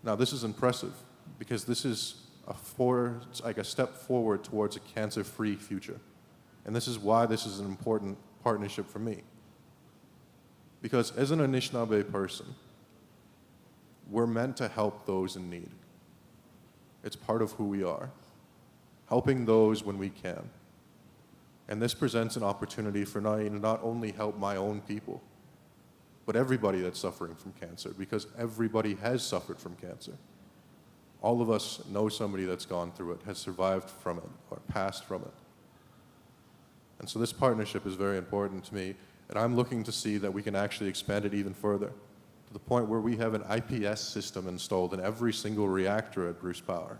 Now, this is impressive because this is a step forward towards a cancer-free future. And this is why this is an important partnership for me. Because as an Anishinaabe person, we're meant to help those in need. It's part of who we are, helping those when we can. And this presents an opportunity for not only help my own people, but everybody that's suffering from cancer, because everybody has suffered from cancer. All of us know somebody that's gone through it, has survived from it, or passed from it. And so this partnership is very important to me, and I'm looking to see that we can actually expand it even further, to the point where we have an IPS system installed in every single reactor at Bruce Power,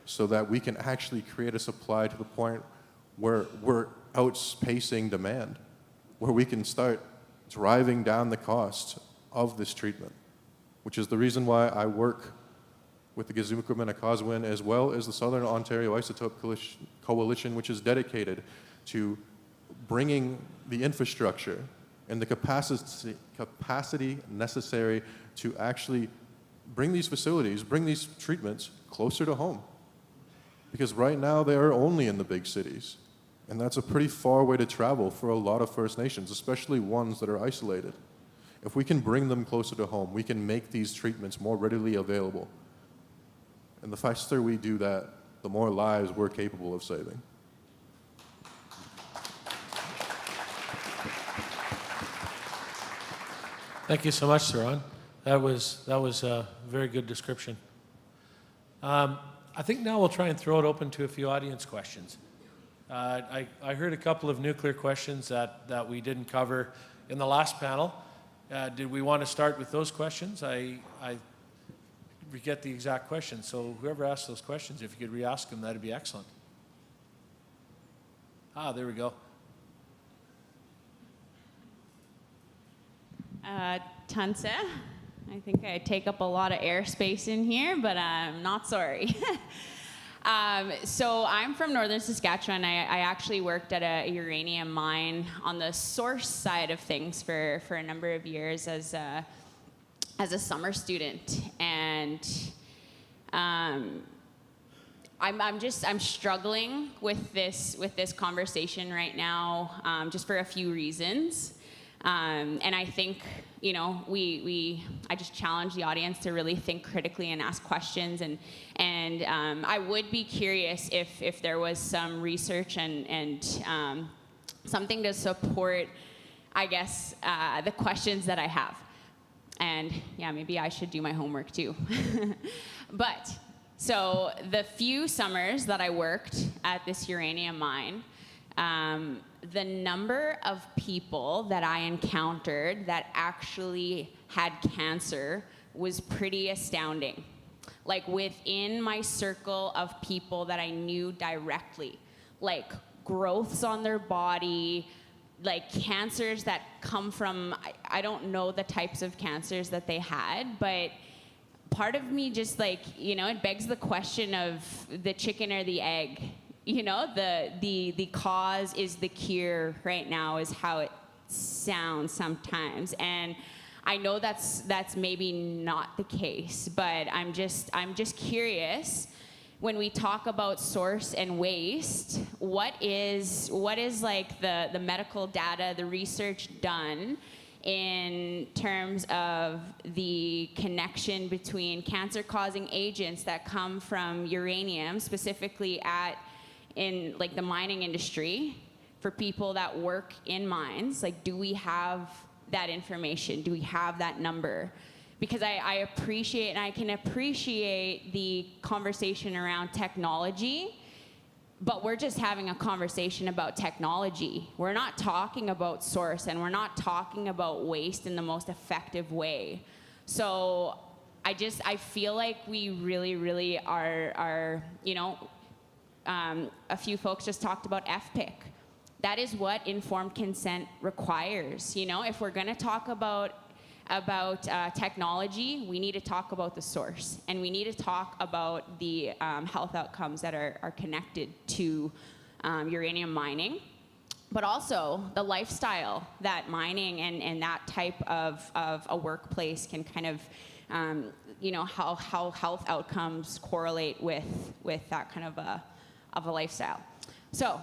so that we can actually create a supply to the point where we're outpacing demand, where we can start driving down the cost of this treatment, which is the reason why I work with the Gazukamin-Akazawin as well as the Southern Ontario Isotope Coalition, which is dedicated to bringing the infrastructure and the capacity necessary to actually bring these facilities, bring these treatments closer to home. Because right now they are only in the big cities. And that's a pretty far way to travel for a lot of First Nations, especially ones that are isolated. If we can bring them closer to home, we can make these treatments more readily available. And the faster we do that, the more lives we're capable of saving. Thank you so much, Saran. That was a very good description. I think now we'll try and throw it open to a few audience questions. I heard a couple of nuclear questions that we didn't cover in the last panel. Did we want to start with those questions? I forget the exact questions, so whoever asked those questions, if you could re-ask them, that'd be excellent. There we go. Tanse. I think I take up a lot of airspace in here, but I'm not sorry. So I'm from northern Saskatchewan. I actually worked at a uranium mine on the source side of things for a number of years as a summer student, and I'm struggling with this conversation right now, just for a few reasons. And I think, you know, I just challenge the audience to really think critically and ask questions. And I would be curious if there was some research and something to support, I guess, the questions that I have. And yeah, maybe I should do my homework too. But so the few summers that I worked at this uranium mine, the number of people that I encountered that actually had cancer was pretty astounding. Like within my circle of people that I knew directly, like growths on their body, like cancers that come from, I don't know the types of cancers that they had, but part of me just like, you know, it begs the question of the chicken or the egg. You know, the cause is the cure right now is how it sounds sometimes. And I know that's maybe not the case, but I'm just curious, when we talk about source and waste, what is like the medical data, the research done in terms of the connection between cancer-causing agents that come from uranium, specifically in like the mining industry, for people that work in mines? Like, do we have that information? Do we have that number? Because I appreciate, and I can appreciate the conversation around technology, but we're just having a conversation about technology. We're not talking about source, and we're not talking about waste in the most effective way. So I feel like we really are, you know, a few folks just talked about FPIC. That is what informed consent requires. You know, if we're going to talk about technology, we need to talk about the source, and we need to talk about the health outcomes that are connected to uranium mining, but also the lifestyle that mining and that type of a workplace can kind of, you know, how health outcomes correlate with that kind of a lifestyle. So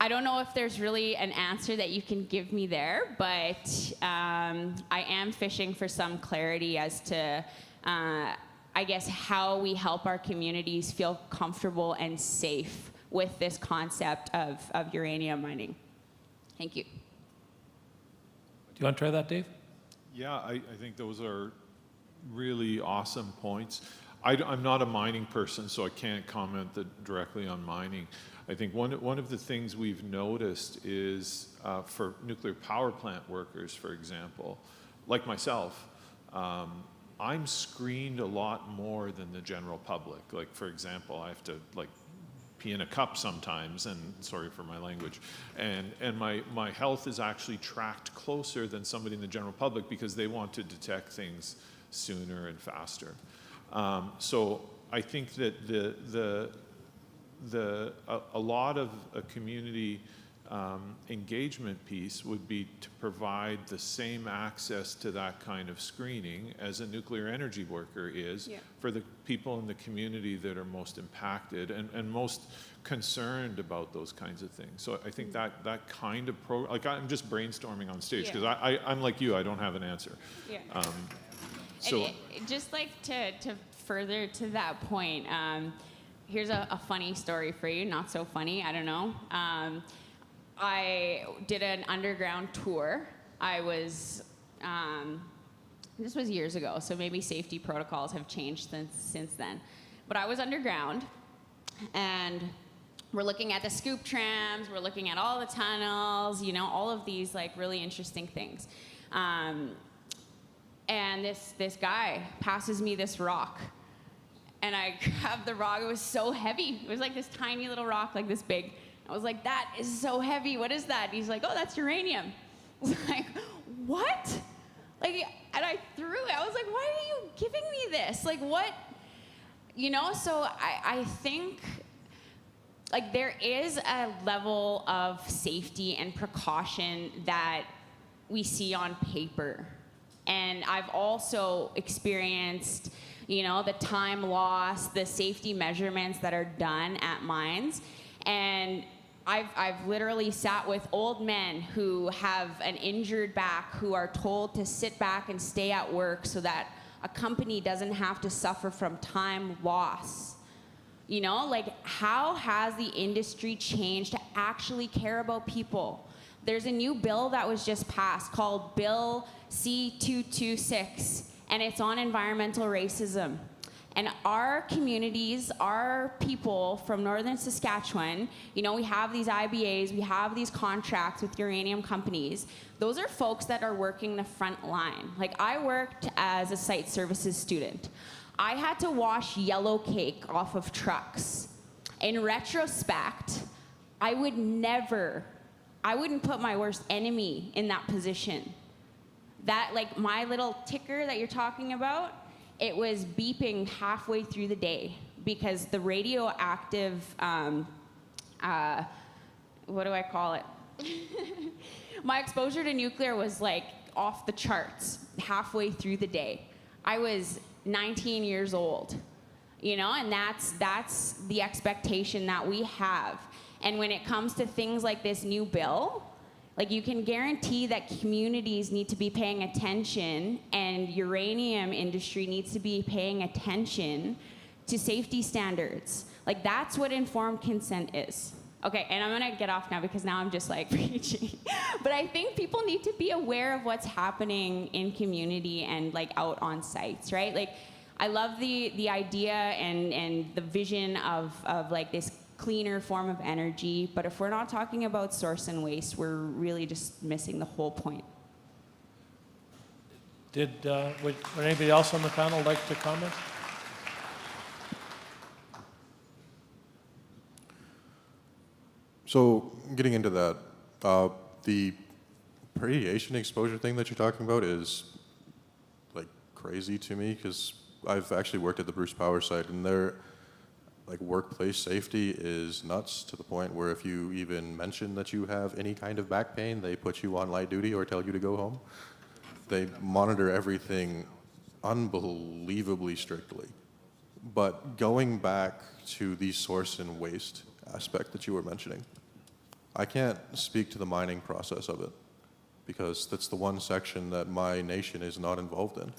I don't know if there's really an answer that you can give me there, but I am fishing for some clarity as to, I guess, how we help our communities feel comfortable and safe with this concept of uranium mining. Thank you. Do you want to try that, Dave? Yeah, I think those are really awesome points. I'm not a mining person, so I can't comment directly on mining. I think one of the things we've noticed is for nuclear power plant workers, for example, like myself, I'm screened a lot more than the general public. Like, for example, I have to like pee in a cup sometimes, and sorry for my language, and my health is actually tracked closer than somebody in the general public because they want to detect things sooner and faster. So I think that a lot of a community engagement piece would be to provide the same access to that kind of screening as a nuclear energy worker is for the people in the community that are most impacted and most concerned about those kinds of things. So I think that kind of program, like I'm just brainstorming on stage because I'm like you, I don't have an answer. Yeah. So just like to further to that point, here's a funny story for you, not so funny, I don't know. I did an underground tour. I was This was years ago, so maybe safety protocols have changed since then. But I was underground, and we're looking at the scoop trams, we're looking at all the tunnels, you know, all of these like really interesting things. And this guy passes me this rock, and I grabbed the rock. It was so heavy. It was like this tiny little rock, like this big. I was like, that is so heavy. What is that? He's like, oh, that's uranium. I was like, what? Like, and I threw it. I was like, why are you giving me this? Like, what? You know, so I think, like, there is a level of safety and precaution that we see on paper. And I've also experienced, you know, the time loss, the safety measurements that are done at mines. And I've literally sat with old men who have an injured back, who are told to sit back and stay at work so that a company doesn't have to suffer from time loss. You know, like, how has the industry changed to actually care about people? There's a new bill that was just passed called Bill C-226, and it's on environmental racism. And our communities, our people from northern Saskatchewan, you know, we have these IBAs, we have these contracts with uranium companies. Those are folks that are working the front line. Like, I worked as a site services student. I had to wash yellow cake off of trucks. In retrospect, I wouldn't put my worst enemy in that position. That, like, my little ticker that you're talking about, it was beeping halfway through the day because the radioactive, what do I call it? My exposure to nuclear was like off the charts halfway through the day. I was 19 years old, you know, and that's the expectation that we have. And when it comes to things like this new bill, like, you can guarantee that communities need to be paying attention, and uranium industry needs to be paying attention to safety standards. Like, that's what informed consent is. Okay, and I'm gonna get off now because now I'm just like preaching. But I think people need to be aware of what's happening in community and like out on sites, right? Like, I love the idea and the vision of like this cleaner form of energy, but if we're not talking about source and waste, we're really just missing the whole point. Would anybody else on the panel like to comment? So getting into that, the radiation exposure thing that you're talking about is like crazy to me, because I've actually worked at the Bruce Power site, and their like workplace safety is nuts, to the point where if you even mention that you have any kind of back pain, they put you on light duty or tell you to go home. They monitor everything unbelievably strictly. But going back to the source and waste aspect that you were mentioning, I can't speak to the mining process of it, because that's the one section that my nation is not involved in.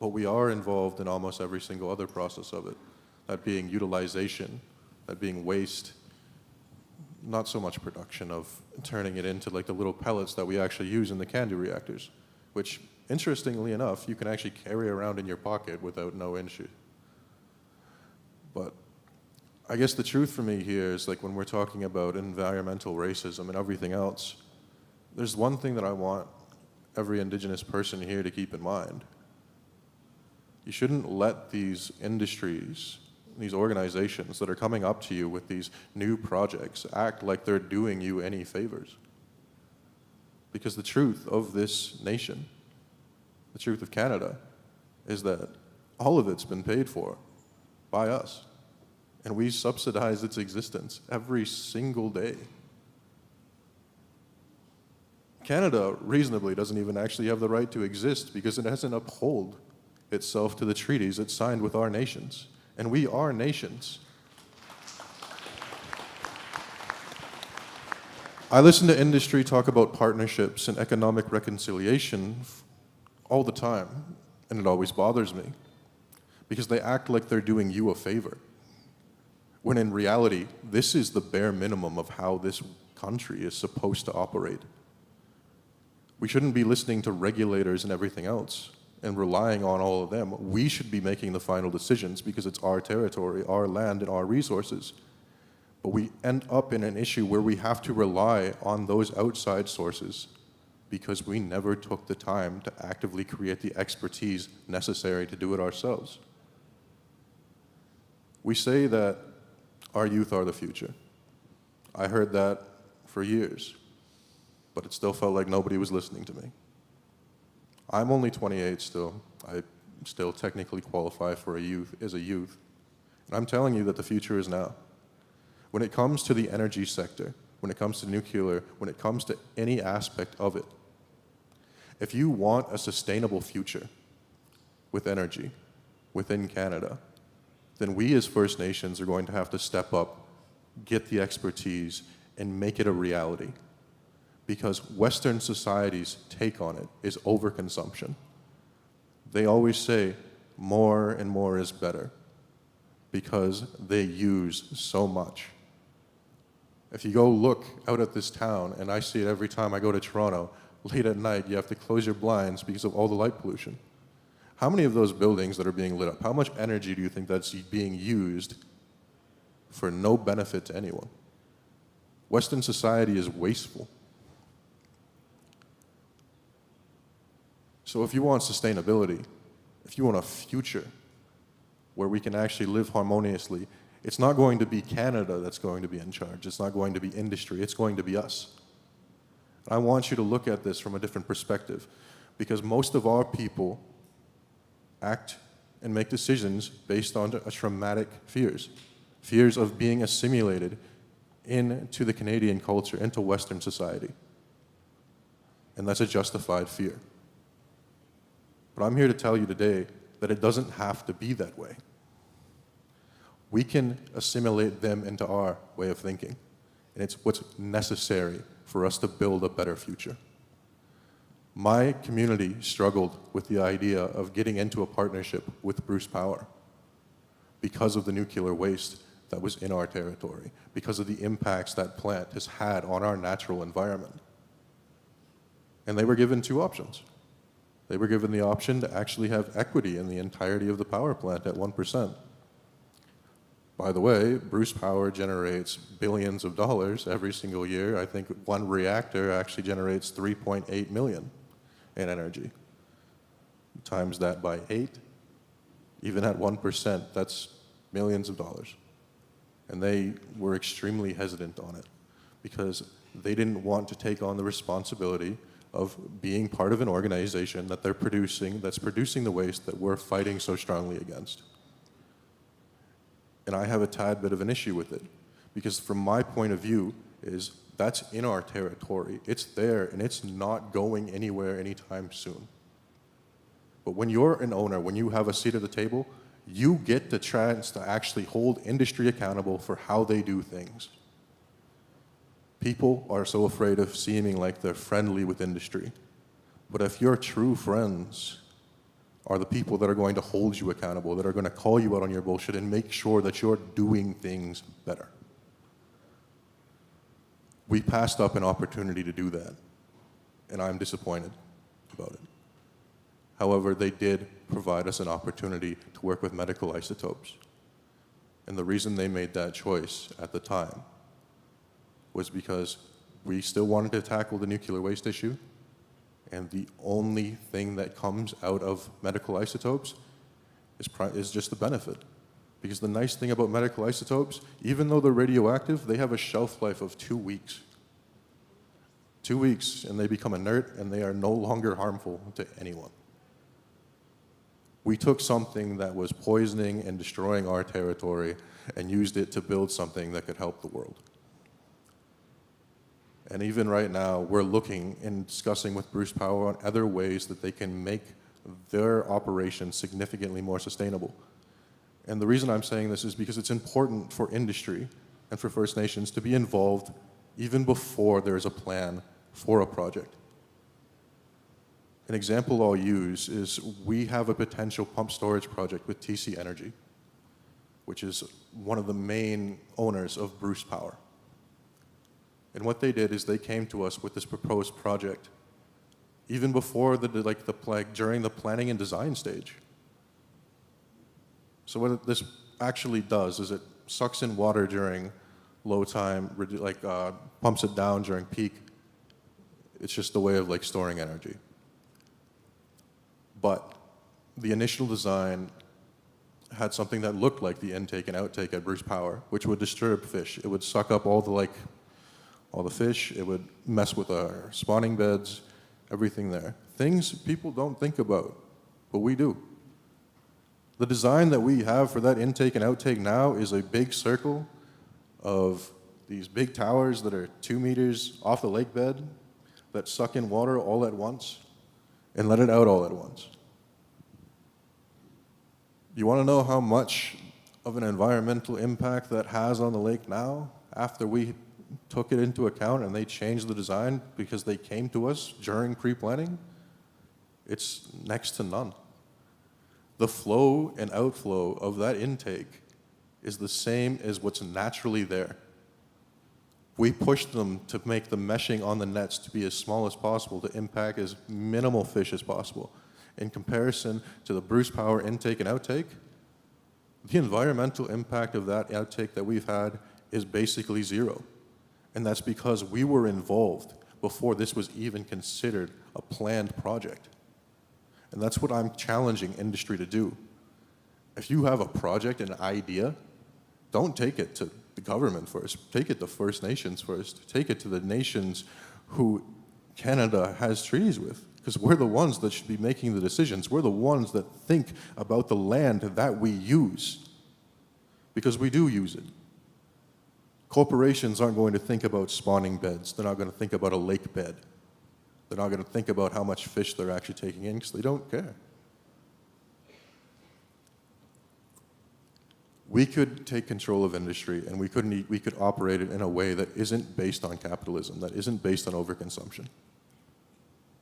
But we are involved in almost every single other process of it. That being utilization, that being waste, not so much production of turning it into like the little pellets that we actually use in the CANDU reactors, which, interestingly enough, you can actually carry around in your pocket without no issue. But I guess the truth for me here is, like, when we're talking about environmental racism and everything else, there's one thing that I want every Indigenous person here to keep in mind. You shouldn't let these industries, these organizations that are coming up to you with these new projects, act like they're doing you any favors. Because the truth of this nation, the truth of Canada, is that all of it's been paid for by us. And we subsidize its existence every single day. Canada reasonably doesn't even actually have the right to exist, because it hasn't upheld itself to the treaties it signed with our nations. And we are nations. I listen to industry talk about partnerships and economic reconciliation all the time, and it always bothers me, because they act like they're doing you a favor, when in reality, this is the bare minimum of how this country is supposed to operate. We shouldn't be listening to regulators and everything else. and relying on all of them. We should be making the final decisions because it's our territory, our land, and our resources. But we end up in an issue where we have to rely on those outside sources because we never took the time to actively create the expertise necessary to do it ourselves. We say that our youth are the future. I heard that for years, but it still felt like nobody was listening to me. I'm only 28 still. I still technically qualify for a youth. And I'm telling you that the future is now. When it comes to the energy sector, when it comes to nuclear, when it comes to any aspect of it, if you want a sustainable future with energy within Canada, then we as First Nations are going to have to step up, get the expertise, and make it a reality. Because Western society's take on it is overconsumption. They always say more and more is better because they use so much. If you go look out at this town, and I see it every time I go to Toronto, late at night you have to close your blinds because of all the light pollution. How many of those buildings that are being lit up, how much energy do you think that's being used for no benefit to anyone? Western society is wasteful. So if you want sustainability, if you want a future where we can actually live harmoniously, it's not going to be Canada that's going to be in charge. It's not going to be industry. It's going to be us. I want you to look at this from a different perspective because most of our people act and make decisions based on traumatic fears. Fears of being assimilated into the Canadian culture, into Western society. And that's a justified fear. But I'm here to tell you today that it doesn't have to be that way. We can assimilate them into our way of thinking, and it's what's necessary for us to build a better future. My community struggled with the idea of getting into a partnership with Bruce Power because of the nuclear waste that was in our territory, because of the impacts that plant has had on our natural environment. And they were given two options. They were given the option to actually have equity in the entirety of the power plant at 1%. By the way, Bruce Power generates billions of dollars every single year. I think one reactor actually generates 3.8 million in energy. Times that by 8, even at 1%, that's millions of dollars. And they were extremely hesitant on it because they didn't want to take on the responsibility of being part of an organization that that's producing the waste that we're fighting so strongly against. And I have a tad bit of an issue with it because from my point of view is that's in our territory. It's there and it's not going anywhere anytime soon. But when you're an owner, when you have a seat at the table, you get the chance to actually hold industry accountable for how they do things. People are so afraid of seeming like they're friendly with industry. But if your true friends are the people that are going to hold you accountable, that are going to call you out on your bullshit and make sure that you're doing things better. We passed up an opportunity to do that, and I'm disappointed about it. However, they did provide us an opportunity to work with medical isotopes. And the reason they made that choice at the time was because we still wanted to tackle the nuclear waste issue, and the only thing that comes out of medical isotopes is just the benefit. Because the nice thing about medical isotopes, even though they're radioactive, they have a shelf life of 2 weeks. 2 weeks, and they become inert, and they are no longer harmful to anyone. We took something that was poisoning and destroying our territory and used it to build something that could help the world. And even right now, we're looking and discussing with Bruce Power on other ways that they can make their operations significantly more sustainable. And the reason I'm saying this is because it's important for industry and for First Nations to be involved even before there's a plan for a project. An example I'll use is we have a potential pump storage project with TC Energy, which is one of the main owners of Bruce Power. And what they did is they came to us with this proposed project. even before during the planning and design stage. So what this actually does is it sucks in water during low time, pumps it down during peak. It's just a way of storing energy. But the initial design had something that looked like the intake and outtake at Bruce Power, which would disturb fish. It would suck up all the fish. It would mess with our spawning beds, everything there. Things people don't think about, but we do. The design that we have for that intake and outtake now is a big circle of these big towers that are 2 meters off the lake bed that suck in water all at once and let it out all at once. You want to know how much of an environmental impact that has on the lake now after we took it into account and they changed the design because they came to us during pre-planning? It's next to none. The flow and outflow of that intake is the same as what's naturally there. We pushed them to make the meshing on the nets to be as small as possible to impact as minimal fish as possible. In comparison to the Bruce Power intake and outtake, the environmental impact of that outtake that we've had is basically zero. And that's because we were involved before this was even considered a planned project. And that's what I'm challenging industry to do. If you have a project, an idea, don't take it to the government first. Take it to First Nations first. Take it to the nations who Canada has treaties with, because we're the ones that should be making the decisions. We're the ones that think about the land that we use, because we do use it. Corporations aren't going to think about spawning beds. They're not going to think about a lake bed. They're not going to think about how much fish they're actually taking in because they don't care. We could take control of industry and we could operate it in a way that isn't based on capitalism, that isn't based on overconsumption.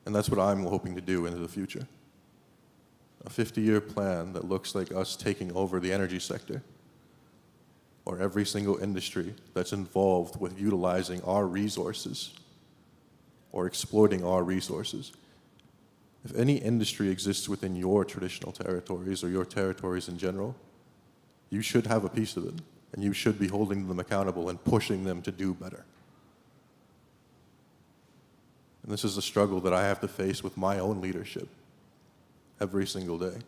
And that's what I'm hoping to do into the future. A 50-year plan that looks like us taking over the energy sector, or every single industry that's involved with utilizing our resources or exploiting our resources. If any industry exists within your traditional territories or your territories in general, you should have a piece of it, and you should be holding them accountable and pushing them to do better. And this is a struggle that I have to face with my own leadership every single day,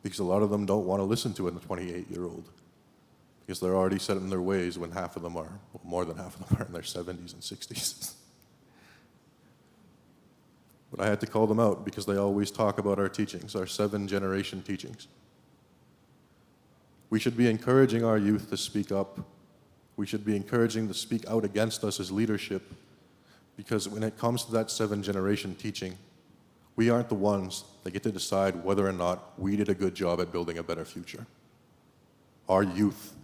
because a lot of them don't want to listen to a 28-year-old, because they're already set in their ways when half of them are, well, more than half of them are in their 70s and 60s. But I had to call them out because they always talk about our teachings, our 7-generation teachings. We should be encouraging our youth to speak up. We should be encouraging them to speak out against us as leadership, because when it comes to that 7-generation teaching, we aren't the ones that get to decide whether or not we did a good job at building a better future. Our youth,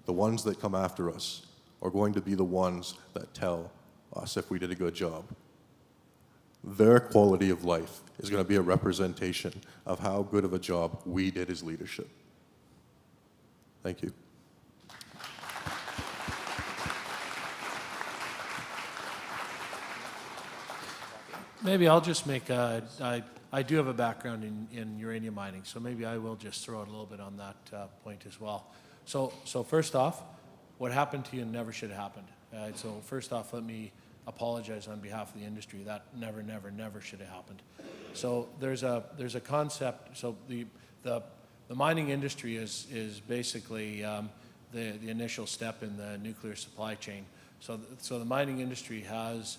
the ones that come after us, are going to be the ones that tell us if we did a good job. Their quality of life is going to be a representation of how good of a job we did as leadership. Thank you. Maybe I'll just make I do have a background in uranium mining, so maybe I will just throw out a little bit on that point as well. So first off, what happened to you never should have happened. So first off, let me apologize on behalf of the industry. That never should have happened. So there's a concept. So the mining industry is basically the initial step in the nuclear supply chain. So the mining industry has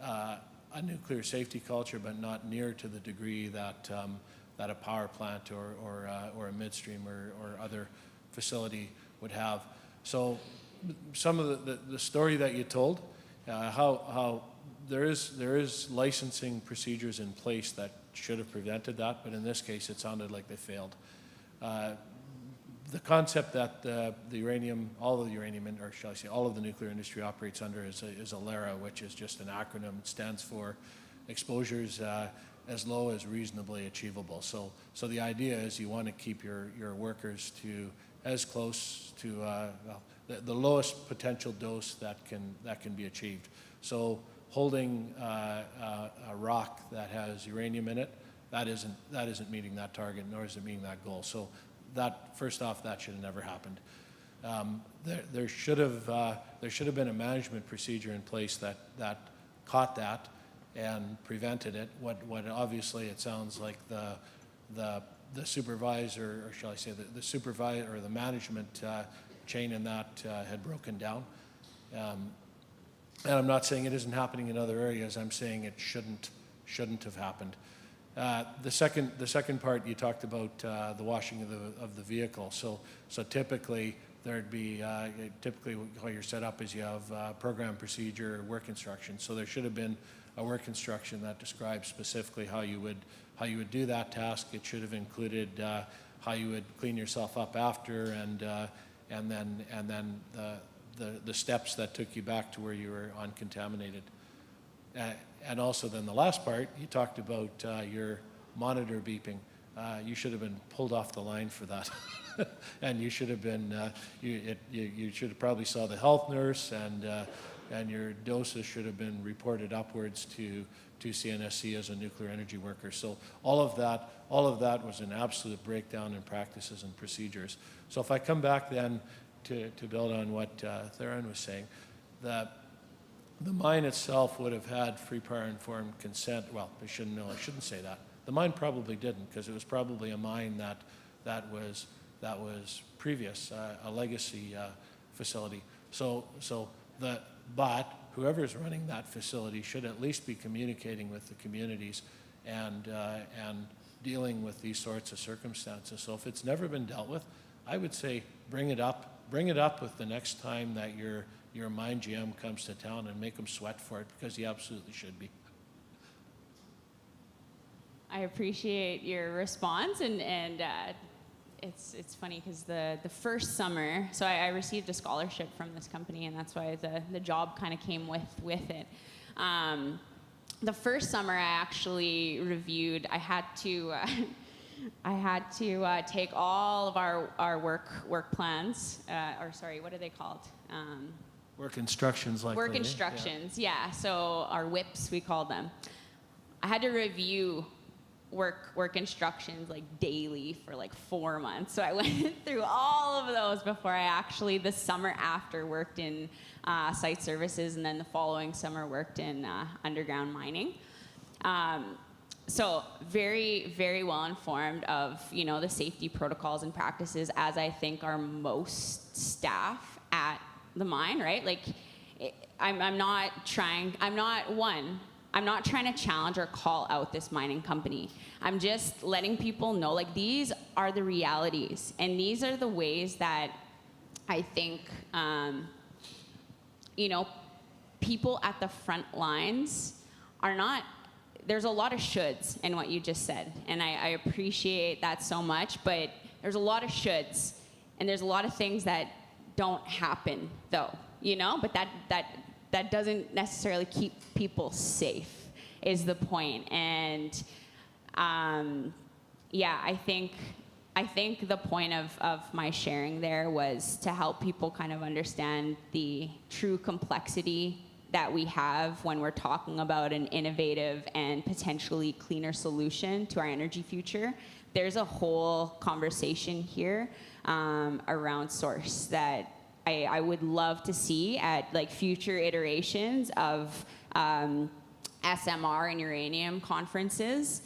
a nuclear safety culture, but not near to the degree that that a power plant or a midstream or other facility would have. So some of the story that you told, how there is licensing procedures in place that should have prevented that, but in this case it sounded like they failed. The concept that the uranium, all of the uranium, or shall I say all of the nuclear industry operates under is ALERA, which is just an acronym. It stands for exposures as low as reasonably achievable. So the idea is you want to keep your workers to as close to the lowest potential dose that can be achieved. So holding a rock that has uranium in it, that isn't meeting that target, nor is it meeting that goal. So that, first off, that should have never happened. There should have been a management procedure in place that caught that and prevented it. What obviously it sounds like the supervisor, or shall I say the supervisor or the management chain in that had broken down. And I'm not saying it isn't happening in other areas. I'm saying it shouldn't have happened. The second part, you talked about the washing of the vehicle. So typically there'd be typically how you're set up is you have program procedure, work instructions. So there should have been a work instruction that describes specifically how you would do that task. It should have included how you would clean yourself up after, and then the steps that took you back to where you were uncontaminated. And also then the last part, you talked about your monitor beeping. You should have been pulled off the line for that. And you should have been, you should have probably saw the health nurse, and your doses should have been reported upwards to CNSC as a nuclear energy worker. So all of that was an absolute breakdown in practices and procedures. So if I come back then to build on what Theron was saying, that the mine itself would have had free prior informed consent. Well, I shouldn't say that. The mine probably didn't, because it was probably a mine that was previous, a legacy facility. But whoever's running that facility should at least be communicating with the communities and dealing with these sorts of circumstances. So if it's never been dealt with, I would say bring it up with the next time that your mine GM comes to town, and make them sweat for it, because he absolutely should be. I appreciate your response, and it's funny because the first summer, so I received a scholarship from this company, and that's why the job kind of came with it. The first summer I actually reviewed, I had to take all of our work plans, or sorry, what are they called? Work instructions, like work instructions, yeah. So our whips, we call them. I had to review work instructions like daily for like 4 months. So I went through all of those before I actually, the summer after, worked in site services, and then the following summer worked in underground mining. So very, very well informed of, the safety protocols and practices, as I think are most staff at the mine, right? Like, I'm not trying to challenge or call out this mining company. I'm just letting people know, like, these are the realities, and these are the ways that I think, people at the front lines are not. There's a lot of shoulds in what you just said, and I appreciate that so much, but there's a lot of shoulds, and there's a lot of things that don't happen, though, but that doesn't necessarily keep people safe, is the point. And yeah, I think the point of my sharing there was to help people kind of understand the true complexity that we have when we're talking about an innovative and potentially cleaner solution to our energy future. There's a whole conversation here around source that I would love to see at like future iterations of SMR and uranium conferences,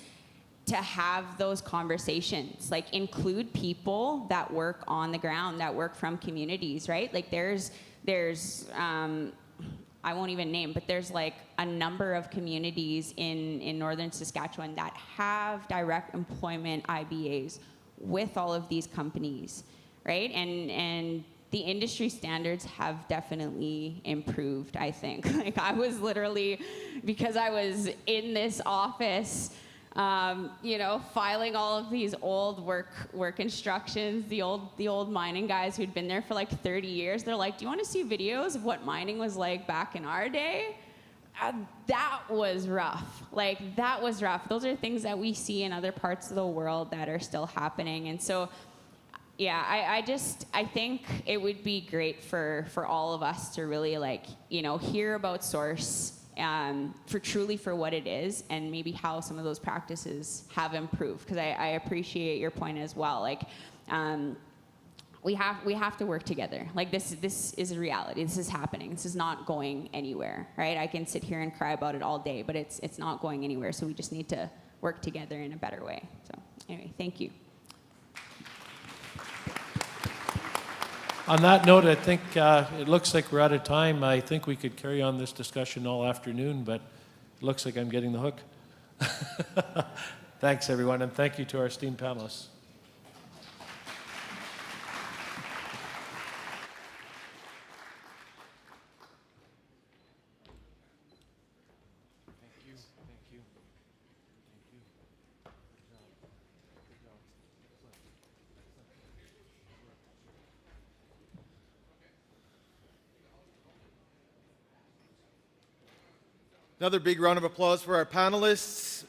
to have those conversations, like include people that work on the ground, that work from communities, right? Like there's I won't even name, but there's like a number of communities in northern Saskatchewan that have direct employment IBAs with all of these companies, right? And the industry standards have definitely improved, I think. Like I was literally, because I was in this office, filing all of these old work instructions, the old mining guys who'd been there for like 30 years, they're like, do you want to see videos of what mining was like back in our day? That was rough. Like, that was rough. Those are things that we see in other parts of the world that are still happening. And so, yeah, I think it would be great for all of us to really, like, hear about source for what it is, and maybe how some of those practices have improved. Because I appreciate your point as well. Like, we have to work together. Like, this is a reality. This is happening. This is not going anywhere, right? I can sit here and cry about it all day, but it's not going anywhere. So we just need to work together in a better way. So anyway, thank you. On that note, I think it looks like we're out of time. I think we could carry on this discussion all afternoon, but it looks like I'm getting the hook. Thanks, everyone, and thank you to our esteemed panelists. Another big round of applause for our panelists.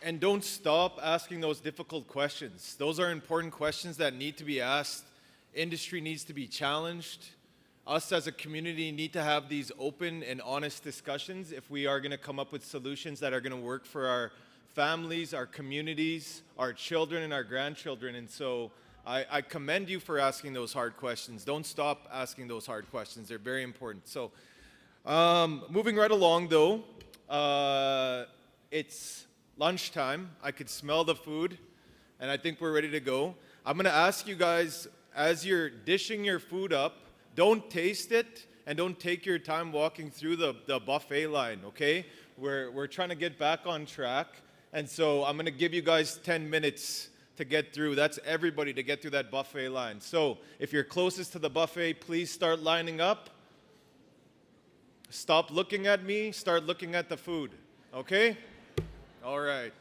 And don't stop asking those difficult questions. Those are important questions that need to be asked. Industry needs to be challenged. Us as a community need to have these open and honest discussions if we are going to come up with solutions that are going to work for our families, our communities, our children, and our grandchildren. And so I commend you for asking those hard questions. Don't stop asking those hard questions. They're very important. So moving right along, though, it's lunchtime. I could smell the food, and I think we're ready to go. I'm going to ask you guys, as you're dishing your food up, don't taste it and don't take your time walking through the buffet line, okay? We're trying to get back on track, and so I'm going to give you guys 10 minutes to get through. That's everybody to get through that buffet line. So if you're closest to the buffet, please start lining up. Stop looking at me, start looking at the food, okay? All right.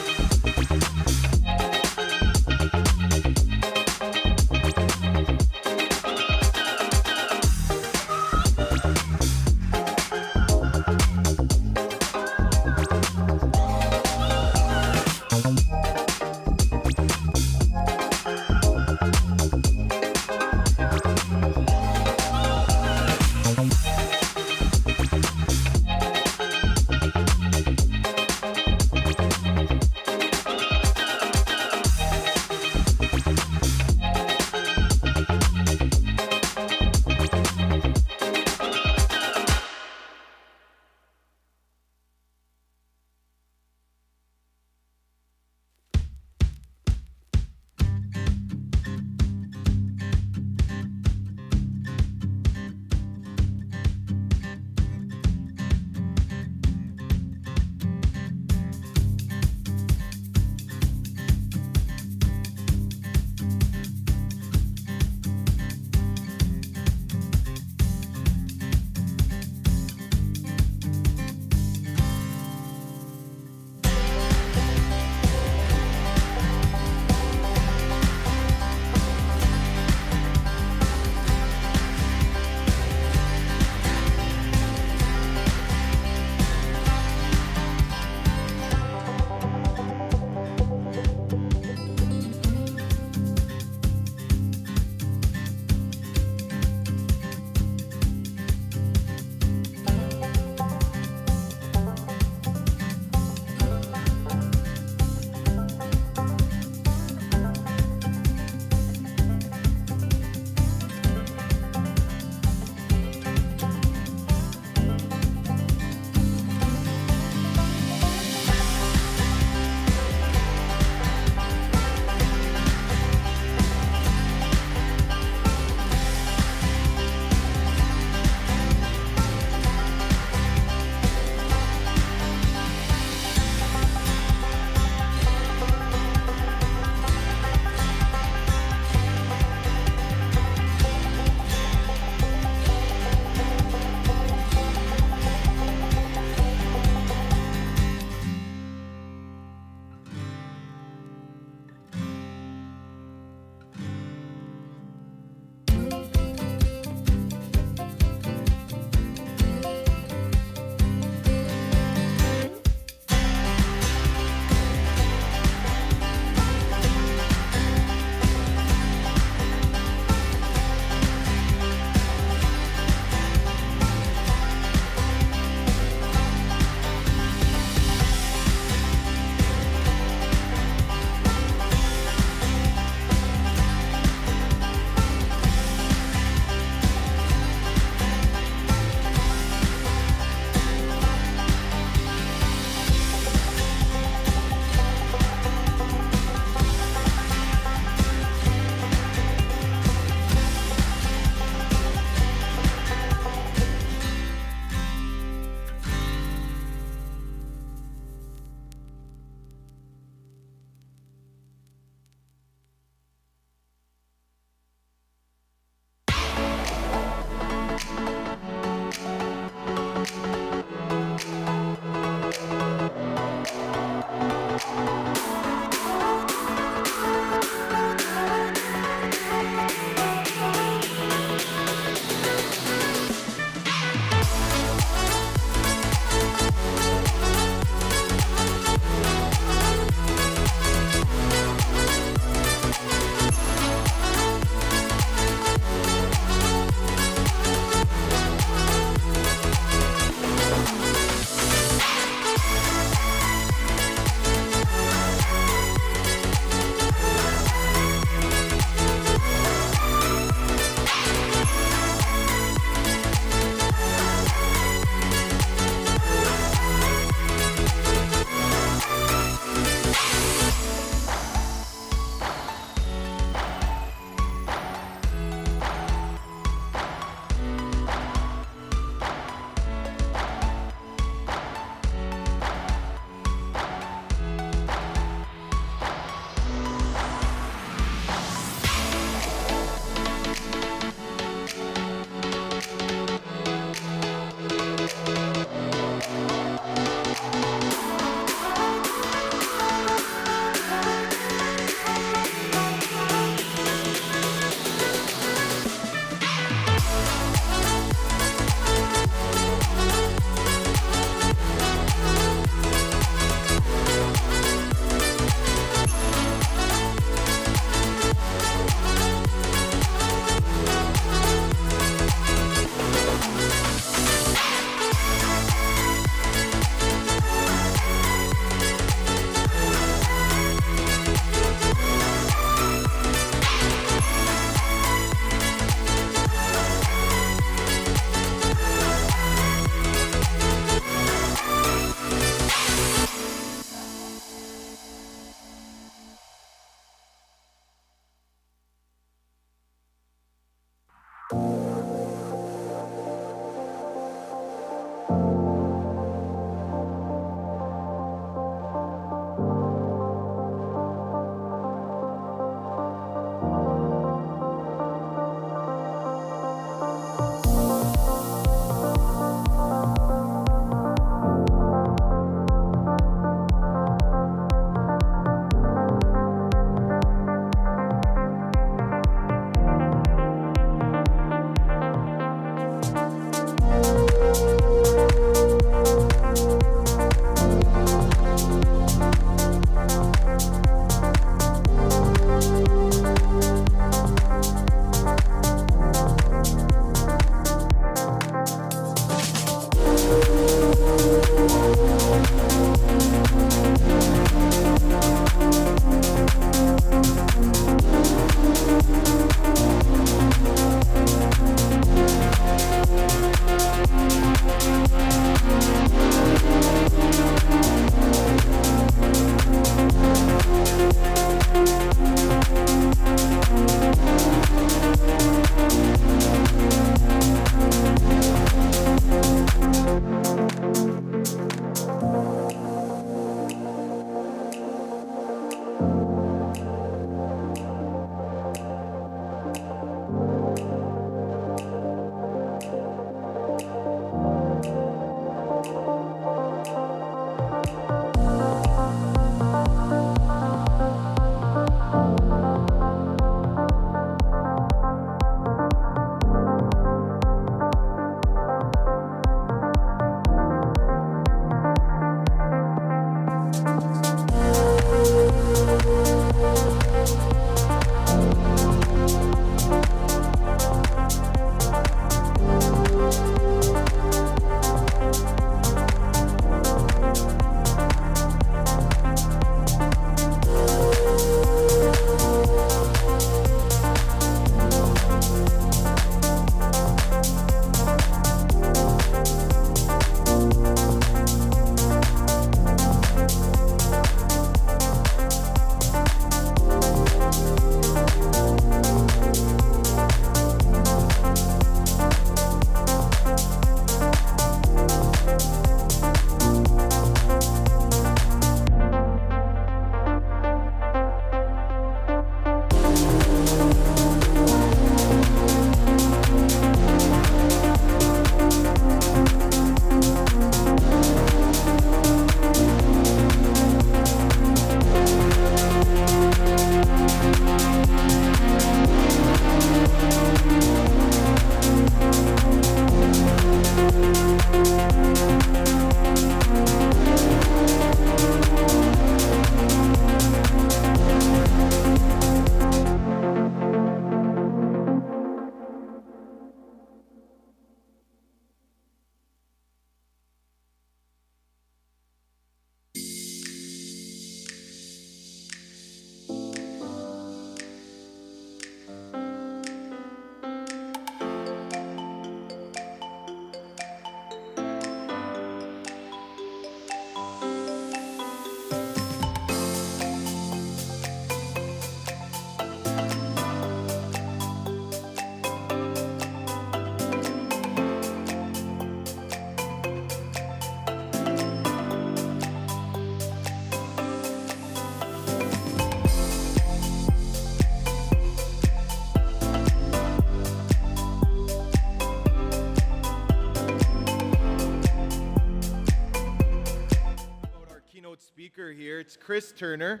Chris Turner.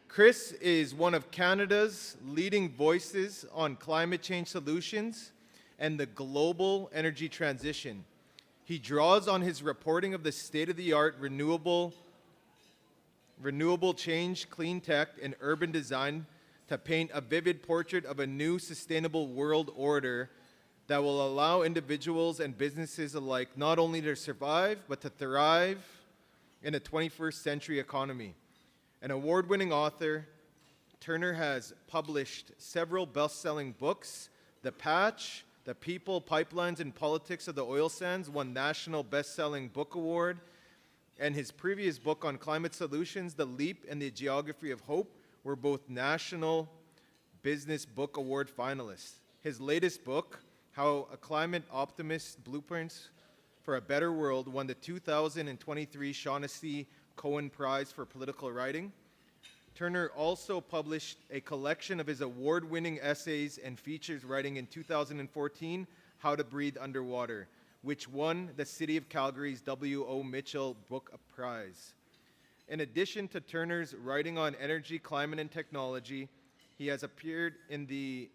Chris is one of Canada's leading voices on climate change solutions and the global energy transition. He draws on his reporting of the state-of-the-art renewable change, clean tech, and urban design to paint a vivid portrait of a new sustainable world order that will allow individuals and businesses alike not only to survive, but to thrive in a 21st century economy. An award-winning author, Turner has published several best-selling books. The Patch, The People, Pipelines, and Politics of the Oil Sands won National Best-Selling Book Award, and his previous book on climate solutions, The Leap and the Geography of Hope, were both National Business Book Award finalists. His latest book, How a Climate Optimist Blueprints for a Better World, won the 2023 Shaughnessy Cohen Prize for Political Writing. Turner also published a collection of his award-winning essays and features writing in 2014, How to Breathe Underwater, which won the City of Calgary's W.O. Mitchell Book Prize. In addition to Turner's writing on energy, climate, and technology, he has appeared in the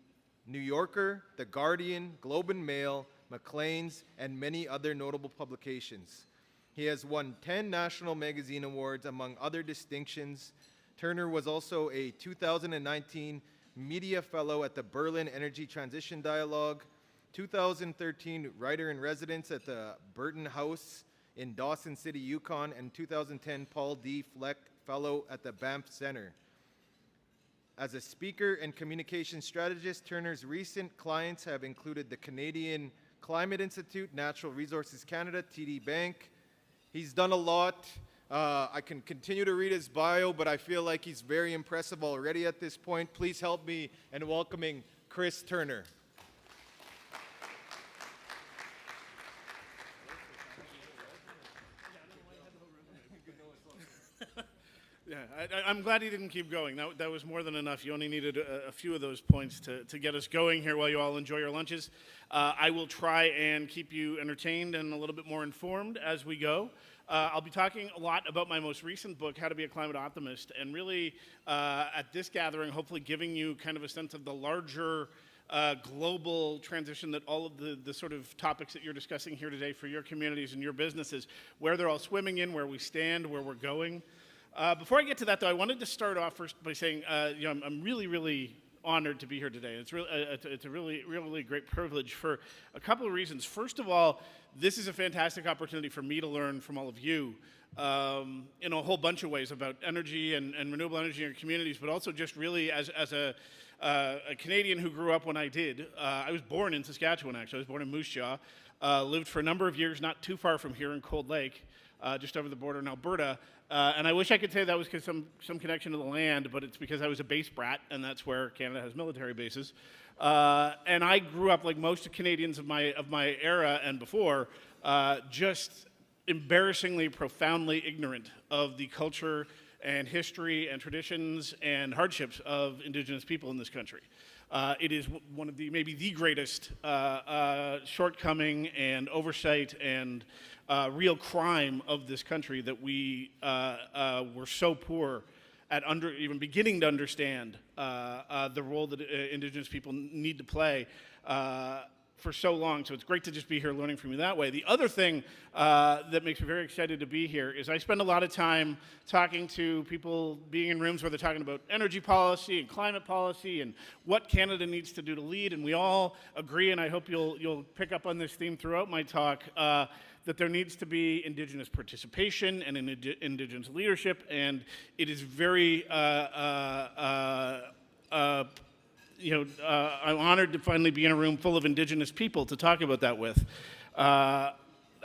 New Yorker, The Guardian, Globe and Mail, Maclean's, and many other notable publications. He has won 10 National Magazine Awards, among other distinctions. Turner was also a 2019 Media Fellow at the Berlin Energy Transition Dialogue, 2013 Writer-in-Residence at the Burton House in Dawson City, Yukon, and 2010 Paul D. Fleck Fellow at the Banff Center. As a speaker and communication strategist, Turner's recent clients have included the Canadian Climate Institute, Natural Resources Canada, TD Bank. He's done a lot. I can continue to read his bio, but I feel like he's very impressive already at this point. Please help me in welcoming Chris Turner. Yeah, I'm glad he didn't keep going. That was more than enough. You only needed a few of those points to get us going here while you all enjoy your lunches. I will try and keep you entertained and a little bit more informed as we go. I'll be talking a lot about my most recent book, How to Be a Climate Optimist, and really at this gathering, hopefully giving you kind of a sense of the larger global transition that all of the sort of topics that you're discussing here today for your communities and your businesses, where they're all swimming in, where we stand, where we're going. Before I get to that, though, I wanted to start off first by saying, I'm really, really honored to be here today. It's a really great privilege for a couple of reasons. First of all, this is a fantastic opportunity for me to learn from all of you in a whole bunch of ways about energy and renewable energy in your communities, but also just really as a Canadian who grew up when I did. I was born in Saskatchewan, actually. I was born in Moose Jaw. Lived for a number of years not too far from here in Cold Lake, just over the border in Alberta. And I wish I could say that was because some connection to the land, but it's because I was a base brat, and that's where Canada has military bases. And I grew up, like most Canadians of my era and before, just embarrassingly, profoundly ignorant of the culture and history and traditions and hardships of Indigenous people in this country. It is one of maybe the greatest shortcoming and oversight and real crime of this country that we were so poor at even beginning to understand the role that Indigenous people need to play for so long. So it's great to just be here learning from you that way. The other thing that makes me very excited to be here is I spend a lot of time talking to people, being in rooms where they're talking about energy policy and climate policy and what Canada needs to do to lead. And we all agree, and I hope you'll pick up on this theme throughout my talk, that there needs to be Indigenous participation and Indigenous leadership. And it is very I'm honored to finally be in a room full of Indigenous people to talk about that with. I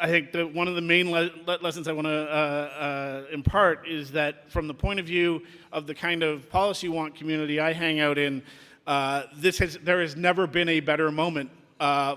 think that one of the main lessons I want to impart is that from the point of view of the kind of policy wonk community I hang out in, there has never been a better moment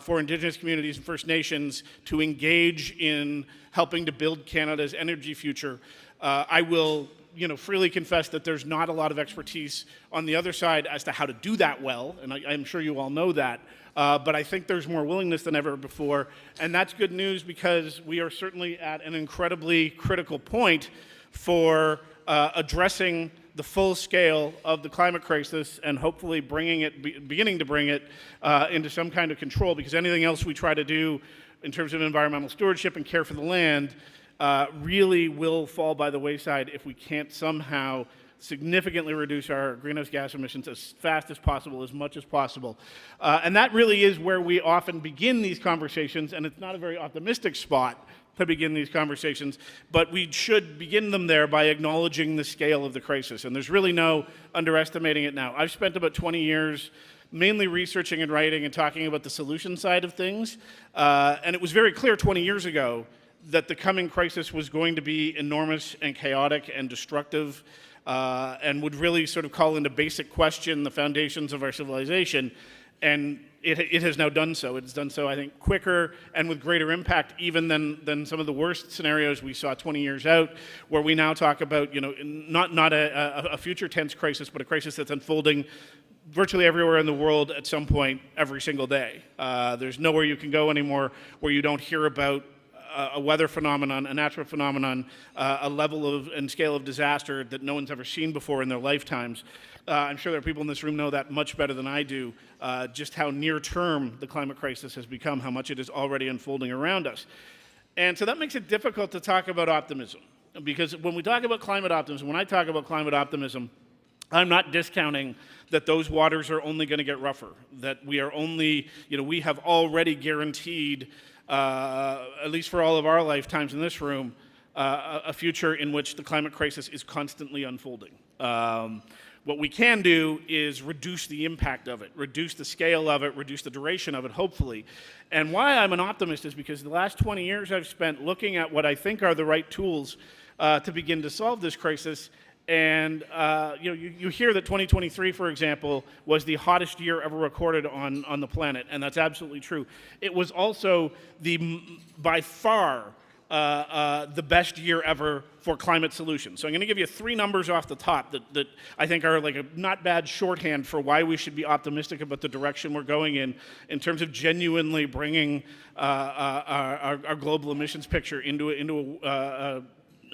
for Indigenous communities and First Nations to engage in helping to build Canada's energy future. I will freely confess that there's not a lot of expertise on the other side as to how to do that well, and I'm sure you all know that, but I think there's more willingness than ever before, and that's good news because we are certainly at an incredibly critical point for addressing the full scale of the climate crisis and hopefully beginning to bring it into some kind of control, because anything else we try to do in terms of environmental stewardship and care for the land really will fall by the wayside if we can't somehow significantly reduce our greenhouse gas emissions as fast as possible, as much as possible. And that really is where we often begin these conversations, and it's not a very optimistic spot to begin these conversations, but we should begin them there by acknowledging the scale of the crisis. And there's really no underestimating it now. I've spent about 20 years mainly researching and writing and talking about the solution side of things. And it was very clear 20 years ago that the coming crisis was going to be enormous and chaotic and destructive, and would really sort of call into basic question the foundations of our civilization. And it has now done so. It's done so, I think, quicker and with greater impact even than some of the worst scenarios we saw 20 years out, where we now talk about, not a future tense crisis, but a crisis that's unfolding virtually everywhere in the world at some point every single day. There's nowhere you can go anymore where you don't hear about a weather phenomenon, a natural phenomenon, a level of and scale of disaster that no one's ever seen before in their lifetimes. I'm sure there are people in this room know that much better than I do, just how near-term the climate crisis has become, how much it is already unfolding around us. And so that makes it difficult to talk about optimism, because when we talk about climate optimism, when I talk about climate optimism, I'm not discounting that those waters are only going to get rougher, that we are only, we have already guaranteed, at least for all of our lifetimes in this room, a future in which the climate crisis is constantly unfolding. What we can do is reduce the impact of it, reduce the scale of it, reduce the duration of it, hopefully. And why I'm an optimist is because the last 20 years I've spent looking at what I think are the right tools to begin to solve this crisis. And you hear that 2023, for example, was the hottest year ever recorded on the planet, and that's absolutely true. It was also by far the best year ever for climate solutions. So I'm going to give you 3 numbers off the top that I think are like a not bad shorthand for why we should be optimistic about the direction we're going in terms of genuinely bringing our global emissions picture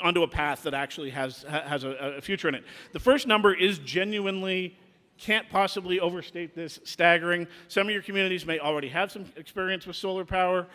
onto a path that actually has a future in it. The first number is genuinely, can't possibly overstate this, staggering. Some of your communities may already have some experience with solar power,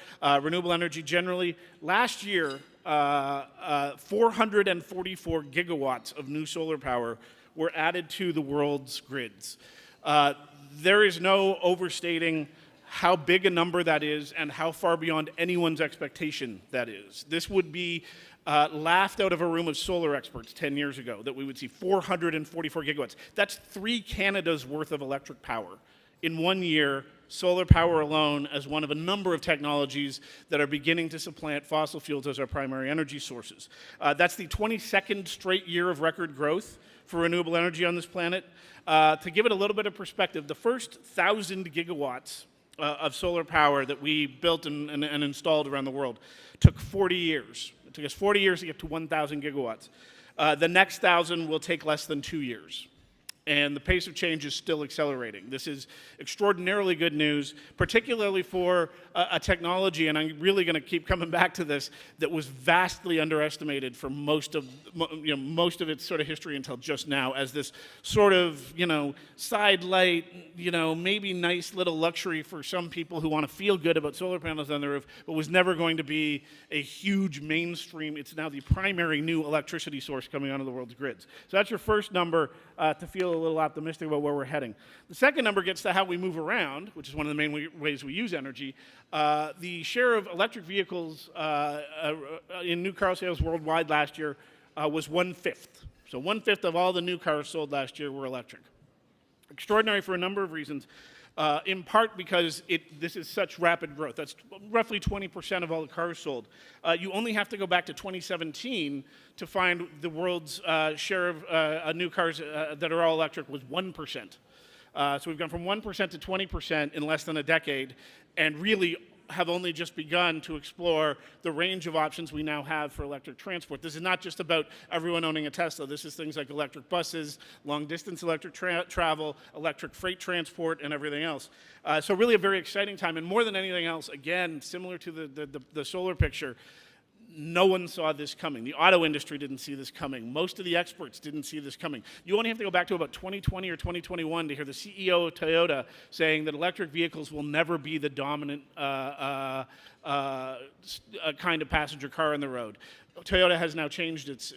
renewable energy generally. Last year, 444 gigawatts of new solar power were added to the world's grids. There is no overstating how big a number that is and how far beyond anyone's expectation that is. This would be laughed out of a room of solar experts 10 years ago, that we would see 444 gigawatts. That's 3 Canada's worth of electric power. In 1 year, solar power alone as one of a number of technologies that are beginning to supplant fossil fuels as our primary energy sources. That's the 22nd straight year of record growth for renewable energy on this planet. To give it a little bit of perspective, the first 1,000 gigawatts of solar power that we built and installed around the world took 40 years. It took us 40 years to get to 1,000 gigawatts. The next 1,000 will take less than 2 years. And the pace of change is still accelerating. This is extraordinarily good news, particularly for a technology, and I'm really going to keep coming back to this, that was vastly underestimated for most of its sort of history until just now, as this sort of, side light, maybe nice little luxury for some people who want to feel good about solar panels on their roof, but was never going to be a huge mainstream. It's now the primary new electricity source coming onto the world's grids. So that's your first number to feel a little optimistic about where we're heading. The second number gets to how we move around, which is one of the main ways we use energy. The share of electric vehicles in new car sales worldwide last year was 1/5. So 1/5 of all the new cars sold last year were electric. Extraordinary for a number of reasons. In part because this is such rapid growth. That's roughly 20% of all the cars sold. You only have to go back to 2017 to find the world's share of new cars that are all electric was 1%. So we've gone from 1% to 20% in less than a decade, and really have only just begun to explore the range of options we now have for electric transport. This is not just about everyone owning a Tesla. This is things like electric buses, long-distance electric travel, electric freight transport, and everything else. So really a very exciting time. And more than anything else, again, similar to the solar picture, no one saw this coming. The auto industry didn't see this coming. Most of the experts didn't see this coming. You only have to go back to about 2020 or 2021 to hear the CEO of Toyota saying that electric vehicles will never be the dominant kind of passenger car on the road. Toyota has now changed its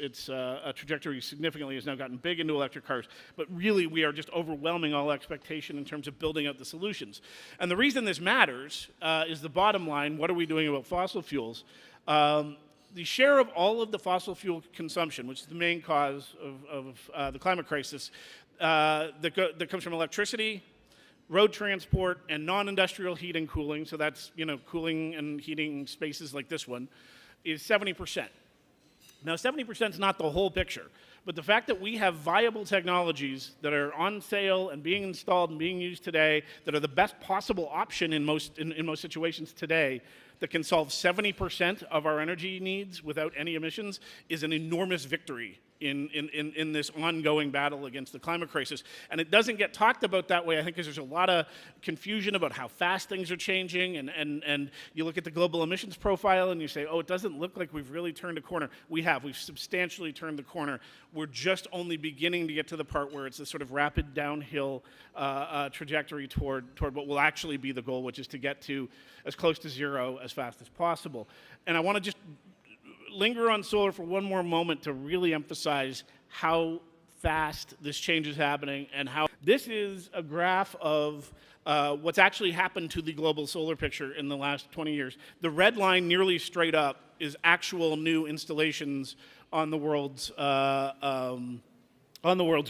trajectory significantly, has now gotten big into electric cars, but really we are just overwhelming all expectation in terms of building out the solutions. And the reason this matters is the bottom line: what are we doing about fossil fuels? The share of all of the fossil fuel consumption, which is the main cause of the climate crisis, that comes from electricity, road transport, and non-industrial heat and cooling, so that's cooling and heating spaces like this one, is 70%. Now 70% is not the whole picture, but the fact that we have viable technologies that are on sale and being installed and being used today that are the best possible option in most situations today, that can solve 70% of our energy needs without any emissions, is an enormous victory in this ongoing battle against the climate crisis. And it doesn't get talked about that way, I think, because there's a lot of confusion about how fast things are changing, and you look at the global emissions profile and you say, oh, it doesn't look like we've really turned a corner. We've substantially turned the corner. We're just only beginning to get to the part where it's a sort of rapid downhill trajectory toward what will actually be the goal, which is to get to as close to zero as fast as possible. And I want to just linger on solar for one more moment to really emphasize how fast this change is happening and how this is a graph of what's actually happened to the global solar picture in the last 20 years. The red line nearly straight up is actual new installations on the world's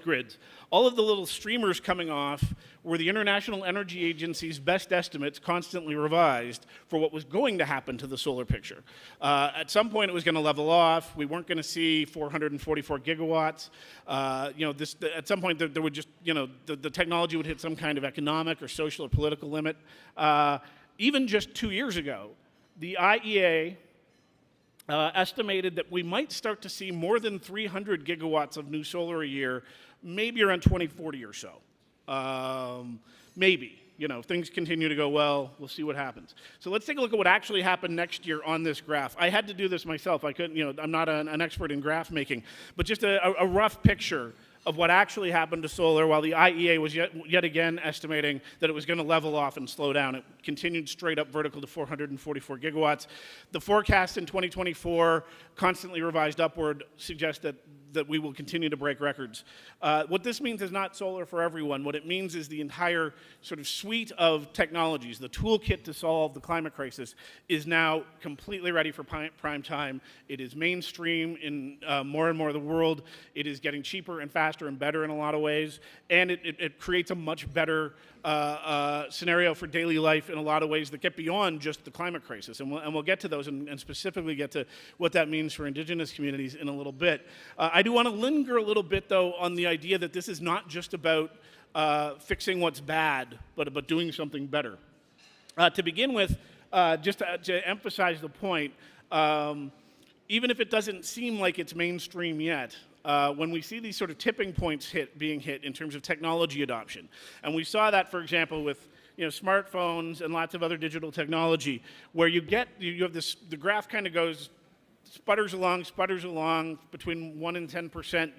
grids. All of the little streamers coming off were the International Energy Agency's best estimates, constantly revised, for what was going to happen to the solar picture. At some point, it was going to level off. We weren't going to see 444 gigawatts. At some point, there would just, the technology would hit some kind of economic or social or political limit. Even just 2 years ago, the IEA estimated that we might start to see more than 300 gigawatts of new solar a year, maybe around 2040 or so. Maybe. If things continue to go well, we'll see what happens. So let's take a look at what actually happened next year on this graph. I had to do this myself. I couldn't, I'm not an expert in graph making, but just a rough picture of what actually happened to solar while the IEA was yet again estimating that it was going to level off and slow down. It continued straight up vertical to 444 gigawatts. The forecast in 2024, constantly revised upward, suggests that we will continue to break records. What this means is not solar for everyone. What it means is the entire sort of suite of technologies, the toolkit to solve the climate crisis, is now completely ready for prime time. It is mainstream in more and more of the world. It is getting cheaper and faster and better in a lot of ways, and it creates a much better scenario for daily life in a lot of ways that get beyond just the climate crisis. And we'll get to those and specifically get to what that means for Indigenous communities in a little bit. I do want to linger a little bit, though, on the idea that this is not just about fixing what's bad, but about doing something better. To begin with, just to emphasize the point, even if it doesn't seem like it's mainstream yet, when we see these sort of tipping points being hit in terms of technology adoption, and we saw that, for example, with smartphones and lots of other digital technology, where you have this, the graph kind of goes, sputters along between 1 and 10%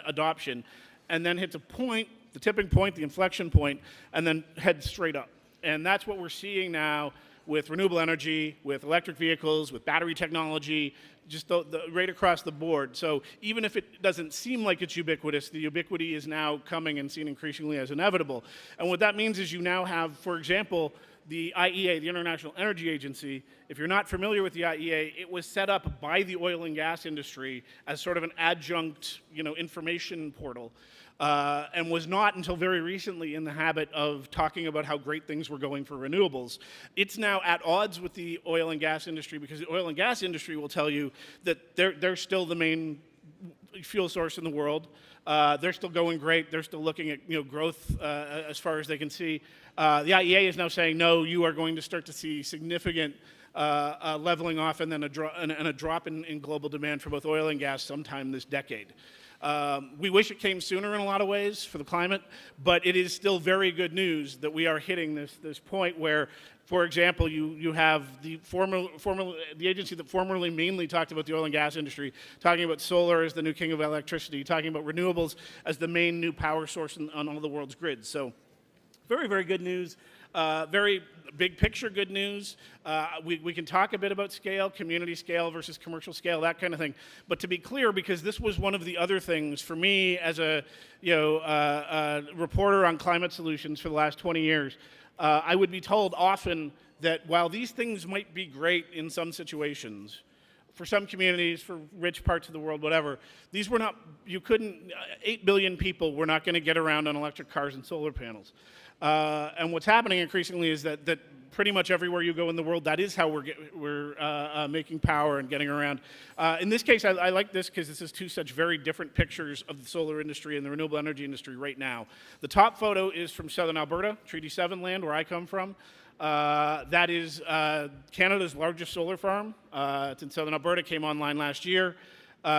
adoption, and then hits a point, the tipping point, the inflection point, and then heads straight up. And that's what we're seeing now with renewable energy, with electric vehicles, with battery technology, just right across the board. So even if it doesn't seem like it's ubiquitous, the ubiquity is now coming and seen increasingly as inevitable. And what that means is you now have, for example, the IEA, the International Energy Agency. If you're not familiar with the IEA, it was set up by the oil and gas industry as sort of an adjunct, information portal. And was not until very recently in the habit of talking about how great things were going for renewables. It's now at odds with the oil and gas industry because the oil and gas industry will tell you that they're still the main fuel source in the world. They're still going great. They're still looking at growth as far as they can see. The IEA is now saying, no, you are going to start to see significant leveling off and then a drop in global demand for both oil and gas sometime this decade. We wish it came sooner in a lot of ways for the climate, but it is still very good news that we are hitting this point where, for example, you have the agency that formerly mainly talked about the oil and gas industry, talking about solar as the new king of electricity, talking about renewables as the main new power source on all the world's grids. So very, very good news. Very big picture good news. We can talk a bit about scale, community scale versus commercial scale, that kind of thing. But to be clear, because this was one of the other things for me as a reporter on climate solutions for the last 20 years, I would be told often that while these things might be great in some situations, for some communities, for rich parts of the world, whatever, these were not, 8 billion people were not going to get around on electric cars and solar panels. And what's happening increasingly is that pretty much everywhere you go in the world, that is how we're making power and getting around. In this case, I like this because this is two such very different pictures of the solar industry and the renewable energy industry right now. The top photo is from southern Alberta, Treaty 7 land, where I come from. That is Canada's largest solar farm. It's in southern Alberta, came online last year.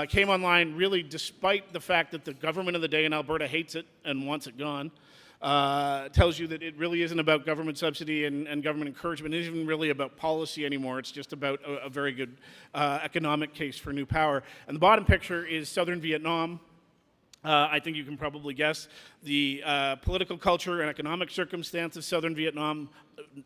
Came online really despite the fact that the government of the day in Alberta hates it and wants it gone. Tells you that it really isn't about government subsidy and government encouragement. It isn't even really about policy anymore. It's just about a very good economic case for new power. And the bottom picture is southern Vietnam. I think you can probably guess the political culture and economic circumstance of southern Vietnam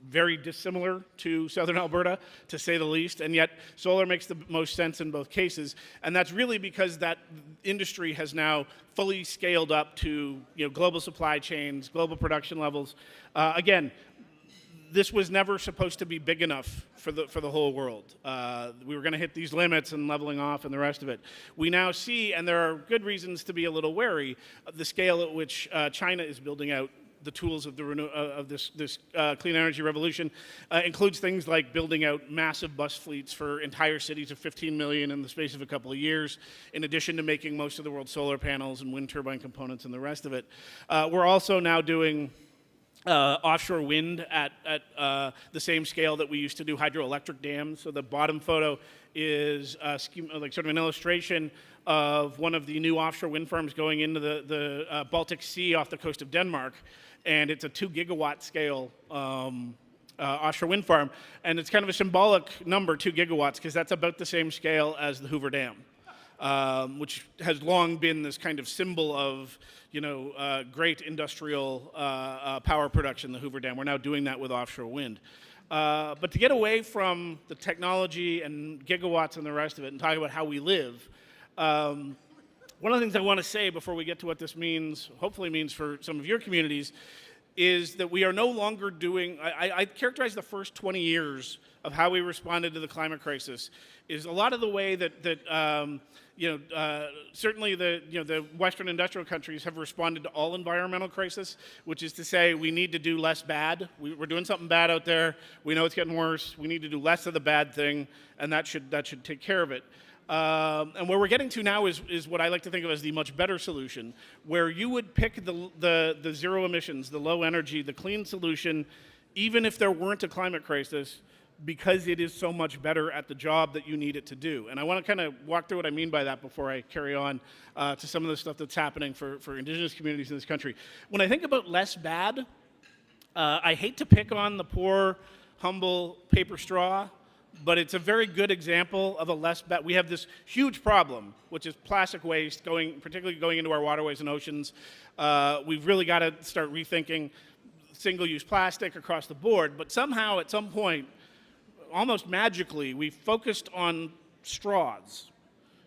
very dissimilar to southern Alberta, to say the least, and yet solar makes the most sense in both cases. And that's really because that industry has now fully scaled up to global supply chains, global production levels. Again, this was never supposed to be big enough for the whole world. We were going to hit these limits and leveling off and the rest of it. We now see, and there are good reasons to be a little wary of the scale at which China is building out the tools of this clean energy revolution. Includes things like building out massive bus fleets for entire cities of 15 million in the space of a couple of years, in addition to making most of the world's solar panels and wind turbine components and the rest of it. We're also now doing offshore wind at the same scale that we used to do hydroelectric dams. So the bottom photo is sort of an illustration of one of the new offshore wind farms going into the Baltic Sea off the coast of Denmark. And it's a 2 gigawatt scale offshore wind farm. And it's kind of a symbolic number, 2 gigawatts, because that's about the same scale as the Hoover Dam. Which has long been this kind of symbol of, great industrial power production, the Hoover Dam. We're now doing that with offshore wind. But to get away from the technology and gigawatts and the rest of it and talk about how we live, one of the things I want to say before we get to what this means, hopefully means for some of your communities, is that we are no longer doing, I characterize the first 20 years of how we responded to the climate crisis is a lot of the way that certainly the Western industrial countries have responded to all environmental crisis, which is to say we need to do less bad. We're doing something bad out there. We know it's getting worse. We need to do less of the bad thing, and that should take care of it. And where we're getting to now is what I like to think of as the much better solution, where you would pick the zero emissions, the low energy, the clean solution, even if there weren't a climate crisis, because it is so much better at the job that you need it to do. And I want to kind of walk through what I mean by that before I carry on to some of the stuff that's happening for Indigenous communities in this country. When I think about less bad, I hate to pick on the poor, humble paper straw, but it's a very good example of a less bad. We have this huge problem, which is plastic waste particularly going into our waterways and oceans. We've really got to start rethinking single-use plastic across the board, but somehow at some point, almost magically, we focused on straws,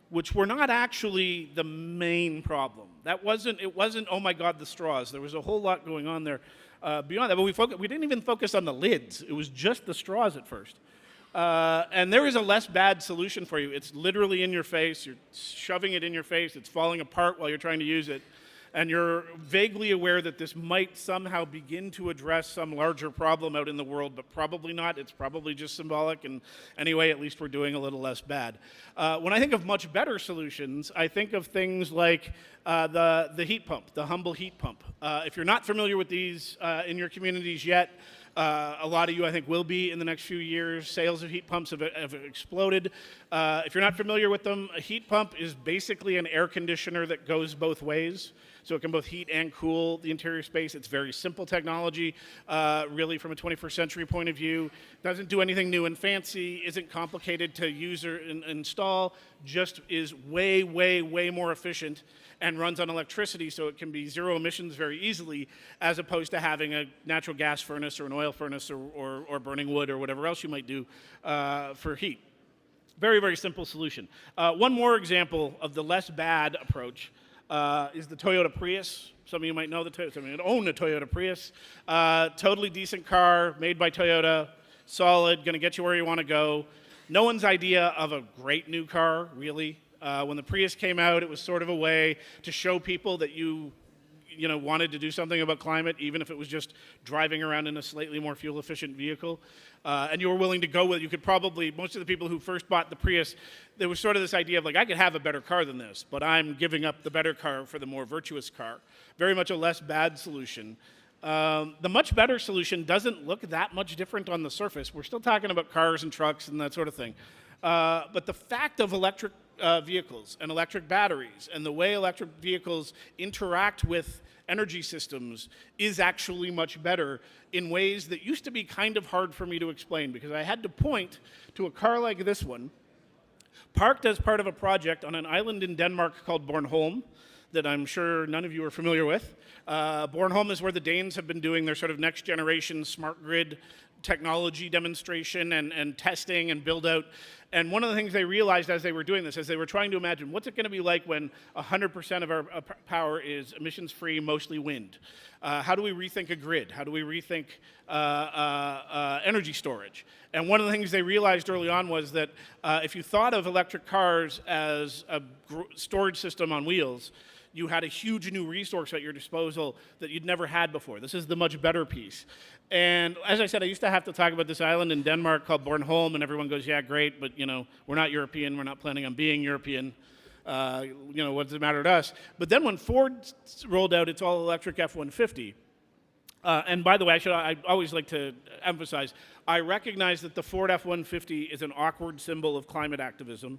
which were not actually the main problem. It wasn't, oh my God, the straws. There was a whole lot going on there beyond that, but we didn't even focus on the lids. It was just the straws at first. And there is a less bad solution for you. It's literally in your face. You're shoving it in your face. It's falling apart while you're trying to use it. And you're vaguely aware that this might somehow begin to address some larger problem out in the world, but probably not. It's probably just symbolic. And anyway, at least we're doing a little less bad. When I think of much better solutions, I think of things like the heat pump, the humble heat pump. If you're not familiar with these in your communities yet, A lot of you, I think, will be in the next few years. Sales of heat pumps have exploded. If you're not familiar with them, a heat pump is basically an air conditioner that goes both ways. So it can both heat and cool the interior space. It's very simple technology, really, from a 21st century point of view. Doesn't do anything new and fancy, isn't complicated to use or install, just is way, way, way more efficient and runs on electricity, so it can be zero emissions very easily, as opposed to having a natural gas furnace or an oil furnace or burning wood or whatever else you might do for heat. Very, very simple solution. One more example of the less bad approach is the Toyota Prius. Some of you might know some of you own a Toyota Prius. Totally decent car, made by Toyota, solid, gonna get you where you wanna go. No one's idea of a great new car, really. When the Prius came out, it was sort of a way to show people that you wanted to do something about climate, even if it was just driving around in a slightly more fuel-efficient vehicle. And you were willing to go with it. You could probably, most of the people who first bought the Prius, there was sort of this idea of like, I could have a better car than this, but I'm giving up the better car for the more virtuous car. Very much a less bad solution. The much better solution doesn't look that much different on the surface. We're still talking about cars and trucks and that sort of thing. But the fact of electric vehicles and electric batteries and the way electric vehicles interact with energy systems is actually much better in ways that used to be kind of hard for me to explain, because I had to point to a car like this one, parked as part of a project on an island in Denmark called Bornholm, that I'm sure none of you are familiar with. Bornholm is where the Danes have been doing their sort of next generation smart grid technology demonstration and testing and build out. And one of the things they realized as they were doing this, as they were trying to imagine, what's it going to be like when 100% of our power is emissions-free, mostly wind? How do we rethink a grid? How do we rethink energy storage? And one of the things they realized early on was that if you thought of electric cars as a storage system on wheels, you had a huge new resource at your disposal that you'd never had before. This is the much better piece. And as I said, I used to have to talk about this island in Denmark called Bornholm, and everyone goes, yeah, great, but we're not European, we're not planning on being European. What does it matter to us? But then when Ford rolled out its all-electric F-150, and by the way, I always like to emphasize, I recognize that the Ford F-150 is an awkward symbol of climate activism.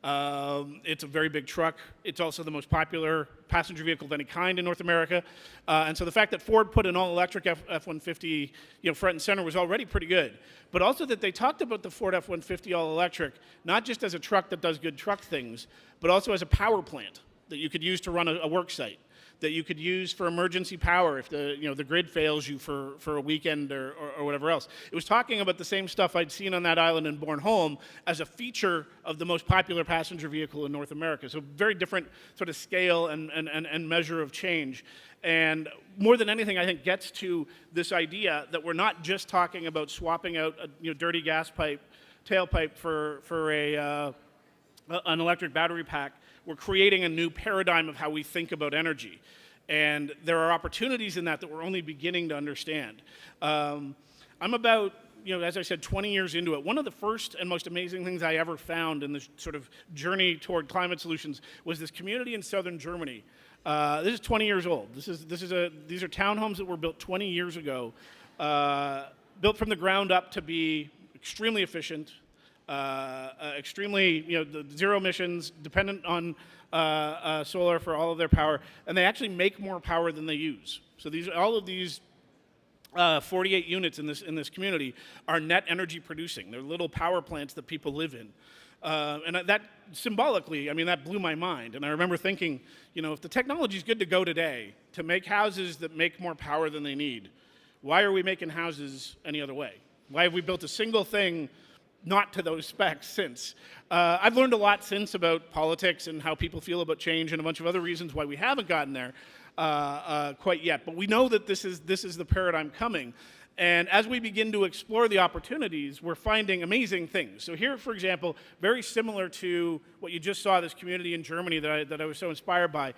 It's a very big truck. It's also the most popular passenger vehicle of any kind in North America. And so the fact that Ford put an all-electric F-150 front and center was already pretty good. But also that they talked about the Ford F-150 all-electric, not just as a truck that does good truck things, but also as a power plant that you could use to run a work site, that you could use for emergency power if the grid fails you for a weekend or whatever else. It was talking about the same stuff I'd seen on that island in Bornholm as a feature of the most popular passenger vehicle in North America. So very different sort of scale and measure of change. And more than anything, I think, gets to this idea that we're not just talking about swapping out a dirty gas pipe, tailpipe for an electric battery pack. We're creating a new paradigm of how we think about energy. And there are opportunities in that we're only beginning to understand. I'm about, as I said, 20 years into it. One of the first and most amazing things I ever found in this sort of journey toward climate solutions was this community in southern Germany. This is 20 years old. These are townhomes that were built 20 years ago, built from the ground up to be extremely efficient, extremely, the zero emissions, dependent on solar for all of their power, and they actually make more power than they use. So all of these 48 units in this community are net energy producing. They're little power plants that people live in. And that symbolically, that blew my mind. And I remember thinking, if the technology is good to go today to make houses that make more power than they need, why are we making houses any other way? Why have we built a single thing not to those specs since? I've learned a lot since about politics and how people feel about change and a bunch of other reasons why we haven't gotten there quite yet. But we know that this is the paradigm coming. And as we begin to explore the opportunities, we're finding amazing things. So here, for example, very similar to what you just saw, this community in Germany that I was so inspired by.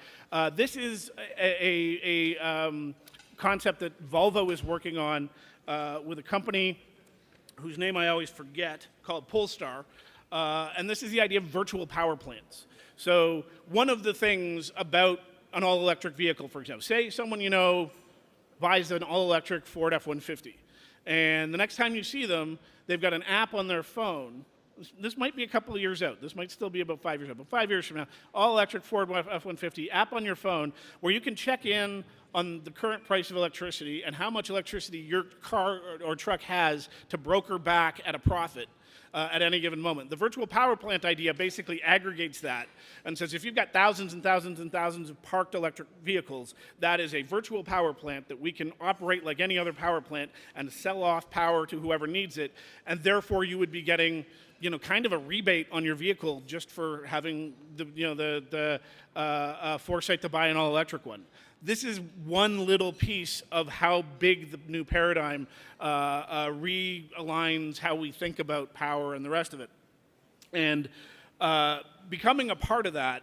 This is a concept that Volvo is working on with a company whose name I always forget, called Polestar. And this is the idea of virtual power plants. So one of the things about an all-electric vehicle, for example, say someone buys an all-electric Ford F-150. And the nenext time you see them, they've got an app on their phone. This might be a couple of years out. This might still be about 5 years out. But 5 years from now, all-electric Ford F-150 app on your phone where you can check in on the current price of electricity and how much electricity your car or truck has to broker back at a profit at any given moment. The virtual power plant idea basically aggregates that and says if you've got thousands and thousands and thousands of parked electric vehicles, that is a virtual power plant that we can operate like any other power plant and sell off power to whoever needs it, and therefore you would be getting kind of a rebate on your vehicle just for having the foresight to buy an all-electric one. This is one little piece of how big the new paradigm realigns how we think about power and the rest of it. And becoming a part of that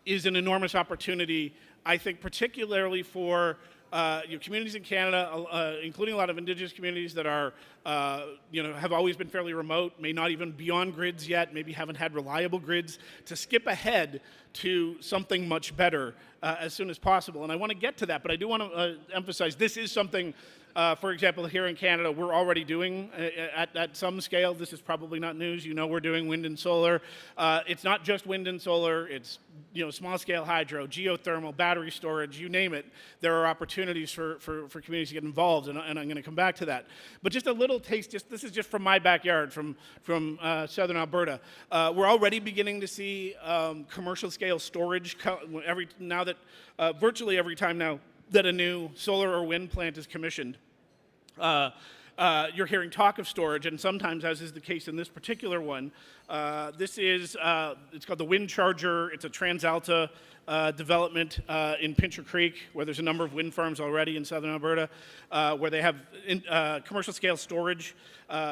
is an enormous opportunity, I think, particularly for communities in Canada, including a lot of Indigenous communities that are, have always been fairly remote, may not even be on grids yet, maybe haven't had reliable grids, to skip ahead to something much better as soon as possible. And I want to get to that, but I do want to emphasize this is something, for example, here in Canada, we're already doing at some scale. This is probably not news. We're doing wind and solar. It's not just wind and solar. It's small-scale hydro, geothermal, battery storage, you name it. There are opportunities for communities to get involved, and I'm going to come back to that. But just a little taste. This is just from my backyard, from southern Alberta. We're already beginning to see commercial-scale storage virtually every time now that a new solar or wind plant is commissioned. You're hearing talk of storage, and sometimes, as is the case in this particular one, it's called the Wind Charger. It's a TransAlta development in Pincher Creek, where there's a number of wind farms already in southern Alberta, where they have commercial scale storage,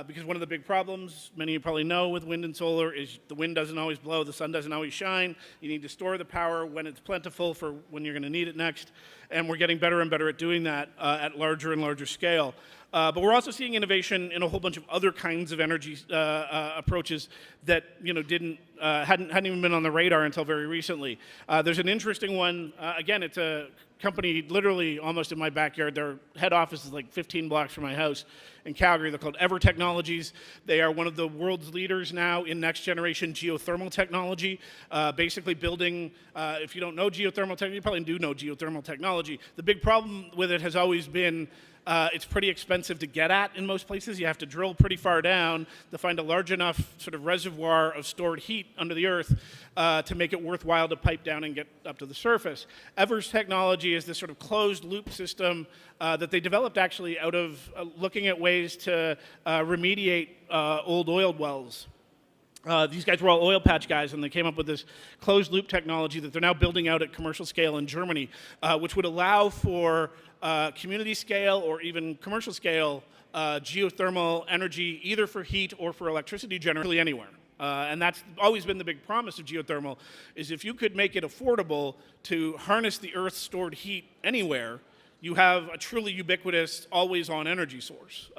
because one of the big problems, many of you probably know with wind and solar, is the wind doesn't always blow, the sun doesn't always shine. You need to store the power when it's plentiful for when you're going to need it next, and we're getting better and better at doing that at larger and larger scale. But we're also seeing innovation in a whole bunch of other kinds of energy approaches that hadn't even been on the radar until very recently. There's an interesting one. Again, it's a company literally almost in my backyard. Their head office is like 15 blocks from my house in Calgary. They're called Ever Technologies. They are one of the world's leaders now in next generation geothermal technology, basically building, if you don't know geothermal technology, you probably do know geothermal technology. The big problem with it has always been it's pretty expensive to get at in most places. You have to drill pretty far down to find a large enough sort of reservoir of stored heat under the earth to make it worthwhile to pipe down and get up to the surface. Ever's technology is this sort of closed loop system that they developed actually out of looking at ways to remediate old oil wells. These guys were all oil patch guys, and they came up with this closed loop technology that they're now building out at commercial scale in Germany, which would allow for community scale or even commercial scale geothermal energy, either for heat or for electricity generation anywhere. And that's always been the big promise of geothermal, is if you could make it affordable to harness the Earth's stored heat anywhere, you have a truly ubiquitous, always-on energy source.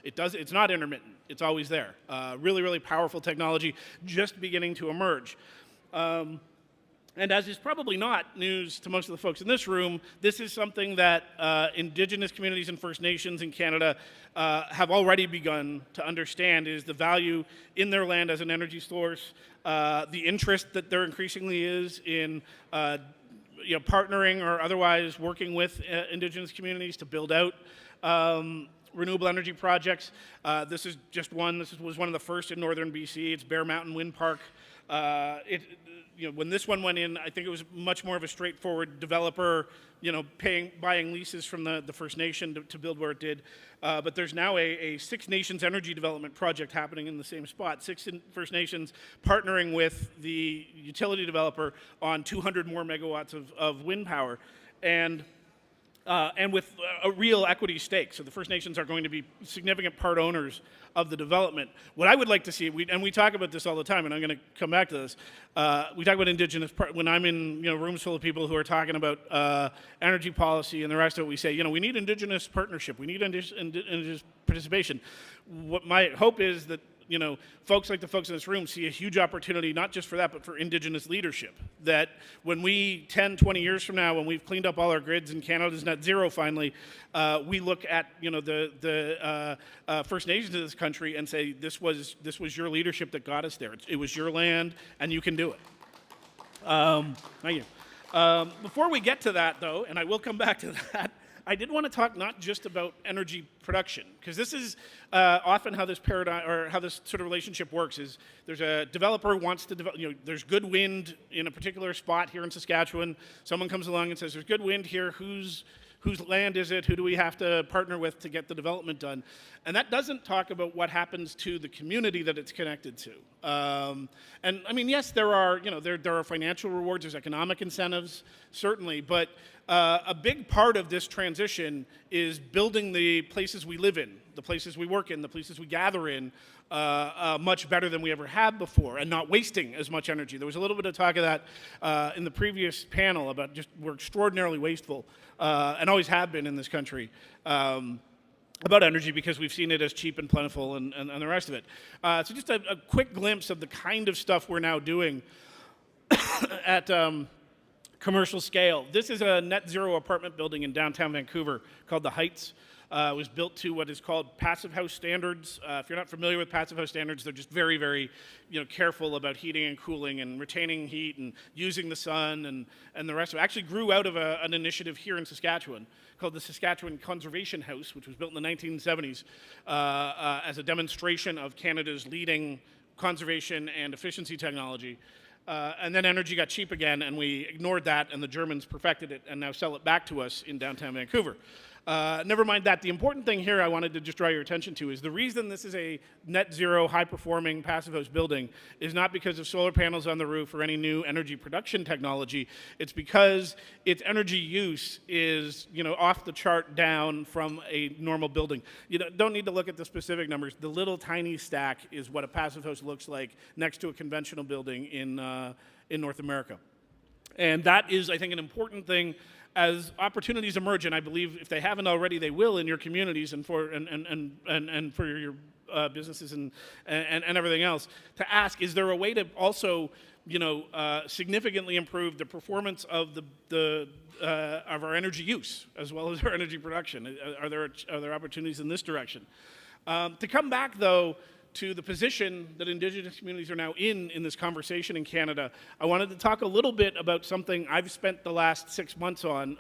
It's not intermittent. It's always there. Really, really powerful technology just beginning to emerge. And as is probably not news to most of the folks in this room, this is something that Indigenous communities and First Nations in Canada have already begun to understand is the value in their land as an energy source, the interest that there increasingly is in partnering or otherwise working with Indigenous communities to build out renewable energy projects. This is just one. This was one of the first in northern BC. It's Bear Mountain Wind Park. When this one went in, I think it was much more of a straightforward developer, buying leases from the First Nation to build where it did. But there's now a Six Nations energy development project happening in the same spot. Six First Nations partnering with the utility developer on 200 more megawatts of wind power. And with a real equity stake. So the First Nations are going to be significant part owners of the development. What I would like to see, and we talk about this all the time, and I'm going to come back to this, we talk about Indigenous, when I'm in rooms full of people who are talking about energy policy and the rest of it, we say, we need Indigenous partnership, we need Indigenous participation. What my hope is that folks like the folks in this room see a huge opportunity, not just for that, but for Indigenous leadership. That when we, 10, 20 years from now, when we've cleaned up all our grids and Canada's net zero finally, we look at, the First Nations of this country and say, this was your leadership that got us there. It was your land, and you can do it. Thank you. Before we get to that, though, and I will come back to that, I did want to talk not just about energy production, because this is often how this paradigm or how this sort of relationship works. Is there's a developer who wants to develop. There's good wind in a particular spot here in Saskatchewan. Someone comes along and says, "There's good wind here. Whose land is it? Who do we have to partner with to get the development done?" And that doesn't talk about what happens to the community that it's connected to. And I mean, yes, there are financial rewards, there's economic incentives, certainly, but a big part of this transition is building the places we live in, the places we work in, the places we gather in, much better than we ever have before, and not wasting as much energy. There was a little bit of talk of that in the previous panel about just we're extraordinarily wasteful, and always have been in this country. About energy because we've seen it as cheap and plentiful and the rest of it. So just a quick glimpse of the kind of stuff we're now doing at commercial scale. This is a net zero apartment building in downtown Vancouver called The Heights. It was built to what is called passive house standards. If you're not familiar with passive house standards, they're just very, very careful about heating and cooling and retaining heat and using the sun and the rest of it. Actually grew out of an initiative here in Saskatchewan called the Saskatchewan Conservation House, which was built in the 1970s as a demonstration of Canada's leading conservation and efficiency technology. And then energy got cheap again, and we ignored that, and the Germans perfected it and now sell it back to us in downtown Vancouver. Never mind that. The important thing here I wanted to just draw your attention to is the reason this is a net zero, high-performing passive house building is not because of solar panels on the roof or any new energy production technology. It's because its energy use is, off the chart down from a normal building. You don't need to look at the specific numbers. The little tiny stack is what a passive house looks like next to a conventional building in North America. And that is, I think, an important thing as opportunities emerge, and I believe if they haven't already, they will in your communities and for your businesses and everything else. To ask, is there a way to also, significantly improve the performance of of our energy use as well as our energy production? Are there opportunities in this direction? To come back though to the position that Indigenous communities are now in this conversation in Canada, I wanted to talk a little bit about something I've spent the last 6 months on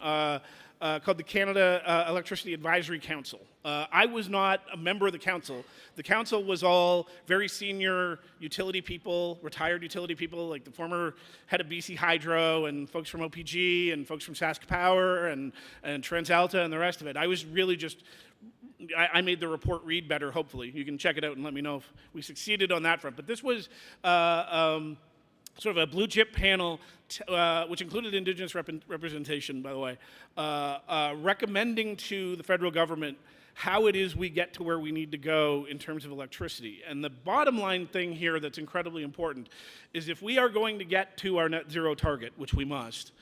called the Canada Electricity Advisory Council. I was not a member of the council. The council was all very senior utility people, retired utility people, like the former head of BC Hydro and folks from OPG and folks from Sask Power and TransAlta and the rest of it. I was really just I made the report read better, hopefully. You can check it out and let me know if we succeeded on that front. But this was sort of a blue chip panel, which included Indigenous representation, by the way, recommending to the federal government how it is we get to where we need to go in terms of electricity. And the bottom line thing here that's incredibly important is if we are going to get to our net zero target, which we must,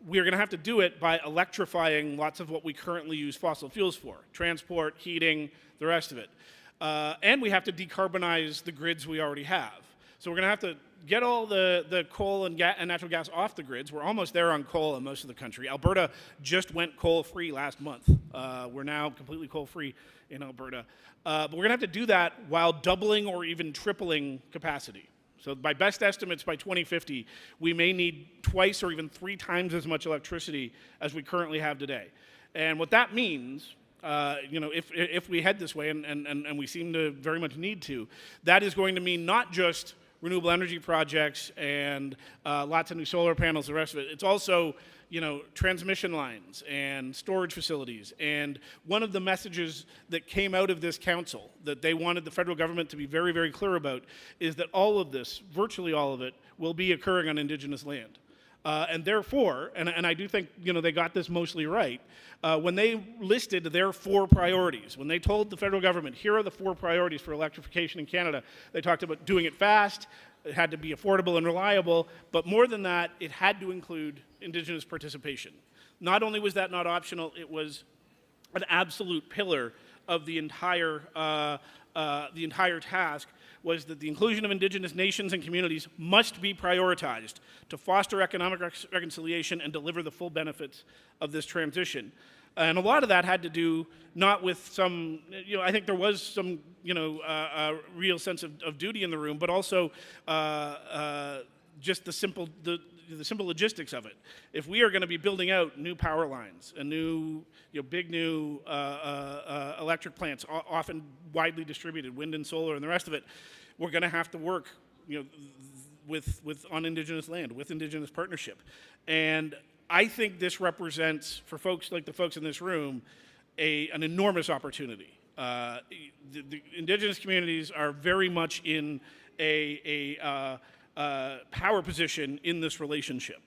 we're going to have to do it by electrifying lots of what we currently use fossil fuels for, transport, heating, the rest of it. And we have to decarbonize the grids we already have. So we're going to have to get all the coal and natural gas off the grids. We're almost there on coal in most of the country. Alberta just went coal-free last month. We're now completely coal-free in Alberta. But we're going to have to do that while doubling or even tripling capacity. So by best estimates, by 2050, we may need twice or even 3 times as much electricity as we currently have today. And what that means, if we head this way, and we seem to very much need to, that is going to mean not just renewable energy projects and lots of new solar panels, the rest of it. It's also, transmission lines and storage facilities. And one of the messages that came out of this council that they wanted the federal government to be very, very clear about is that all of this, virtually all of it, will be occurring on Indigenous land. And therefore, and I do think they got this mostly right, when they listed their 4 priorities, when they told the federal government, here are the 4 priorities for electrification in Canada, they talked about doing it fast, it had to be affordable and reliable, but more than that, it had to include Indigenous participation. Not only was that not optional, it was an absolute pillar of the entire the entire task was that the inclusion of Indigenous nations and communities must be prioritized to foster economic reconciliation and deliver the full benefits of this transition. And a lot of that had to do not with some, I think there was some, real sense of duty in the room, but also just the simple logistics of it. If we are going to be building out new power lines and new, big new electric plants, often widely distributed, wind and solar and the rest of it, we're going to have to work, on Indigenous land, with Indigenous partnership. And I think this represents, for folks like the folks in this room, an enormous opportunity. The Indigenous communities are very much in a power position in this relationship,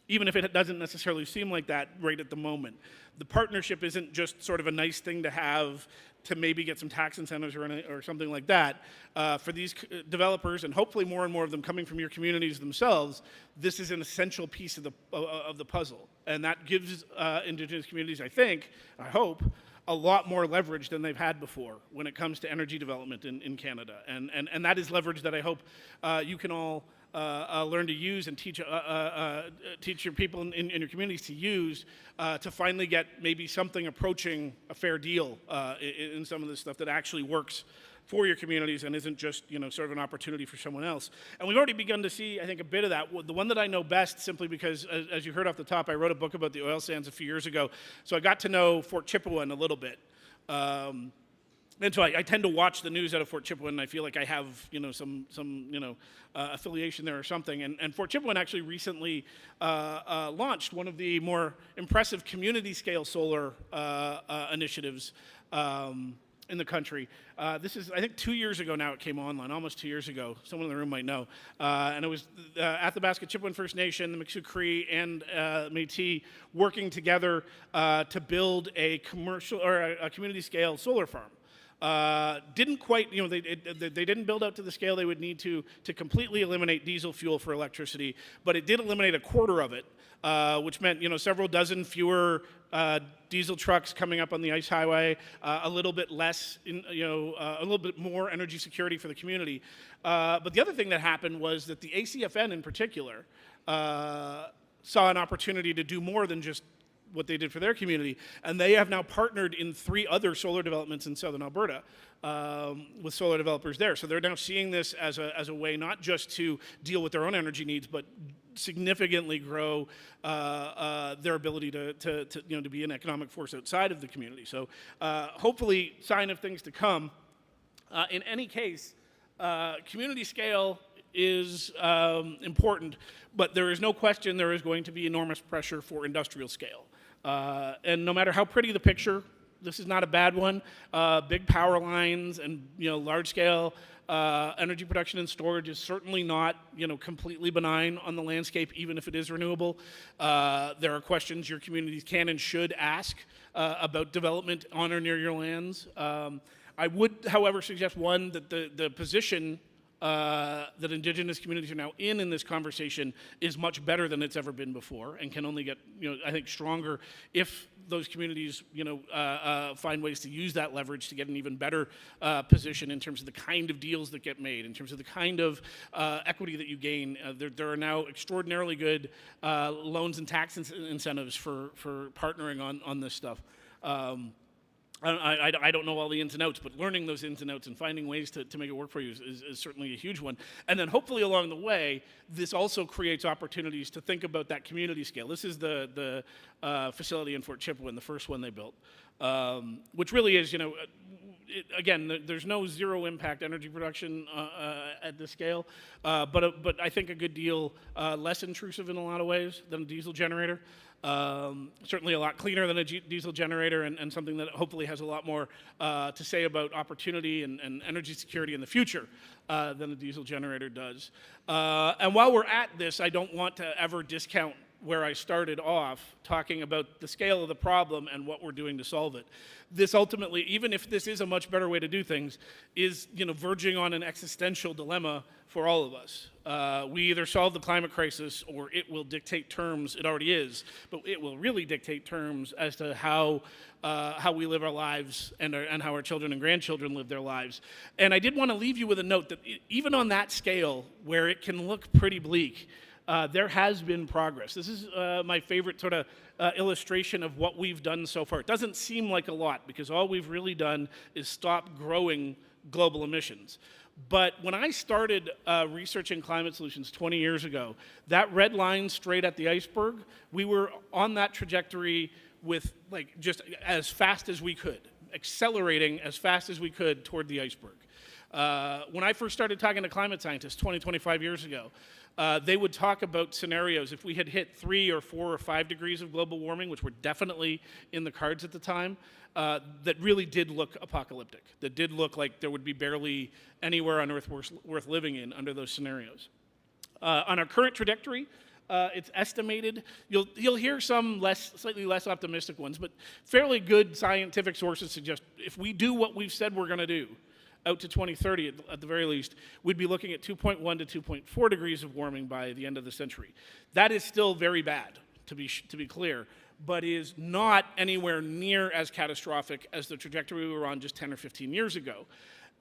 even if it doesn't necessarily seem like that right at the moment. The partnership isn't just sort of a nice thing to have to maybe get some tax incentives or something like that. For these developers, and hopefully more and more of them coming from your communities themselves, this is an essential piece of the puzzle. And that gives Indigenous communities, I hope, a lot more leverage than they've had before when it comes to energy development in Canada. And that is leverage that I hope you can all learn to use and teach your people in your communities to use to finally get maybe something approaching a fair deal in some of this stuff that actually works for your communities and isn't just sort of an opportunity for someone else. And we've already begun to see, I think, a bit of that. The one that I know best, simply because, as you heard off the top, I wrote a book about the oil sands a few years ago, so I got to know Fort Chipewyan a little bit. And so I tend to watch the news out of Fort Chipewyan, and I feel like I have some affiliation there or something. And Fort Chipewyan actually recently launched one of the more impressive community-scale solar initiatives in the country. This is, I think, 2 years ago now it came online, almost 2 years ago. Someone in the room might know. And it was Athabasca Chipewyan First Nation, the Mikshu Cree, and Métis working together to build a commercial or a community-scale solar farm. Didn't quite, they didn't build out to the scale they would need to completely eliminate diesel fuel for electricity, but it did eliminate a quarter of it, which meant, several dozen fewer diesel trucks coming up on the ice highway, a little bit less, a little bit more energy security for the community. But the other thing that happened was that the ACFN in particular saw an opportunity to do more than just what they did for their community, and they have now partnered in 3 other solar developments in southern Alberta with solar developers there. So they're now seeing this as a way not just to deal with their own energy needs, but significantly grow their ability to be an economic force outside of the community. So hopefully, sign of things to come. In any case, community scale is important, but there is no question there is going to be enormous pressure for industrial scale. And no matter how pretty the picture, this is not a bad one. Big power lines and large scale energy production and storage is certainly not completely benign on the landscape, even if it is renewable. There are questions your communities can and should ask about development on or near your lands. I would, however, suggest one that the position that Indigenous communities are now in this conversation is much better than it's ever been before, and can only get, I think, stronger if those communities, find ways to use that leverage to get an even better position in terms of the kind of deals that get made, in terms of the kind of equity that you gain. There are now extraordinarily good loans and tax incentives for partnering on this stuff. I don't know all the ins and outs, but learning those ins and outs and finding ways to make it work for you is certainly a huge one. And then hopefully along the way, this also creates opportunities to think about that community scale. This is the facility in Fort Chipewyan, the first one they built, which really is, again, there's no zero impact energy production at this scale, but I think a good deal less intrusive in a lot of ways than a diesel generator. Certainly a lot cleaner than a diesel generator, and something that hopefully has a lot more to say about opportunity and energy security in the future than a diesel generator does. And while we're at this, I don't want to ever discount where I started off, talking about the scale of the problem and what we're doing to solve it. This ultimately, even if this is a much better way to do things, is verging on an existential dilemma for all of us. We either solve the climate crisis, or it will dictate terms. It already is, but it will really dictate terms as to how we live our lives and how our children and grandchildren live their lives. And I did want to leave you with a note that even on that scale, where it can look pretty bleak, there has been progress. This is my favorite sort of illustration of what we've done so far. It doesn't seem like a lot, because all we've really done is stop growing global emissions. But when I started researching climate solutions 20 years ago, that red line straight at the iceberg, we were on that trajectory with just as fast as we could, accelerating as fast as we could toward the iceberg. When I first started talking to climate scientists 20, 25 years ago, they would talk about scenarios. If we had hit 3 or 4 or 5 degrees of global warming, which were definitely in the cards at the time, that really did look apocalyptic, that did look like there would be barely anywhere on Earth worth living in under those scenarios. On our current trajectory, it's estimated, you'll hear some slightly less optimistic ones, but fairly good scientific sources suggest if we do what we've said we're going to do, out to 2030 at the very least, we'd be looking at 2.1 to 2.4 degrees of warming by the end of the century. That is still very bad, to be clear, but is not anywhere near as catastrophic as the trajectory we were on just 10 or 15 years ago.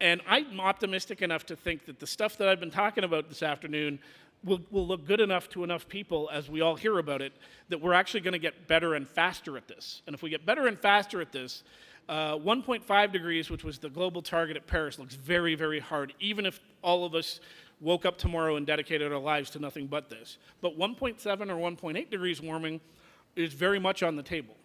And I'm optimistic enough to think that the stuff that I've been talking about this afternoon will look good enough to enough people as we all hear about it, that we're actually going to get better and faster at this. And if we get better and faster at this, 1.5 degrees, which was the global target at Paris, looks very, very hard, even if all of us woke up tomorrow and dedicated our lives to nothing but this. But 1.7 or 1.8 degrees warming is very much on the table,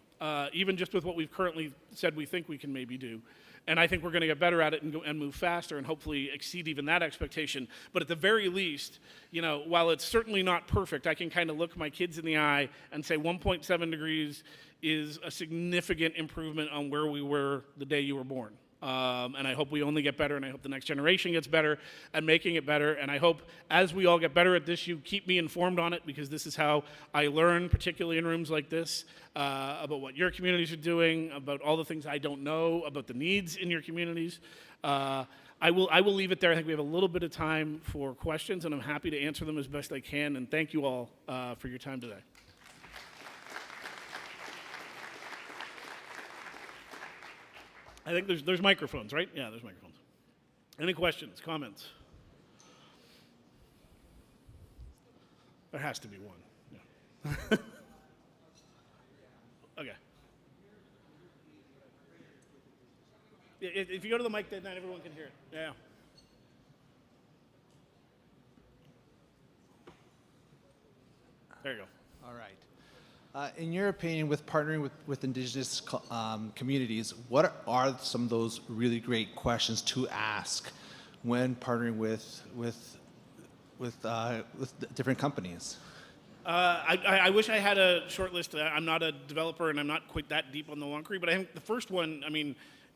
even just with what we've currently said we think we can maybe do. And I think we're going to get better at it and move faster and hopefully exceed even that expectation. But at the very least, while it's certainly not perfect, I can kind of look my kids in the eye and say 1.7 degrees is a significant improvement on where we were the day you were born. And I hope we only get better, and I hope the next generation gets better at making it better. And I hope as we all get better at this, you keep me informed on it, because this is how I learn, particularly in rooms like this, about what your communities are doing, about all the things I don't know, about the needs in your communities. I will leave it there. I think we have a little bit of time for questions, and I'm happy to answer them as best I can. And thank you all for your time today. I think there's microphones, right? Yeah, there's microphones. Any questions, comments? There has to be one. Yeah. Okay. If you go to the mic, then not everyone can hear it. Yeah. There you go. All right. In your opinion, with partnering with Indigenous communities, what are some of those really great questions to ask when partnering with different companies? I wish I had a short list. I'm not a developer, and I'm not quite that deep on the laundry. But I think the first one,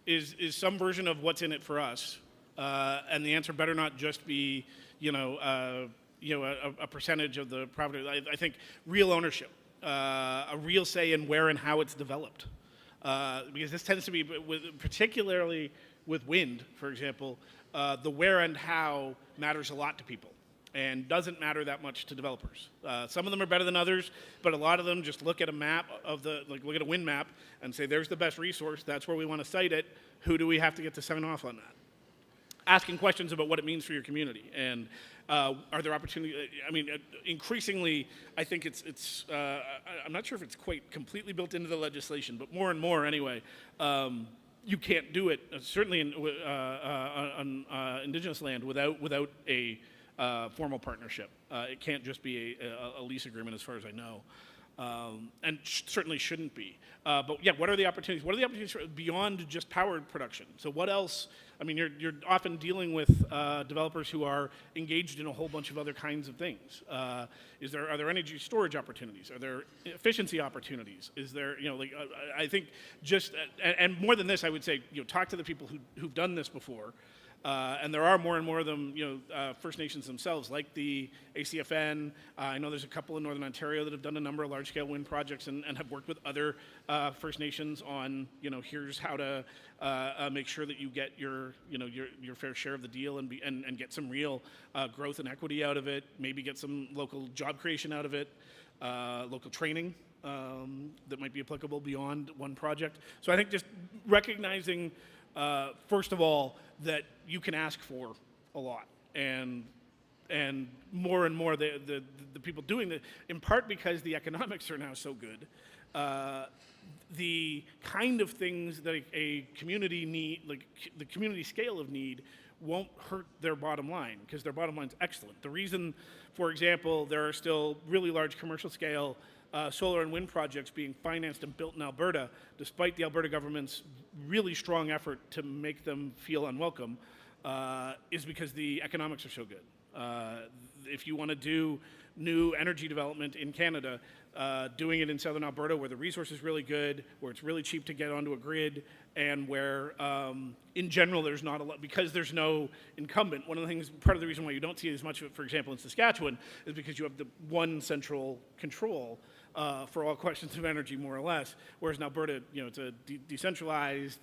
is some version of what's in it for us, and the answer better not just be, a percentage of the property. I think real ownership. A real say in where and how it's developed. Because this tends to be, particularly with wind, for example, the where and how matters a lot to people and doesn't matter that much to developers. Some of them are better than others, but a lot of them just look at a map of look at a wind map and say, there's the best resource, that's where we want to site it, who do we have to get to sign off on that? Asking questions about what it means for your community, and are there opportunities? Increasingly, I think it's I'm not sure if it's quite completely built into the legislation, but more and more anyway, you can't do it, certainly on Indigenous land, without a formal partnership. It can't just be a lease agreement, as far as I know. And certainly shouldn't be. But yeah, what are the opportunities? What are the opportunities beyond just power production? So what else? You're often dealing with developers who are engaged in a whole bunch of other kinds of things. Are there energy storage opportunities? Are there efficiency opportunities? Is there, I think just, and more than this, I would say, talk to the people who've done this before. And there are more and more of them, First Nations themselves, like the ACFN. I know there's a couple in Northern Ontario that have done a number of large-scale wind projects and have worked with other First Nations on, here's how to make sure that you get your fair share of the deal and get some real growth and equity out of it. Maybe get some local job creation out of it, local training that might be applicable beyond one project. So I think just recognizing, first of all, that you can ask for a lot, and more and more the people doing that, in part because the economics are now so good, the kind of things that a community need, like the community scale of need, won't hurt their bottom line, because their bottom line's excellent. The reason, for example, there are still really large commercial scale solar and wind projects being financed and built in Alberta, despite the Alberta government's really strong effort to make them feel unwelcome, is because the economics are so good. If you want to do new energy development in Canada, doing it in southern Alberta where the resource is really good, where it's really cheap to get onto a grid, and where in general there's not a lot, because there's no incumbent. One of the things, part of the reason why you don't see as much of it, for example, in Saskatchewan, is because you have the one central control for all questions of energy, more or less, whereas in Alberta, it's a decentralized,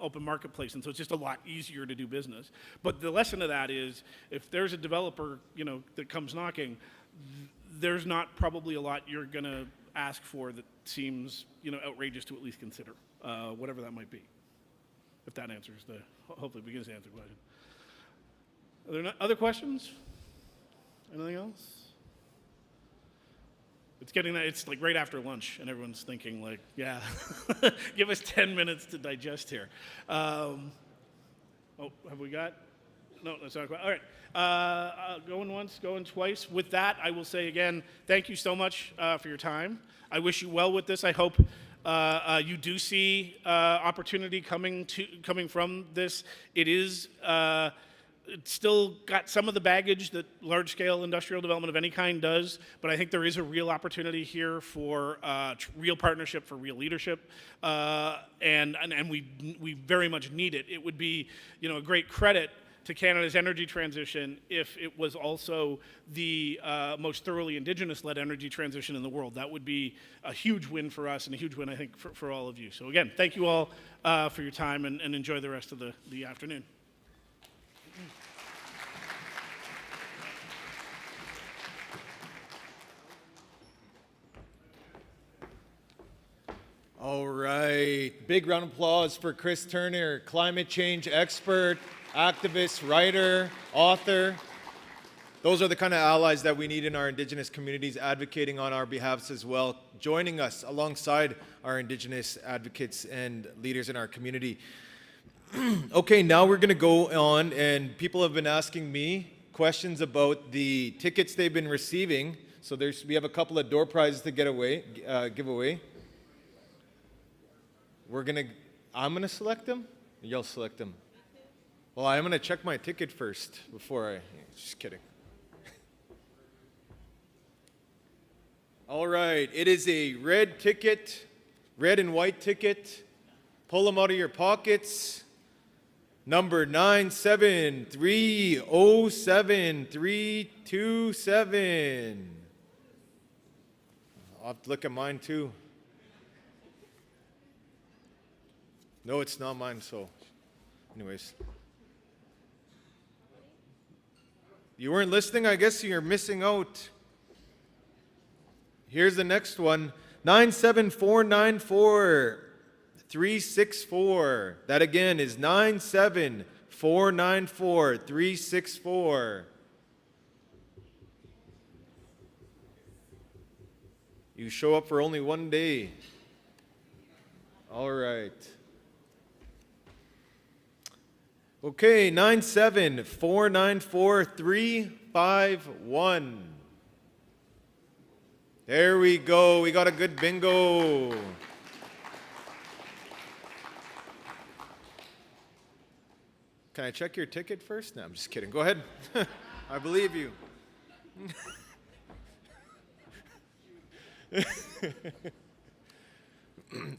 open marketplace, and so it's just a lot easier to do business. But the lesson of that is, if there's a developer, that comes knocking, there's not probably a lot you're going to ask for that seems, outrageous to at least consider, whatever that might be. If that answers hopefully begins to answer the question. Are there other questions? Anything else? It's like right after lunch, and everyone's thinking like, yeah, give us 10 minutes to digest here. Have we got? No, that's not quite. All right, going once, going twice. With that, I will say again, thank you so much for your time. I wish you well with this. I hope you do see opportunity coming from this. It's still got some of the baggage that large-scale industrial development of any kind does, but I think there is a real opportunity here for real partnership, for real leadership, and we very much need it. It would be, a great credit to Canada's energy transition if it was also the most thoroughly Indigenous-led energy transition in the world. That would be a huge win for us and a huge win, I think, for all of you. So again, thank you all for your time, and enjoy the rest of the afternoon. All right, big round of applause for Chris Turner, climate change expert, activist, writer, author. Those are the kind of allies that we need in our Indigenous communities, advocating on our behalfs as well, joining us alongside our Indigenous advocates and leaders in our community. Okay, now we're going to go on, and people have been asking me questions about the tickets they've been receiving. So we have a couple of door prizes to give away. I'm gonna select them. You'll select them. Well, I'm gonna check my ticket first before just kidding. All right, it is a red ticket, red and white ticket. Pull them out of your pockets. Number 97307-327. I'll have to look at mine too. No, it's not mine, so anyways. You weren't listening? I guess you're missing out. Here's the next one. 97494-364. That again is 97494-364. You show up for only one day. All right. Okay, 97494-351. There we go. We got a good bingo. Can I check your ticket first? No, I'm just kidding. Go ahead. I believe you.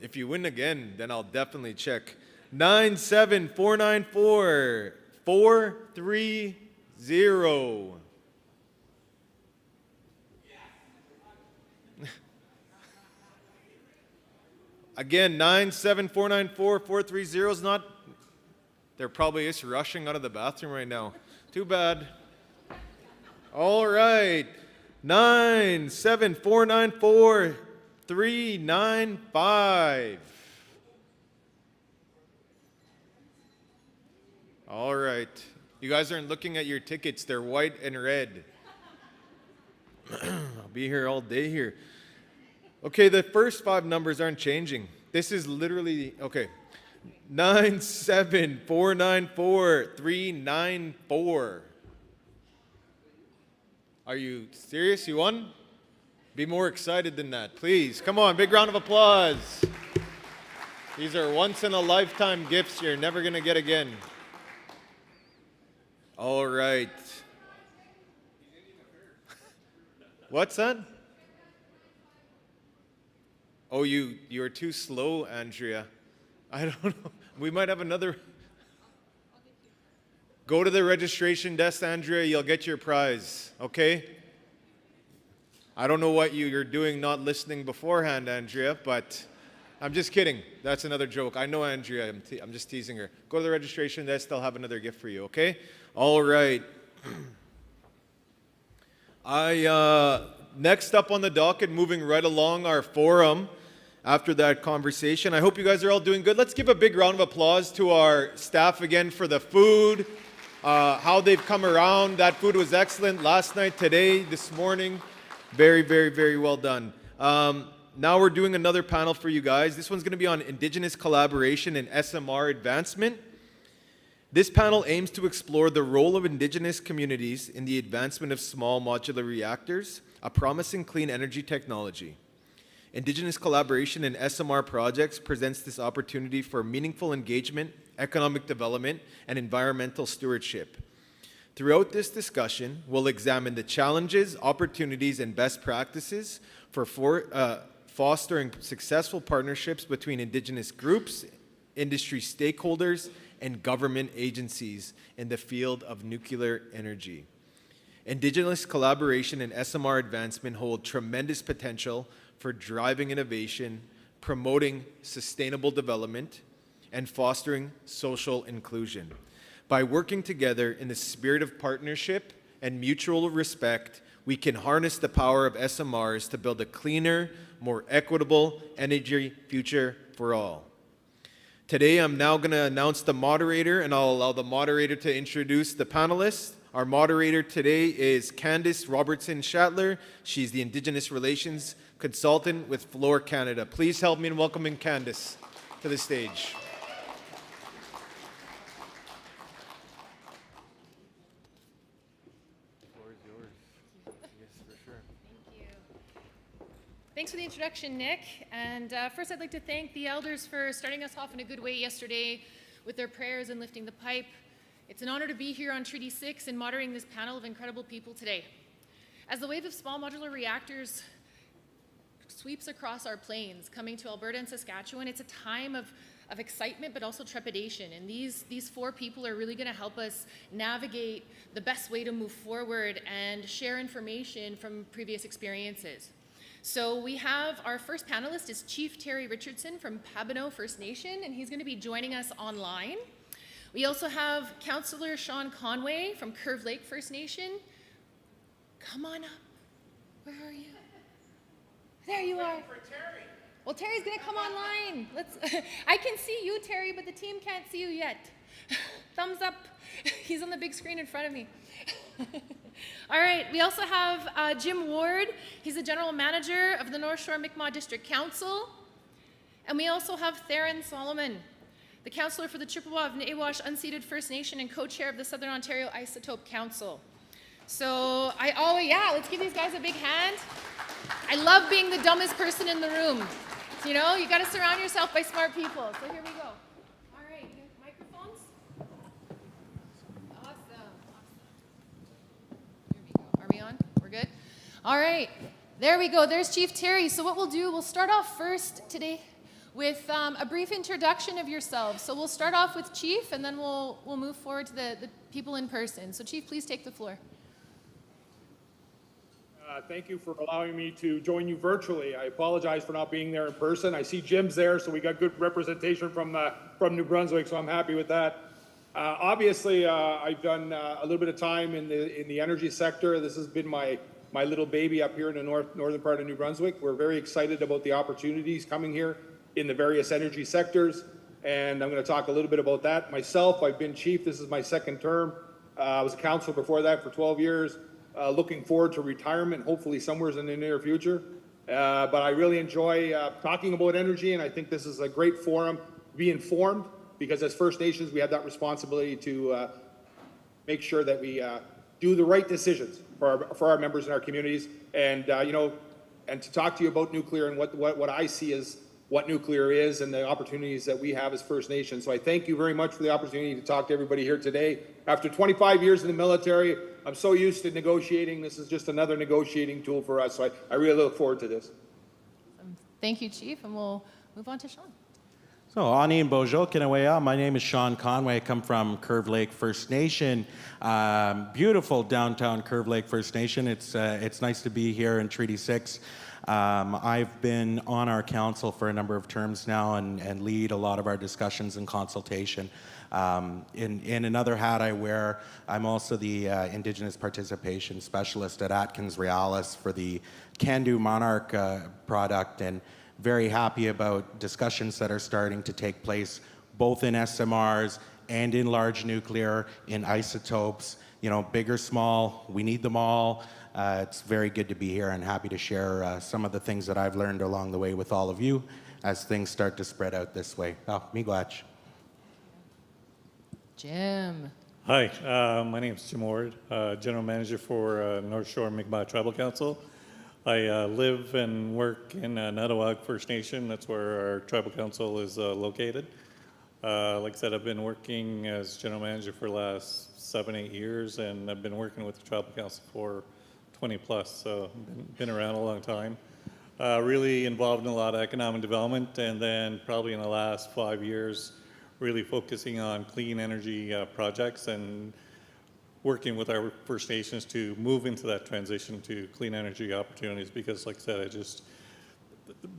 If you win again, then I'll definitely check. 97494 430. Again, 97494 430 is not. They're probably just rushing out of the bathroom right now. Too bad. All right. 97494 395. All right. You guys aren't looking at your tickets. They're white and red. I'll be here all day here. Okay, the first 5 numbers aren't changing. This is literally, okay. 97494 394. Are you serious? You won? Be more excited than that, please. Come on, big round of applause. These are once-in-a-lifetime gifts you're never going to get again. All right. What's that? Oh, you're too slow, Andrea. I don't know. We might have another. Go to the registration desk, Andrea. You'll get your prize, okay? I don't know what you're doing not listening beforehand, Andrea, but I'm just kidding. That's another joke. I know Andrea. I'm just teasing her. Go to the registration desk. They'll have another gift for you, okay? All right. Next up on the docket, moving right along our forum after that conversation. I hope you guys are all doing good. Let's give a big round of applause to our staff again for the food, how they've come around. That food was excellent last night, today, this morning. Very, very, very well done. Now we're doing another panel for you guys. This one's going to be on Indigenous collaboration and SMR advancement. This panel aims to explore the role of Indigenous communities in the advancement of small modular reactors, a promising clean energy technology. Indigenous collaboration in SMR projects presents this opportunity for meaningful engagement, economic development, and environmental stewardship. Throughout this discussion, we'll examine the challenges, opportunities, and best practices for fostering successful partnerships between Indigenous groups, industry stakeholders, and government agencies in the field of nuclear energy. Indigenous collaboration and SMR advancement hold tremendous potential for driving innovation, promoting sustainable development, and fostering social inclusion. By working together in the spirit of partnership and mutual respect, we can harness the power of SMRs to build a cleaner, more equitable energy future for all. Today, I'm now going to announce the moderator, and I'll allow the moderator to introduce the panelists. Our moderator today is Candice Robertson-Schattler. She's the Indigenous Relations Consultant with Floor Canada. Please help me in welcoming Candice to the stage. Thanks for the introduction, Nick. And first, I'd like to thank the elders for starting us off in a good way yesterday with their prayers and lifting the pipe. It's an honor to be here on Treaty 6 and moderating this panel of incredible people today. As the wave of small modular reactors sweeps across our plains, coming to Alberta and Saskatchewan, it's a time of excitement but also trepidation. And these 4 people are really going to help us navigate the best way to move forward and share information from previous experiences. So we have our first panelist is Chief Terry Richardson from Pabineau First Nation, and he's going to be joining us online. We also have Councillor Sean Conway from Curve Lake First Nation. Come on up. Where are you? There you are. Well, Terry's going to come online. I can see you, Terry, but the team can't see you yet. Thumbs up. He's on the big screen in front of me. All right, we also have Jim Ward. He's the General Manager of the North Shore Mi'kmaq District Council. And we also have Theron Solomon, the Councillor for the Chippewa of Nawash Unceded First Nation and co-chair of the Southern Ontario Isotope Council. So, let's give these guys a big hand. I love being the dumbest person in the room. You know, you got to surround yourself by smart people. So here we go. All right, microphones. Awesome. Here we go. Are we on? We're good? All right. There we go. There's Chief Terry. So what we'll do, we'll start off first today with a brief introduction of yourselves. So we'll start off with Chief, and then we'll move forward to the people in person. So Chief, please take the floor. Thank you for allowing me to join you virtually. I apologize for not being there in person. I see Jim's there, so we got good representation from New Brunswick, so I'm happy with that. Obviously, I've done a little bit of time in the energy sector. This has been my little baby up here in the northern part of New Brunswick. We're very excited about the opportunities coming here in the various energy sectors, and I'm going to talk a little bit about that. Myself, I've been chief. This is my second term. I was a councillor before that for 12 years. Looking forward to retirement, hopefully somewhere in the near future. But I really enjoy talking about energy, and I think this is a great forum to be informed, because as First Nations, we have that responsibility to make sure that we do the right decisions for our members in our communities, and and to talk to you about nuclear and what I see as what nuclear is and the opportunities that we have as First Nations. So I thank you very much for the opportunity to talk to everybody here today. After 25 years in the military, I'm so used to negotiating. This is just another negotiating tool for us. So I really look forward to this. Thank you, Chief, and we'll move on to Sean. So, Ani and Bojo, Kinawea. My name is Sean Conway. I come from Curve Lake First Nation. Beautiful downtown Curve Lake First Nation. It's nice to be here in Treaty 6. I've been on our council for a number of terms now and lead a lot of our discussions and consultation. In another hat I wear, I'm also the Indigenous Participation Specialist at Atkins Realis for the Can-Do Monarch product, and very happy about discussions that are starting to take place both in SMRs and in large nuclear, in isotopes, big or small, we need them all. It's very good to be here and happy to share some of the things that I've learned along the way with all of you as things start to spread out this way. Miigwech. Jim. Hi, my name is Jim Ward, General Manager for North Shore Mi'kmaq Tribal Council. I live and work in Nattawag First Nation. That's where our tribal council is located. Like I said, I've been working as General Manager for the last 7-8 years, and I've been working with the tribal council for 20 plus, so been around a long time. Really involved in a lot of economic development, and then probably in the last 5 years, really focusing on clean energy projects and working with our First Nations to move into that transition to clean energy opportunities, because like I said, it just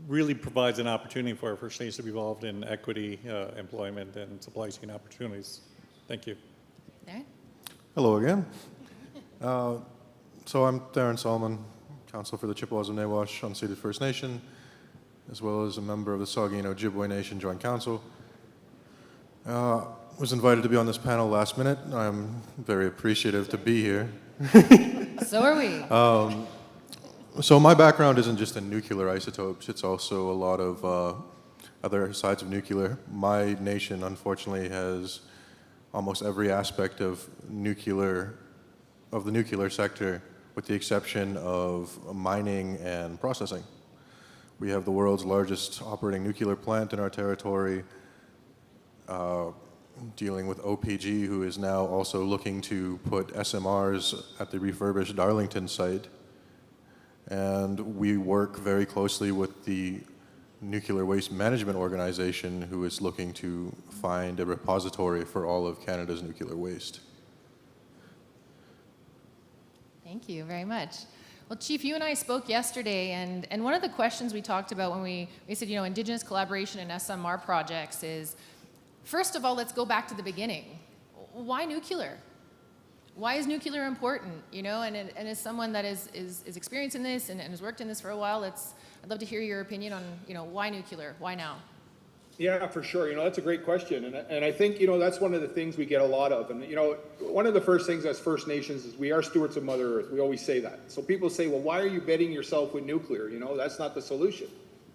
really provides an opportunity for our First Nations to be involved in equity, employment, and supply chain opportunities. Thank you. Darren? Hello again. So I'm Darren Solomon, Council for the Chippewas of Nawash Unceded First Nation, as well as a member of the Saugeen Ojibwe Nation Joint Council. Was invited to be on this panel last minute. I'm very appreciative to be here. So are we. So my background isn't just in nuclear isotopes, it's also a lot of other sides of nuclear. My nation, unfortunately, has almost every aspect of the nuclear sector, with the exception of mining and processing. We have the world's largest operating nuclear plant in our territory, dealing with OPG, who is now also looking to put SMRs at the refurbished Darlington site. And we work very closely with the Nuclear Waste Management Organization, who is looking to find a repository for all of Canada's nuclear waste. Thank you very much. Well, Chief, you and I spoke yesterday, and one of the questions we talked about when we said, Indigenous collaboration and SMR projects is, first of all, let's go back to the beginning. Why nuclear? Why is nuclear important? And as someone that is experienced in this and has worked in this for a while, I'd love to hear your opinion on, why nuclear? Why now? Yeah, for sure. That's a great question. And I think, that's one of the things we get a lot of. And, one of the first things as First Nations is we are stewards of Mother Earth. We always say that. So people say, well, why are you betting yourself with nuclear? That's not the solution.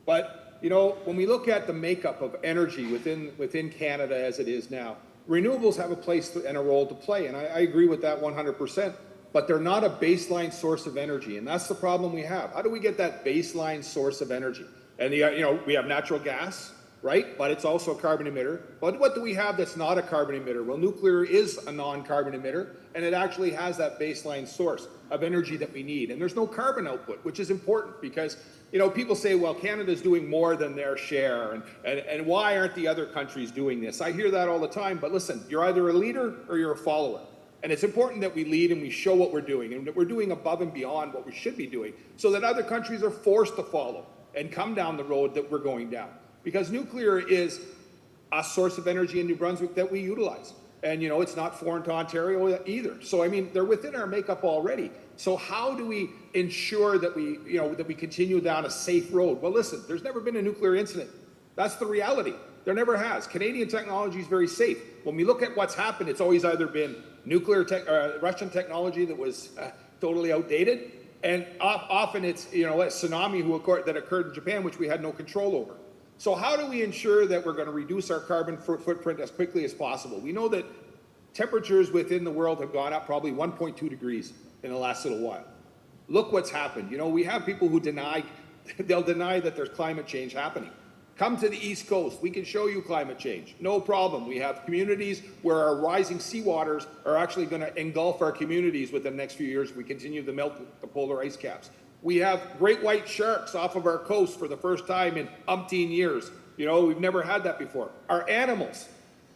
But, when we look at the makeup of energy within Canada as it is now, renewables have a place and a role to play. And I agree with that 100%. But they're not a baseline source of energy. And that's the problem we have. How do we get that baseline source of energy? And, we have natural gas, right? But it's also a carbon emitter. But what do we have that's not a carbon emitter? Well, nuclear is a non-carbon emitter, and it actually has that baseline source of energy that we need. And there's no carbon output, which is important because, you know, people say, well, Canada's doing more than their share, and why aren't the other countries doing this? I hear that all the time, but listen, you're either a leader or you're a follower. And it's important that we lead and we show what we're doing, and that we're doing above and beyond what we should be doing, so that other countries are forced to follow and come down the road that we're going down. Because nuclear is a source of energy in New Brunswick that we utilize. And, you know, it's not foreign to Ontario either. So, I mean, they're within our makeup already. So how do we ensure that we, you know, that we continue down a safe road? Well, listen, there's never been a nuclear incident. That's the reality. There never has. Canadian technology is very safe. When we look at what's happened, it's always either been Russian technology that was totally outdated, and often it's, you know, a tsunami that occurred in Japan, which we had no control over. So how do we ensure that we're going to reduce our carbon footprint as quickly as possible? We know that temperatures within the world have gone up probably 1.2 degrees in the last little while. Look what's happened. You know, we have people who they'll deny that there's climate change happening. Come to the East Coast. We can show you climate change. No problem. We have communities where our rising seawaters are actually going to engulf our communities within the next few years if we continue to melt the polar ice caps. We have great white sharks off of our coast for the first time in umpteen years. You know, we've never had that before. Our animals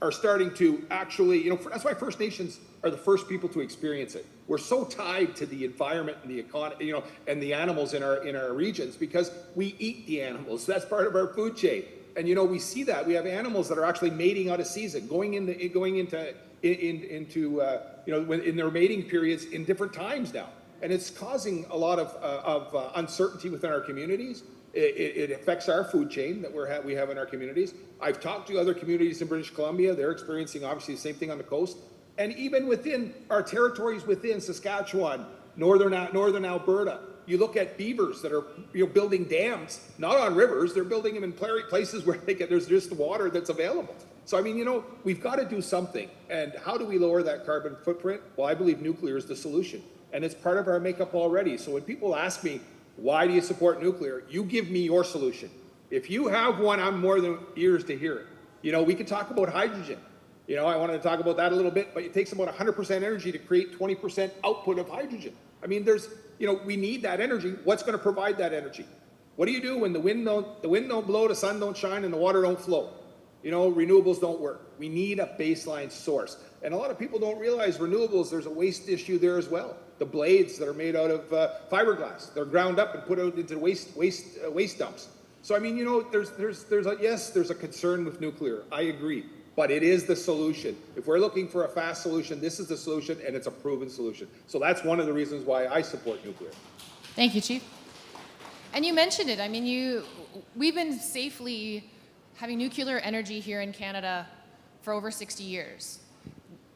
are starting to actually, you know, that's why First Nations are the first people to experience it. We're so tied to the environment and the economy, you know, and the animals in our regions, because we eat the animals. That's part of our food chain. And, you know, we see that. We have animals that are actually mating out of season, going into you know, in their mating periods in different times now. And it's causing a lot of uncertainty within our communities. It affects our food chain that we have in our communities. I've talked to other communities in British Columbia. They're experiencing obviously the same thing on the coast. And even within our territories within Saskatchewan, northern Alberta, you look at beavers that are, you know, building dams, not on rivers. They're building them in places where there's just water that's available. So, I mean, you know, we've got to do something. And how do we lower that carbon footprint? Well, I believe nuclear is the solution. And it's part of our makeup already. So when people ask me, why do you support nuclear? You give me your solution. If you have one, I'm more than ears to hear it. You know, we could talk about hydrogen. You know, I wanted to talk about that a little bit, but it takes about 100% energy to create 20% output of hydrogen. I mean, you know, we need that energy. What's going to provide that energy? What do you do when the wind don't blow, the sun don't shine, and the water don't flow? You know, renewables don't work. We need a baseline source. And a lot of people don't realize renewables, there's a waste issue there as well. The blades that are made out of fiberglass, they're ground up and put out into waste dumps. So, I mean, you know, there's a concern with nuclear. I agree. But it is the solution. If we're looking for a fast solution, this is the solution, and it's a proven solution. So that's one of the reasons why I support nuclear. Thank you, Chief. And you mentioned it. I mean, we've been safely having nuclear energy here in Canada for over 60 years.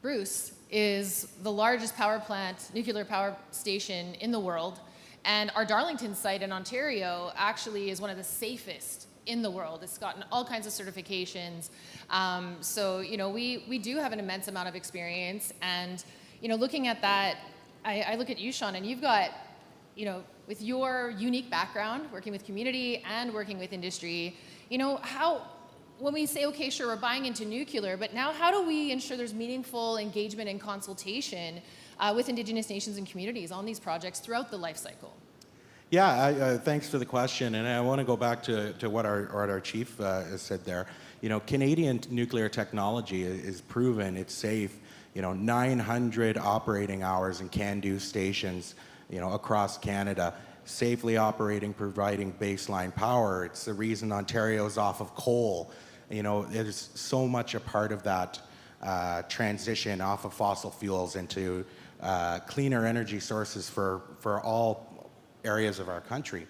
Bruce is the largest nuclear power station in the world, and our Darlington site in Ontario actually is one of the safest in the world. It's gotten all kinds of certifications. So, you know, we do have an immense amount of experience, and, you know, looking at that, I look at you, Sean, and you've got, you know, with your unique background, working with community and working with industry, you know, when we say, okay, sure, we're buying into nuclear, but now how do we ensure there's meaningful engagement and consultation with Indigenous nations and communities on these projects throughout the life cycle? Yeah, thanks for the question, and I want to go back to what our chief said there. You know, Canadian nuclear technology is proven, it's safe. You know, 900 operating hours in CANDU stations, you know, across Canada, safely operating, providing baseline power. It's the reason Ontario's off of coal. You know, there's so much a part of that transition off of fossil fuels into cleaner energy sources for all areas of our country.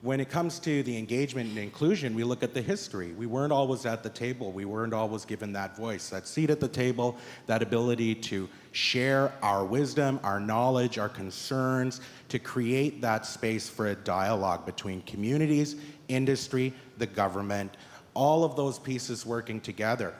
When it comes to the engagement and inclusion, we look at the history. We weren't always at the table. We weren't always given that voice, that seat at the table, that ability to share our wisdom, our knowledge, our concerns, to create that space for a dialogue between communities, industry, the government, all of those pieces working together.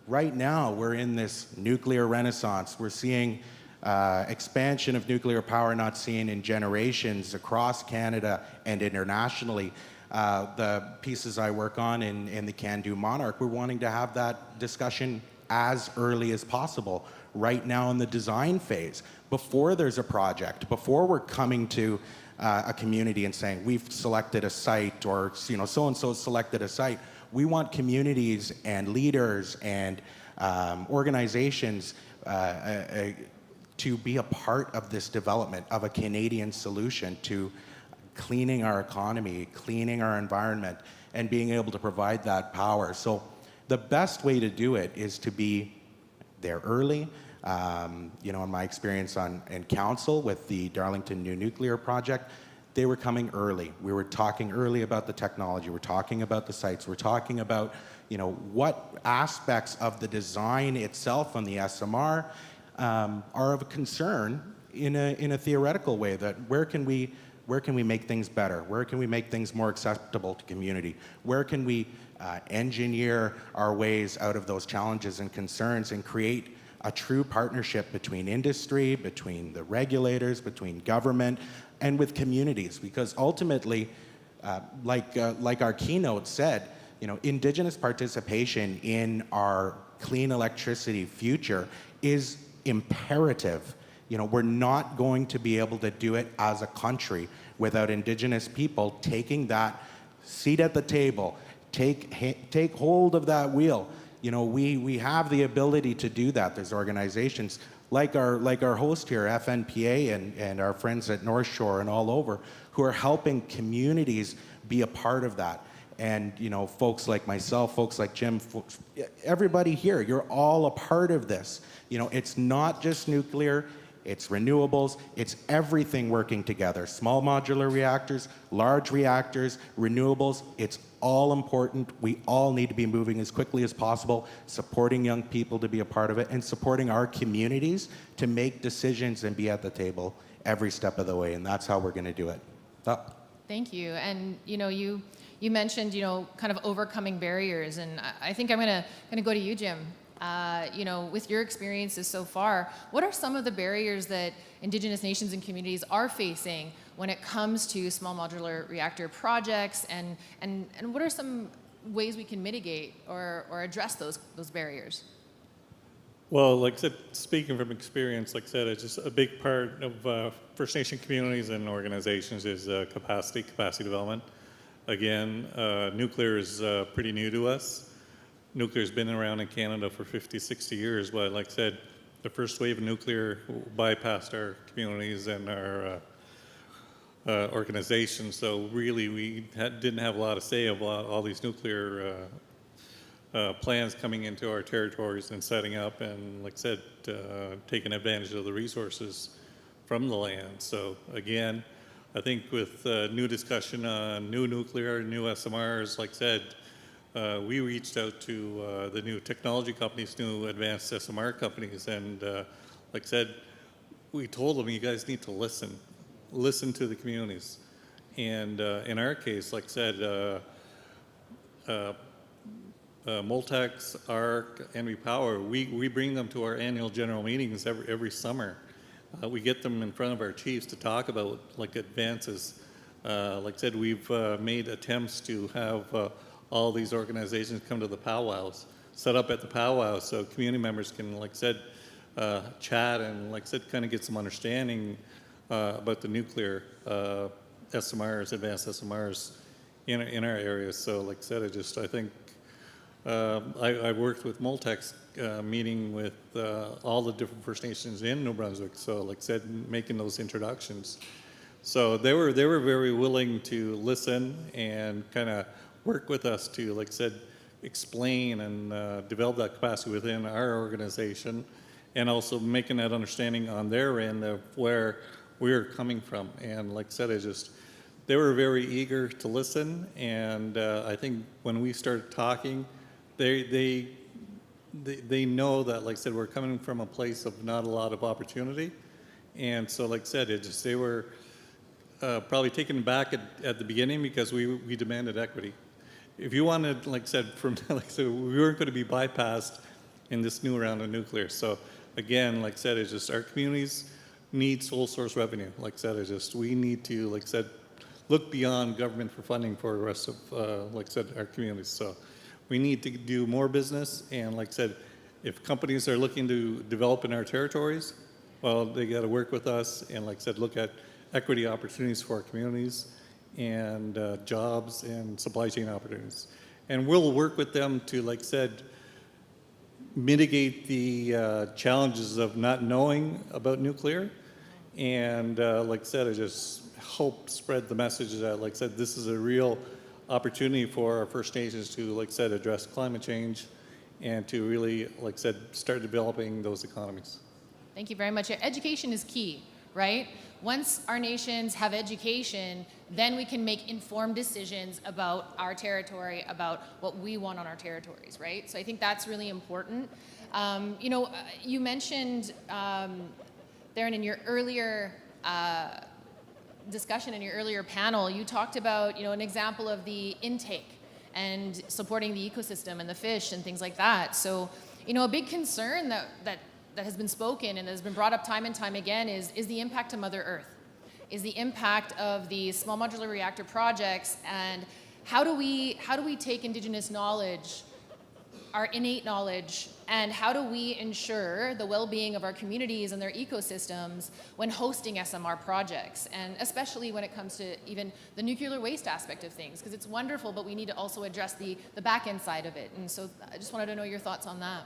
Right now, we're in this nuclear renaissance. We're seeing expansion of nuclear power not seen in generations across Canada and internationally. The pieces I work on in the CANDU Monarch, we're wanting to have that discussion as early as possible, right now in the design phase, before there's a project, before we're coming to a community and saying, we've selected a site, or so-and-so selected a site. We want communities and leaders and organizations to be a part of this development of a Canadian solution to cleaning our economy, cleaning our environment, and being able to provide that power. So the best way to do it is to be there early. In my experience in council with the Darlington New Nuclear Project, they were coming early. We were talking early about the technology. We're talking about the sites. We're talking about, what aspects of the design itself on the SMR are of a concern in a theoretical way. That where can we make things better? Where can we make things more acceptable to community? Where can we engineer our ways out of those challenges and concerns and create a true partnership between industry, between the regulators, between government, and with communities? Because ultimately, like our keynote said, Indigenous participation in our clean electricity future is imperative. We're not going to be able to do it as a country without Indigenous people taking that seat at the table, take hold of that wheel. We have the ability to do that. There's organizations like our host here, FNPA, and our friends at North Shore and all over, who are helping communities be a part of that. And folks like myself, folks like Jim, everybody here, you're all a part of this. It's not just nuclear, it's renewables, it's everything working together. Small modular reactors, large reactors, renewables, it's all important. We all need to be moving as quickly as possible, supporting young people to be a part of it, and supporting our communities to make decisions and be at the table every step of the way. And that's how we're going to do it. Thank you. And you mentioned kind of overcoming barriers, and I think I'm going to go to you, Jim. With your experiences so far, what are some of the barriers that Indigenous nations and communities are facing when it comes to small modular reactor projects, and what are some ways we can mitigate or address those barriers? Well, like I said, speaking from experience, like I said, it's just a big part of First Nation communities and organizations is capacity development. Again, nuclear is pretty new to us. Nuclear's been around in Canada for 50, 60 years, but like I said, the first wave of nuclear bypassed our communities and our organizations, so really we didn't have a lot of say of all these nuclear plans coming into our territories and setting up, and like I said, taking advantage of the resources from the land. So again, I think with new discussion on new nuclear, new SMRs, like I said, we reached out to the new technology companies, new advanced SMR companies, and like I said, we told them, you guys need to listen to the communities. And in our case, like I said, Moltex, ARC, Envy Power, we bring them to our annual general meetings every summer. We get them in front of our chiefs to talk about advances. Like I said, we've made attempts to have all these organizations come to the powwows, set up at the powwows, so community members can, like I said, chat and, like I said, kind of get some understanding about the nuclear SMRs, advanced SMRs in our areas. So, like I said, I think I worked with Moltex, meeting with all the different First Nations in New Brunswick. So, like I said, making those introductions. So they were very willing to listen and kind of work with us to, like I said, explain and develop that capacity within our organization, and also making that understanding on their end of where we're coming from. And like I said, they were very eager to listen. And I think when we started talking, they know that, like I said, we're coming from a place of not a lot of opportunity. And so, like I said, they were probably taken back at the beginning because we demanded equity. If you wanted, like I said, we weren't going to be bypassed in this new round of nuclear. So again, like I said, our communities need sole source revenue. Like I said, we need to, like I said, look beyond government for funding for the rest of, like I said, our communities. So we need to do more business. And like I said, if companies are looking to develop in our territories, well, they got to work with us and, like I said, look at equity opportunities for our communities and jobs and supply chain opportunities. And we'll work with them to, like I said, mitigate the challenges of not knowing about nuclear. And like I said, I just hope spread the message that, like I said, this is a real opportunity for our First Nations to, like I said, address climate change and to really, like I said, start developing those economies. Thank you very much. Education is key, right? Once our nations have education, then we can make informed decisions about our territory, about what we want on our territories, right? So I think that's really important. You know, you mentioned, Darren, in your earlier discussion, in your earlier panel, you talked about, you know, an example of the intake and supporting the ecosystem and the fish and things like that. So, you know, a big concern that has been spoken and has been brought up time and time again is the impact to Mother Earth, is the impact of these small modular reactor projects, and how do we take Indigenous knowledge, our innate knowledge, and how do we ensure the well-being of our communities and their ecosystems when hosting SMR projects, and especially when it comes to even the nuclear waste aspect of things, because it's wonderful, but we need to also address the back end side of it. And so I just wanted to know your thoughts on that.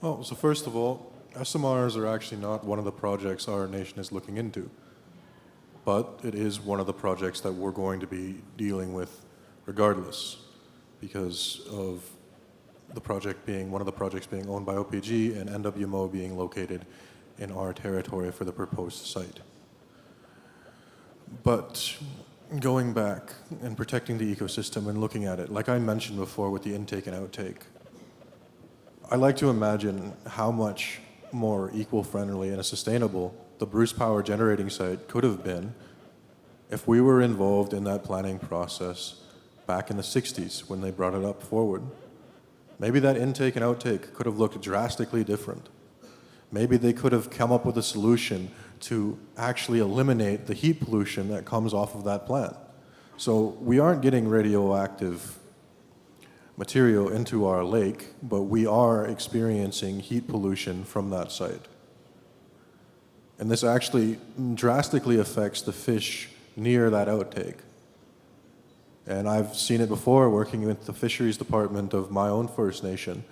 Well, so first of all, SMRs are actually not one of the projects our nation is looking into, but it is one of the projects that we're going to be dealing with regardless, because of the project being, one of the projects being owned by OPG and NWMO being located in our territory for the proposed site. But going back and protecting the ecosystem and looking at it, like I mentioned before with the intake and outtake, I like to imagine how much more eco-friendly and sustainable the Bruce Power generating site could have been if we were involved in that planning process back in the 60s when they brought it up forward. Maybe that intake and outtake could have looked drastically different. Maybe they could have come up with a solution to actually eliminate the heat pollution that comes off of that plant. So we aren't getting radioactive material into our lake, but we are experiencing heat pollution from that site. And this actually drastically affects the fish near that outtake. And I've seen it before working with the fisheries department of my own First Nation.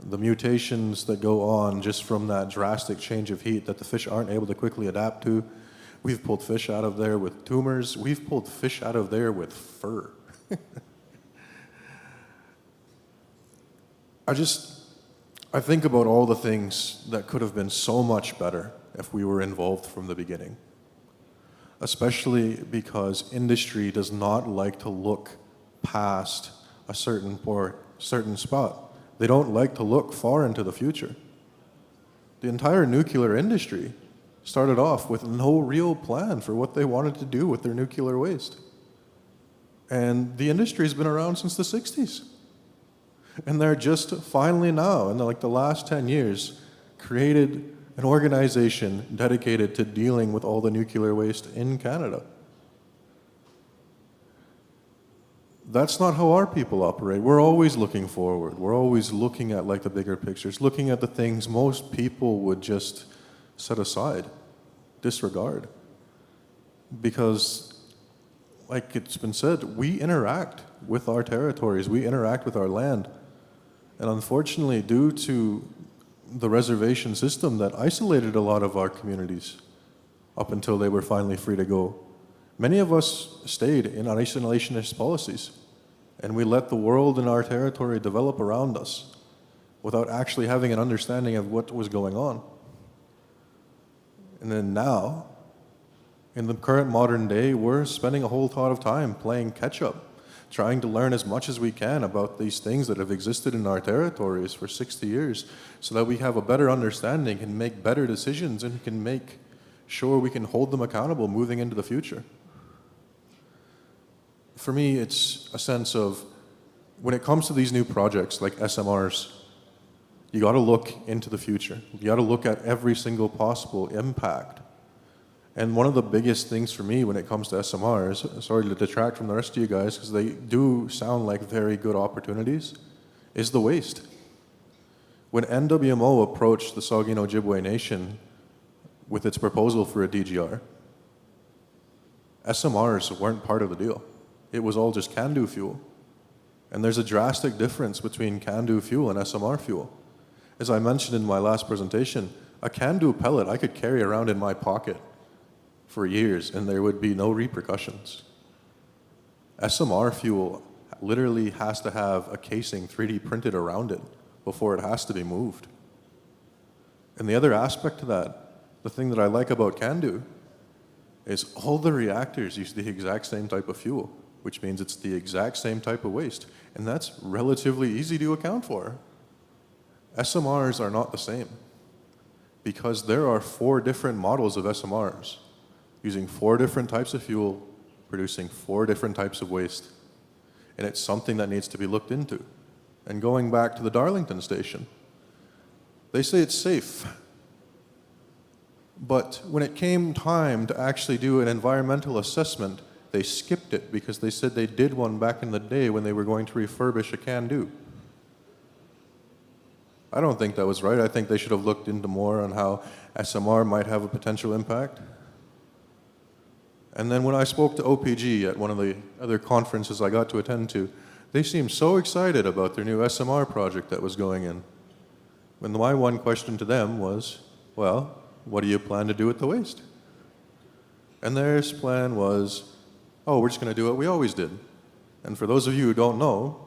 The mutations that go on just from that drastic change of heat that the fish aren't able to quickly adapt to. We've pulled fish out of there with tumors. We've pulled fish out of there with fur. I think about all the things that could have been so much better if we were involved from the beginning. Especially because industry does not like to look past a certain spot. They don't like to look far into the future. The entire nuclear industry started off with no real plan for what they wanted to do with their nuclear waste. And the industry's been around since the 60s. And they're just finally now, in like the last 10 years, created an organization dedicated to dealing with all the nuclear waste in Canada. That's not how our people operate. We're always looking forward. We're always looking at like the bigger pictures, looking at the things most people would just set aside, disregard. Because, like it's been said, we interact with our territories, we interact with our land. And unfortunately, due to the reservation system that isolated a lot of our communities up until they were finally free to go, many of us stayed in isolationist policies, and we let the world in our territory develop around us without actually having an understanding of what was going on. And then now, in the current modern day, we're spending a whole lot of time playing catch-up, trying to learn as much as we can about these things that have existed in our territories for 60 years so that we have a better understanding and make better decisions and can make sure we can hold them accountable moving into the future. For me, it's a sense of, when it comes to these new projects like SMRs, you got to look into the future. You got to look at every single possible impact. And one of the biggest things for me when it comes to SMRs, sorry to detract from the rest of you guys because they do sound like very good opportunities, is the waste. When NWMO approached the Saugeen Ojibwe Nation with its proposal for a DGR, SMRs weren't part of the deal. It was all just CANDU fuel. And there's a drastic difference between CANDU fuel and SMR fuel. As I mentioned in my last presentation, a CANDU pellet I could carry around in my pocket for years and there would be no repercussions. SMR fuel literally has to have a casing 3D printed around it before it has to be moved. And the other aspect to that, the thing that I like about CANDU, is all the reactors use the exact same type of fuel, which means it's the exact same type of waste. And that's relatively easy to account for. SMRs are not the same because there are 4 different models of SMRs using 4 different types of fuel, producing 4 different types of waste. And it's something that needs to be looked into. And going back to the Darlington station, they say it's safe. But when it came time to actually do an environmental assessment, they skipped it because they said they did one back in the day when they were going to refurbish a CANDU. I don't think that was right. I think they should have looked into more on how SMR might have a potential impact. And then when I spoke to OPG at one of the other conferences I got to attend to, they seemed so excited about their new SMR project that was going in. And my one question to them was, well, what do you plan to do with the waste? And their plan was, oh, we're just going to do what we always did. And for those of you who don't know,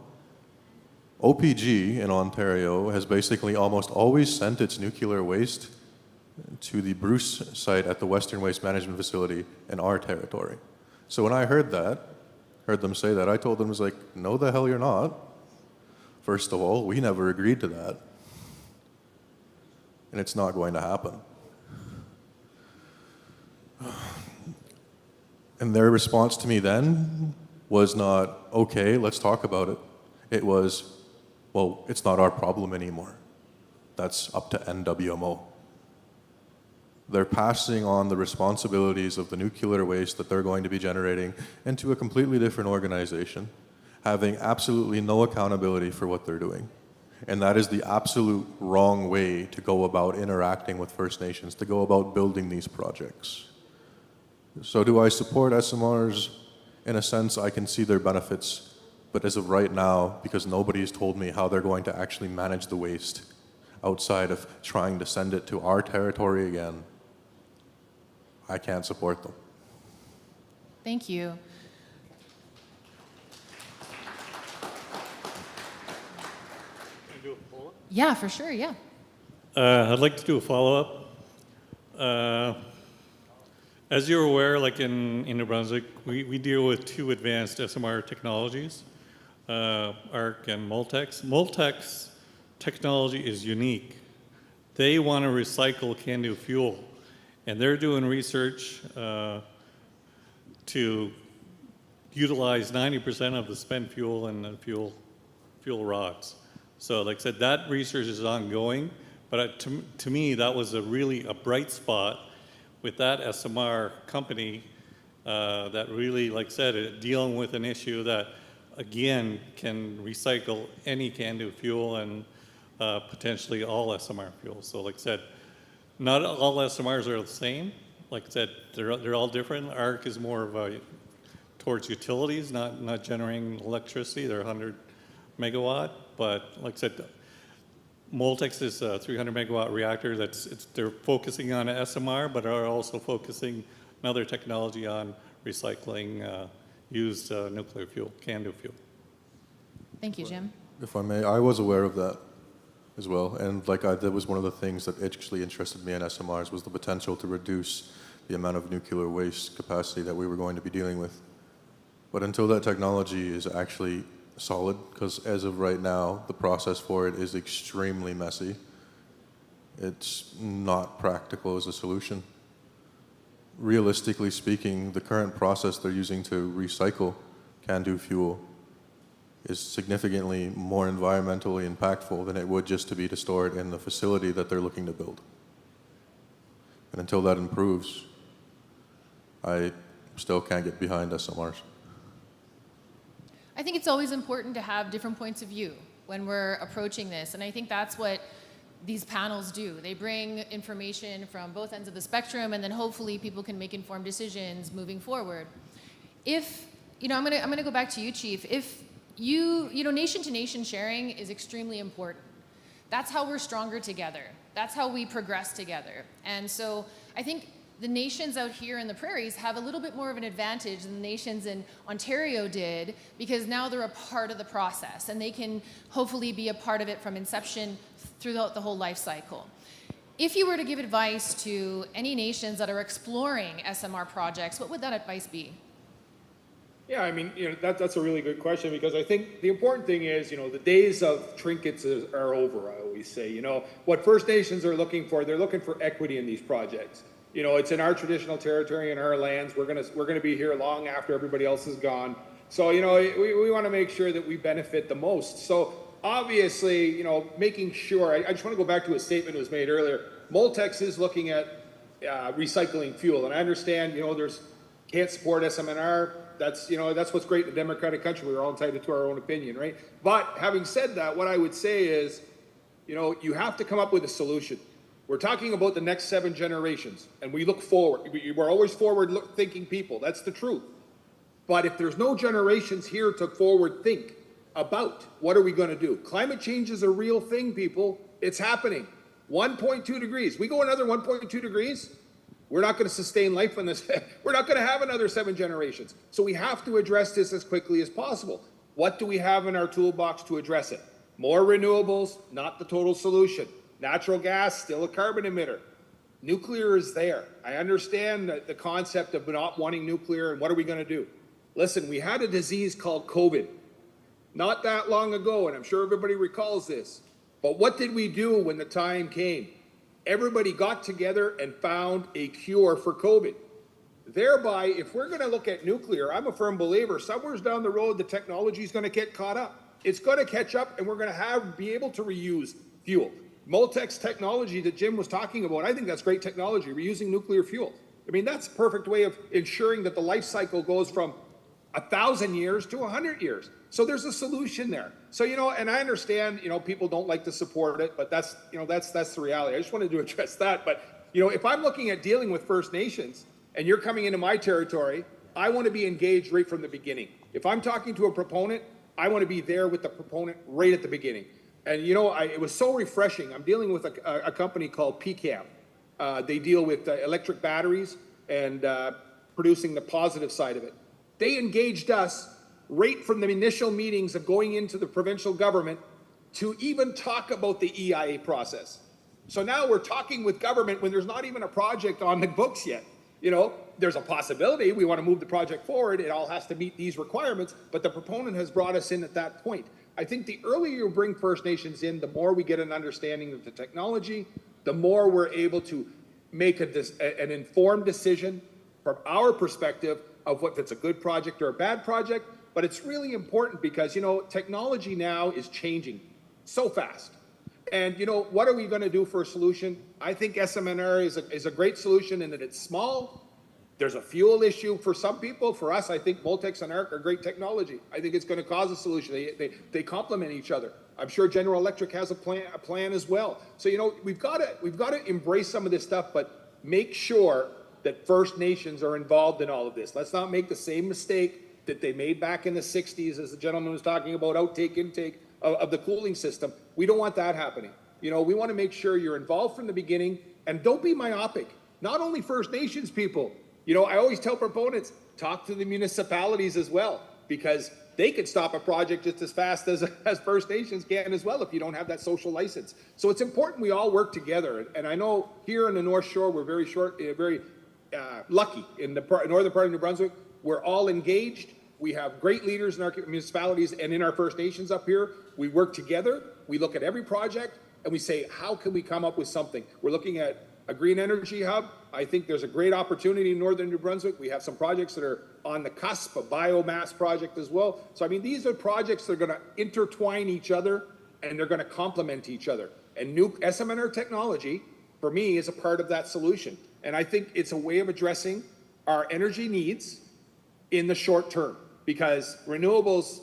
OPG in Ontario has basically almost always sent its nuclear waste to the Bruce site at the Western Waste Management Facility in our territory. So when I heard them say that, I told them, I was like, no the hell you're not. First of all, we never agreed to that. And it's not going to happen. And their response to me then was not, okay, let's talk about it. It was, well, it's not our problem anymore. That's up to NWMO. They're passing on the responsibilities of the nuclear waste that they're going to be generating into a completely different organization, having absolutely no accountability for what they're doing. And that is the absolute wrong way to go about interacting with First Nations, to go about building these projects. So do I support SMRs? In a sense, I can see their benefits, but as of right now, because nobody's told me how they're going to actually manage the waste outside of trying to send it to our territory again, I can't support them. Thank you. Yeah, for sure, yeah. I'd like to do a follow-up. As you're aware, like in New Brunswick, we deal with 2 advanced SMR technologies, ARC and Moltex. Moltex technology is unique. They want to recycle CANDU fuel, and they're doing research to utilize 90% of the spent fuel and the fuel rods. So like I said, that research is ongoing, but to me, that was a bright spot with that SMR company that really, like I said, dealing with an issue that, again, can recycle any CANDU fuel and potentially all SMR fuels. So like I said, not all SMRs are the same. Like I said, they're all different. ARC is more of towards utilities, not generating electricity. They're 100 megawatt, but like I said, Moltex is a 300 megawatt reactor. They're focusing on SMR, but are also focusing another technology on recycling used nuclear fuel, CANDU fuel. Thank you, Jim. If I may, I was aware of that as well, and that was one of the things that actually interested me in SMRs was the potential to reduce the amount of nuclear waste capacity that we were going to be dealing with. But until that technology is actually solid, because as of right now, the process for it is extremely messy. It's not practical as a solution. Realistically speaking, the current process they're using to recycle CANDU fuel is significantly more environmentally impactful than it would just to be to store it in the facility that they're looking to build. And until that improves, I still can't get behind SMRs. I think it's always important to have different points of view when we're approaching this, and I think that's what these panels do. They bring information from both ends of the spectrum, and then hopefully people can make informed decisions moving forward. if, I'm gonna go back to you, Chief. If nation to nation sharing is extremely important. That's how we're stronger together. That's how we progress together. And so I think the nations out here in the prairies have a little bit more of an advantage than the nations in Ontario did, because now they're a part of the process and they can hopefully be a part of it from inception throughout the whole life cycle. If you were to give advice to any nations that are exploring SMR projects, what would that advice be? Yeah, I mean, that's a really good question, because I think the important thing is, the days of trinkets are over, I always say. What First Nations are looking for, they're looking for equity in these projects. It's in our traditional territory, in our lands. We're gonna be here long after everybody else is gone. So, we want to make sure that we benefit the most. So, obviously, making sure, I just want to go back to a statement that was made earlier. Moltex is looking at recycling fuel, and I understand, can't support SMNR. That's what's great in a democratic country. We're all entitled to our own opinion, right? But having said that, what I would say is, you have to come up with a solution. We're talking about the next 7 generations, and we look forward. We're always forward-thinking people. That's the truth. But if there's no generations here to forward think about, what are we going to do? Climate change is a real thing, people. It's happening. 1.2 degrees. We go another 1.2 degrees, we're not going to sustain life on this. We're not going to have another 7 generations. So we have to address this as quickly as possible. What do we have in our toolbox to address it? More renewables, not the total solution. Natural gas, still a carbon emitter. Nuclear is there. I understand the concept of not wanting nuclear, and what are we going to do? Listen, we had a disease called COVID not that long ago, and I'm sure everybody recalls this. But what did we do when the time came? Everybody got together and found a cure for COVID. Thereby, if we're going to look at nuclear, I'm a firm believer, somewhere down the road, the technology is going to get caught up. It's going to catch up, and we're going to be able to reuse fuel. Moltex technology that Jim was talking about, I think that's great technology, reusing nuclear fuel. I mean, that's a perfect way of ensuring that the life cycle goes from 1,000 years to 100 years. So there's a solution there. So, and I understand, people don't like to support it, but that's the reality. I just wanted to address that. But, if I'm looking at dealing with First Nations and you're coming into my territory, I want to be engaged right from the beginning. If I'm talking to a proponent, I want to be there with the proponent right at the beginning. And, it was so refreshing. I'm dealing with a company called PCAM. They deal with electric batteries and producing the positive side of it. They engaged us right from the initial meetings of going into the provincial government to even talk about the EIA process. So now we're talking with government when there's not even a project on the books yet. There's a possibility we want to move the project forward. It all has to meet these requirements, but the proponent has brought us in at that point. I think the earlier you bring First Nations in, the more we get an understanding of the technology, the more we're able to make an informed decision from our perspective of if it's a good project or a bad project. But it's really important because, technology now is changing so fast. And, what are we going to do for a solution? I think SMNR is a great solution in that it's small. There's a fuel issue for some people. For us, I think Moltex and ARC are great technology. I think it's going to cause a solution. They complement each other. I'm sure General Electric has a plan as well. So, we've got to embrace some of this stuff, but make sure that First Nations are involved in all of this. Let's not make the same mistake that they made back in the 60s, as the gentleman was talking about, intake of the cooling system. We don't want that happening. We want to make sure you're involved from the beginning, and don't be myopic. Not only First Nations people. I always tell proponents, talk to the municipalities as well, because they could stop a project just as fast as First Nations can as well if you don't have that social license. So it's important we all work together. And I know here in the North Shore, we're very lucky in the northern part of New Brunswick. We're all engaged. We have great leaders in our municipalities and in our First Nations up here. We work together. We look at every project and we say, how can we come up with something? We're looking at a green energy hub. I think there's a great opportunity in northern New Brunswick. We have some projects that are on the cusp, a biomass project as well. So, these are projects that are going to intertwine each other and they're going to complement each other. And new SMNR technology, for me, is a part of that solution. And I think it's a way of addressing our energy needs in the short term, because renewables,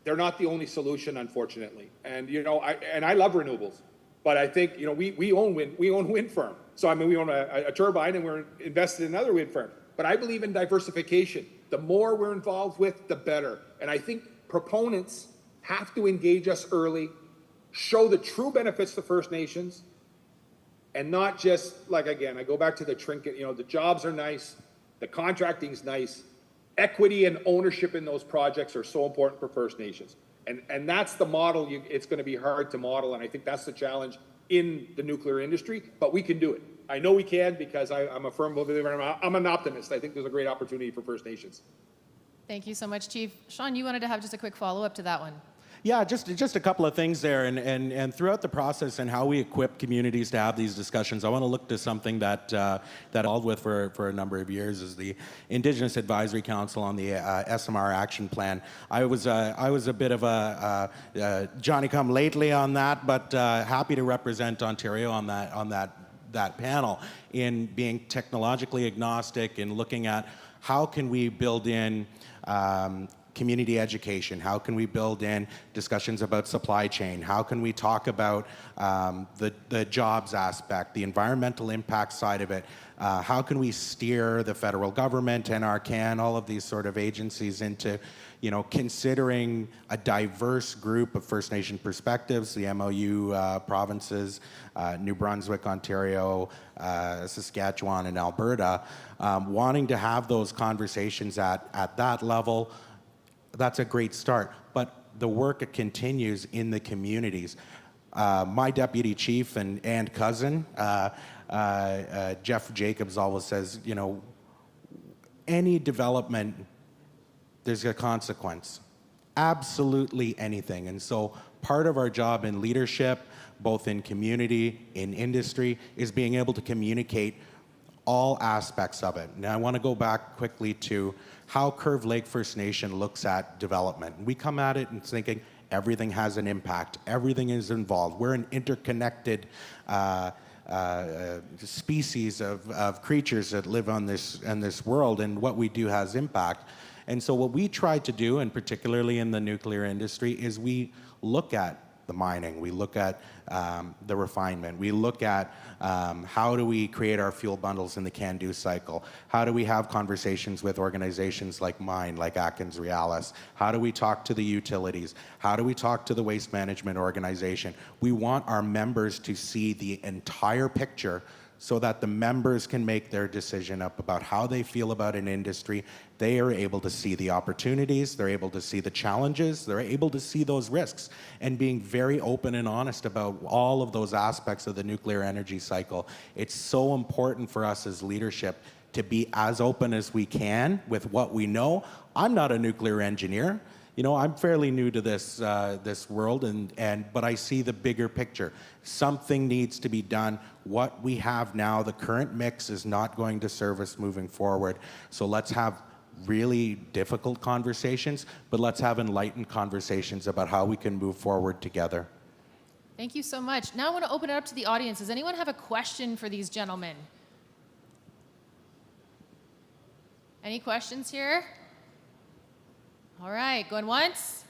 they're not the only solution, unfortunately. And, I love renewables, but I think, we own wind farm. So, we own a turbine and we're invested in another wind farm. But I believe in diversification. The more we're involved with, the better. And I think proponents have to engage us early, show the true benefits to First Nations, and not just, like, again, I go back to the trinket, the jobs are nice, the contracting's nice, equity and ownership in those projects are so important for First Nations. And that's the model, it's going to be hard to model, and I think that's the challenge in the nuclear industry, but we can do it. I know we can because I'm a firm believer, I'm an optimist. I think there's a great opportunity for First Nations. Thank you so much, Chief. Sean, you wanted to have just a quick follow-up to that one. Yeah, just a couple of things there, and throughout the process and how we equip communities to have these discussions, I want to look to something that that I've involved with for a number of years is the Indigenous Advisory Council on the SMR Action Plan. I was a bit of a Johnny-come-lately on that, but happy to represent Ontario on that panel in being technologically agnostic and looking at how can we build in community education? How can we build in discussions about supply chain? How can we talk about the jobs aspect, the environmental impact side of it? How can we steer the federal government and NRCan, all of these sort of agencies into, considering a diverse group of First Nation perspectives, the MOU provinces, New Brunswick, Ontario, Saskatchewan, and Alberta, wanting to have those conversations at that level. That's a great start, but the work continues in the communities. My deputy chief and cousin, Jeff Jacobs, always says, any development, there's a consequence. Absolutely anything. And so part of our job in leadership, both in community, in industry, is being able to communicate all aspects of it. Now I want to go back quickly to how Curve Lake First Nation looks at development. We come at it and thinking everything has an impact, everything is involved. We're an interconnected species of creatures that live on this world, and what we do has impact. And so what we try to do, and particularly in the nuclear industry, is we look at the mining, we look at the refinement, we look at how do we create our fuel bundles in the can-do cycle, how do we have conversations with organizations like mine, like Atkins Realis, how do we talk to the utilities, how do we talk to the waste management organization. We want our members to see the entire picture so that the members can make their decision up about how they feel about an industry. They are able to see the opportunities, they're able to see the challenges, they're able to see those risks, and being very open and honest about all of those aspects of the nuclear energy cycle. It's so important for us as leadership to be as open as we can with what we know. I'm not a nuclear engineer. I'm fairly new to this world, but I see the bigger picture. Something needs to be done. What we have now, the current mix, is not going to serve us moving forward. So let's have really difficult conversations, but let's have enlightened conversations about how we can move forward together. Thank you so much. Now I want to open it up to the audience. Does anyone have a question for these gentlemen? Any questions here? All right, going once,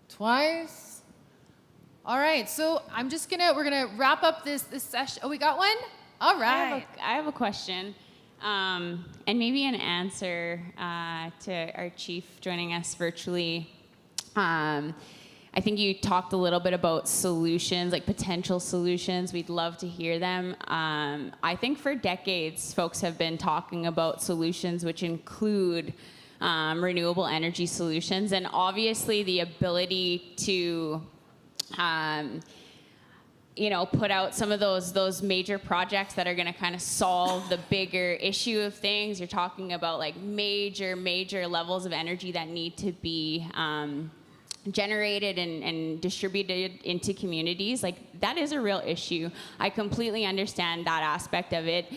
twice. All right, so we're gonna wrap up this session. Oh, we got one? All right. I have a question, and maybe an answer to our chief joining us virtually. I think you talked a little bit about solutions, like potential solutions. We'd love to hear them. I think for decades, folks have been talking about solutions which include renewable energy solutions, and obviously the ability to put out some of those major projects that are going to kind of solve the bigger issue of things. You're talking about like major levels of energy that need to be generated and distributed into communities. Like, that is a real issue. I completely understand that aspect of it.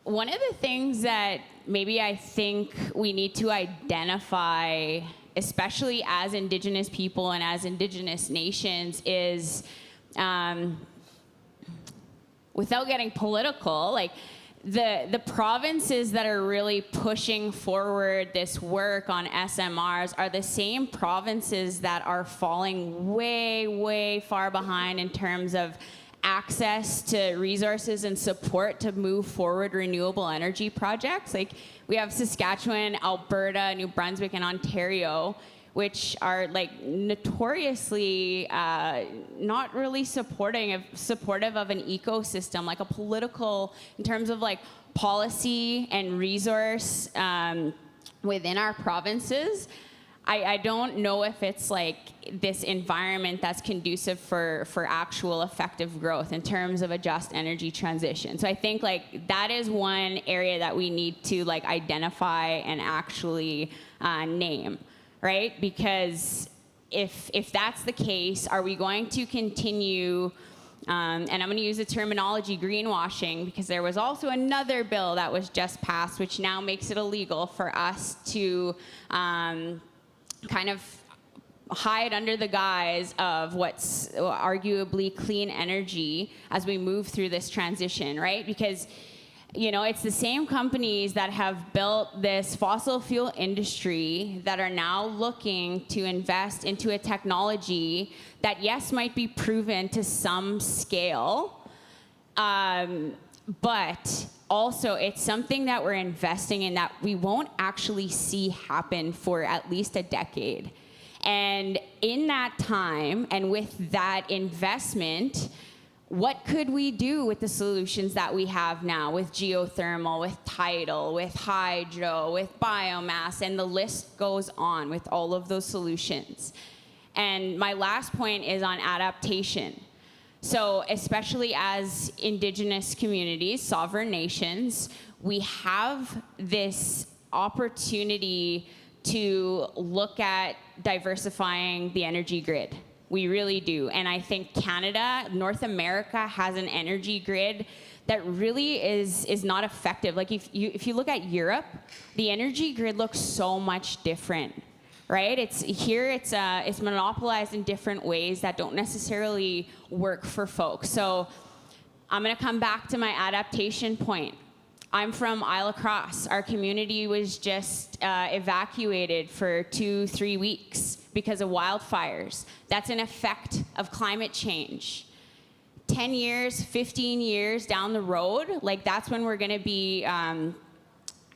One of the things that maybe I think we need to identify, especially as Indigenous people and as Indigenous nations, is, without getting political, like the provinces that are really pushing forward this work on SMRs are the same provinces that are falling way far behind in terms of access to resources and support to move forward renewable energy projects. Like we have Saskatchewan, Alberta, New Brunswick, and Ontario, which are like notoriously not really supportive of an ecosystem, like a political, in terms of like policy and resource within our provinces. I don't know if it's like this environment that's conducive for actual effective growth in terms of a just energy transition. So I think like that is one area that we need to like identify and actually name, right? Because if that's the case, are we going to continue, and I'm going to use the terminology greenwashing, because there was also another bill that was just passed which now makes it illegal for us to kind of hide under the guise of what's arguably clean energy as we move through this transition, right? Because, you know, it's the same companies that have built this fossil fuel industry that are now looking to invest into a technology that, yes, might be proven to some scale, but also it's something that we're investing in that we won't actually see happen for at least a decade. And in that time and with that investment, what could we do with the solutions that we have now with geothermal, with tidal, with hydro, with biomass, and the list goes on with all of those solutions. And my last point is on adaptation. So especially as Indigenous communities, sovereign nations, we have this opportunity to look at diversifying the energy grid. We really do. And I think Canada, North America has an energy grid that really is not effective. Like if you look at Europe, the energy grid looks so much different, right? It's monopolized in different ways that don't necessarily work for folks. So I'm gonna come back to my adaptation point. I'm from Isle of Cross. Our community was just evacuated for 2-3 weeks because of wildfires. That's an effect of climate change. 10 years, 15 years down the road, like that's when we're gonna be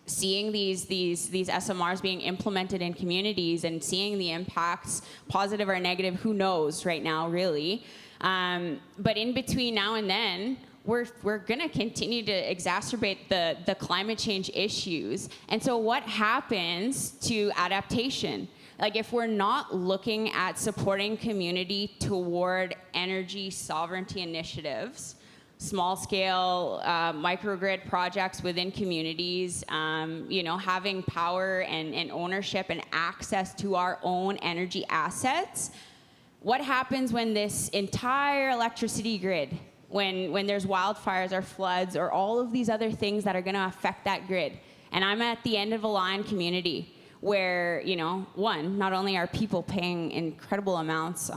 seeing these SMRs being implemented in communities and seeing the impacts, positive or negative, who knows right now, really. But in between now and then, we're going to continue to exacerbate the climate change issues. And so what happens to adaptation? Like if we're not looking at supporting community toward energy sovereignty initiatives, small scale microgrid projects within communities, you know, having power and ownership and access to our own energy assets, what happens when this entire electricity grid, when there's wildfires or floods or all of these other things that are going to affect that grid? And I'm at the end of a line community where, you know, one, not only are people paying incredible amounts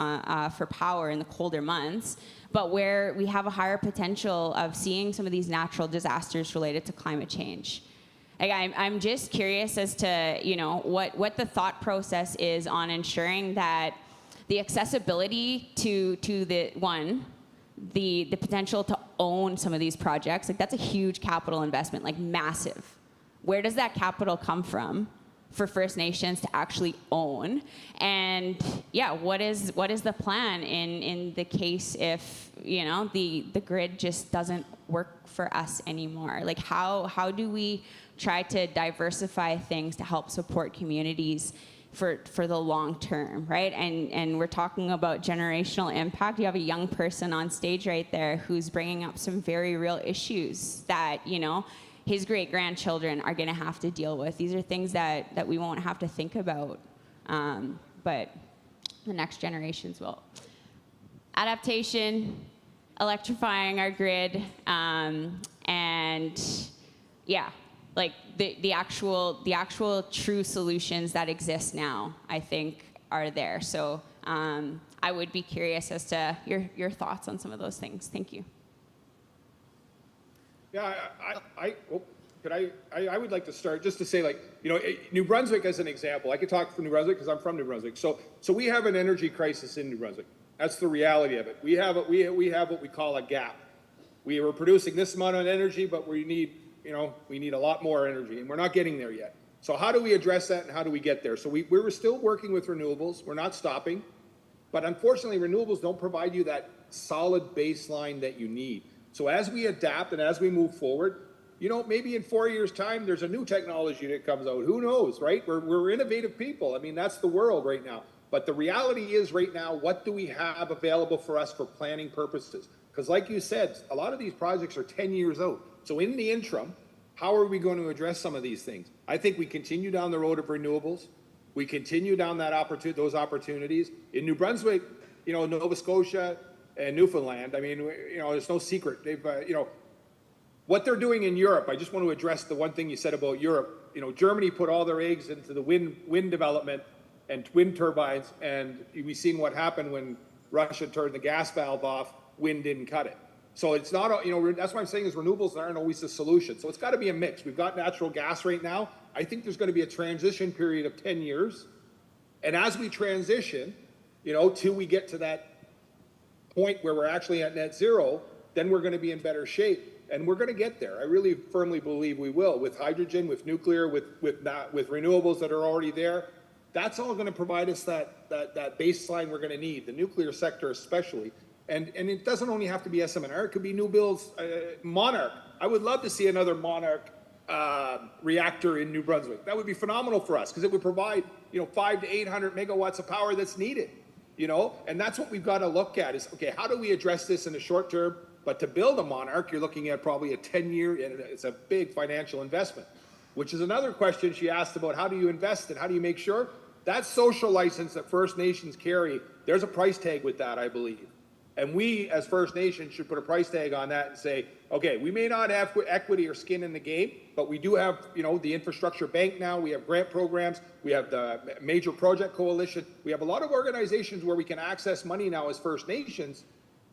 for power in the colder months, but where we have a higher potential of seeing some of these natural disasters related to climate change. Like, I'm just curious as to, you know, what the thought process is on ensuring that the accessibility to the potential to own some of these projects, like that's a huge capital investment, like massive. Where does that capital come from for First Nations to actually own? And yeah, what is the plan in the case if, you know, the grid just doesn't work for us anymore? Like how do we try to diversify things to help support communities for the long term, right? And we're talking about generational impact. You have a young person on stage right there who's bringing up some very real issues that, you know, his great-grandchildren are going to have to deal with. These are things that we won't have to think about, but the next generations will. Adaptation, electrifying our grid, and yeah, like the actual true solutions that exist now, I think, are there. So I would be curious as to your thoughts on some of those things. Thank you. Yeah, I would like to start just to say, like, you know, New Brunswick as an example. I could talk for New Brunswick because I'm from New Brunswick. So we have an energy crisis in New Brunswick. That's the reality of it. We have what we call a gap. We were producing this amount of energy, but we need a lot more energy, and we're not getting there yet. So how do we address that, and how do we get there? So we're still working with renewables. We're not stopping. But unfortunately, renewables don't provide you that solid baseline that you need. So as we adapt and as we move forward, maybe in 4 years' time, there's a new technology that comes out. Who knows, right? We're innovative people. I mean, that's the world right now. But the reality is right now, what do we have available for us for planning purposes? Because like you said, a lot of these projects are 10 years out. So in the interim, how are we going to address some of these things? I think we continue down the road of renewables. We continue down those opportunities. In New Brunswick, Nova Scotia and Newfoundland, I mean, there's no secret. They've, what they're doing in Europe, I just want to address the one thing you said about Europe. Germany put all their eggs into the wind development and wind turbines, and we've seen what happened when Russia turned the gas valve off. Wind didn't cut it. So it's not, that's what I'm saying is renewables aren't always the solution. So it's got to be a mix. We've got natural gas right now. I think there's going to be a transition period of 10 years. And as we transition, till we get to that point where we're actually at net zero, then we're going to be in better shape. And we're going to get there. I really firmly believe we will, with hydrogen, with nuclear, with renewables that are already there. That's all going to provide us that baseline we're going to need, the nuclear sector especially. And it doesn't only have to be SMNR, it could be new builds, Monarch. I would love to see another Monarch reactor in New Brunswick. That would be phenomenal for us because it would provide 500 to 800 megawatts of power that's needed. And that's what we've got to look at is, okay, how do we address this in the short term? But to build a Monarch, you're looking at probably a 10-year, and it's a big financial investment, which is another question she asked about how do you invest and how do you make sure? That social license that First Nations carry, there's a price tag with that, I believe. And we, as First Nations, should put a price tag on that and say, okay, we may not have equity or skin in the game, but we do have, the infrastructure bank now. We have grant programs. We have the major project coalition. We have a lot of organizations where we can access money now as First Nations.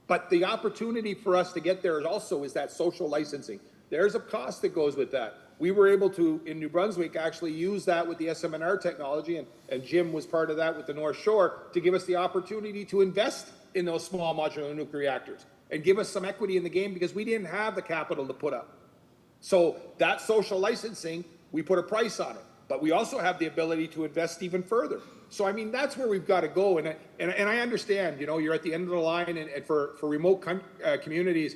But the opportunity for us to get there is that social licensing. There's a cost that goes with that. We were able to, in New Brunswick, actually use that with the SMNR technology, and Jim was part of that with the North Shore, to give us the opportunity to invest in those small modular nuclear reactors and give us some equity in the game because we didn't have the capital to put up. So that social licensing, we put a price on it, but we also have the ability to invest even further. So, I mean, that's where we've got to go. And I understand, you're at the end of the line, and for remote communities,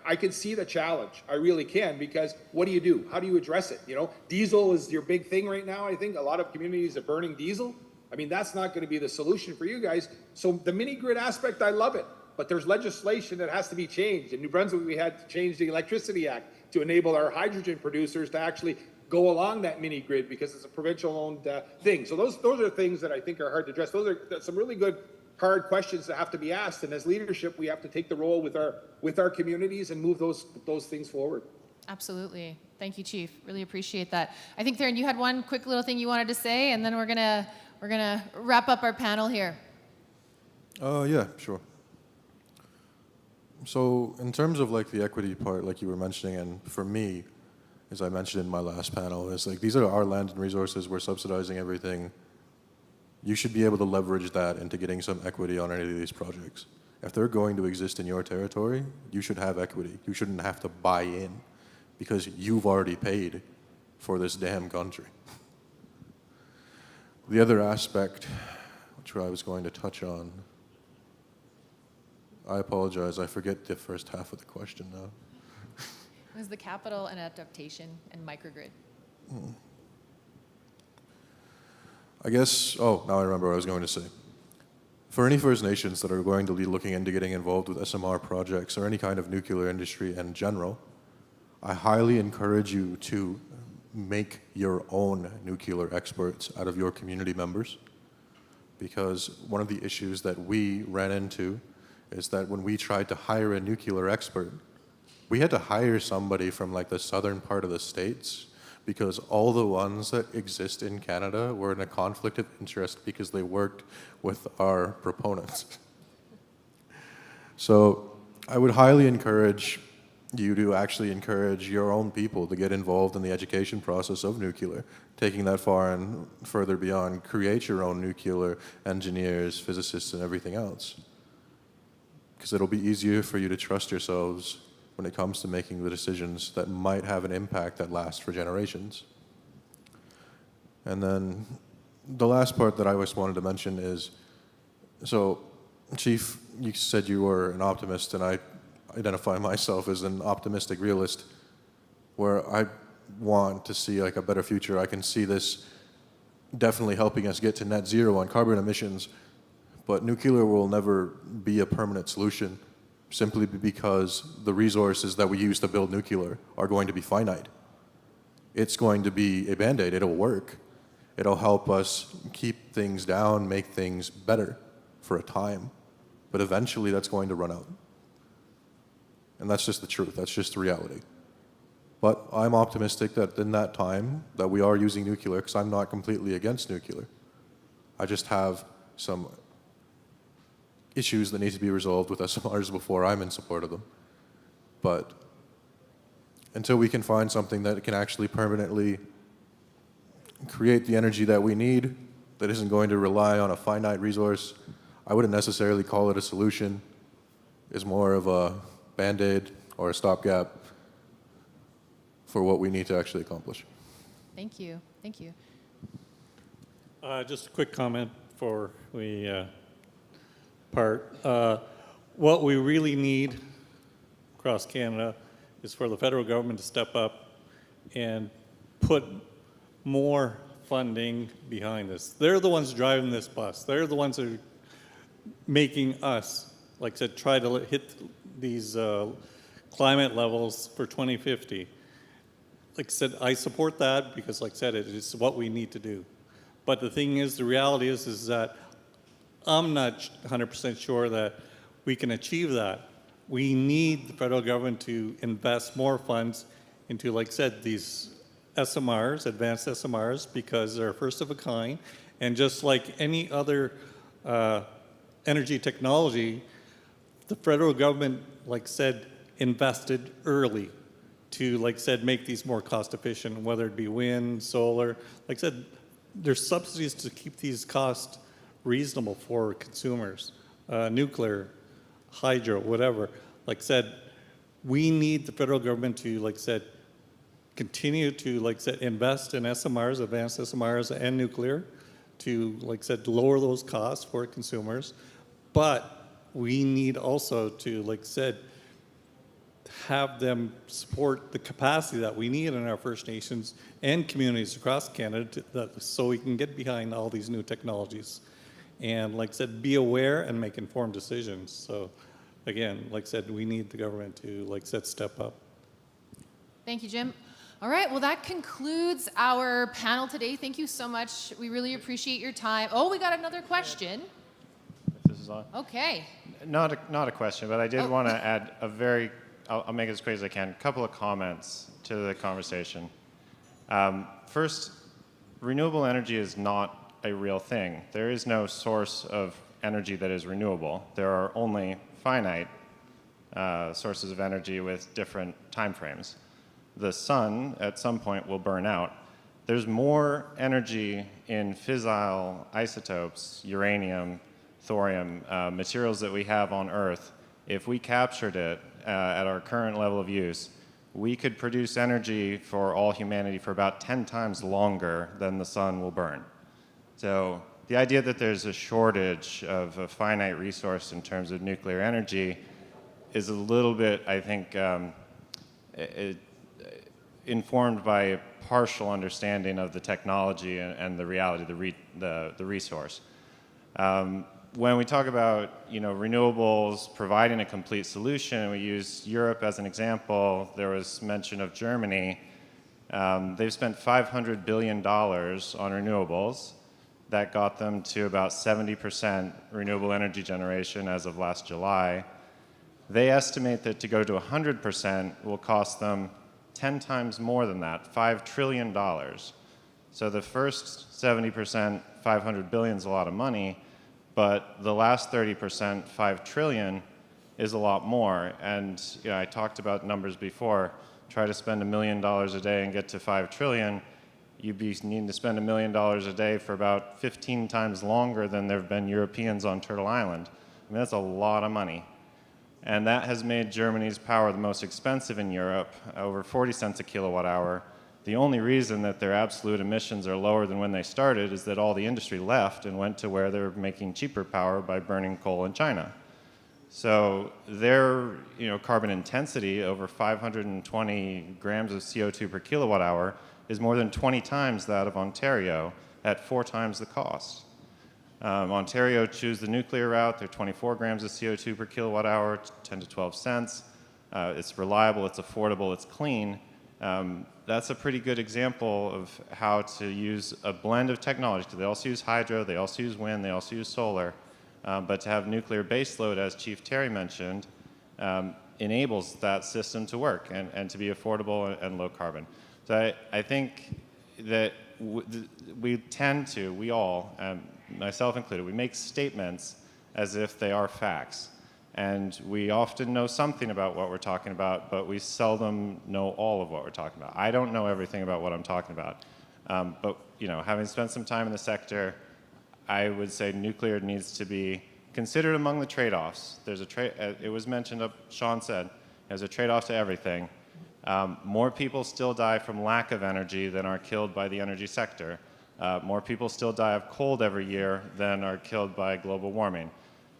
I can see the challenge. I really can, because what do you do? How do you address it? Diesel is your big thing right now. I think a lot of communities are burning diesel. I mean, that's not going to be the solution for you guys. So the mini grid aspect, I love it, but there's legislation that has to be changed. In New Brunswick, we had to change the Electricity Act to enable our hydrogen producers to actually go along that mini grid because it's a provincial-owned thing. So those are things that I think are hard to address. Those are some really good, hard questions that have to be asked. And as leadership, we have to take the role with our communities and move those things forward. Absolutely. Thank you, Chief. Really appreciate that. I think, Theron, you had one quick little thing you wanted to say, and then we're gonna wrap up our panel here. Yeah, sure. So in terms of the equity part, like you were mentioning, and for me, as I mentioned in my last panel, is these are our land and resources, we're subsidizing everything. You should be able to leverage that into getting some equity on any of these projects. If they're going to exist in your territory, you should have equity. You shouldn't have to buy in because you've already paid for this damn country. The other aspect, which I was going to touch on, I apologize, I forget the first half of the question now. It was the capital and adaptation and microgrid. I guess, now I remember what I was going to say. For any First Nations that are going to be looking into getting involved with SMR projects or any kind of nuclear industry in general, I highly encourage you to make your own nuclear experts out of your community members, because one of the issues that we ran into is that when we tried to hire a nuclear expert, we had to hire somebody from the southern part of the States, because all the ones that exist in Canada were in a conflict of interest because they worked with our proponents. So I would highly encourage you to actually encourage your own people to get involved in the education process of nuclear, taking that far and further beyond. Create your own nuclear engineers, physicists, and everything else. because it'll be easier for you to trust yourselves when it comes to making the decisions that might have an impact that lasts for generations. And then the last part that I just wanted to mention is, so Chief, you said you were an optimist, and I identify myself as an optimistic realist, where I want to see like a better future. I can see this definitely helping us get to net zero on carbon emissions, but nuclear will never be a permanent solution simply because the resources that we use to build nuclear are going to be finite. It's going to be a Band-Aid. It'll work. It'll help us keep things down, make things better for a time, but eventually that's going to run out. And that's just the truth. That's just the reality. But I'm optimistic that in that time that we are using nuclear, because I'm not completely against nuclear. I just have some issues that need to be resolved with SMRs before I'm in support of them. But until we can find something that can actually permanently create the energy that we need, that isn't going to rely on a finite resource, I wouldn't necessarily call it a solution. It's more of a Band-Aid or a stopgap for what we need to actually accomplish. Thank you. Thank you. Just a quick comment before we part. What we really need across Canada is for the federal government to step up and put more funding behind this. They're the ones driving this bus. They're the ones that are making us, like I said, try to hit these climate levels for 2050. Like I said, I support that because, like I said, it is what we need to do. But the thing is, the reality is that I'm not 100% sure that we can achieve that. We need the federal government to invest more funds into, like I said, these SMRs, advanced SMRs, because they're first of a kind. And just like any other energy technology, the federal government, like I said, invested early to, like I said, make these more cost efficient, whether it be wind, solar. Like I said, there's subsidies to keep these costs reasonable for consumers. Nuclear, hydro, whatever. Like I said, we need the federal government to, like I said, continue to, like I said, invest in SMRs, advanced SMRs, and nuclear to, like I said, lower those costs for consumers. But we need also to, like I said, have them support the capacity that we need in our First Nations and communities across Canada so we can get behind all these new technologies. And like I said, be aware and make informed decisions. So again, like I said, we need the government to, like I said, step up. Thank you, Jim. All right, well, that concludes our panel today. Thank you so much. We really appreciate your time. Oh, we got another question. If this is on. Okay. Not a question, but I did want to add a very, I'll make it as quick as I can, a couple of comments to the conversation. First, renewable energy is not a real thing. There is no source of energy that is renewable. There are only finite sources of energy with different time frames. The sun, at some point, will burn out. There's more energy in fissile isotopes, uranium, thorium, materials that we have on Earth. If we captured it at our current level of use, we could produce energy for all humanity for about 10 times longer than the sun will burn. So the idea that there's a shortage of a finite resource in terms of nuclear energy is a little bit, I think, informed by a partial understanding of the technology and the reality, the resource. When we talk about renewables providing a complete solution, we use Europe as an example. There was mention of Germany. They've spent $500 billion on renewables. That got them to about 70% renewable energy generation as of last July. They estimate that to go to 100% will cost them 10 times more than that, $5 trillion. So the first 70%, $500 billion is a lot of money, but the last 30%, $5 trillion, is a lot more. And I talked about numbers before. Try to spend $1 million a day and get to $5 trillion. You'd be needing to spend $1 million a day for about 15 times longer than there have been Europeans on Turtle Island. I mean, that's a lot of money. And that has made Germany's power the most expensive in Europe, over 40 cents a kilowatt hour. The only reason that their absolute emissions are lower than when they started is that all the industry left and went to where they're making cheaper power by burning coal in China. So their carbon intensity, over 520 grams of CO2 per kilowatt hour, is more than 20 times that of Ontario at 4 times the cost. Ontario choose the nuclear route. They're 24 grams of CO2 per kilowatt hour, 10 to 12 cents. It's reliable, it's affordable, it's clean. That's a pretty good example of how to use a blend of technology. They also use hydro, they also use wind, they also use solar. But to have nuclear baseload, as Chief Terry mentioned, enables that system to work and to be affordable and low carbon. So I think that we all, myself included, we make statements as if they are facts. And we often know something about what we're talking about, but we seldom know all of what we're talking about. I don't know everything about what I'm talking about. But having spent some time in the sector, I would say nuclear needs to be considered among the trade-offs. There's it was mentioned, Sean said, there's a trade-off to everything. More people still die from lack of energy than are killed by the energy sector. More people still die of cold every year than are killed by global warming.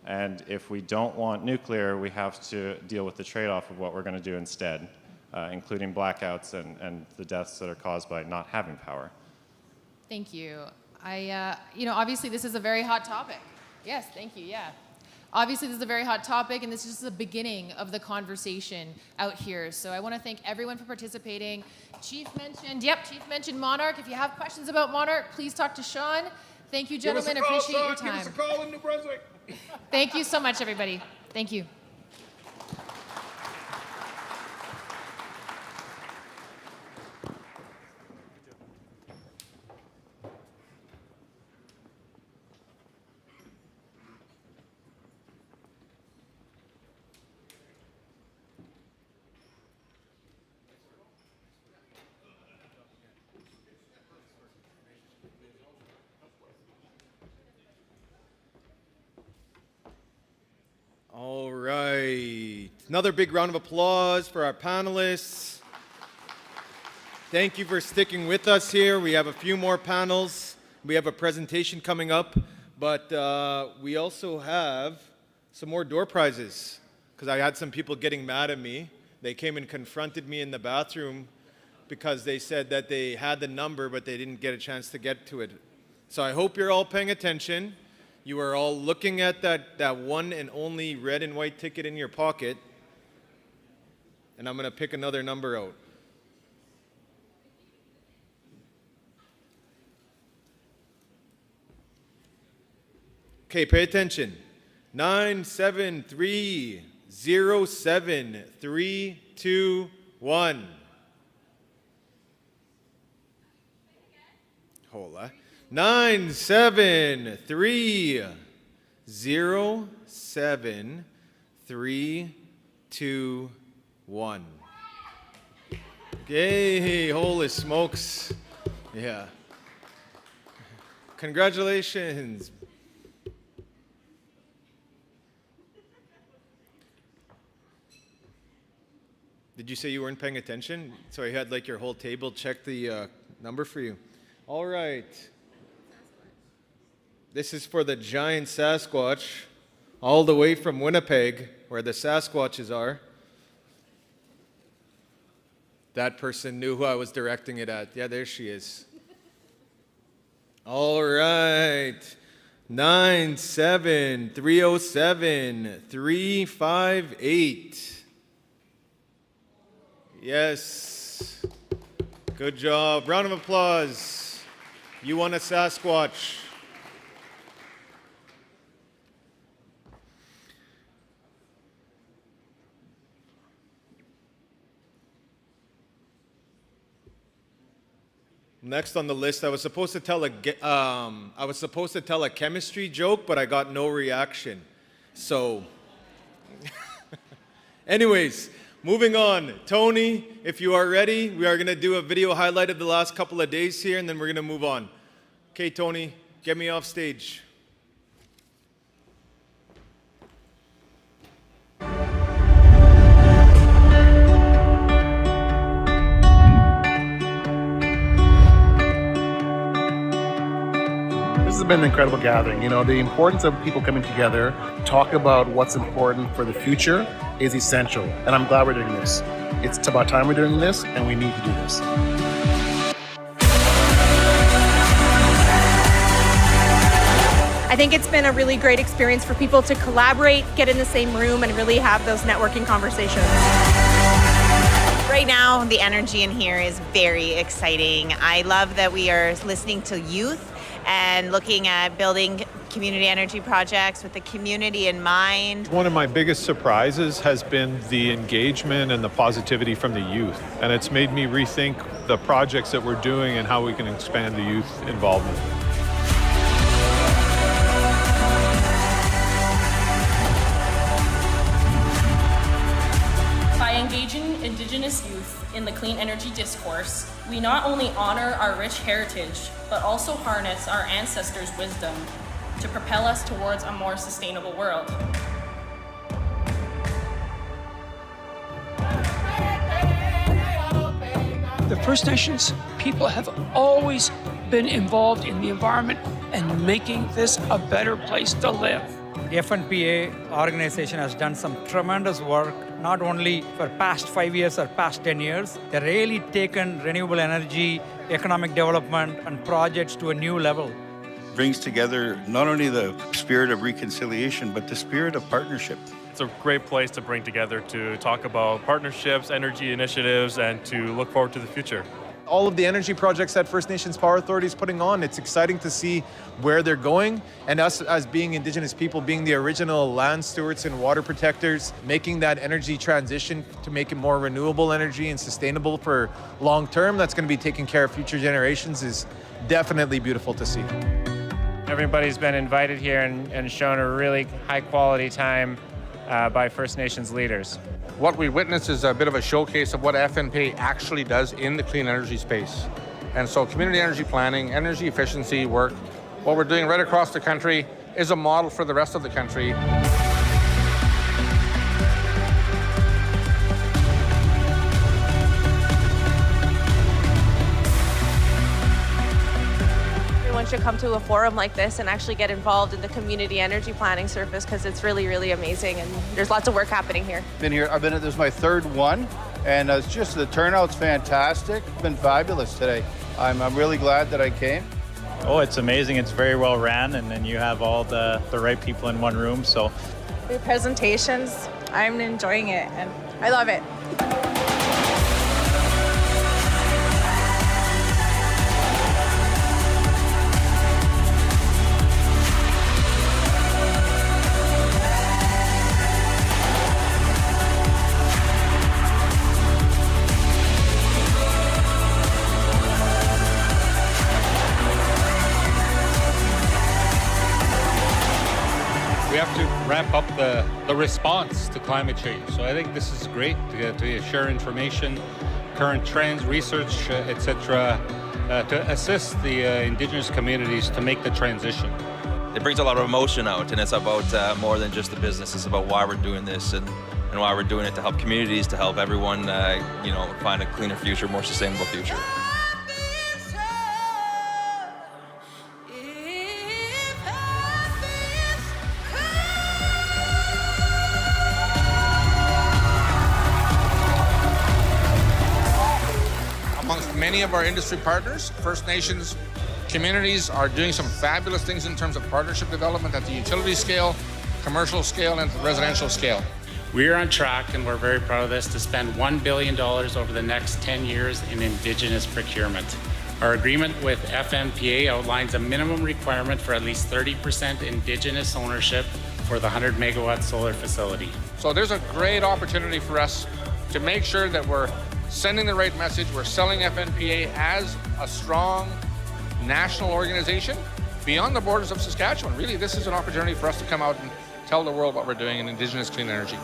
And if we don't want nuclear, we have to deal with the trade-off of what we're going to do instead, including blackouts and the deaths that are caused by not having power. Thank you. Obviously this is a very hot topic. Yes, thank you, yeah. Obviously this is a very hot topic, and this is just the beginning of the conversation out here. So I want to thank everyone for participating. Chief mentioned Monarch. If you have questions about Monarch, please talk to Sean. Thank you, gentlemen. Appreciate your time. Give us a call in New Brunswick. Thank you so much, everybody. Thank you. All right. Another big round of applause for our panelists. Thank you for sticking with us here. We have a few more panels. We have a presentation coming up, but we also have some more door prizes, because I had some people getting mad at me. They came and confronted me in the bathroom because they said that they had the number, but they didn't get a chance to get to it. So I hope you're all paying attention. You are all looking at that one and only red and white ticket in your pocket, and I'm going to pick another number out. Okay, pay attention. 97307-321. Hold on. 97307-321. Yay, holy smokes. Yeah. Congratulations. Did you say you weren't paying attention? So you had like your whole table check the number for you. All right. This is for the giant Sasquatch, all the way from Winnipeg, where the Sasquatches are. That person knew who I was directing it at. Yeah, there she is. All right. 97307-358. Yes. Good job. Round of applause. You won a Sasquatch. Next on the list, I was supposed to tell a chemistry joke, but I got no reaction. So, anyways, moving on. Tony, if you are ready, we are going to do a video highlight of the last couple of days here, and then we're going to move on. Okay, Tony, get me off stage. been an incredible gathering. You know, the importance of people coming together, talk about what's important for the future is essential. And I'm glad we're doing this. It's about time we're doing this, and we need to do this. I think it's been a really great experience for people to collaborate, get in the same room, and really have those networking conversations. Right now, the energy in here is very exciting. I love that we are listening to youth and looking at building community energy projects with the community in mind. One of my biggest surprises has been the engagement and the positivity from the youth. And it's made me rethink the projects that we're doing and how we can expand the youth involvement. By engaging Indigenous youth in the clean energy discourse, we not only honor our rich heritage, but also harness our ancestors' wisdom to propel us towards a more sustainable world. The First Nations people have always been involved in the environment and making this a better place to live. The FNPA organization has done some tremendous work, not only for past 5 years or past 10 years. They've really taken renewable energy, economic development, and projects to a new level. Brings together not only the spirit of reconciliation, but the spirit of partnership. It's a great place to bring together to talk about partnerships, energy initiatives, and to look forward to the future. All of the energy projects that First Nations Power Authority is putting on, it's exciting to see where they're going. And us as being Indigenous people, being the original land stewards and water protectors, making that energy transition to make it more renewable energy and sustainable for long term, that's going to be taking care of future generations, is definitely beautiful to see. Everybody's been invited here and shown a really high quality time by First Nations leaders. What we witnessed is a bit of a showcase of what FNPA actually does in the clean energy space. And so community energy planning, energy efficiency work, what we're doing right across the country is a model for the rest of the country. Everyone should come to a forum like this and actually get involved in the community energy planning service, because it's really, really amazing, and there's lots of work happening here. This is my third one, and it's just the turnout's fantastic. It's been fabulous today. I'm really glad that I came. Oh, it's amazing. It's very well ran, and then you have all the right people in one room. So, The presentations, I'm enjoying it, and I love it. We have to ramp up the response to climate change. So I think this is great to share information, current trends, research, etc., to assist the Indigenous communities to make the transition. It brings a lot of emotion out, and it's about more than just the business. It's about why we're doing this and why we're doing it to help communities, to help everyone, find a cleaner future, more sustainable future. Amongst many of our industry partners, First Nations communities are doing some fabulous things in terms of partnership development at the utility scale, commercial scale, and residential scale. We are on track, and we're very proud of this, to spend $1 billion over the next 10 years in Indigenous procurement. Our agreement with FNPA outlines a minimum requirement for at least 30% Indigenous ownership for the 100 megawatt solar facility. So there's a great opportunity for us to make sure that we're sending the right message. We're selling FNPA as a strong national organization beyond the borders of Saskatchewan. Really, this is an opportunity for us to come out and tell the world what we're doing in Indigenous clean energy.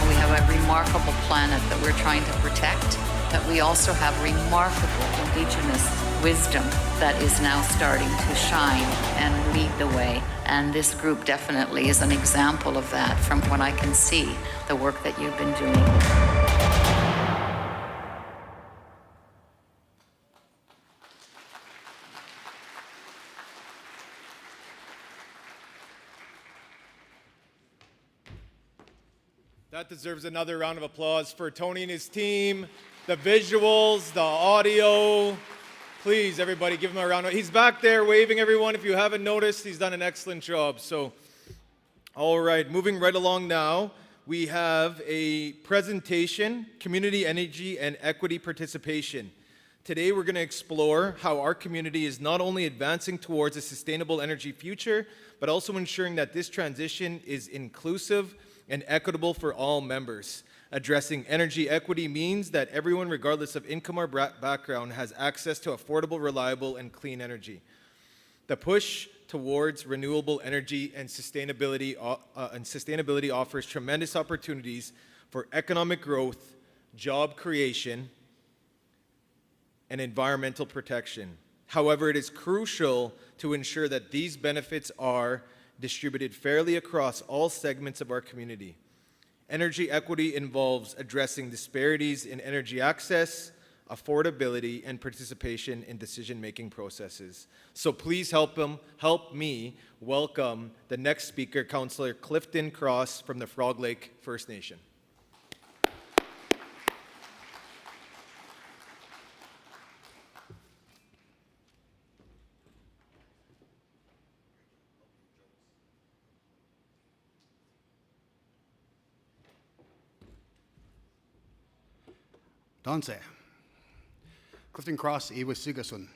We have a remarkable planet that we're trying to protect, that we also have remarkable Indigenous wisdom that is now starting to shine and lead the way. And this group definitely is an example of that from what I can see, the work that you've been doing. That deserves another round of applause for Tony and his team, the visuals, the audio. Please, everybody, give him a round. He's back there waving, everyone. If you haven't noticed, he's done an excellent job. So, all right, moving right along now, we have a presentation, Community Energy and Equity Participation. Today, we're going to explore how our community is not only advancing towards a sustainable energy future, but also ensuring that this transition is inclusive and equitable for all members. Addressing energy equity means that everyone, regardless of income or background, has access to affordable, reliable, and clean energy. The push towards renewable energy and sustainability offers tremendous opportunities for economic growth, job creation, and environmental protection. However, it is crucial to ensure that these benefits are distributed fairly across all segments of our community. Energy equity involves addressing disparities in energy access, affordability, and participation in decision-making processes. So please help me welcome the next speaker, Councillor Clifton Cross from the Frog Lake First Nation. Danse. Clifton Cross, Ewa Sigasun.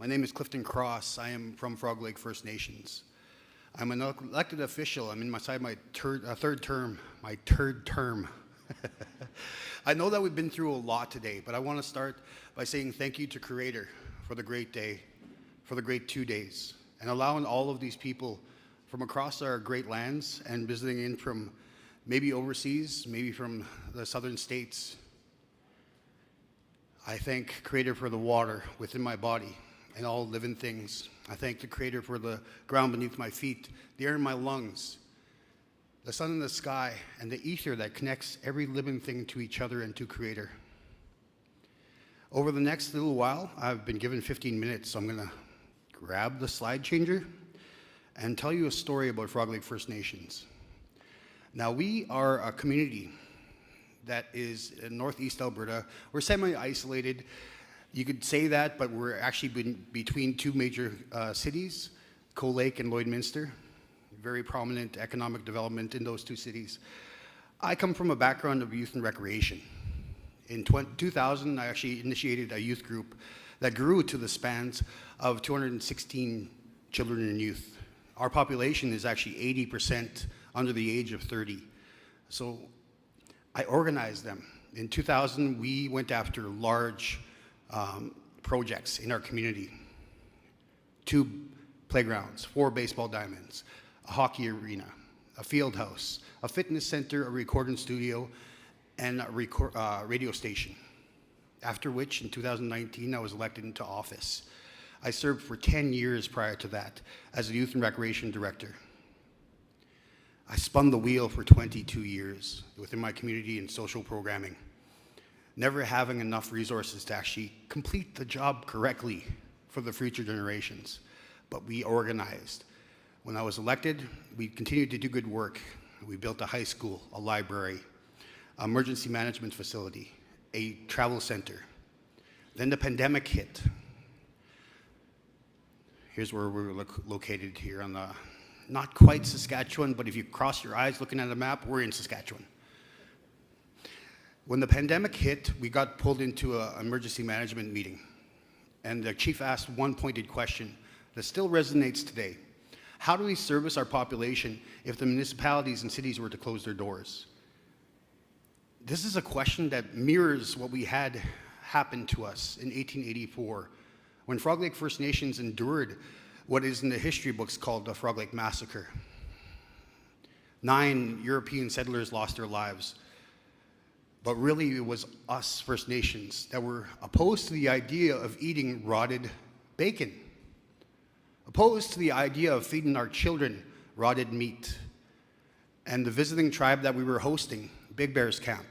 My name is Clifton Cross. I am from Frog Lake First Nations. I'm an elected official. I'm in my third term. I know that we've been through a lot today, but I want to start by saying thank you to Creator for the great day, for the great 2 days, and allowing all of these people from across our great lands and visiting in from maybe overseas, maybe from the southern states. I thank Creator for the water within my body and all living things. I thank the Creator for the ground beneath my feet, the air in my lungs, the sun in the sky, and the ether that connects every living thing to each other and to Creator. Over the next little while, I've been given 15 minutes, so I'm gonna grab the slide changer and tell you a story about Frog Lake First Nations. Now, we are a community that is in northeast Alberta. We're semi-isolated. You could say that, but we're actually between two major cities, Coal Lake and Lloydminster. Very prominent economic development in those two cities. I come from a background of youth and recreation. In 2000, I actually initiated a youth group that grew to the spans of 216 children and youth. Our population is actually 80% under the age of 30. So I organized them. In 2000, we went after large projects in our community. 2 playgrounds, 4 baseball diamonds, a hockey arena, a field house, a fitness center, a recording studio, and a radio station. After which, in 2019, I was elected into office. I served for 10 years prior to that as a youth and recreation director. I spun the wheel for 22 years within my community and social programming, never having enough resources to actually complete the job correctly for the future generations. But we organized. When I was elected, we continued to do good work. We built a high school, a library, an emergency management facility, a travel center. Then the pandemic hit. Here's where we were located here on the not quite Saskatchewan, but if you cross your eyes looking at a map, we're in Saskatchewan. When the pandemic hit, we got pulled into an emergency management meeting. And the chief asked one pointed question that still resonates today. How do we service our population if the municipalities and cities were to close their doors? This is a question that mirrors what we had happen to us in 1884, when Frog Lake First Nations endured what is in the history books called the Frog Lake Massacre. 9 European settlers lost their lives. But really, it was us First Nations that were opposed to the idea of eating rotted bacon, opposed to the idea of feeding our children rotted meat. And the visiting tribe that we were hosting, Big Bear's Camp,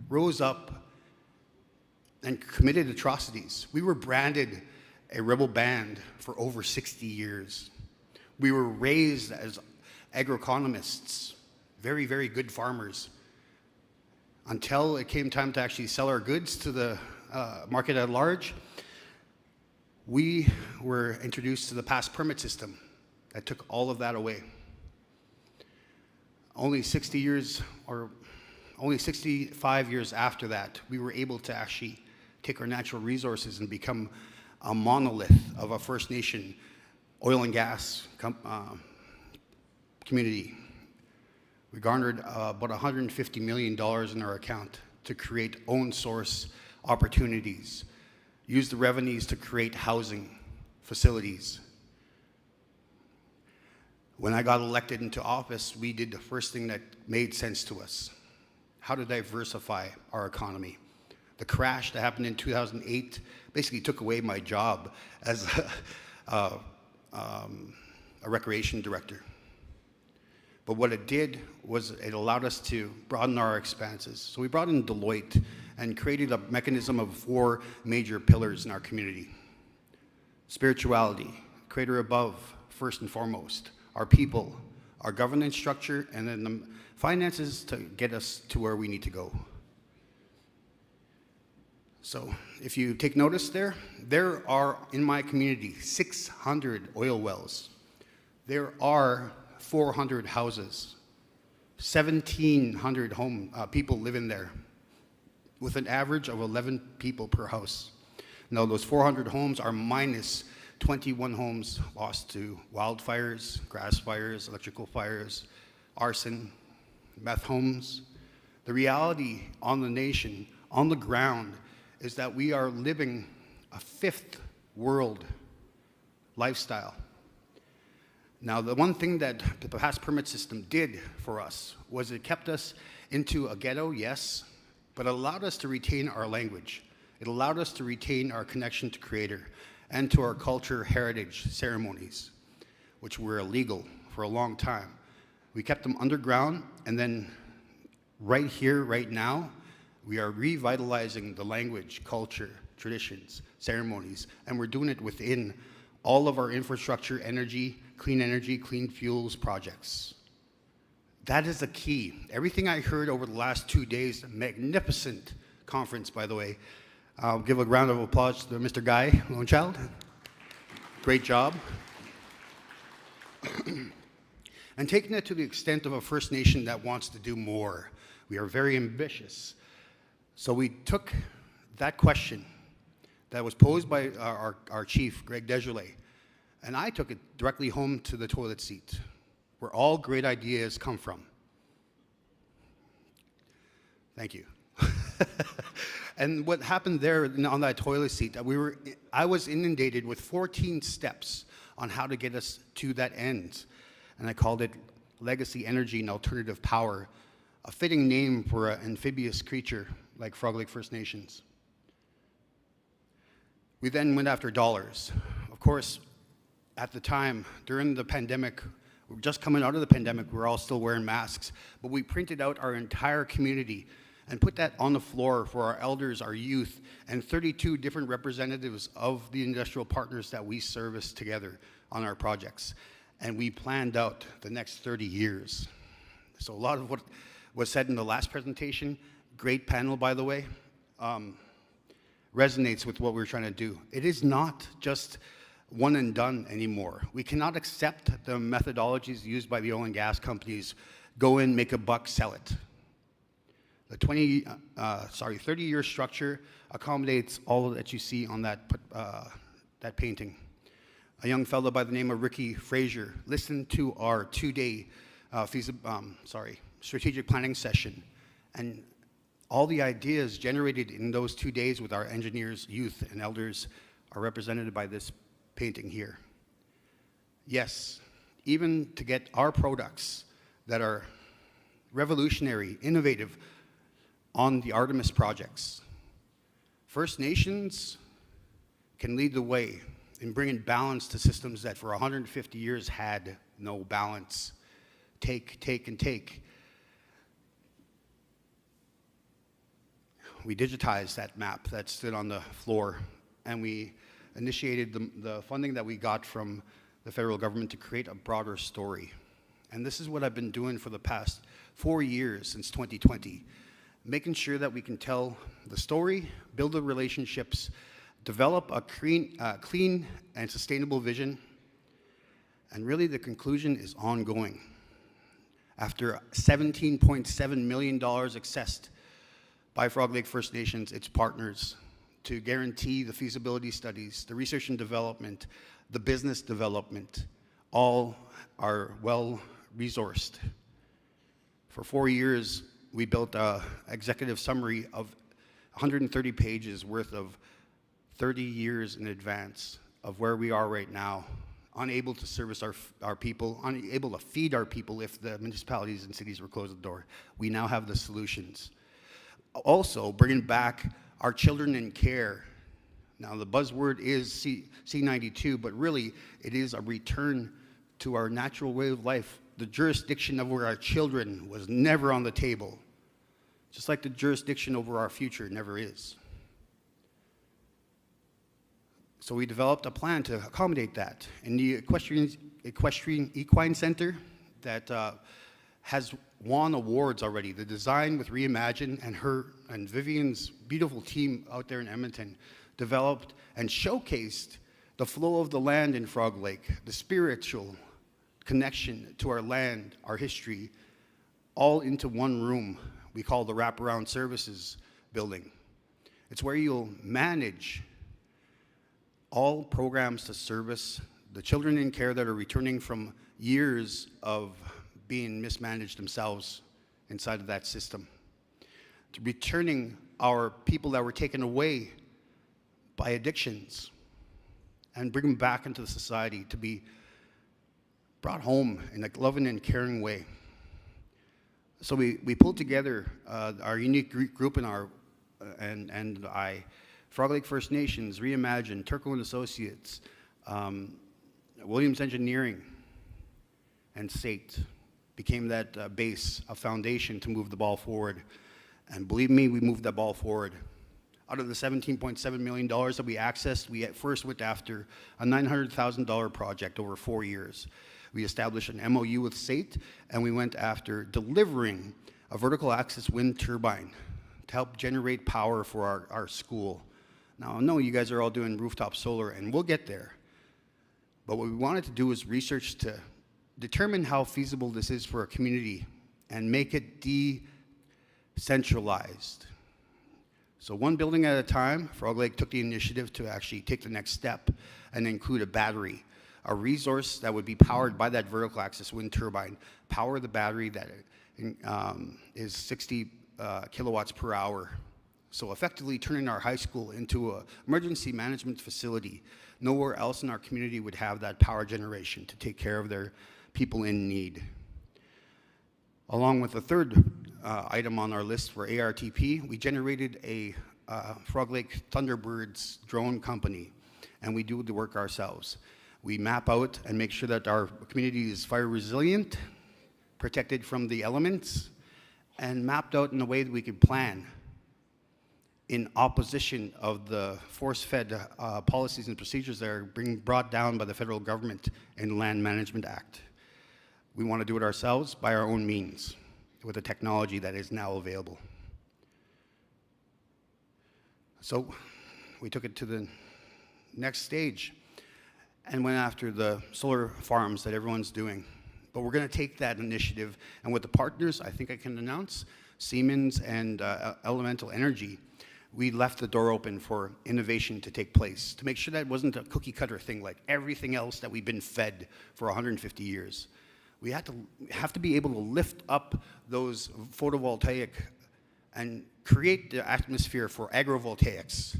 rose up and committed atrocities. We were branded a rebel band for over 60 years. We were raised as agroeconomists, very, very good farmers, until it came time to actually sell our goods to the market at large. We were introduced to the past permit system that took all of that away. Only 60 years, or only 65 years after that, we were able to actually take our natural resources and become a monolith of a First Nation oil and gas community. We garnered about $150 million in our account to create own source opportunities, use the revenues to create housing facilities. When I got elected into office, we did the first thing that made sense to us: how to diversify our economy. The crash that happened in 2008 basically took away my job as a recreation director. But what it did was it allowed us to broaden our expanses. So we brought in Deloitte and created a mechanism of 4 major pillars in our community. Spirituality, creator above, first and foremost. Our people, our governance structure, and then the finances to get us to where we need to go. So if you take notice there are in my community 600 oil wells. There are 400 houses, 1,700 people live in there, with an average of 11 people per house. Now, those 400 homes are minus 21 homes lost to wildfires, grass fires, electrical fires, arson, meth homes. The reality on the nation, on the ground, is that we are living a fifth world lifestyle. Now, the one thing that the past permit system did for us was it kept us into a ghetto, yes, but it allowed us to retain our language. It allowed us to retain our connection to Creator and to our culture heritage ceremonies, which were illegal for a long time. We kept them underground, and then right here, right now, we are revitalizing the language, culture, traditions, ceremonies, and we're doing it within all of our infrastructure, energy, clean fuels projects. That is the key. Everything I heard over the last 2 days, a magnificent conference, by the way. I'll give a round of applause to Mr. Guy Lonechild. Great job. And taking it to the extent of a First Nation that wants to do more. We are very ambitious. So we took that question that was posed by our chief, Greg Desjardins, and I took it directly home to the toilet seat, where all great ideas come from. Thank you. And what happened there on that toilet seat, I was inundated with 14 steps on how to get us to that end. And I called it Legacy Energy and Alternative Power, a fitting name for an amphibious creature like Frog Lake First Nations. We then went after dollars. Of course, at the time, during the pandemic, we were just coming out of the pandemic, we were all still wearing masks, but we printed out our entire community and put that on the floor for our elders, our youth, and 32 different representatives of the industrial partners that we service together on our projects. And we planned out the next 30 years. So a lot of what was said in the last presentation, great panel, by the way, resonates with what we're trying to do. It is not just one and done anymore. We cannot accept the methodologies used by the oil and gas companies. Go in, make a buck, sell it. The 30-year structure accommodates all that you see on that painting. A young fellow by the name of Ricky Frazier listened to our 2-day strategic planning session, and all the ideas generated in those 2 days with our engineers, youth, and elders are represented by this painting here. Yes, even to get our products that are revolutionary, innovative, on the Artemis projects. First Nations can lead the way in bringing balance to systems that for 150 years had no balance. Take, and take. We digitized that map that stood on the floor, and we initiated the funding that we got from the federal government to create a broader story. And this is what I've been doing for the past 4 years since 2020, making sure that we can tell the story, build the relationships, develop a clean and sustainable vision, and really the conclusion is ongoing. After $17.7 million accessed by Frog Lake First Nations, its partners, to guarantee the feasibility studies, the research and development, the business development, all are well resourced. For 4 years, we built an executive summary of 130 pages worth of 30 years in advance of where we are right now, unable to service our people, unable to feed our people if the municipalities and cities were closed the door. We now have the solutions. Also, bringing back our children in care. Now, the buzzword is C92, but really, it is a return to our natural way of life. The jurisdiction over our children was never on the table, just like the jurisdiction over our future never is. So we developed a plan to accommodate that. In the Equestrian Equine Center that has won awards already. The design with Reimagine and her and Vivian's beautiful team out there in Edmonton developed and showcased the flow of the land in Frog Lake, the spiritual connection to our land, our history, all into one room we call the Wraparound Services building. It's where you'll manage all programs to service the children in care that are returning from years of being mismanaged themselves inside of that system. To returning our people that were taken away by addictions and bring them back into the society to be brought home in a loving and caring way. So we pulled together our unique group and Frog Lake First Nations, Reimagine, Turco and Associates, Williams Engineering, and SAIT became that base, a foundation to move the ball forward. And believe me, we moved that ball forward. Out of the $17.7 million that we accessed, we at first went after a $900,000 project over 4 years. We established an MOU with SAIT, and we went after delivering a vertical axis wind turbine to help generate power for our school. Now, I know you guys are all doing rooftop solar, and we'll get there. But what we wanted to do was research to determine how feasible this is for a community and make it decentralized. So one building at a time, Frog Lake took the initiative to actually take the next step and include a battery, a resource that would be powered by that vertical axis wind turbine, power the battery that is 60 kilowatts per hour. So effectively turning our high school into an emergency management facility. Nowhere else in our community would have that power generation to take care of their people in need. Along with the third item on our list for ARTP, we generated a Frog Lake Thunderbirds drone company, and we do the work ourselves. We map out and make sure that our community is fire resilient, protected from the elements, and mapped out in a way that we could plan in opposition of the force-fed policies and procedures that are being brought down by the federal government in the Land Management Act. We want to do it ourselves by our own means with the technology that is now available. So we took it to the next stage and went after the solar farms that everyone's doing. But we're going to take that initiative, and with the partners, I think I can announce, Siemens and Elemental Energy, we left the door open for innovation to take place, to make sure that it wasn't a cookie-cutter thing like everything else that we've been fed for 150 years. We have to be able to lift up those photovoltaic and create the atmosphere for agrovoltaics.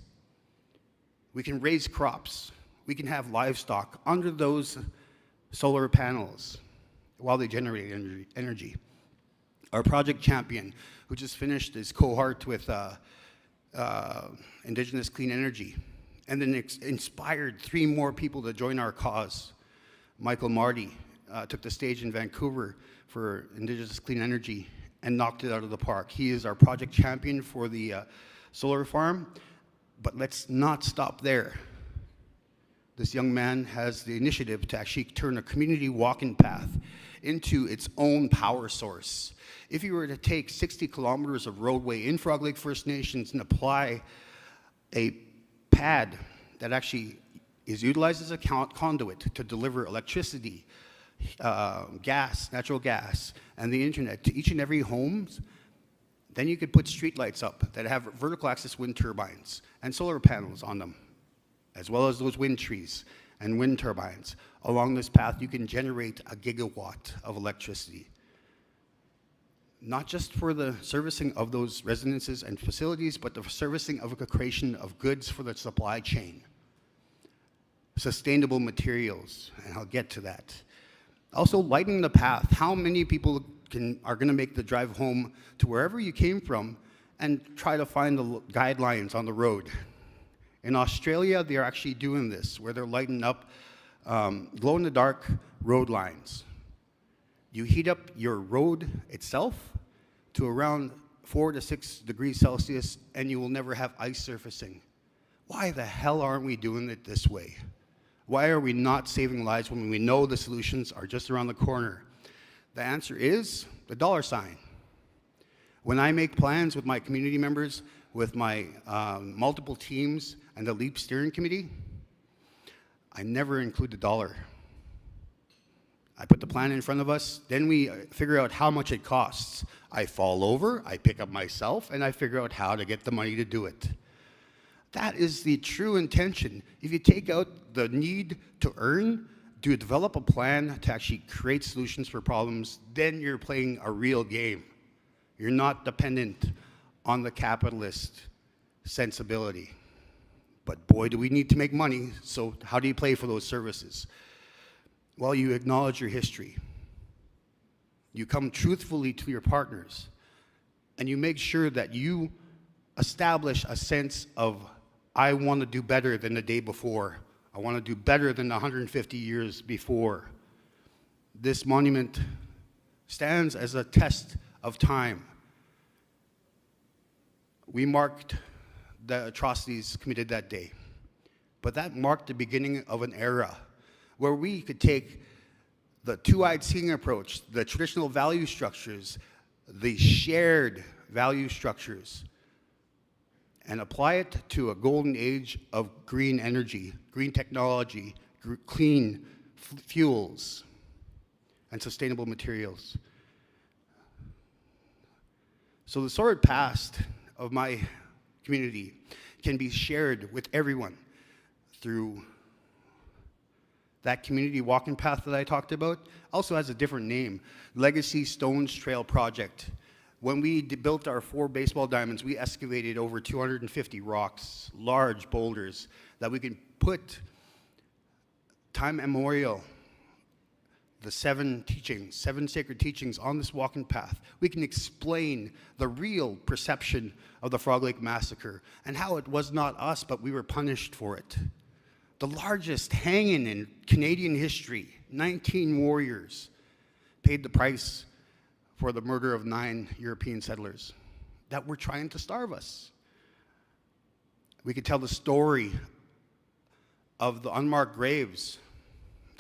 We can raise crops. We can have livestock under those solar panels while they generate energy. our project champion, who just finished his cohort with Indigenous Clean Energy, and then inspired 3 more people to join our cause. Michael Marty took the stage in Vancouver for Indigenous Clean Energy and knocked it out of the park. He is our project champion for the solar farm, but let's not stop there. This young man has the initiative to actually turn a community walking path into its own power source. If you were to take 60 kilometers of roadway in Frog Lake First Nations and apply a pad that actually is utilized as a conduit to deliver electricity, gas, natural gas, and the internet to each and every home, then you could put streetlights up that have vertical axis wind turbines and solar panels on them, as well as those wind trees and wind turbines. Along this path, you can generate a gigawatt of electricity. Not just for the servicing of those residences and facilities, but the servicing of the creation of goods for the supply chain. Sustainable materials, and I'll get to that. Also, lightening the path. How many people are going to make the drive home to wherever you came from and try to find the guidelines on the road? In Australia, they're actually doing this, where they're lighting up glow-in-the-dark road lines. You heat up your road itself to around 4 to 6 degrees Celsius, and you will never have ice surfacing. Why the hell aren't we doing it this way? Why are we not saving lives when we know the solutions are just around the corner? The answer is the dollar sign. When I make plans with my community members, with my multiple teams and the LEAP steering committee, I never include the dollar. I put the plan in front of us, then we figure out how much it costs. I fall over, I pick up myself, and I figure out how to get the money to do it. That is the true intention. If you take out the need to earn, to develop a plan to actually create solutions for problems, then you're playing a real game. You're not dependent on the capitalist sensibility. But boy, do we need to make money, so how do you pay for those services? Well, you acknowledge your history. You come truthfully to your partners, and you make sure that you establish a sense of, I want to do better than the day before. I want to do better than 150 years before. This monument stands as a test of time. We marked the atrocities committed that day, but that marked the beginning of an era where we could take the two-eyed seeing approach, the traditional value structures, the shared value structures, and apply it to a golden age of green energy, green technology, clean fuels, and sustainable materials. So the sordid past of my community can be shared with everyone through that community walking path that I talked about. Also has a different name, Legacy Stones Trail Project. When we built our 4 baseball diamonds, we excavated over 250 rocks, large boulders, that we can put time immemorial, the 7 sacred teachings on this walking path. We can explain the real perception of the Frog Lake Massacre and how it was not us, but we were punished for it. The largest hanging in Canadian history, 19 warriors paid the price for the murder of 9 European settlers that were trying to starve us. We could tell the story of the unmarked graves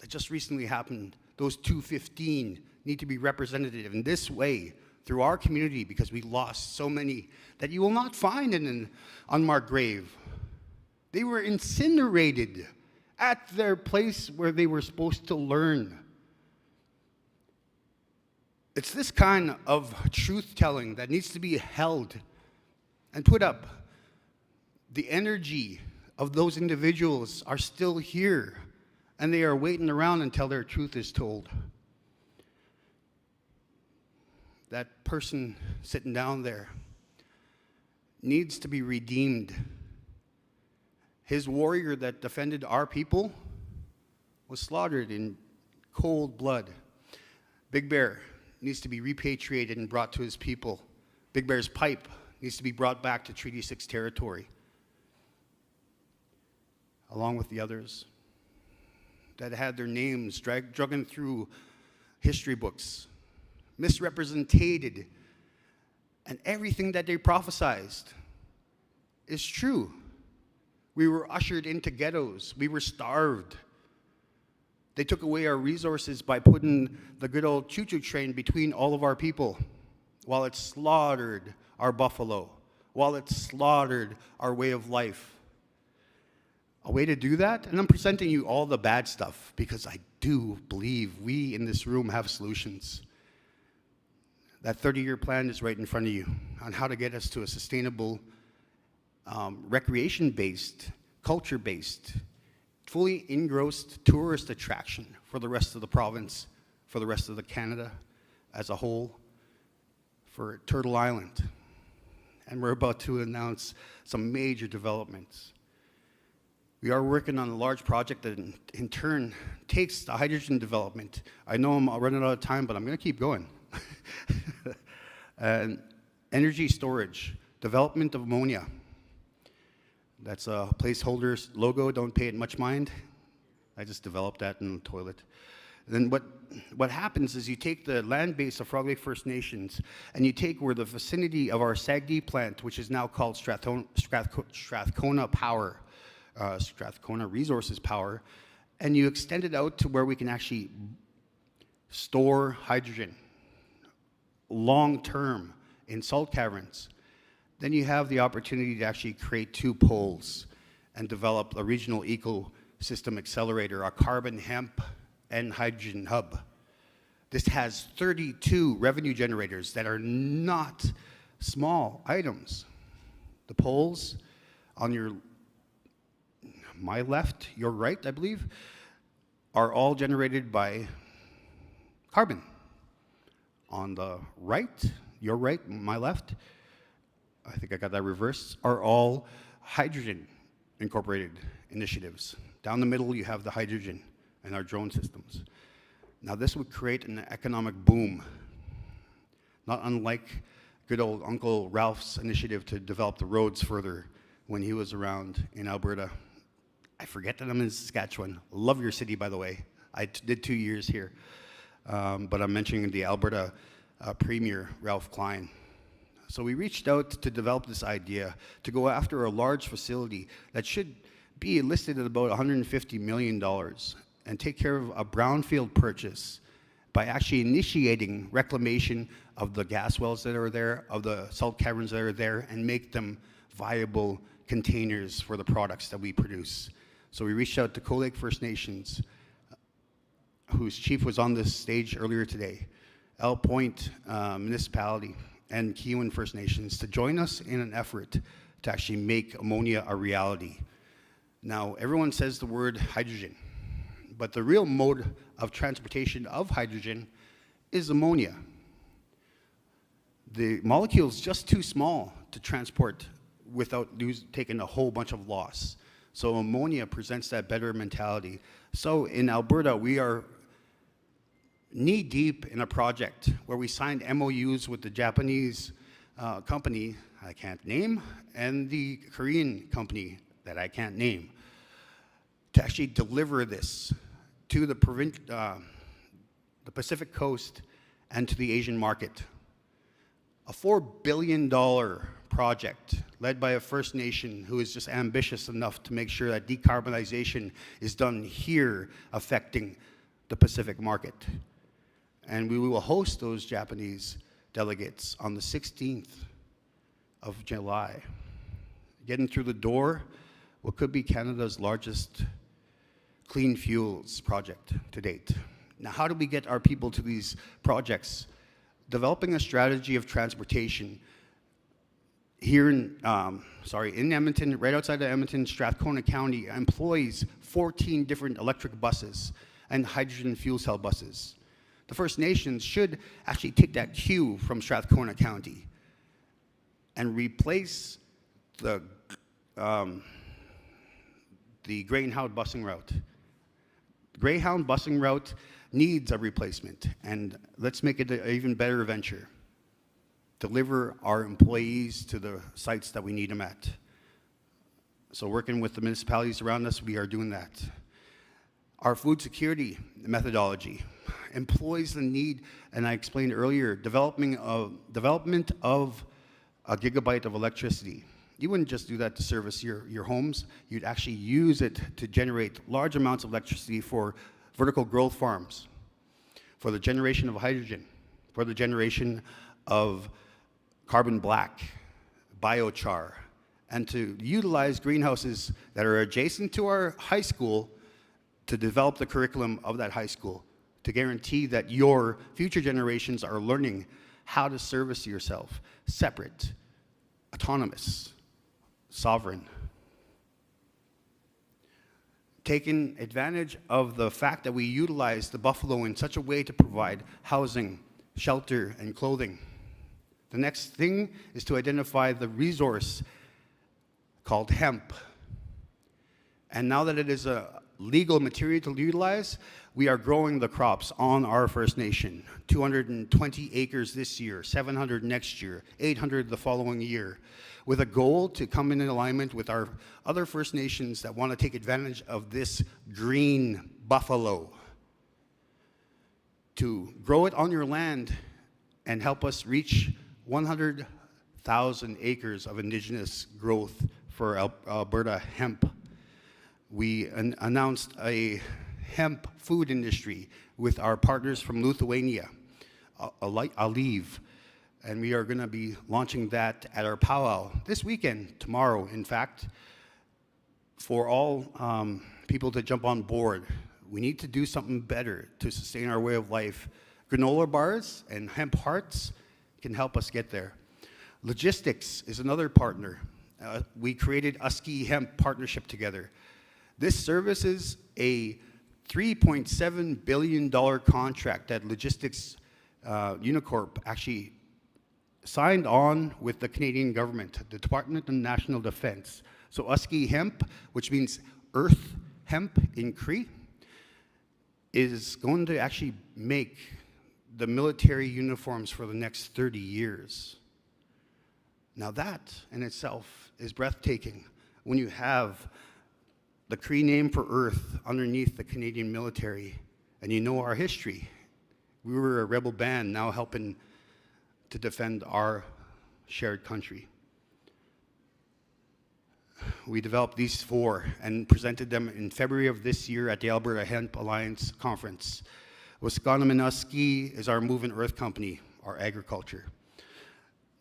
that just recently happened. Those 215 need to be representative in this way through our community, because we lost so many that you will not find in an unmarked grave. They were incinerated at their place where they were supposed to learn. It's this kind of truth-telling that needs to be held and put up. The energy of those individuals are still here, and they are waiting around until their truth is told. That person sitting down there needs to be redeemed. His warrior that defended our people was slaughtered in cold blood. Big Bear needs to be repatriated and brought to his people. Big Bear's pipe needs to be brought back to Treaty 6 territory, along with the others that had their names dragged through history books, misrepresented, and everything that they prophesized is true. We were ushered into ghettos. We were starved. They took away our resources by putting the good old choo-choo train between all of our people while it slaughtered our buffalo, while it slaughtered our way of life. A way to do that, and I'm presenting you all the bad stuff because I do believe we in this room have solutions. That 30-year plan is right in front of you on how to get us to a sustainable, recreation-based, culture-based, fully engrossed tourist attraction for the rest of the province, for the rest of the Canada as a whole, for Turtle Island. And we're about to announce some major developments. We are working on a large project that in turn takes the hydrogen development. I know I'm running out of time, but I'm going to keep going. And energy storage, development of ammonia. That's a placeholder logo, don't pay it much mind. I just developed that in the toilet. Then what happens is you take the land base of Frog Lake First Nations and you take where the vicinity of our SAGD plant, which is now called Strathcona Power, Strathcona Resources Power, and you extend it out to where we can actually store hydrogen long-term in salt caverns. Then you have the opportunity to actually create 2 poles and develop a regional ecosystem accelerator, a carbon, hemp, and hydrogen hub. This has 32 revenue generators that are not small items. The poles on my left, your right, I believe, are all generated by carbon. On the right, your right, my left, I think I got that reversed, are all hydrogen incorporated initiatives. Down the middle, you have the hydrogen and our drone systems. Now, this would create an economic boom, not unlike good old Uncle Ralph's initiative to develop the roads further when he was around in Alberta. I forget that I'm in Saskatchewan. Love your city, by the way. I did 2 years here. But I'm mentioning the Alberta Premier, Ralph Klein. So we reached out to develop this idea to go after a large facility that should be listed at about $150 million and take care of a brownfield purchase by actually initiating reclamation of the gas wells that are there, of the salt caverns that are there, and make them viable containers for the products that we produce. So we reached out to Coal Lake First Nations, whose chief was on this stage earlier today, El Point Municipality, and Kiowan First Nations to join us in an effort to actually make ammonia a reality. Now, everyone says the word hydrogen, but the real mode of transportation of hydrogen is ammonia. The molecule is just too small to transport without taking a whole bunch of loss. So ammonia presents that better mentality. So in Alberta, we are knee-deep in a project where we signed MOUs with the Japanese company I can't name and the Korean company that I can't name to actually deliver this to the Pacific Coast and to the Asian market. A $4 billion project led by a First Nation who is just ambitious enough to make sure that decarbonization is done here, affecting the Pacific market. And we will host those Japanese delegates on the 16th of July. Getting through the door, what could be Canada's largest clean fuels project to date. Now, how do we get our people to these projects? Developing a strategy of transportation here in Edmonton, right outside of Edmonton, Strathcona County employs 14 different electric buses and hydrogen fuel cell buses. The First Nations should actually take that cue from Strathcona County and replace the Greyhound busing route. The Greyhound busing route needs a replacement, and let's make it an even better venture. Deliver our employees to the sites that we need them at. So working with the municipalities around us, we are doing that. Our food security methodology employs the need, and I explained earlier, development of a gigabyte of electricity. You wouldn't just do that to service your homes. You'd actually use it to generate large amounts of electricity for vertical growth farms, for the generation of hydrogen, for the generation of carbon black, biochar, and to utilize greenhouses that are adjacent to our high school to develop the curriculum of that high school, to guarantee that your future generations are learning how to service yourself, separate, autonomous, sovereign. Taking advantage of the fact that we utilize the buffalo in such a way to provide housing, shelter, and clothing. The next thing is to identify the resource called hemp. And now that it is a legal material to utilize, we are growing the crops on our First Nation. 220 acres this year, 700 next year, 800 the following year, with a goal to come in alignment with our other First Nations that want to take advantage of this green buffalo, to grow it on your land and help us reach 100,000 acres of Indigenous growth for Alberta hemp. We announced a hemp food industry with our partners from Lithuania, Alive, and we are going to be launching that at our powwow this weekend, tomorrow, in fact, for all people to jump on board. We need to do something better to sustain our way of life. Granola bars and hemp hearts can help us get there. Logistics is another partner. We created Uskie Hemp Partnership together. This services a $3.7 billion contract that Logistics Unicorp actually signed on with the Canadian government, the Department of National Defense. So Uskie Hemp, which means earth hemp in Cree, is going to actually make the military uniforms for the next 30 years. Now that in itself is breathtaking when you have the Cree name for earth underneath the Canadian military, and you know our history. We were a rebel band now helping to defend our shared country. We developed these four and presented them in February of this year at the Alberta Hemp Alliance Conference. Wisconsin is our Moving Earth company, our agriculture.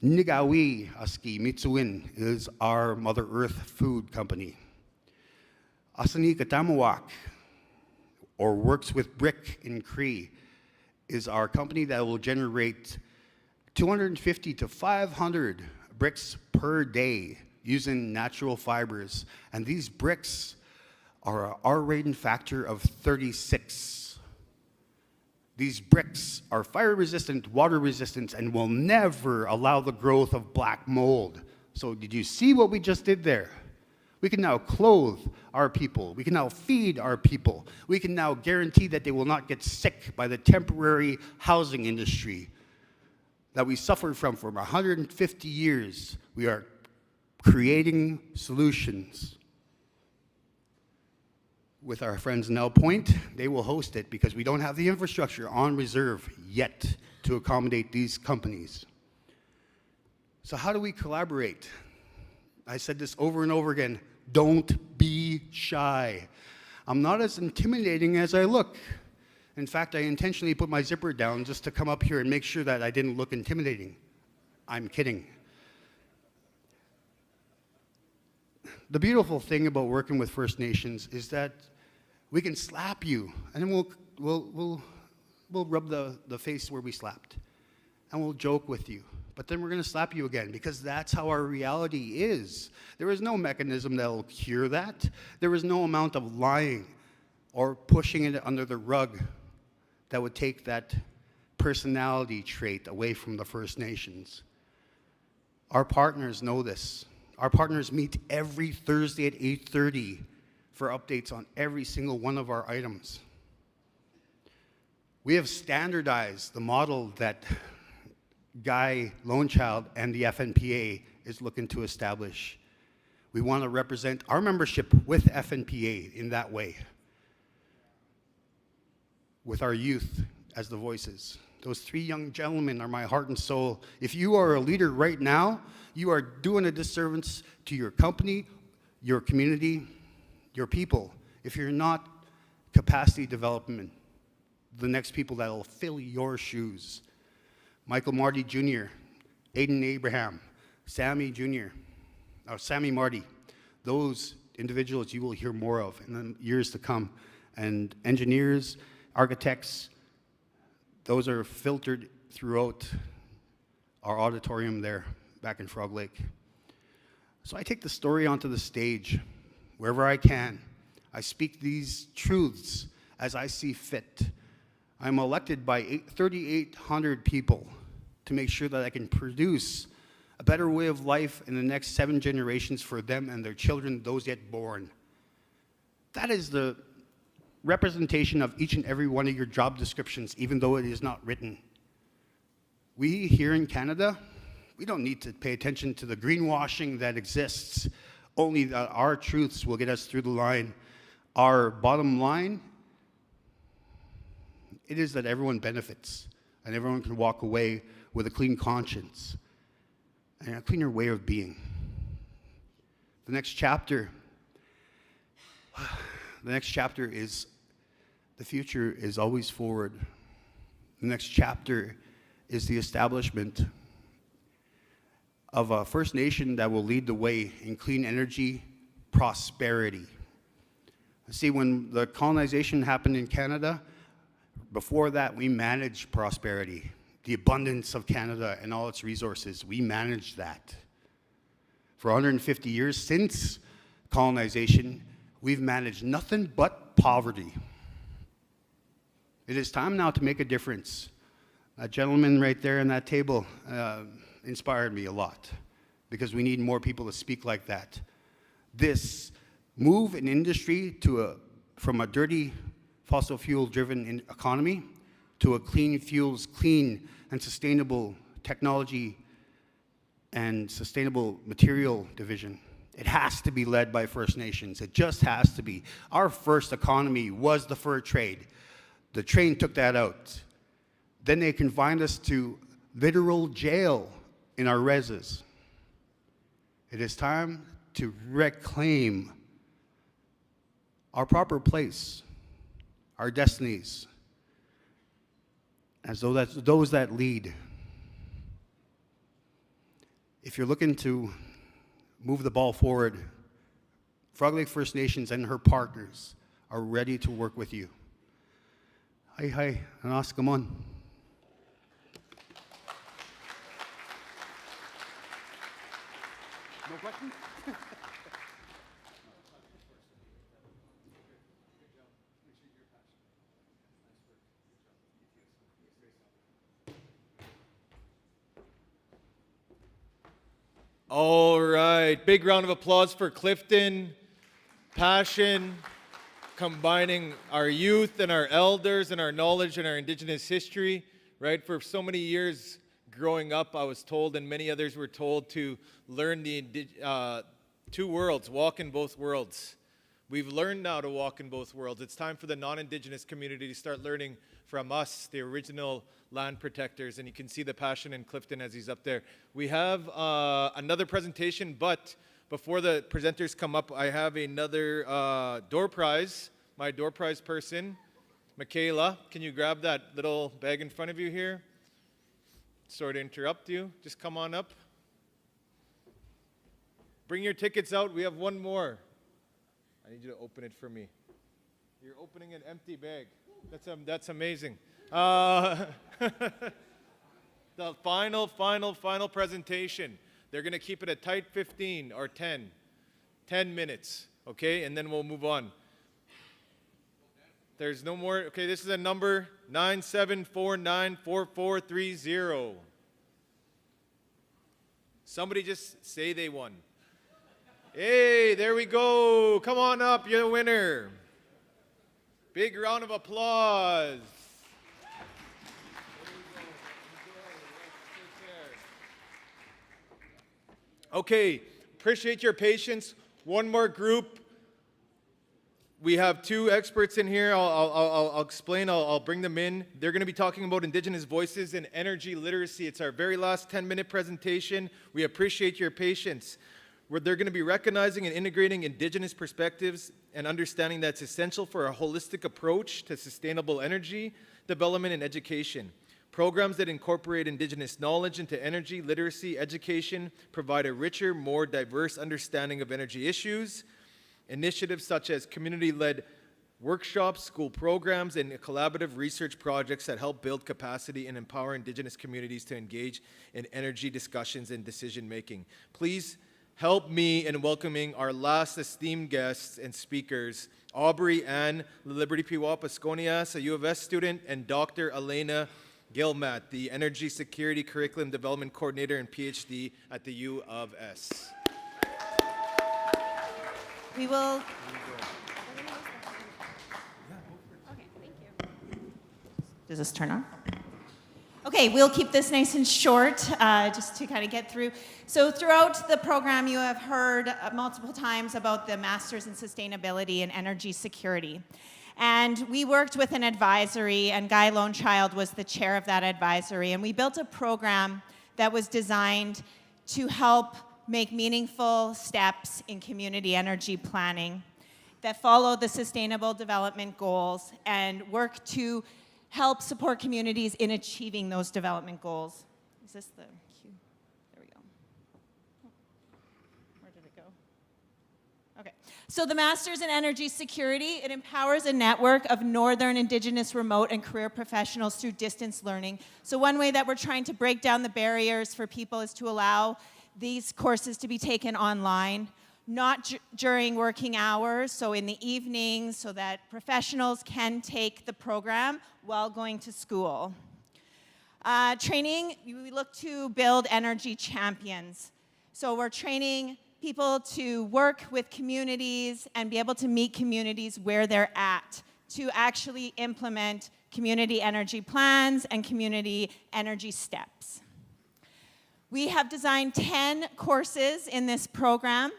Nigawi Uskie Mitsuwin is our Mother Earth food company. Asani Katamawak, or Works with Brick in Cree, is our company that will generate 250 to 500 bricks per day using natural fibers. And these bricks are an R-rating factor of 36. These bricks are fire resistant, water resistant, and will never allow the growth of black mold. So did you see what we just did there? We can now clothe our people. We can now feed our people. We can now guarantee that they will not get sick by the temporary housing industry that we suffered from for 150 years. We are creating solutions. With our friends in El Point, they will host it because we don't have the infrastructure on reserve yet to accommodate these companies. So how do we collaborate? I said this over and over again, don't be shy. I'm not as intimidating as I look. In fact, I intentionally put my zipper down just to come up here and make sure that I didn't look intimidating. I'm kidding. The beautiful thing about working with First Nations is that we can slap you, and then we'll rub the face where we slapped, and we'll joke with you. But then we're going to slap you again, because that's how our reality is. There is no mechanism that will cure that. There is no amount of lying or pushing it under the rug that would take that personality trait away from the First Nations. Our partners know this. Our partners meet every Thursday at 8:30 for updates on every single one of our items. We have standardized the model that Guy Lonechild and the FNPA is looking to establish. We want to represent our membership with FNPA in that way, with our youth as the voices. Those three young gentlemen are my heart and soul. If you are a leader right now, you are doing a disservice to your company, your community, your people. If you're not capacity development, the next people that will fill your shoes. Michael Marty Jr., Aiden Abraham, Sammy Jr., or Sammy Marty. Those individuals you will hear more of in the years to come. And engineers, architects, those are filtered throughout our auditorium there back in Frog Lake. So I take the story onto the stage wherever I can. I speak these truths as I see fit. I'm elected by 3,800 people to make sure that I can produce a better way of life in the next 7 generations for them and their children, those yet born. That is the representation of each and every one of your job descriptions, even though it is not written. We here in Canada, we don't need to pay attention to the greenwashing that exists. Only our truths will get us through the line. Our bottom line, it is that everyone benefits and everyone can walk away with a clean conscience and a cleaner way of being. The next chapter is, the future is always forward. The next chapter is the establishment of a First Nation that will lead the way in clean energy prosperity. See, when the colonization happened in Canada, before that, we managed prosperity, the abundance of Canada and all its resources. We managed that. For 150 years since colonization, we've managed nothing but poverty. It is time now to make a difference. That gentleman right there in that table inspired me a lot because we need more people to speak like that. This move in industry from a dirty fossil fuel-driven economy to a clean fuels, clean and sustainable technology and sustainable material division. It has to be led by First Nations. It just has to be. Our first economy was the fur trade. The train took that out. Then they confined us to literal jail in our reses. It is time to reclaim our proper place, our destinies, as those that lead. If you're looking to move the ball forward, Frog Lake First Nations and her partners are ready to work with you. Hi, Anas, come on. No questions? All right, big round of applause for Clifton. Passion, combining our youth and our elders and our knowledge and our Indigenous history, right? For so many years growing up, I was told, and many others were told, to learn the two worlds, walk in both worlds. We've learned now to walk in both worlds. It's time for the non-Indigenous community to start learning from us, the original land protectors, and you can see the passion in Clifton as he's up there. We have another presentation, but before the presenters come up, I have another door prize. My door prize person, Michaela, can you grab that little bag in front of you here? Sorry to interrupt you. Just come on up. Bring your tickets out. We have one more. I need you to open it for me. You're opening an empty bag. That's amazing. The final presentation. They're going to keep it a tight 15 or 10 minutes, okay? And then we'll move on. There's no more. Okay, this is a number 97494430. Somebody just say they won. Hey, there we go. Come on up. You're the winner. Big round of applause. Okay, appreciate your patience. One more group. We have two experts in here. I'll explain. I'll bring them in. They're going to be talking about Indigenous voices and energy literacy. It's our very last 10-minute presentation. We appreciate your patience. They're going to be recognizing and integrating Indigenous perspectives and understanding that's essential for a holistic approach to sustainable energy development and education. Programs that incorporate Indigenous knowledge into energy literacy education provide a richer, more diverse understanding of energy issues. Initiatives such as community-led workshops, school programs, and collaborative research projects that help build capacity and empower Indigenous communities to engage in energy discussions and decision-making. Please help me in welcoming our last esteemed guests and speakers, Aubrey Ann Liberty Piwapasconias, a U of S student, and Dr. Elena Gilmat, the Energy Security Curriculum Development Coordinator and PhD at the U of S. We will. Okay, thank you. Does this turn on? Okay, we'll keep this nice and short, just to kind of get through. So throughout the program, you have heard multiple times about the Masters in Sustainability and Energy Security. And we worked with an advisory, and Guy Lonechild was the chair of that advisory. And we built a program that was designed to help make meaningful steps in community energy planning that follow the Sustainable Development Goals and work to help support communities in achieving those development goals. Is this the cue? There we go. Where did it go? Okay. So the Masters in Energy Security, it empowers a network of Northern Indigenous remote and career professionals through distance learning. So one way that we're trying to break down the barriers for people is to allow these courses to be taken online, not during working hours, so in the evenings, so that professionals can take the program while going to school. Training, we look to build energy champions. So we're training people to work with communities and be able to meet communities where they're at to actually implement community energy plans and community energy steps. We have designed 10 courses in this program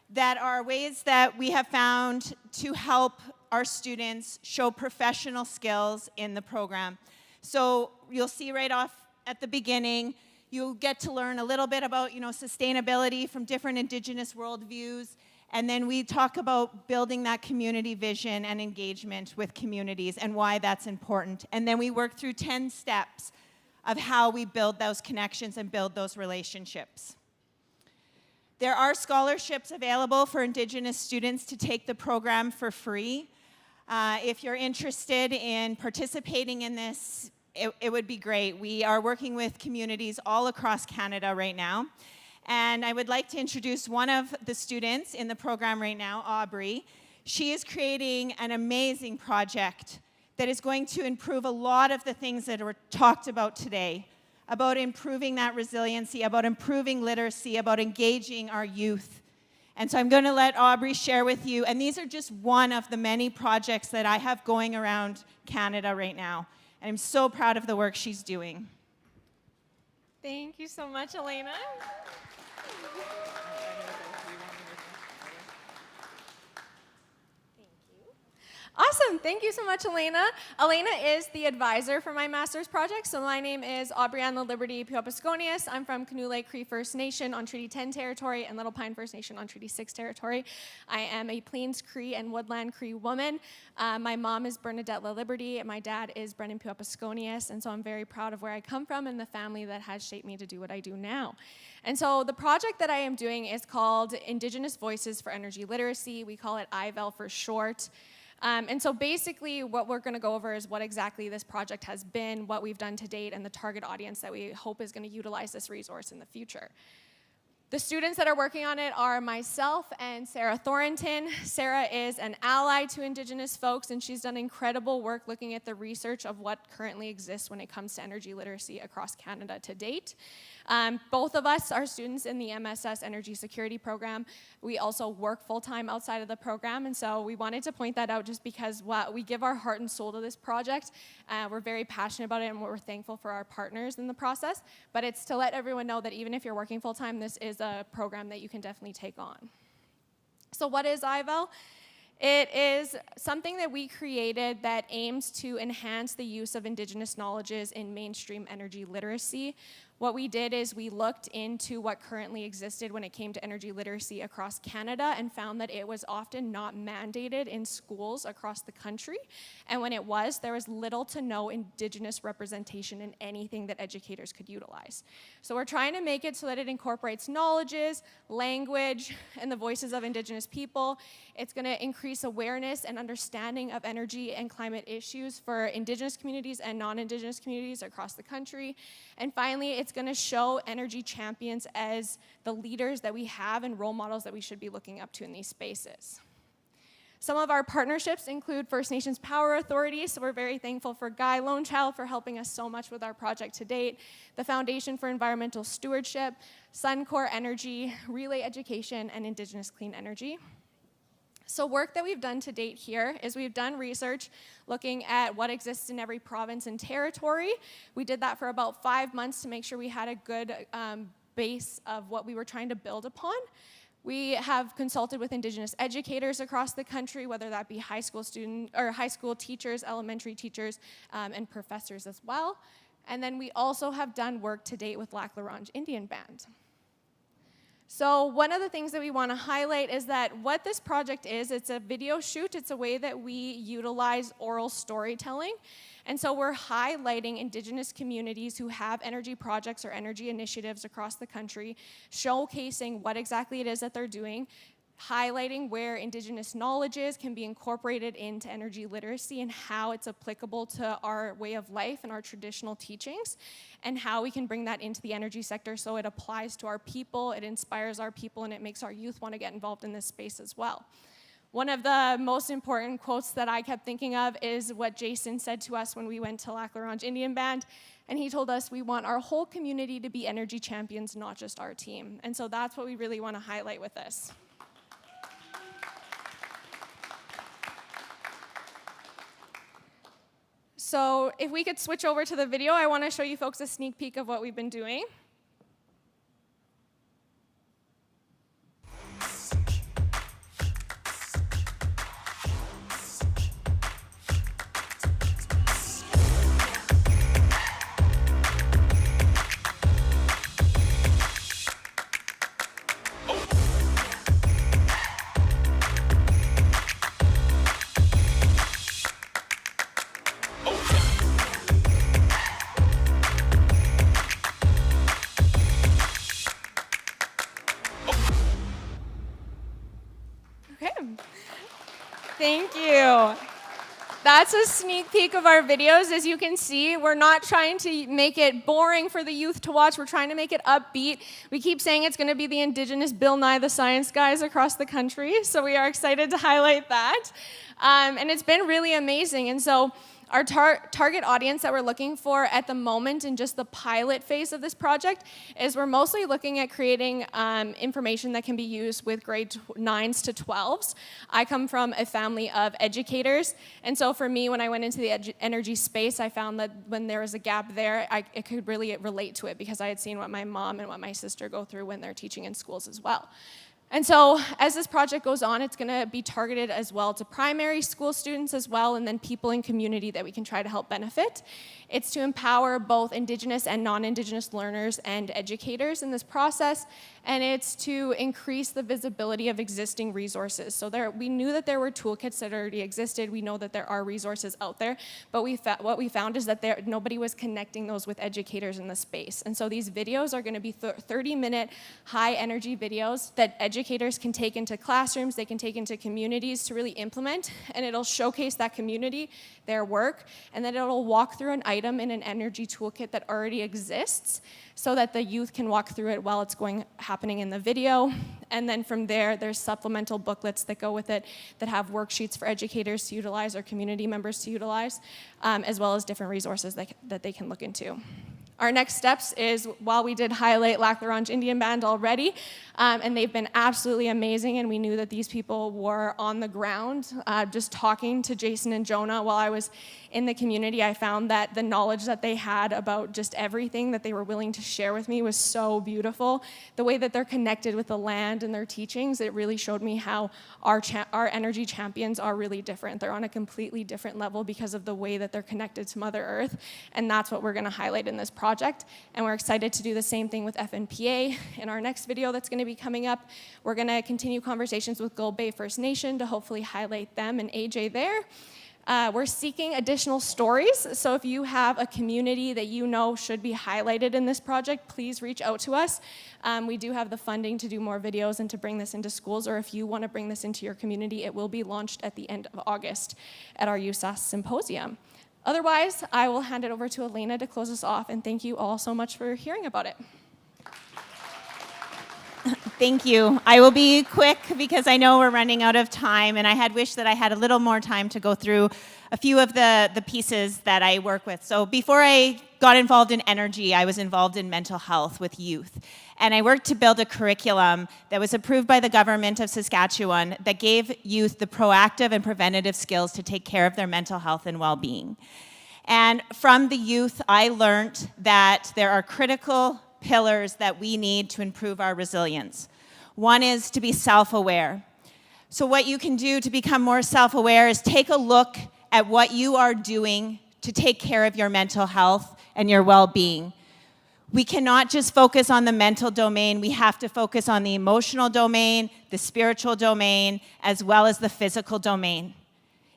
that are ways that we have found to help our students show professional skills in the program. So you'll see right off at the beginning, you'll get to learn a little bit about, sustainability from different Indigenous worldviews, and then we talk about building that community vision and engagement with communities and why that's important. And then we work through 10 steps of how we build those connections and build those relationships. There are scholarships available for Indigenous students to take the program for free. If you're interested in participating in this, it would be great. We are working with communities all across Canada right now. And I would like to introduce one of the students in the program right now, Aubrey. She is creating an amazing project that is going to improve a lot of the things that were talked about today, about improving that resiliency, about improving literacy, about engaging our youth. And so I'm going to let Aubrey share with you, and these are just one of the many projects that I have going around Canada right now. And I'm so proud of the work she's doing. Thank you so much, Elena. Awesome. Thank you so much, Elena. Elena is the advisor for my master's project. So my name is Aubrianna Liberty Piwapasconias. I'm from Canoe Lake Cree First Nation on Treaty 10 territory and Little Pine First Nation on Treaty 6 territory. I am a Plains Cree and Woodland Cree woman. My mom is Bernadette La Liberty, and my dad is Brennan Piwapasconias. And so I'm very proud of where I come from and the family that has shaped me to do what I do now. And so the project that I am doing is called Indigenous Voices for Energy Literacy. We call it IVEL for short. And so basically what we're going to go over is what exactly this project has been, what we've done to date, and the target audience that we hope is going to utilize this resource in the future. The students that are working on it are myself and Sarah Thornton. Sarah is an ally to Indigenous folks, and she's done incredible work looking at the research of what currently exists when it comes to energy literacy across Canada to date. Both of us are students in the MSS Energy Security Program. We also work full-time outside of the program, and so we wanted to point that out just because we give our heart and soul to this project. We're very passionate about it, and we're thankful for our partners in the process, but it's to let everyone know that even if you're working full-time, this is a program that you can definitely take on. So what is IVEL? It is something that we created that aims to enhance the use of Indigenous knowledges in mainstream energy literacy. What we did is we looked into what currently existed when it came to energy literacy across Canada and found that it was often not mandated in schools across the country. And when it was, there was little to no Indigenous representation in anything that educators could utilize. So we're trying to make it so that it incorporates knowledges, language, and the voices of Indigenous people. It's going to increase awareness and understanding of energy and climate issues for Indigenous communities and non-Indigenous communities across the country. And finally, it's going to show energy champions as the leaders that we have and role models that we should be looking up to in these spaces. Some of our partnerships include First Nations Power Authority, so we're very thankful for Guy Lonechild for helping us so much with our project to date, the Foundation for Environmental Stewardship, Suncor Energy, Relay Education, and Indigenous Clean Energy. So work that we've done to date here is we've done research looking at what exists in every province and territory. We did that for about 5 months to make sure we had a good base of what we were trying to build upon. We have consulted with Indigenous educators across the country, whether that be high school students or high school teachers, elementary teachers, and professors as well. And then we also have done work to date with Lac La Ronge Indian Band. So one of the things that we want to highlight is that what this project is, it's a video shoot. It's a way that we utilize oral storytelling. And so we're highlighting Indigenous communities who have energy projects or energy initiatives across the country, showcasing what exactly it is that they're doing, highlighting where Indigenous knowledges can be incorporated into energy literacy and how it's applicable to our way of life and our traditional teachings, and how we can bring that into the energy sector so it applies to our people, it inspires our people, and it makes our youth want to get involved in this space as well. One of the most important quotes that I kept thinking of is what Jason said to us when we went to Lac La Ronge Indian Band, and he told us we want our whole community to be energy champions, not just our team. And so that's what we really want to highlight with this. So if we could switch over to the video, I want to show you folks a sneak peek of what we've been doing. Thank you. That's a sneak peek of our videos. As you can see, we're not trying to make it boring for the youth to watch. We're trying to make it upbeat. We keep saying it's going to be the Indigenous Bill Nye the Science Guys across the country, so we are excited to highlight that. And it's been really amazing. And so our target audience that we're looking for at the moment in just the pilot phase of this project is we're mostly looking at creating information that can be used with grade 9s to 12s. I come from a family of educators, and so for me, when I went into the energy space, I found that when there was a gap there, I could really relate to it because I had seen what my mom and what my sister go through when they're teaching in schools as well. And so as this project goes on, it's going to be targeted as well to primary school students as well, and then people in community that we can try to help benefit. It's to empower both Indigenous and non-Indigenous learners and educators in this process, and it's to increase the visibility of existing resources. So we knew that there were toolkits that already existed. We know that there are resources out there, but what we found is that nobody was connecting those with educators in the space. And so these videos are going to be 30-minute high-energy videos that educators can take into classrooms, they can take into communities to really implement, and it'll showcase that community, their work, and then it'll walk through an item in an energy toolkit that already exists so that the youth can walk through it while it's happening in the video. And then from there, there's supplemental booklets that go with it that have worksheets for educators to utilize or community members to utilize, as well as different resources that they can look into. Our next steps is, while we did highlight Lac La Ronge Indian Band already, and they've been absolutely amazing, and we knew that these people were on the ground. Just talking to Jason and Jonah while I was in the community, I found that the knowledge that they had about just everything that they were willing to share with me was so beautiful. The way that they're connected with the land and their teachings, it really showed me how our energy champions are really different. They're on a completely different level because of the way that they're connected to Mother Earth, and that's what we're going to highlight in this project. And we're excited to do the same thing with FNPA. In our next video that's going to be coming up, we're going to continue conversations with Gold Bay First Nation to hopefully highlight them and AJ there. We're seeking additional stories, so if you have a community that you know should be highlighted in this project, please reach out to us. We do have the funding to do more videos and to bring this into schools, or if you want to bring this into your community, it will be launched at the end of August at our USAS symposium. Otherwise, I will hand it over to Elena to close us off, and thank you all so much for hearing about it. Thank you. I will be quick because I know we're running out of time, and I had wished that I had a little more time to go through a few of the pieces that I work with. So before I got involved in energy, I was involved in mental health with youth. And I worked to build a curriculum that was approved by the government of Saskatchewan that gave youth the proactive and preventative skills to take care of their mental health and well-being. And from the youth, I learned that there are critical pillars that we need to improve our resilience. One is to be self-aware. So what you can do to become more self-aware is take a look at what you are doing to take care of your mental health and your well-being. We cannot just focus on the mental domain. We have to focus on the emotional domain, the spiritual domain, as well as the physical domain.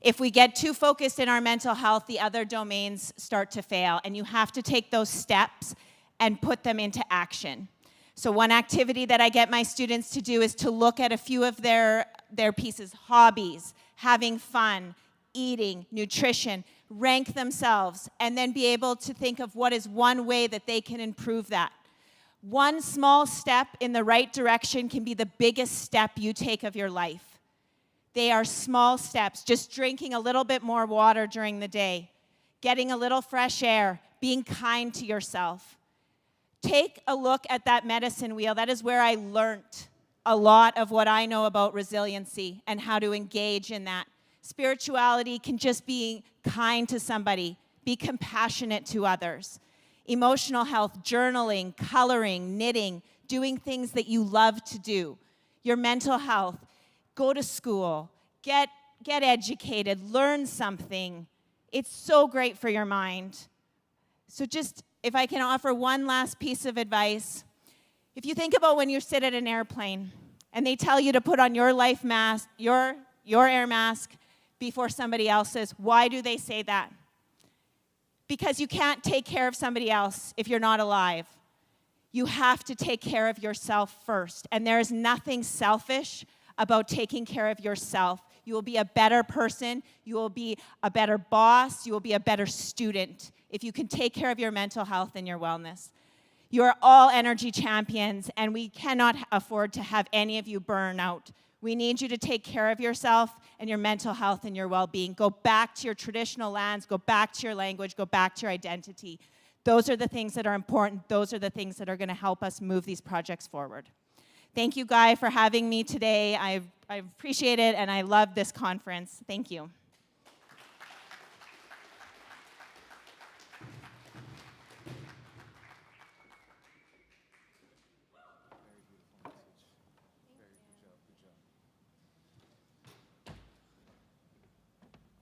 If we get too focused in our mental health, the other domains start to fail, and you have to take those steps and put them into action. So one activity that I get my students to do is to look at a few of their pieces: hobbies, having fun, eating, nutrition, rank themselves, and then be able to think of what is one way that they can improve that. One small step in the right direction can be the biggest step you take of your life. They are small steps, just drinking a little bit more water during the day, getting a little fresh air, being kind to yourself. Take a look at that medicine wheel. That is where I learned a lot of what I know about resiliency and how to engage in that. Spirituality can just be kind to somebody, be compassionate to others. Emotional health, journaling, coloring, knitting, doing things that you love to do. Your mental health, go to school, get educated, learn something. It's so great for your mind. So just, if I can offer one last piece of advice, if you think about when you sit at an airplane and they tell you to put on your life mask, your air mask before somebody else's, why do they say that? Because you can't take care of somebody else if you're not alive. You have to take care of yourself first, and there is nothing selfish about taking care of yourself. You will be a better person, you will be a better boss, you will be a better student if you can take care of your mental health and your wellness. You are all energy champions, and we cannot afford to have any of you burn out. We need you to take care of yourself and your mental health and your well-being. Go back to your traditional lands, go back to your language, go back to your identity. Those are the things that are important. Those are the things that are going to help us move these projects forward. Thank you, Guy, for having me today. I appreciate it, and I love this conference. Thank you.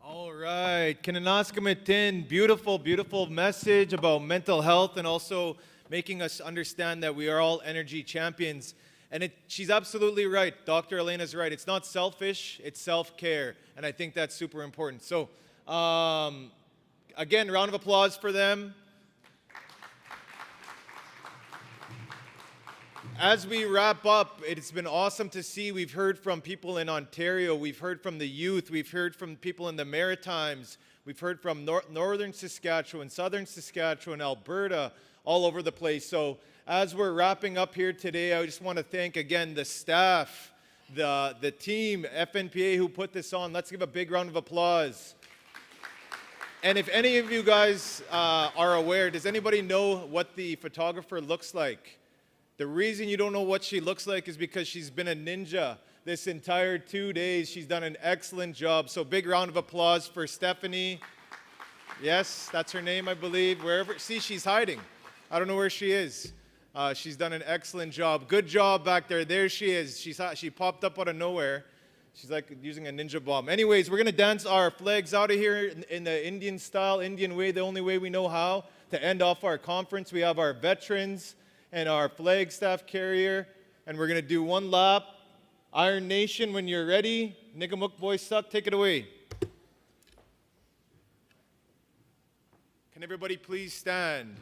All right, Kinanaskamitin, beautiful, beautiful message about mental health and also making us understand that we are all energy champions. And she's absolutely right. Dr. Elena's right. It's not selfish, it's self-care. And I think that's super important. So, again, round of applause for them. As we wrap up, it's been awesome to see. We've heard from people in Ontario. We've heard from the youth. We've heard from people in the Maritimes. We've heard from northern Saskatchewan, southern Saskatchewan, Alberta, all over the place. So as we're wrapping up here today, I just want to thank again the staff, the team, FNPA, who put this on. Let's give a big round of applause. And if any of you guys are aware, does anybody know what the photographer looks like? The reason you don't know what she looks like is because she's been a ninja this entire 2 days. She's done an excellent job. So big round of applause for Stephanie. Yes, that's her name, I believe. Wherever, see, she's hiding. I don't know where she is. She's done an excellent job. Good job back there. There she is. She popped up out of nowhere. She's like using a ninja bomb. Anyways, we're going to dance our flags out of here in the Indian style, Indian way, the only way we know how. To end off our conference, we have our veterans and our flag staff carrier. And we're going to do one lap. Iron Nation, when you're ready. Nigamuk Boy Suck, take it away. Can everybody please stand?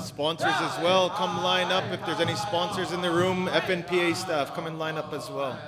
Sponsors as well, come line up. If there's any sponsors in the room, FNPA staff, come and line up as well.